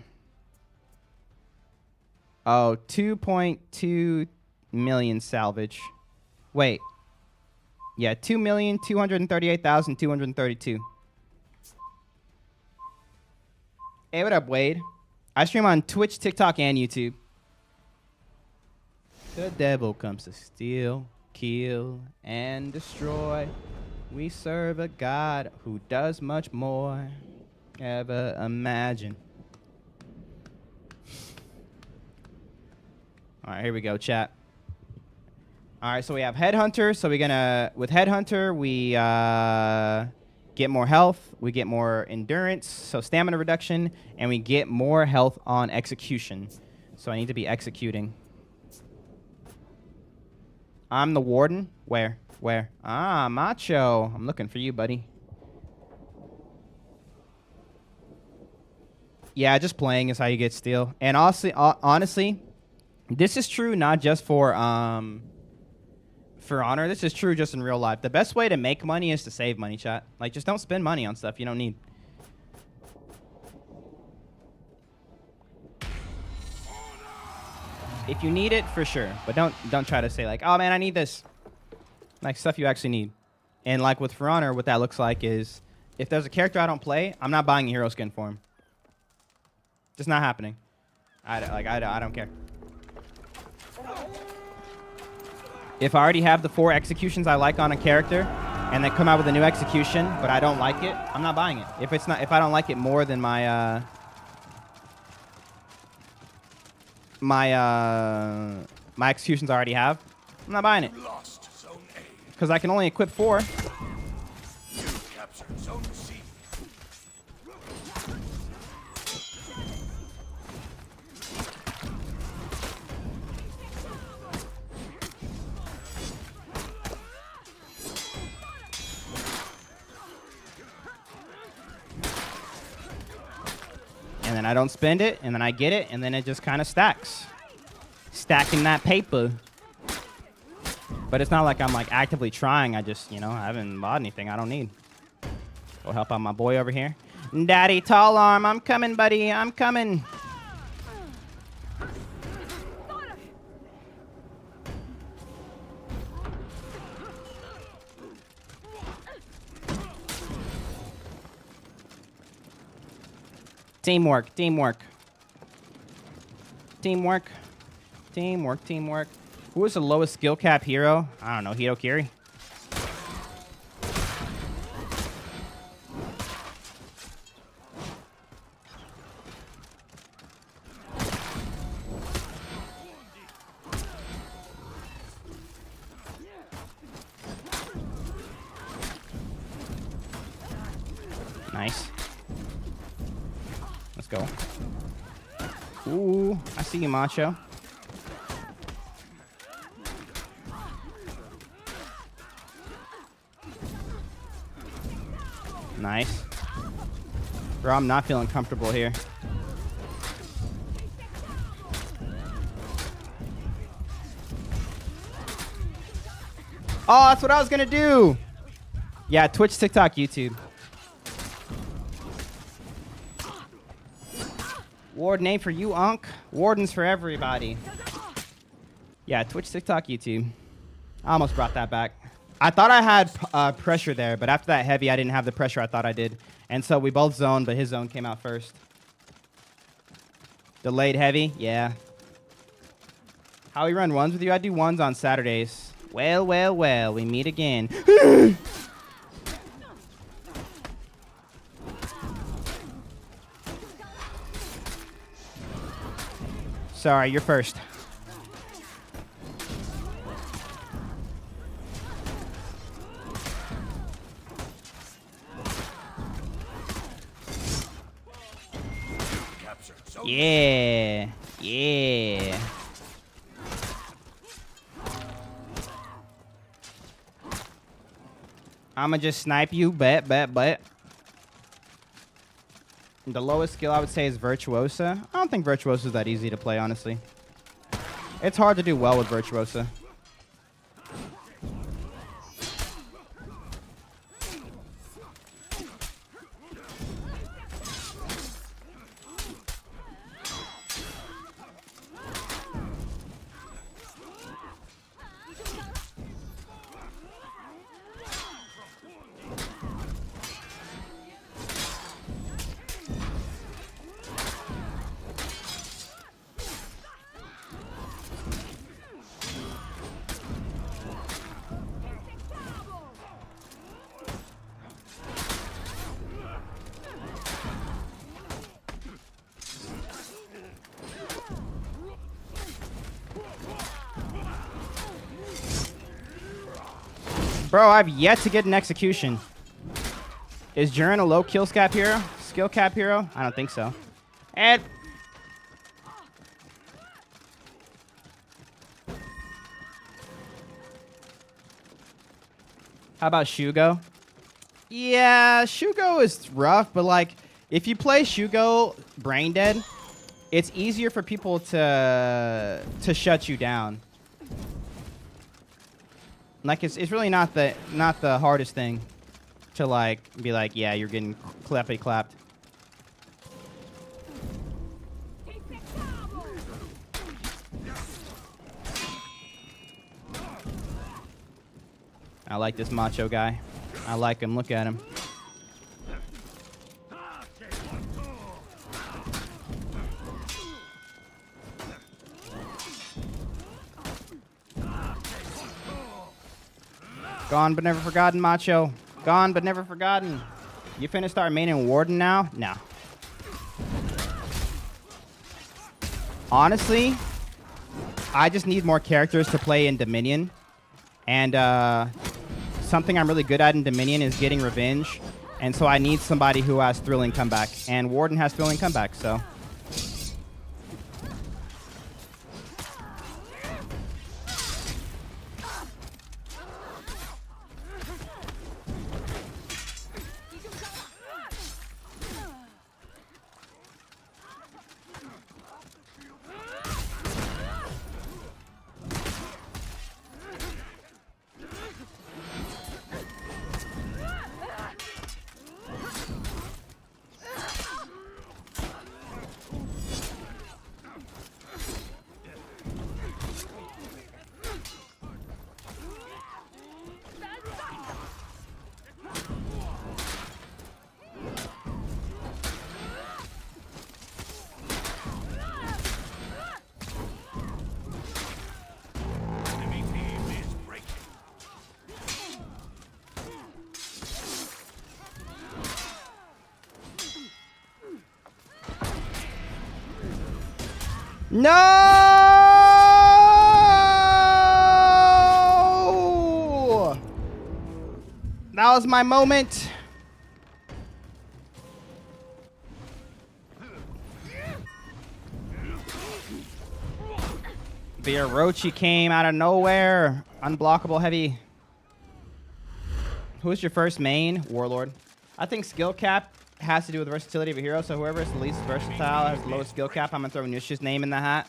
Oh, 2.2 million salvage. Wait. Yeah, 2,238,232. Hey, what up, Wade? I stream on Twitch, TikTok, and YouTube. The devil comes to steal, kill, and destroy. We serve a God who does much more. Ever imagine. All right, here we go, chat. All right, so we have Headhunter. So we're gonna, with Headhunter, we get more health, we get more endurance, so stamina reduction, and we get more health on execution. So I need to be executing. I'm the warden. Where? Where? Ah, Macho. I'm looking for you, buddy. Yeah, just playing is how you get steel. And honestly, this is true not just for honor. This is true just in real life. The best way to make money is to save money, chat. Like, just don't spend money on stuff you don't need. If you need it, for sure. But don't try to say like, oh man, I need this. Like stuff you actually need. And like with For Honor, what that looks like is if there's a character I don't play, I'm not buying a hero skin for him. Just not happening. I don't care. If I already have the 4 executions I like on a character, and they come out with a new execution, but I don't like it, I'm not buying it. If I don't like it more than my executions I already have, I'm not buying it. Because I can only equip 4. And then I don't spend it, and then I get it, and then it just kind of stacks. Stacking that paper. But it's not like I'm like actively trying. I just, I haven't bought anything I don't need. Go help out my boy over here. Daddy Tall Arm, I'm coming, buddy. I'm coming. Teamwork, teamwork. Teamwork. Teamwork, teamwork. Who is the lowest skill cap hero? I don't know, Hitokiri. Nice. Let's go. Ooh, I see you, Macho. Nice. Bro, I'm not feeling comfortable here. Oh, that's what I was gonna do. Yeah, Twitch, TikTok, YouTube. Ward name for you, Unc. Wardens for everybody. Yeah, Twitch, TikTok, YouTube. I almost brought that back. I thought I had pressure there, but after that heavy, I didn't have the pressure I thought I did. And so we both zoned, but his zone came out first. Delayed heavy? Yeah. How we run ones with you? I do ones on Saturdays. Well, well, well, we meet again. Sorry, you're first. Yeah, yeah. I'ma just snipe you, bet. The lowest skill I would say is Virtuosa. I don't think Virtuosa is that easy to play, honestly. It's hard to do well with Virtuosa. Bro, I've yet to get an execution. Is Jurin a low kill cap hero? Skill cap hero? I don't think so. And how about Shugo? Yeah, Shugo is rough, but like if you play Shugo brain dead, it's easier for people to shut you down. Like it's really not the hardest thing to like be like, yeah, you're getting clappy clapped. I like this macho guy. I like him. Look at him. Gone but never forgotten, macho. Gone but never forgotten. You finna start maining Warden now? No. Honestly, I just need more characters to play in Dominion. And something I'm really good at in Dominion is getting revenge. And so I need somebody who has thrilling comeback. And Warden has thrilling comeback, so. No! That was my moment. The Orochi came out of nowhere. Unblockable heavy. Who's your first main? Warlord. I think skill cap has to do with versatility of a hero, so whoever is the least versatile has the lowest skill cap. I'm gonna throw Nish's name in the hat.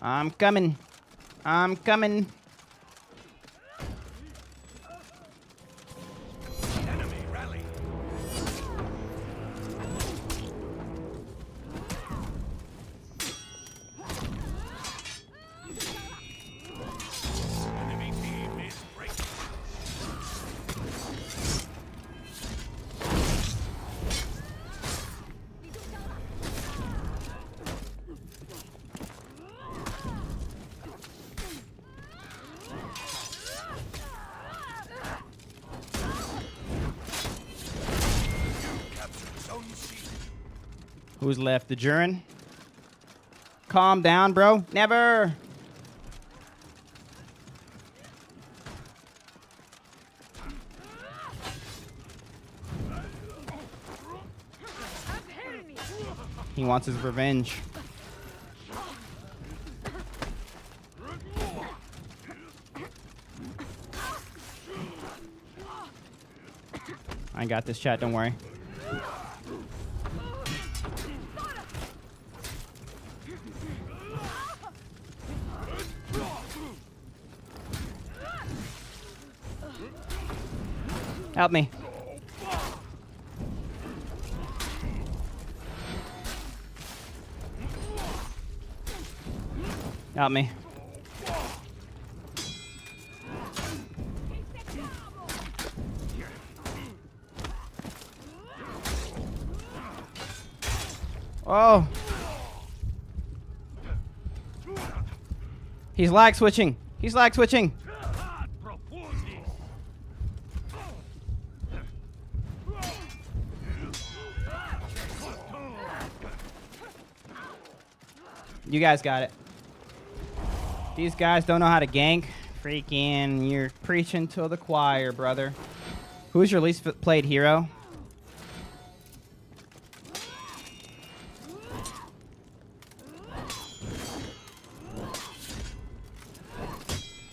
I'm coming. I'm coming. Enemy rally. Enemy team is breaking. Captured zone C. Who's left? The Jurin? Calm down, bro. Never. He wants his revenge. I got this, chat. Don't worry. Help me. Help me. Oh. He's lag switching. He's lag switching. You guys got it. These guys don't know how to gank. Freaking, you're preaching to the choir, brother. Who's your least played hero?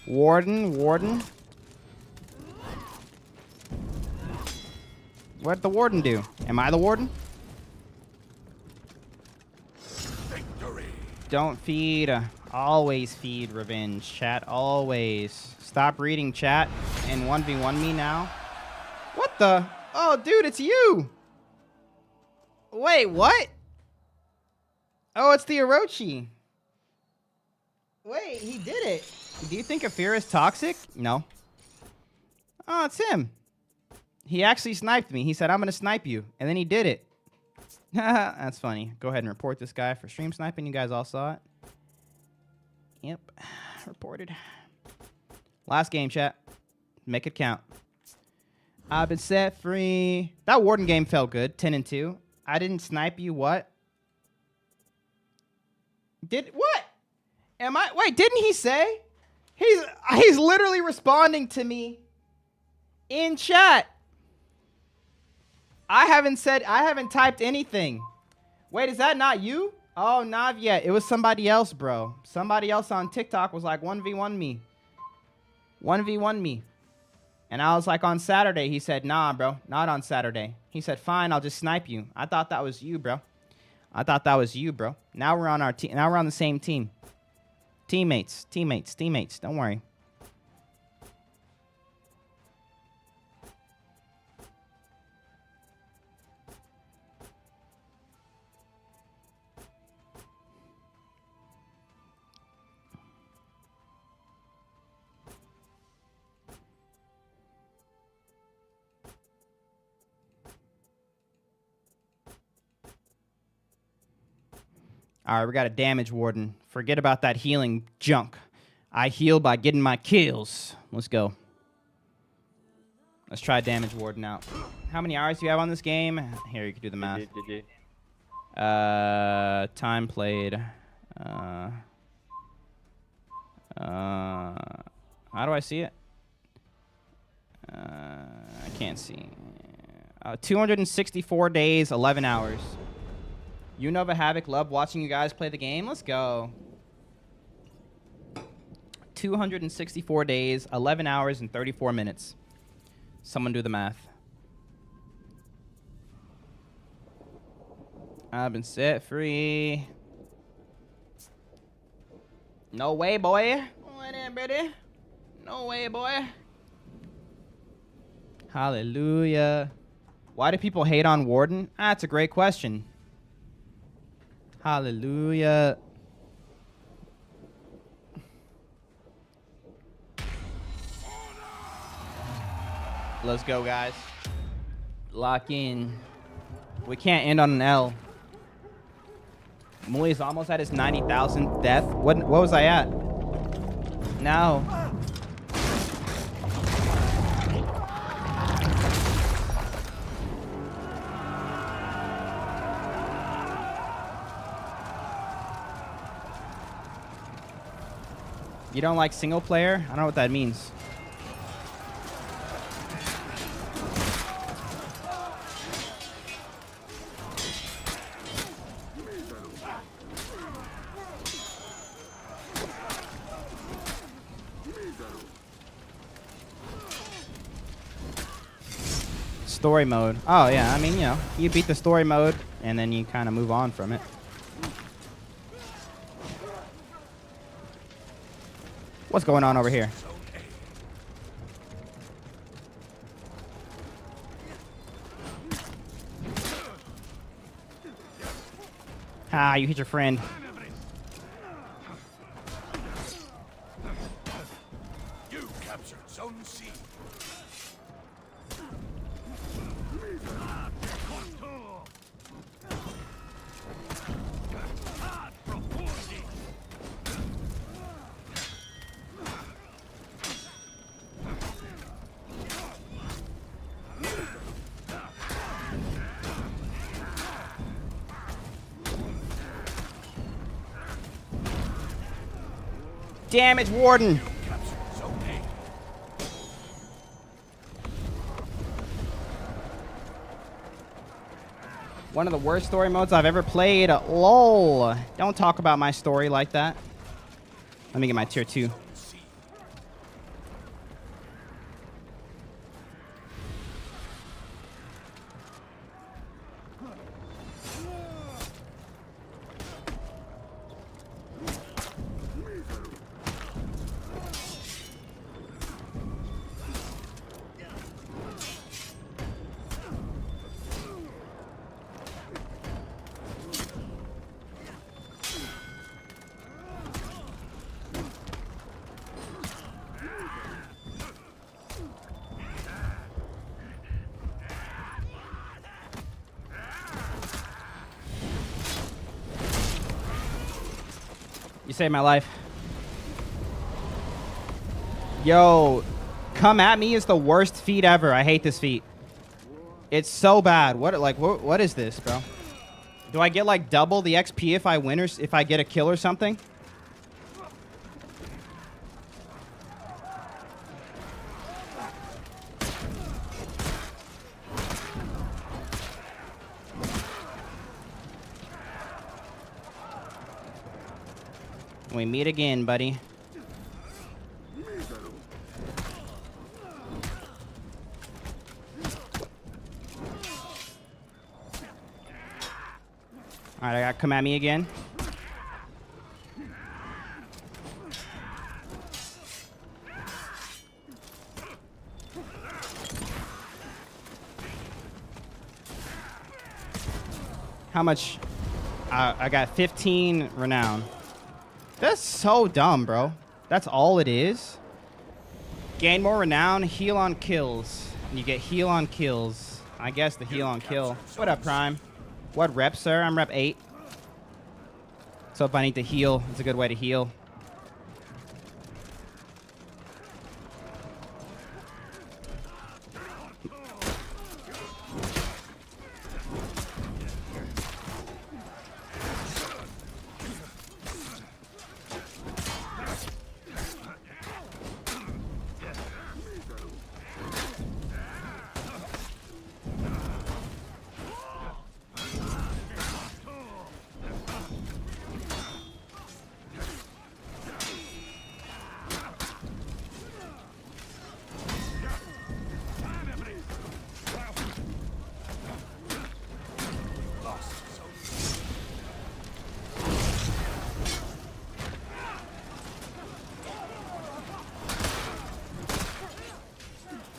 Warden. What'd the warden do? Am I the warden? Victory. Don't feed. Always feed revenge, chat. Always. Stop reading chat and 1v1 me now. What the? Oh, dude, it's you. Wait, what? Oh, it's the Orochi. Wait, he did it. Do you think Afir is toxic? No. Oh, it's him. He actually sniped me. He said, I'm going to snipe you. And then he did it. That's funny. Go ahead and report this guy for stream sniping. You guys all saw it. Yep. Reported. Last game, chat. Make it count. I've been set free. That Warden game felt good. 10-2. I didn't snipe you. What? What? Wait, didn't he say? He's literally responding to me in chat. I haven't typed anything. Wait, is that not you? Oh, not yet. It was somebody else, bro. Somebody else on TikTok was like 1v1 me. 1v1 me. And I was like, on Saturday. He said, nah, bro. Not on Saturday. He said, fine, I'll just snipe you. I thought that was you, bro. Now we're on our team. Now we're on the same team. Teammates. Don't worry. All right, we got a damage warden. Forget about that healing junk. I heal by getting my kills. Let's go. Let's try damage warden out. How many hours do you have on this game? Here, you can do the math. Time played. How do I see it? I can't see. 264 days, 11 hours. You Nova Havoc, love watching you guys play the game. Let's go. 264 days, 11 hours, and 34 minutes. Someone do the math. I've been set free. No way, boy. No way, boy. Hallelujah. Why do people hate on Warden? That's a great question. Hallelujah. Let's go, guys. Lock in. We can't end on an L. Muli's almost at his 90,000th death. What was I at? No. You don't like single player? I don't know what that means. Story mode. Oh, yeah. I mean, you know, you beat the story mode, and then you kind of move on from it. What's going on over here? Ah, you hit your friend. You captured Zone C. damage, Warden. Captured Zone A. One of the worst story modes I've ever played. LOL. Don't talk about my story like that. Let me get my tier 2. C. You saved my life. Yo, come at me is the worst feat ever. I hate this feat. It's so bad. What is this, bro? Do I get like double the XP if I win or if I get a kill or something? We meet again, buddy. Alright, I got come at me again. How much? I got 15 renown. That's so dumb, bro. That's all it is. Gain more renown, heal on kills. You get heal on kills. I guess the heal on kill. What up, Prime? What rep, sir? I'm rep 8. So if I need to heal, it's a good way to heal.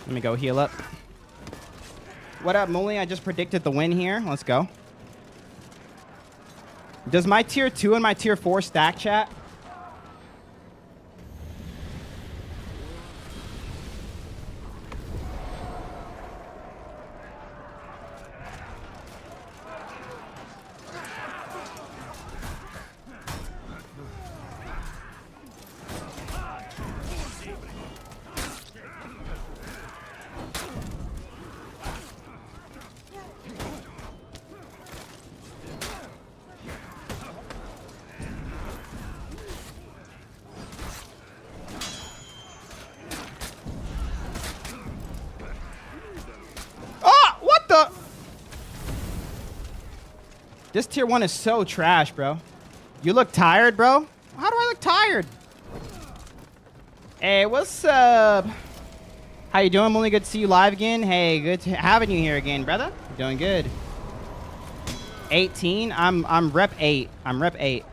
Let me go heal up. What up, Muli? I just predicted the win here. Let's go. Does my tier 2 and my tier 4 stack, chat? This tier 1 is so trash, bro. You look tired, bro? How do I look tired? Hey, what's up? How you doing? Only good to see you live again. Hey, good to having you here again, brother. Doing good. 18. I'm rep 8. I'm rep 8.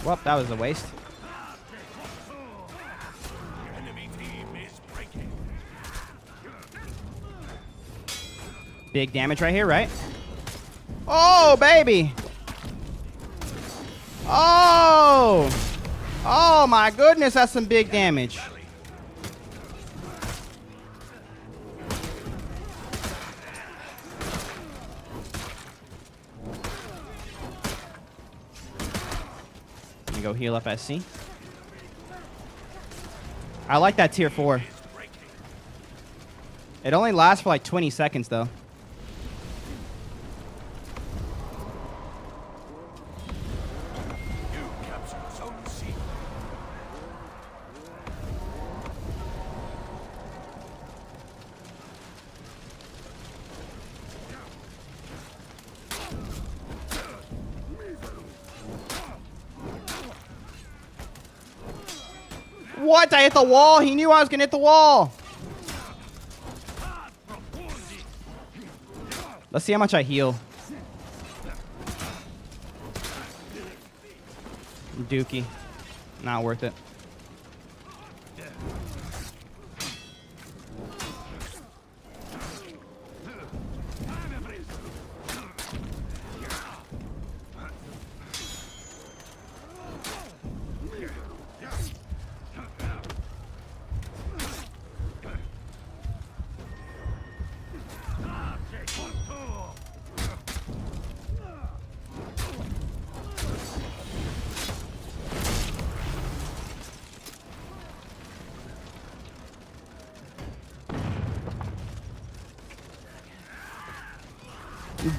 Well, that was a waste. Enemy team is breaking. Big damage right here, right? Oh, baby. Oh. Oh, my goodness. That's some big damage. Let me go heal up SC. I like that tier 4. It only lasts for like 20 seconds, though. You captured Zone C. What? I hit the wall? He knew I was going to hit the wall. Let's see how much I heal. Dookie. Not worth it.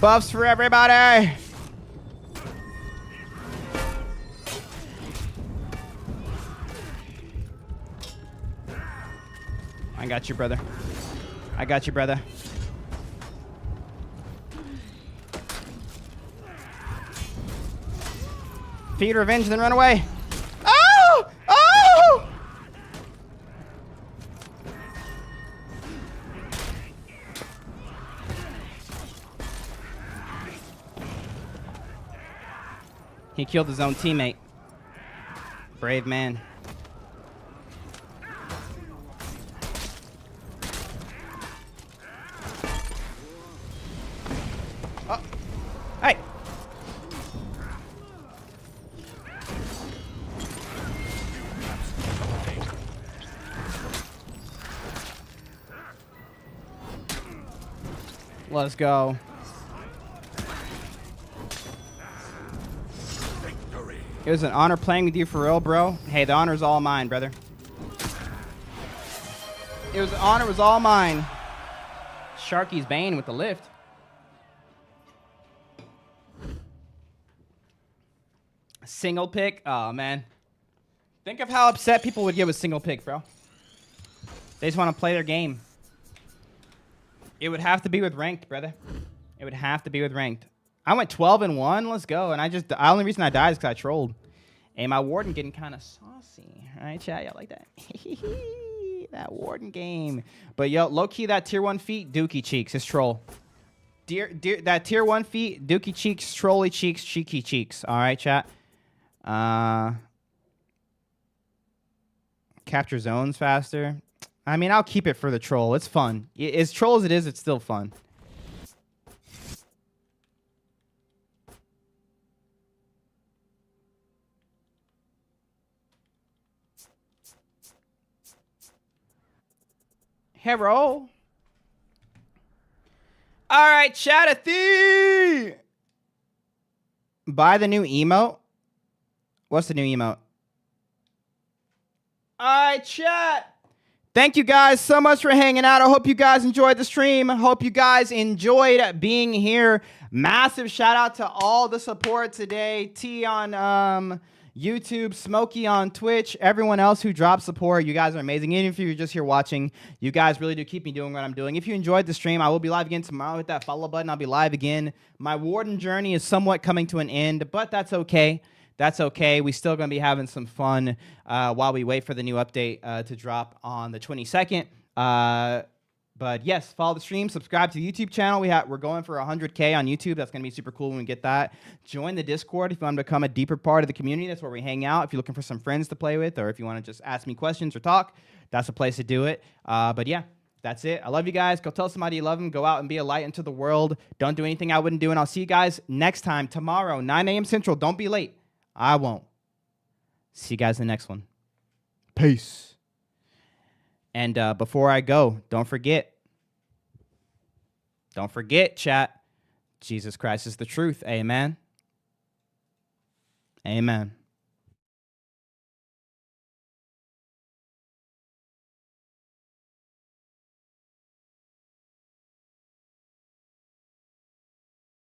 Buffs for everybody. I got you, brother. I got you, brother. Feed revenge, then run away. Oh! Oh! He killed his own teammate. Brave man. Oh. Hey. Let's go. It was an honor playing with you for real, bro. Hey, the honor's all mine, brother. It was an honor, was all mine. Sharky's Bane with the lift. Single pick? Oh, man. Think of how upset people would get with single pick, bro. They just want to play their game. It would have to be with ranked, brother. It would have to be with ranked. I went 12-1. Let's go. And the only reason I died is because I trolled. Hey, my warden getting kind of saucy. All right, chat. Y'all like that? That warden game. But, yo, low-key, that tier 1 feat, dookie cheeks. His troll. That tier 1 feat, dookie cheeks, trolly cheeks, cheeky cheeks. All right, chat. Capture zones faster. I mean, I'll keep it for the troll. It's fun. As troll as it is, it's still fun. Hero. All right, Chatty. Buy the new emote. What's the new emote? All right, chat. Thank you guys so much for hanging out. I hope you guys enjoyed the stream. I hope you guys enjoyed being here. Massive shout out to all the support today. T on YouTube, Smokey on Twitch, everyone else who dropped support. You guys are amazing. Even if you're just here watching, you guys really do keep me doing what I'm doing. If you enjoyed the stream, I will be live again tomorrow. Hit that follow button. I'll be live again. My warden journey is somewhat coming to an end, but that's okay. That's okay. We're still going to be having some fun while we wait for the new update to drop on the 22nd. But yes, follow the stream, subscribe to the YouTube channel. We're going for 100K on YouTube. That's going to be super cool when we get that. Join the Discord if you want to become a deeper part of the community. That's where we hang out. If you're looking for some friends to play with, or if you want to just ask me questions or talk, that's a place to do it. But yeah, that's it. I love you guys. Go tell somebody you love them. Go out and be a light into the world. Don't do anything I wouldn't do. And I'll see you guys next time, tomorrow, 9 a.m. Central. Don't be late. I won't. See you guys in the next one. Peace. And before I go, don't forget, chat, Jesus Christ is the truth. Amen. Amen.